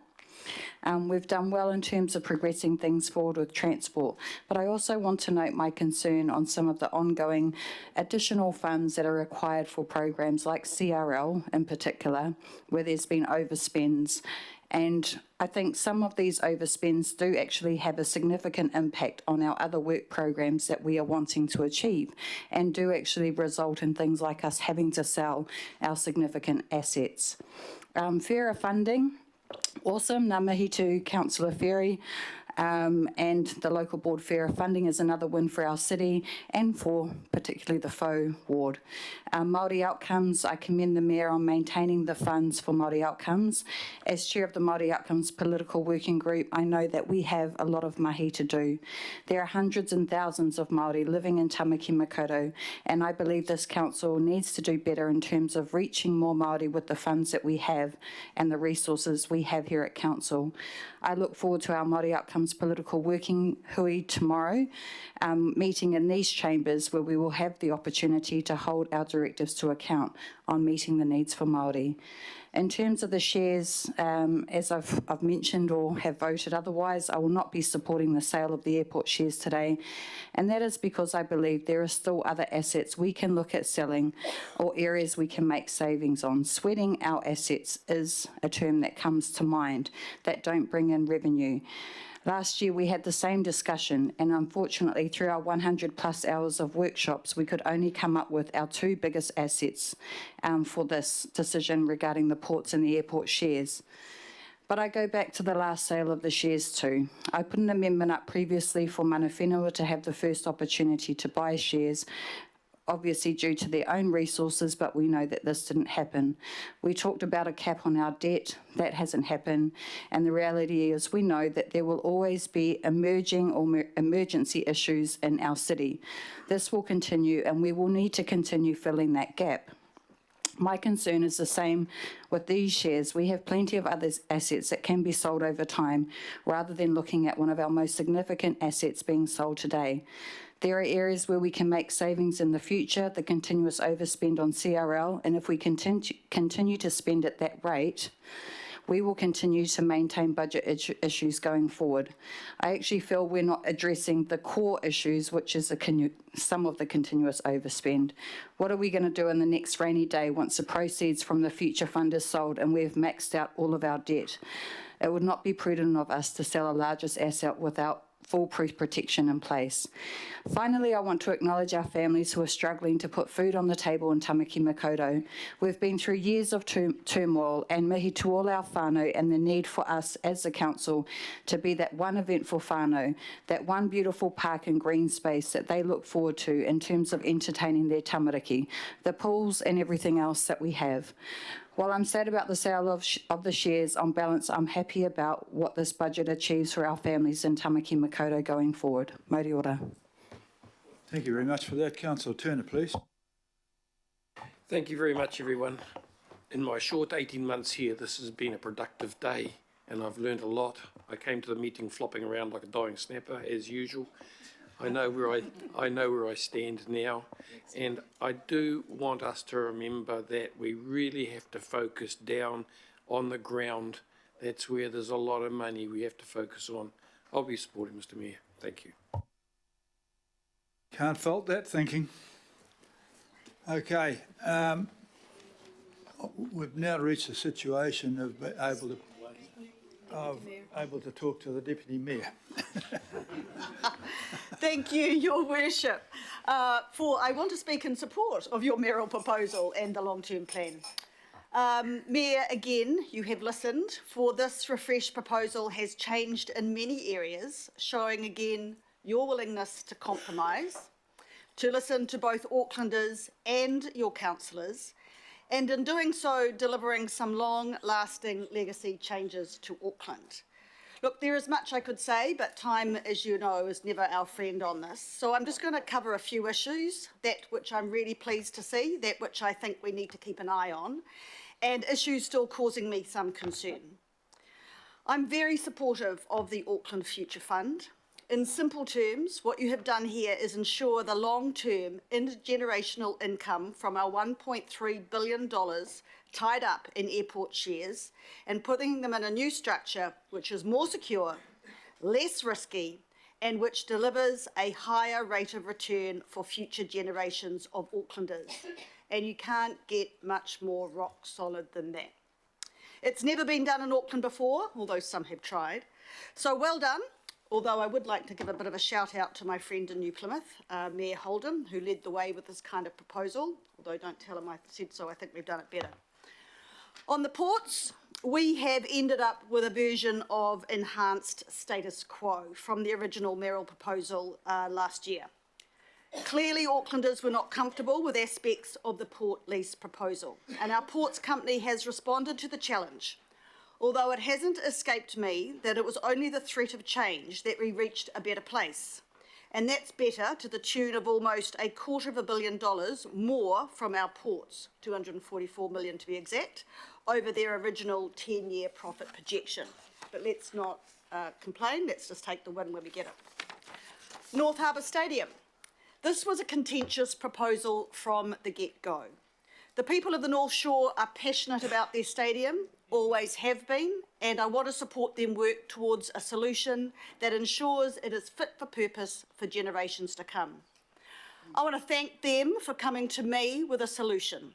We've done well in terms of progressing things forward with transport, but I also want to note my concern on some of the ongoing additional funds that are required for programs like CRL in particular, where there's been overspends. And I think some of these overspends do actually have a significant impact on our other work programs that we are wanting to achieve, and do actually result in things like us having to sell our significant assets. Fairer funding. Awesome, ngā mihi to Councillor Ferry, and the local board fairer funding is another win for our city and for particularly the Faux ward. Māori outcomes, I commend the Mayor on maintaining the funds for Māori outcomes. As chair of the Māori Outcomes Political Working Group, I know that we have a lot of mahi to do. There are hundreds and thousands of Māori living in Tamaki Makaurau, and I believe this council needs to do better in terms of reaching more Māori with the funds that we have and the resources we have here at council. I look forward to our Māori Outcomes Political Working Hui tomorrow, meeting in these chambers where we will have the opportunity to hold our directives to account on meeting the needs for Māori. In terms of the shares, as I've mentioned or have voted otherwise, I will not be supporting the sale of the airport shares today, and that is because I believe there are still other assets we can look at selling or areas we can make savings on. Sweating our assets is a term that comes to mind that don't bring in revenue. Last year we had the same discussion, and unfortunately through our 100 plus hours of workshops we could only come up with our two biggest assets for this decision regarding the ports and the airport shares. But I go back to the last sale of the shares too. I put an amendment up previously for mana whenua to have the first opportunity to buy shares, obviously due to their own resources, but we know that this didn't happen. We talked about a cap on our debt. That hasn't happened, and the reality is we know that there will always be emerging or emergency issues in our city. This will continue, and we will need to continue filling that gap. My concern is the same with these shares. We have plenty of other assets that can be sold over time, rather than looking at one of our most significant assets being sold today. There are areas where we can make savings in the future, the continuous overspend on CRL, and if we continue to spend at that rate, we will continue to maintain budget issues going forward. I actually feel we're not addressing the core issues, which is some of the continuous overspend. What are we going to do in the next rainy day once the proceeds from the future fund is sold and we've maxed out all of our debt? It would not be prudent of us to sell our largest asset without foolproof protection in place. Finally, I want to acknowledge our families who are struggling to put food on the table in Tamaki Makaurau. We've been through years of turmoil, and mihi to all our whānau and the need for us as the council to be that one event for whānau, that one beautiful park and green space that they look forward to in terms of entertaining their tamariki, the pools and everything else that we have. While I'm sad about the sale of the shares, on balance, I'm happy about what this budget achieves for our families in Tamaki Makaurau going forward. Mauri ora. Thank you very much for that. Councillor Turner, please. Thank you very much, everyone. In my short 18 months here, this has been a productive day, and I've learned a lot. I came to the meeting flopping around like a dying snapper, as usual. I know where I stand now, and I do want us to remember that we really have to focus down on the ground. That's where there's a lot of money we have to focus on. I'll be supporting Mr. Mayor. Thank you. Can't fault that thinking. Okay, we've now reached a situation of being able to talk to the Deputy Mayor. Thank you, Your Worship. I want to speak in support of your mayoral proposal and the long-term plan. Mayor, again, you have listened, for this refreshed proposal has changed in many areas, showing again your willingness to compromise, to listen to both Aucklanders and your councillors, and in doing so, delivering some long-lasting legacy changes to Auckland. Look, there is much I could say, but time, as you know, is never our friend on this. So I'm just going to cover a few issues, that which I'm really pleased to see, that which I think we need to keep an eye on, and issues still causing me some concern. I'm very supportive of the Auckland Future Fund. In simple terms, what you have done here is ensure the long-term intergenerational income from our $1.3 billion tied up in airport shares and putting them in a new structure which is more secure, less risky, and which delivers a higher rate of return for future generations of Aucklanders. And you can't get much more rock solid than that. It's never been done in Auckland before, although some have tried. So well done. Although I would like to give a bit of a shout out to my friend in New Plymouth, Mayor Holden, who led the way with this kind of proposal. Although don't tell him I said so, I think we've done it better. On the ports, we have ended up with a version of enhanced status quo from the original mayoral proposal last year. Clearly, Aucklanders were not comfortable with aspects of the port lease proposal, and our ports company has responded to the challenge. Although it hasn't escaped me that it was only the threat of change that we reached a better place. And that's better to the tune of almost $250 million more from our ports, 244 million to be exact, over their original 10-year profit projection. But let's not complain, let's just take the win when we get it. North Harbour Stadium. This was a contentious proposal from the get-go. The people of the North Shore are passionate about their stadium, always have been, and I want to support them work towards a solution that ensures it is fit for purpose for generations to come. I want to thank them for coming to me with a solution.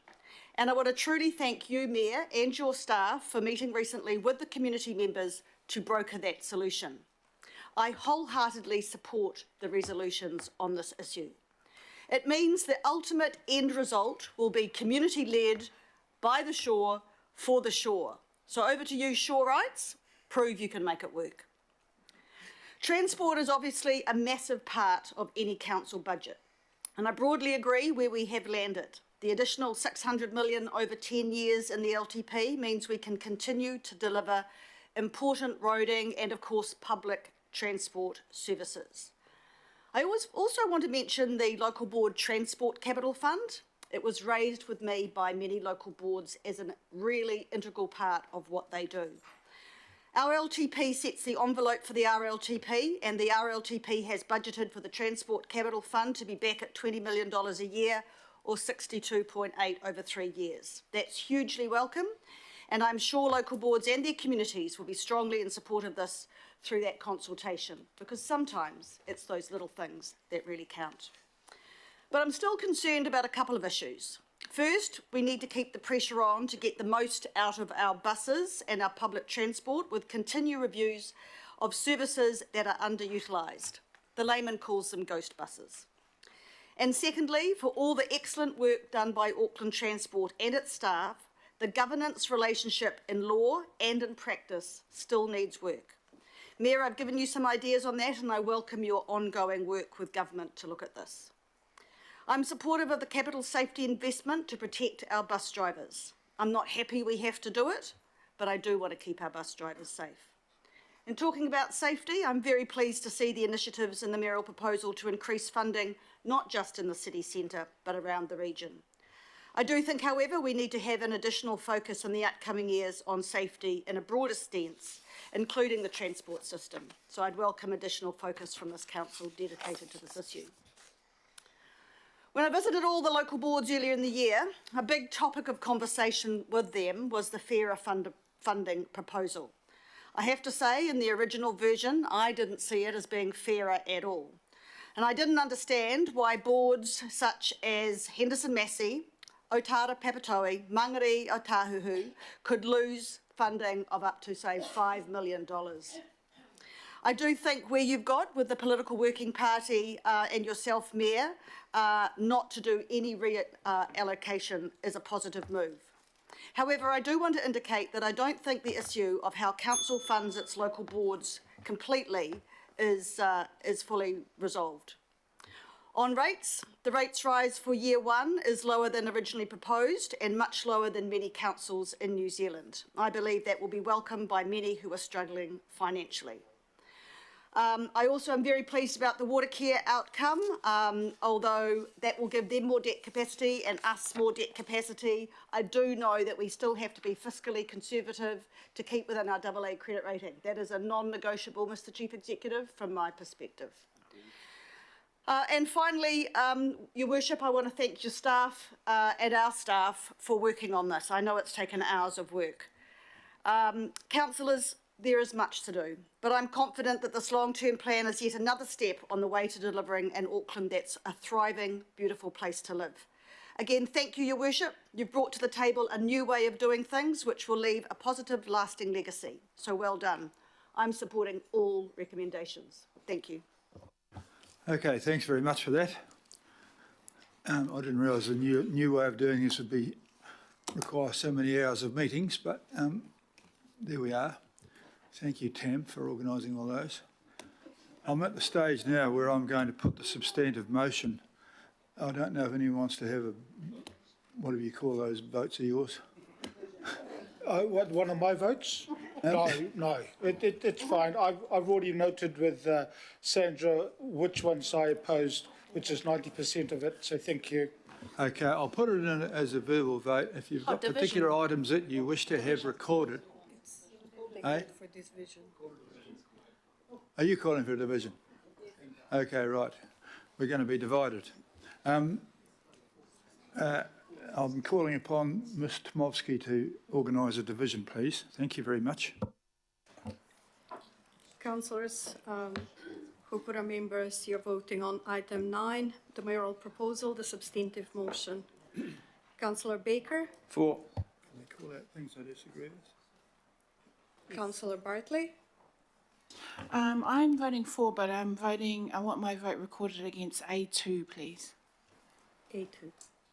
And I want to truly thank you, Mayor, and your staff for meeting recently with the community members to broker that solution. I wholeheartedly support the resolutions on this issue. It means the ultimate end result will be community-led, by the shore, for the shore. So over to you, shore rights, prove you can make it work. Transport is obviously a massive part of any council budget, and I broadly agree where we have landed. The additional 600 million over 10 years in the LTP means we can continue to deliver important roading and, of course, public transport services. I also want to mention the Local Board Transport Capital Fund. It was raised with me by many local boards as a really integral part of what they do. Our LTP sets the envelope for the RLTP, and the RLTP has budgeted for the Transport Capital Fund to be back at $20 million a year, or 62.8 over 3 years. That's hugely welcome, And I'm sure local boards and their communities will be strongly in support of this through that consultation, because sometimes it's those little things that really count. But I'm still concerned about a couple of issues. First, we need to keep the pressure on to get the most out of our buses and our public transport with continued reviews of services that are underutilised. The layman calls them ghost buses. And secondly, for all the excellent work done by Auckland Transport and its staff, the governance relationship in law and in practice still needs work. Mayor, I've given you some ideas on that, and I welcome your ongoing work with government to look at this. I'm supportive of the capital safety investment to protect our bus drivers. I'm not happy we have to do it, but I do want to keep our bus drivers safe. In talking about safety, I'm very pleased to see the initiatives in the mayoral proposal to increase funding, not just in the city centre, but around the region. I do think, however, we need to have an additional focus in the upcoming years on safety in a broader sense, including the transport system. So I'd welcome additional focus from this council dedicated to this issue. When I visited all the local boards earlier in the year, a big topic of conversation with them was the fairer funding proposal. I have to say, in the original version, I didn't see it as being fairer at all. And I didn't understand why boards such as Henderson Massey, Otara Papatoe, Mangere o Tahuhu could lose funding of up to, say, $5 million. I do think where you've got with the political working party and yourself, Mayor, not to do any reallocation is a positive move. However, I do want to indicate that I don't think the issue of how council funds its local boards completely is fully resolved. On rates, the rates rise for year one is lower than originally proposed and much lower than many councils in New Zealand. I believe that will be welcomed by many who are struggling financially. I also am very pleased about the water care outcome, although that will give them more debt capacity and us more debt capacity. I do know that we still have to be fiscally conservative to keep within our AA credit rating. That is a non-negotiable, Mr. Chief Executive, from my perspective. And finally, Your Worship, I want to thank your staff and our staff for working on this. I know it's taken hours of work. Councillors, there is much to do, but I'm confident that this long-term plan is yet another step on the way to delivering an Auckland that's a thriving, beautiful place to live. Again, thank you, Your Worship. You've brought to the table a new way of doing things which will leave a positive, lasting legacy. So well done. I'm supporting all recommendations. Thank you. Okay, thanks very much for that. I didn't realise the new way of doing this would require so many hours of meetings, but there we are. Thank you, Tam, for organising all those. I'm at the stage now where I'm going to put the substantive motion. I don't know if anyone wants to have a, whatever you call those votes of yours. What, one of my votes? No, it's fine. I've already noted with Sandra which ones I opposed, which is 90% of it, so thank you. Okay, I'll put it in as a verbal vote. If you've got particular items that you wish to have recorded. Eh? For this vision. Are you calling for a division? Okay, right. We're going to be divided. I'm calling upon Ms Tomovsky to organise a division, please. Thank you very much. Councillors, Hupura members, you're voting on item 9, the mayoral proposal, the substantive motion. Councillor Baker. For. Can we call out things I disagree with? Councillor Bartley. I'm voting for, but I want my vote recorded against A2, please. A2.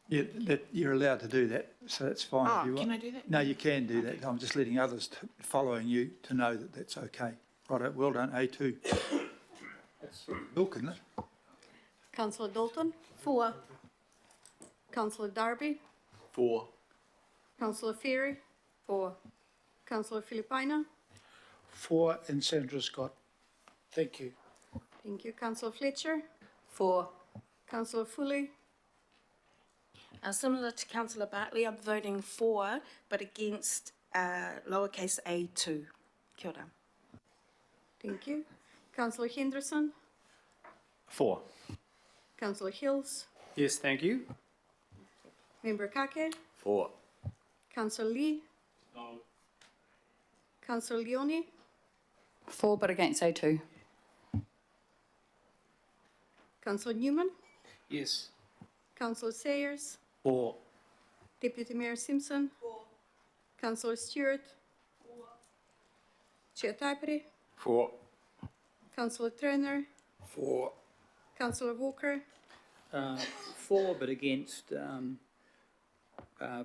Yeah, you're allowed to do that, so that's fine. Oh, if you want. can I do that? No, you can do that. I'm just letting others following you to know that that's okay. Right, well done, A2. That's milk, isn't it? Councillor Dalton. For. Councillor Darby. For. Councillor Ferry. For. Councillor Filipina. For and Sandra Scott. Thank you. Thank you. Councillor Fletcher. For. Councillor Foley. Similar to Councillor Bartley, I'm voting for, but against lowercase a2. Kia ora. Thank you. Councillor Henderson. For. Councillor Hills. Yes, thank you. Member Kake. For. Councillor Lee. No. Councillor Leone, For but against A2. Councillor Newman, Yes. Councillor Sayers, For. Deputy Mayor Simpson, Councillor Stewart, Chair Taipere, For. Councillor Turner, For. Councillor Walker, For but against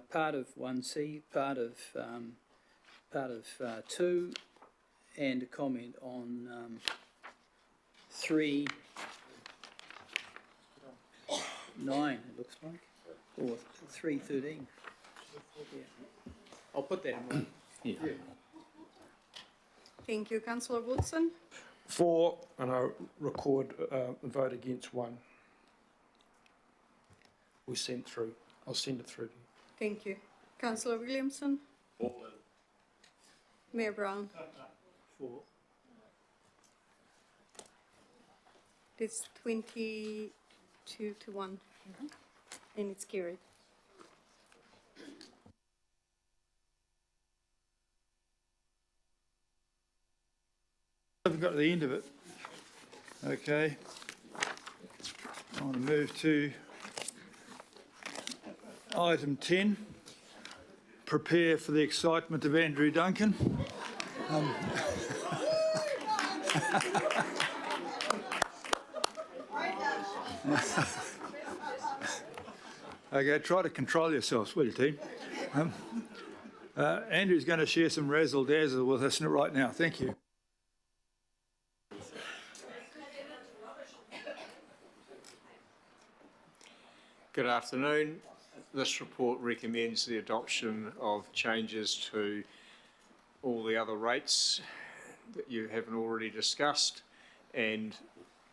part of 1C, part of 2, and a comment on 3, 9, it looks like, or 3:13. Yeah. I'll put that in one. Yeah. thank you. Councillor Woodson, For, and I record a vote against 1. We sent through. I'll send it through to you. thank you. Councillor Williamson, Mayor Brown. For. It's 22 to 1, and it's carried. I've got to the end of it. Okay. I want to move to item 10. Prepare for the excitement of Andrew Duncan. Okay, try to control yourselves, will you, team? Andrew's going to share some razzle-dazzle with us right now. Thank you. Good afternoon. This report recommends the adoption of changes to all the other rates that you haven't already discussed, and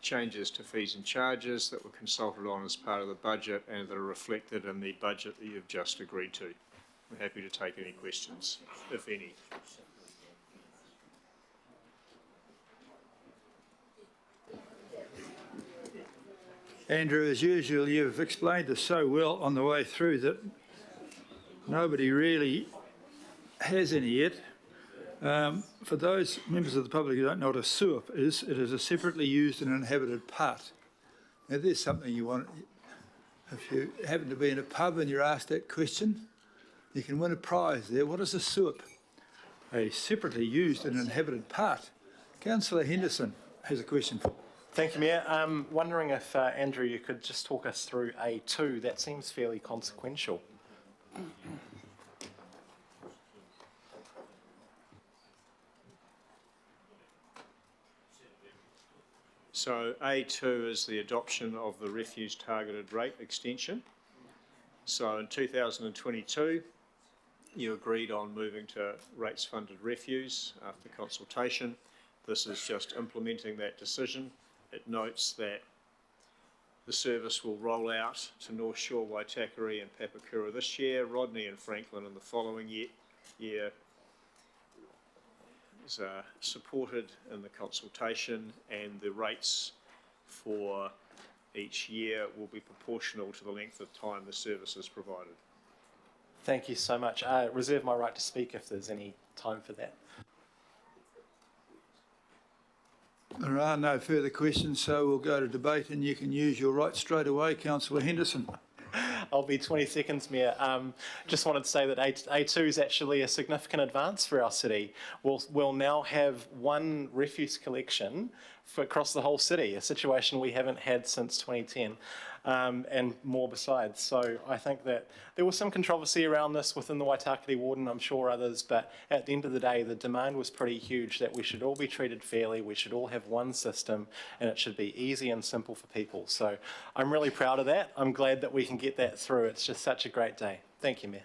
changes to fees and charges that were consulted on as part of the budget and that are reflected in the budget that you've just agreed to. We're happy to take any questions, if any. Andrew, as usual, you've explained this so well on the way through that nobody really has any yet. For those members of the public who don't know what a SUIP is, it is a separately used and inhabited part. Now, there's something you want, if you happen to be in a pub and you're asked that question, you can win a prize there. What is a SUIP? A separately used and inhabited part. Councillor Henderson has a question for. Thank you, Mayor. I'm wondering if, Andrew, you could just talk us through A2. That seems fairly consequential. So A2 is the adoption of the refuse targeted rate extension. So in 2022, you agreed on moving to rates funded refuse after consultation. This is just implementing that decision. It notes that the service will roll out to North Shore, Waitakere and Papakura this year, Rodney and Franklin in the following year. Is supported in the consultation, and the rates for each year will be proportional to the length of time the service is provided. Thank you so much. I reserve my right to speak if there's any time for that. There are no further questions, so we'll go to debate and you can use your right straight away, Councillor Henderson. I'll be 20 seconds, Mayor. Just wanted to say that A2 is actually a significant advance for our city. We'll now have one refuse collection across the whole city, a situation we haven't had since 2010, and more besides. So I think that there was some controversy around this within the Waitakere ward, and I'm sure others, but at the end of the day, the demand was pretty huge that we should all be treated fairly, we should all have one system, and it should be easy and simple for people. So I'm really proud of that. I'm glad that we can get that through. It's just such a great day. Thank you, Mayor.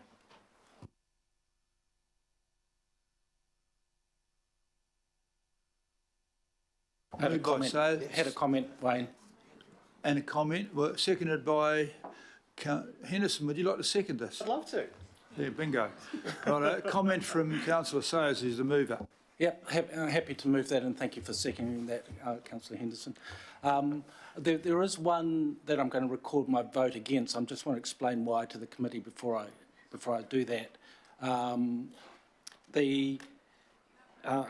Had a comment, Wayne. And a comment, seconded by Henderson. Would you like to second this? I'd love to. Yeah, bingo. Right, a comment from Councillor Sayers, who's the mover. Yep, happy to move that, and thank you for seconding that, Councillor Henderson. There is one that I'm going to record my vote against. I just want to explain why to the committee before I do that. No,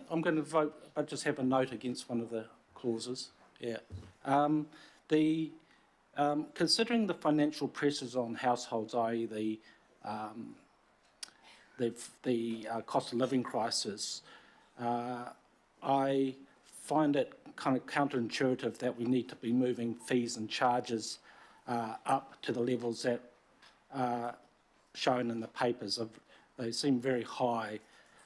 I'm going to vote, but just have a note against one of the clauses. Yeah. Considering the financial pressures on households, i.e. the cost of living crisis, I find it kind of counterintuitive that we need to be moving fees and charges up to the levels that are shown in the papers. They seem very high.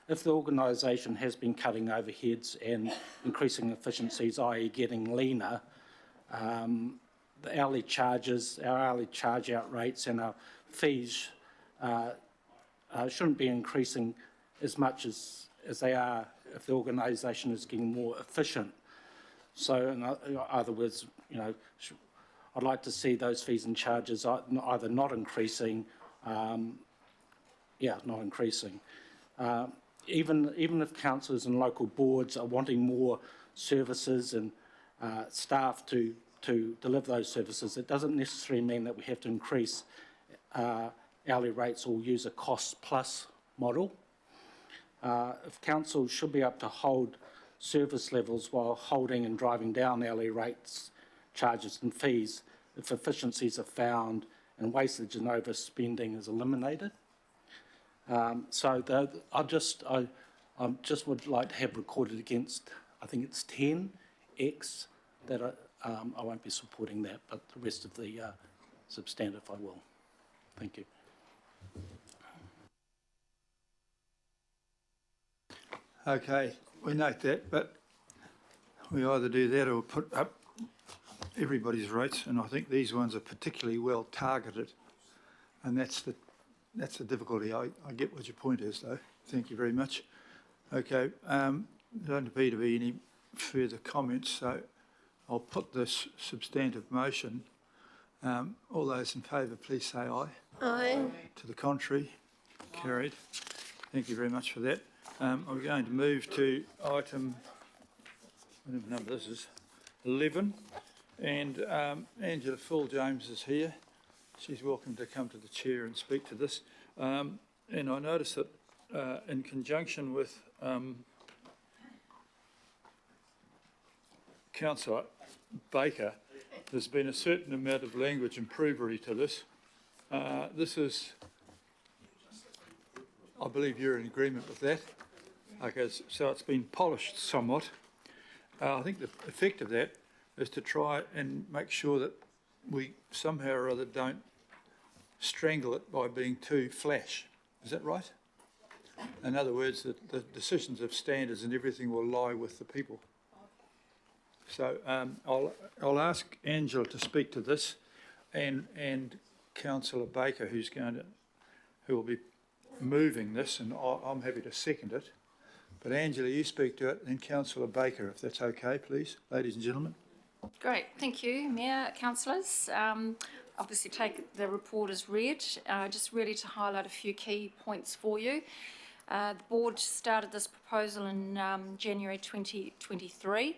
If the organisation has been cutting overheads and increasing efficiencies, i.e. getting leaner, the hourly charges, our hourly charge out rates and our fees shouldn't be increasing as much as they are if the organisation is getting more efficient. So in other words, you know, I'd like to see those fees and charges either not increasing, not increasing. Even if councillors and local boards are wanting more services and staff to deliver those services, it doesn't necessarily mean that we have to increase hourly rates or use a cost plus model. If council should be able to hold service levels while holding and driving down hourly rates, charges and fees, if efficiencies are found and wastage and overspending is eliminated. I just would like to have recorded against, I think it's 10X, that I won't be supporting that, but the rest of the substantive I will. Thank you. Okay, we note that, but we either do that or put up everybody's rates, and I think these ones are particularly well targeted, and that's the difficulty. I get what your point is, though. Thank you very much. Okay, there don't appear to be any further comments, so I'll put this substantive motion. All those in favour, please say aye. Aye. To the contrary, carried. Thank you very much for that. I'm going to move to item, whatever number this is, 11, and Angela Full-James is here. She's welcome to come to the chair and speak to this. And I notice that in conjunction with Councillor Baker, there's been a certain amount of language improvery to this. This is, I believe you're in agreement with that. Okay, so it's been polished somewhat. I think the effect of that is to try and make sure that we somehow or other don't strangle it by being too flash. Is that right? In other words, that the decisions of standards and everything will lie with the people. So I'll ask Angela to speak to this, and Councillor Baker, who will be moving this, and I'm happy to second it. But Angela, you speak to it, then Councillor Baker, if that's okay, please, ladies and gentlemen. Great, thank you, Mayor, councillors. Obviously take the report as read, just really to highlight a few key points for you. The board started this proposal in January 2023,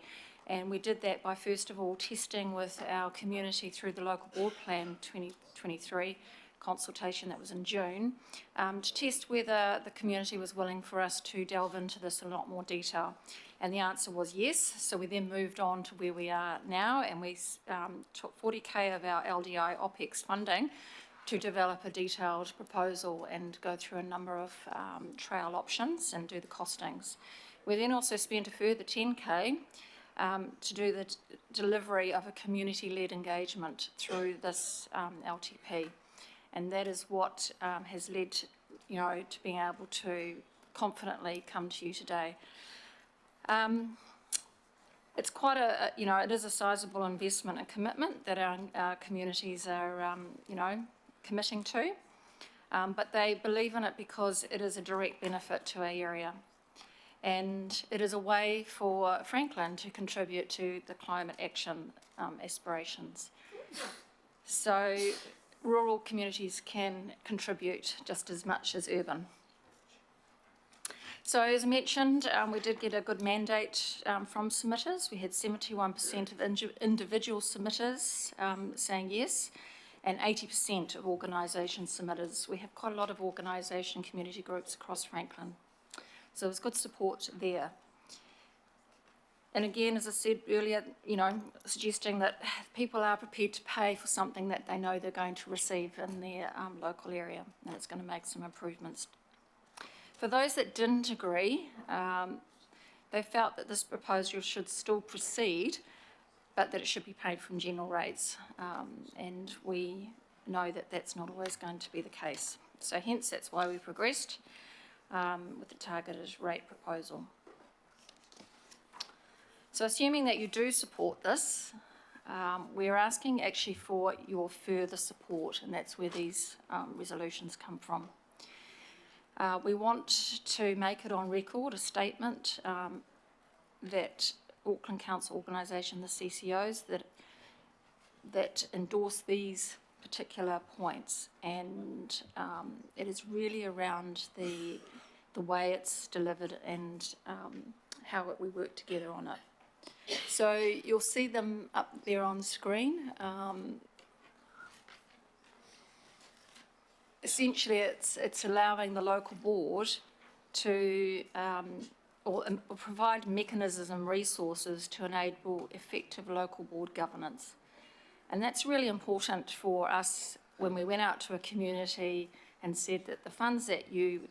and we did that by first of all testing with our community through the local board plan 2023 consultation that was in June, to test whether the community was willing for us to delve into this in a lot more detail. And the answer was yes. So we then moved on to where we are now, and we took 40k of our LDI OPEX funding to develop a detailed proposal and go through a number of trail options and do the costings. We then also spent a further 10k to do the delivery of a community-led engagement through this LTP. And that is what has led, to being able to confidently come to you today. It's quite it is a sizable investment and commitment that our communities are, committing to, but they believe in it because it is a direct benefit to our area. And it is a way for Franklin to contribute to the climate action aspirations. So rural communities can contribute just as much as urban. So as I mentioned, we did get a good mandate from submitters. We had 71% of individual submitters saying yes, and 80% of organisation submitters. We have quite a lot of organisation community groups across Franklin. So there's good support there. And again, as I said earlier, suggesting that people are prepared to pay for something that they know they're going to receive in their local area, and it's going to make some improvements. For those that didn't agree, they felt that this proposal should still proceed, but that it should be paid from general rates. And we know that that's not always going to be the case. So hence, that's why we progressed with the targeted rate proposal. So assuming that you do support this, we're asking actually for your further support, and that's where these resolutions come from. We want to make it on record, a statement that Auckland Council organisation, the CCOs, that endorse these particular points, and it is really around the way it's delivered and how we work together on it. So you'll see them up there on screen. Essentially, it's allowing the local board to or provide mechanisms and resources to enable effective local board governance. And that's really important for us when we went out to a community and said that the funds that you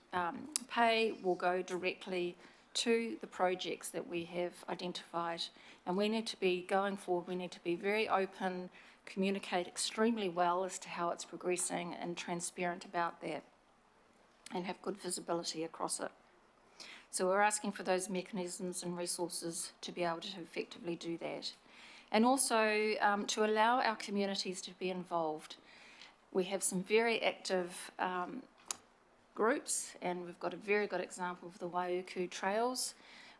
pay will go directly to the projects that we have identified. And we need to be, going forward, we need to be very open, communicate extremely well as to how it's progressing and transparent about that, and have good visibility across it. So we're asking for those mechanisms and resources to be able to effectively do that. And also to allow our communities to be involved. We have some very active groups, and we've got a very good example of the Waiuku Trails,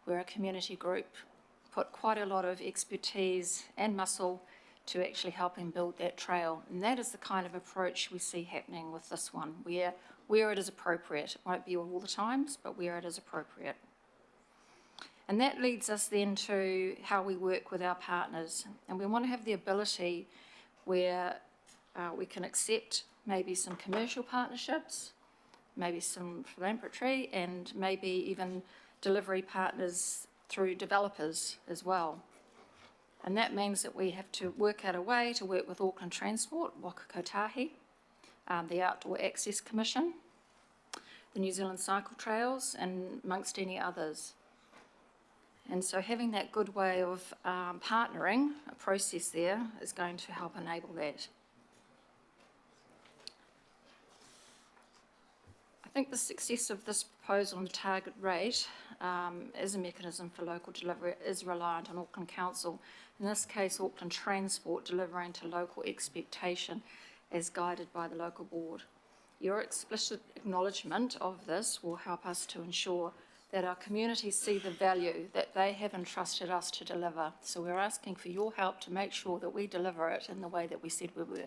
where a community group put quite a lot of expertise and muscle to actually helping build that trail. And that is the kind of approach we see happening with this one, where it is appropriate. It won't be all the times, but where it is appropriate. And that leads us then to how we work with our partners. And we want to have the ability where we can accept maybe some commercial partnerships, maybe some philanthropy, and maybe even delivery partners through developers as well. And that means that we have to work out a way to work with Auckland Transport, Waka Kotahi, the Outdoor Access Commission, the New Zealand Cycle Trails, and amongst any others. And so having that good way of partnering, a process there, is going to help enable that. I think the success of this proposal and the target rate as a mechanism for local delivery is reliant on Auckland Council, in this case Auckland Transport, delivering to local expectation as guided by the local board. Your explicit acknowledgement of this will help us to ensure that our communities see the value that they have entrusted us to deliver. So we're asking for your help to make sure that we deliver it in the way that we said we were.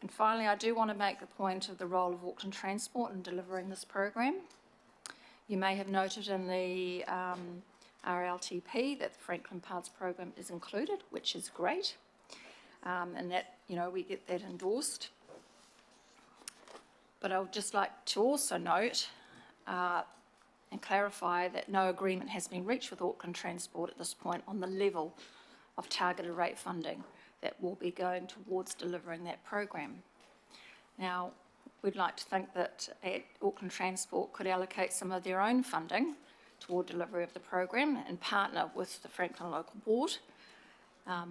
And finally, I do want to make the point of the role of Auckland Transport in delivering this program. You may have noted in the RLTP that the Franklin Paths program is included, which is great, and that, we get that endorsed. But I would just like to also note and clarify that no agreement has been reached with Auckland Transport at this point on the level of targeted rate funding that will be going towards delivering that program. Now, we'd like to think that Auckland Transport could allocate some of their own funding toward delivery of the program and partner with the Franklin Local Board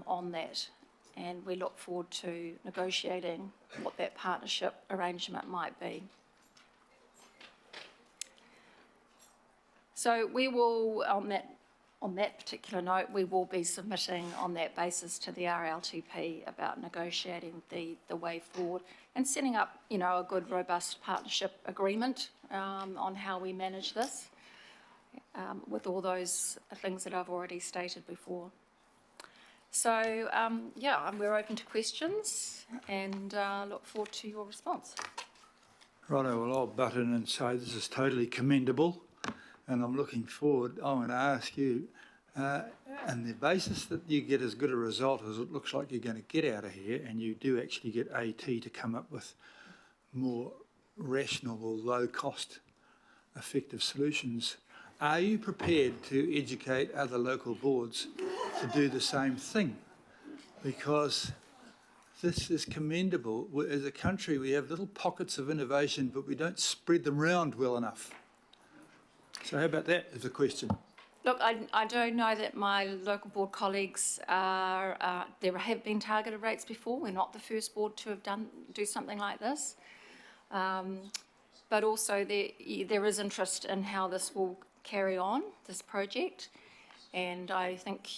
on that. And we look forward to negotiating what that partnership arrangement might be. So we will, on that particular note, we will be submitting on that basis to the RLTP about negotiating the way forward and setting up, a good, robust partnership agreement on how we manage this with all those things that I've already stated before. So, we're open to questions and look forward to your response. Righto, well, I'll butt in and say this is totally commendable, and I'm looking forward. I'm going to ask you, and the basis that you get as good a result as it looks like you're going to get out of here, and you do actually get AT to come up with more rational, low-cost, effective solutions, are you prepared to educate other local boards to do the same thing? Because this is commendable. As a country, we have little pockets of innovation, but we don't spread them around well enough. So how about that as a question? Look, I do know that my local board colleagues are, there have been targeted rates before. We're not the first board to have do something like this. But also there is interest in how this will carry on, this project. And I think,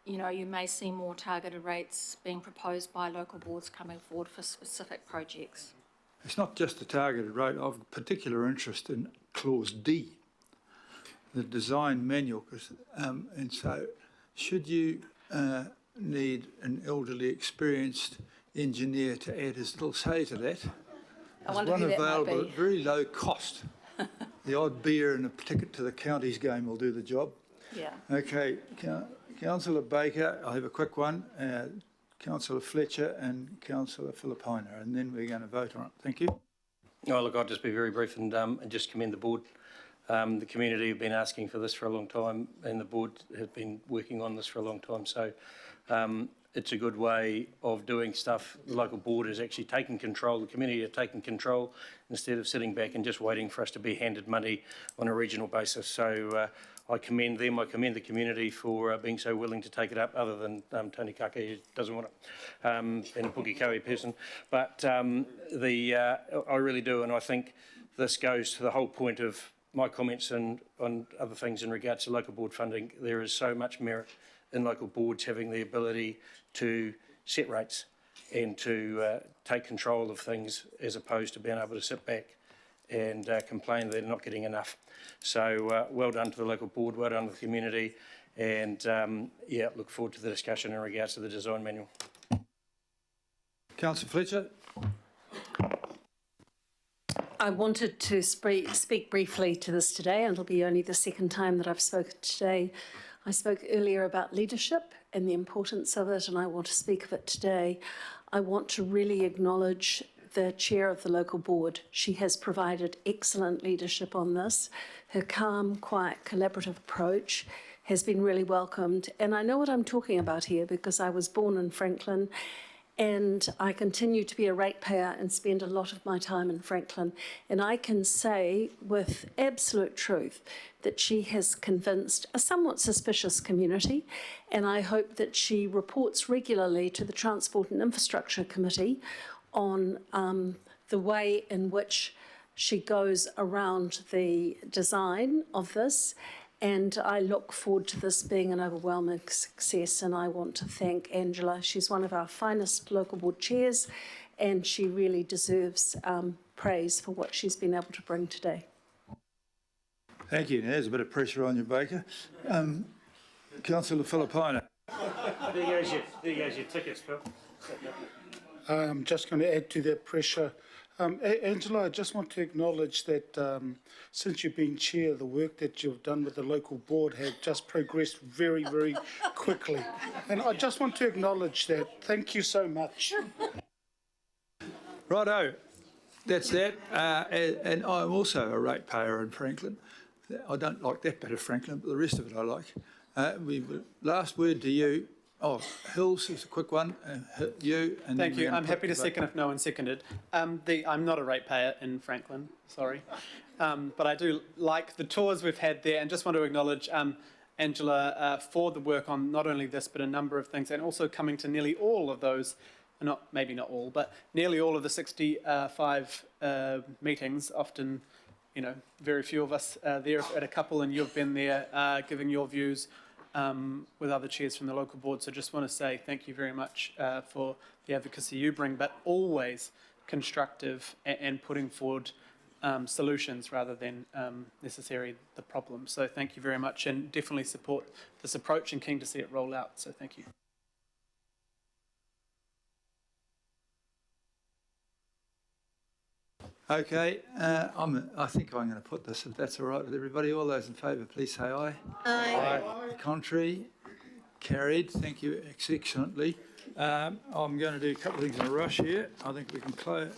you know, you may see more targeted rates being proposed by local boards coming forward for specific projects. It's not just the targeted rate. Of particular interest in clause D, the design manual, and so should you need an elderly experienced engineer to add his little say to that, there's one available at very low cost. The odd beer and a ticket to the counties game will do the job. Yeah. Okay, Councillor Baker, I have a quick one. Councillor Fletcher and Councillor Filipina, and then we're going to vote on it. Thank you. Oh, look, I'll just be very brief and just commend the board. The community have been asking for this for a long time, and the board has been working on this for a long time. So it's a good way of doing stuff. The local board is actually taking control. The community are taking control instead of sitting back and just waiting for us to be handed money on a regional basis. So I commend them. I commend the community for being so willing to take it up, other than Tony Kaka, who doesn't want it, and a Pukikawi person. But I really do, and I think this goes to the whole point of my comments and on other things in regards to local board funding. There is so much merit in local boards having the ability to set rates and to take control of things, as opposed to being able to sit back and complain they're not getting enough. So well done to the local board, well done to the community, and yeah, look forward to the discussion in regards to the design manual. Councillor Fletcher. I wanted to speak briefly to this today, and it'll be only the second time that I've spoken today. I spoke earlier about leadership and the importance of it, and I want to speak of it today. I want to really acknowledge the chair of the local board. She has provided excellent leadership on this. Her calm, quiet, collaborative approach has been really welcomed. And I know what I'm talking about here because I was born in Franklin, and I continue to be a ratepayer and spend a lot of my time in Franklin. And I can say with absolute truth that she has convinced a somewhat suspicious community, and I hope that she reports regularly to the Transport and Infrastructure Committee on the way in which she goes around the design of this. And I look forward to this being an overwhelming success, and I want to thank Angela. She's one of our finest local board chairs, and she really deserves praise for what she's been able to bring today. Thank you. Now, there's a bit of pressure on you, Baker. Councillor Filipina. There goes your tickets, Phil. I'm just going to add to that pressure. Angela, I just want to acknowledge that since you've been chair, the work that you've done with the local board has just progressed very, very quickly. And I just want to acknowledge that. Thank you so much. Righto, that's that. And I'm also a ratepayer in Franklin. I don't like that bit of Franklin, but the rest of it I like. Last word to you. Oh, Hills is a quick one. You. And thank you. I'm happy to second if no one seconded. I'm not a ratepayer in Franklin, sorry. But I do like the tours we've had there, and just want to acknowledge Angela for the work on not only this, but a number of things, and also coming to nearly all of those, maybe not all, but nearly all of the 65 meetings, often, you know, very few of us there at a couple, and you've been there giving your views with other chairs from the local board. So just want to say thank you very much for the advocacy you bring, but always constructive and putting forward solutions rather than necessarily the problem. So thank you very much, and definitely support this approach and keen to see it roll out. So thank you. Okay, I think I'm going to put this, if that's all right with everybody. All those in favour, please say aye. Aye. Contrary? Carried. Thank you excellently. I'm going to do a couple of things in a rush here. I think we can close.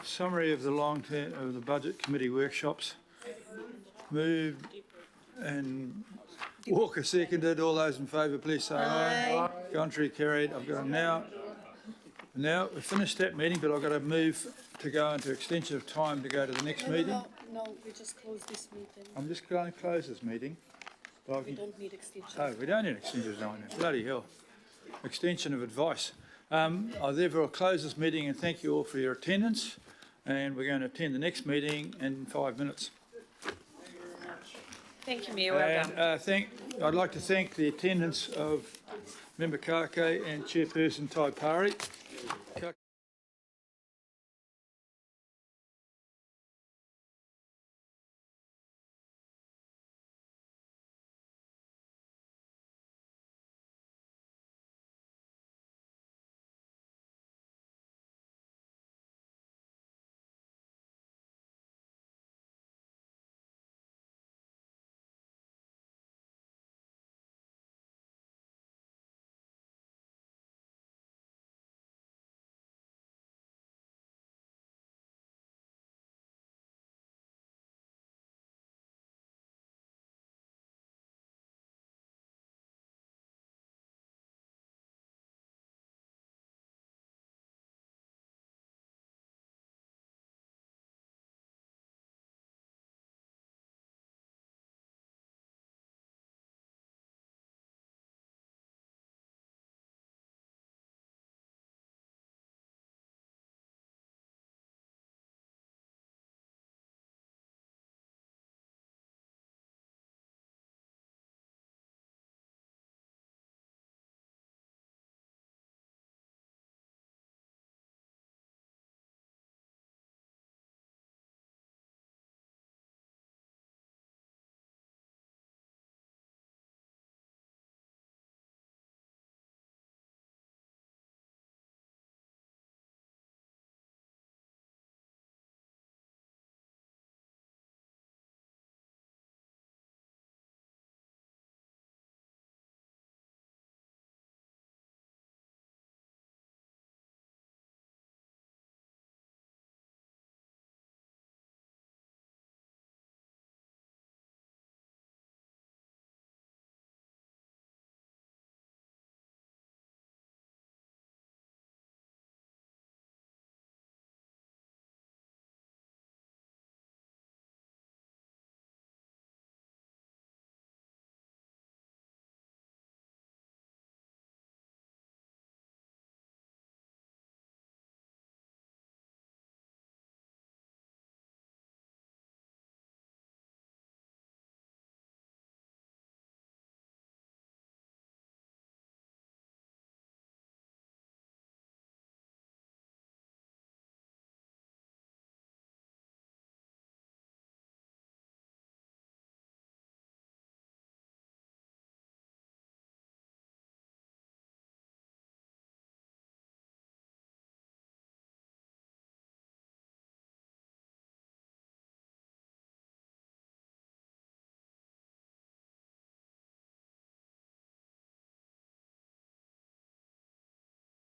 Summary of the long-term of the budget committee workshops. Moved and Walker seconded. All those in favour, please say aye. Contrary? Carried. I've got now we've finished that meeting, but I've got to move to go into extension of time to go to the next meeting. No, we just closed this meeting. I'm just going to close this meeting. We don't need extension. Oh, we don't need extension of time. Bloody hell. Extension of advice. I therefore close this meeting and thank you all for your attendance. And we're going to attend the next meeting in 5 minutes. Thank you, Mayor. Well done. I'd like to thank the attendance of Member Kake and Chairperson Tai Pari.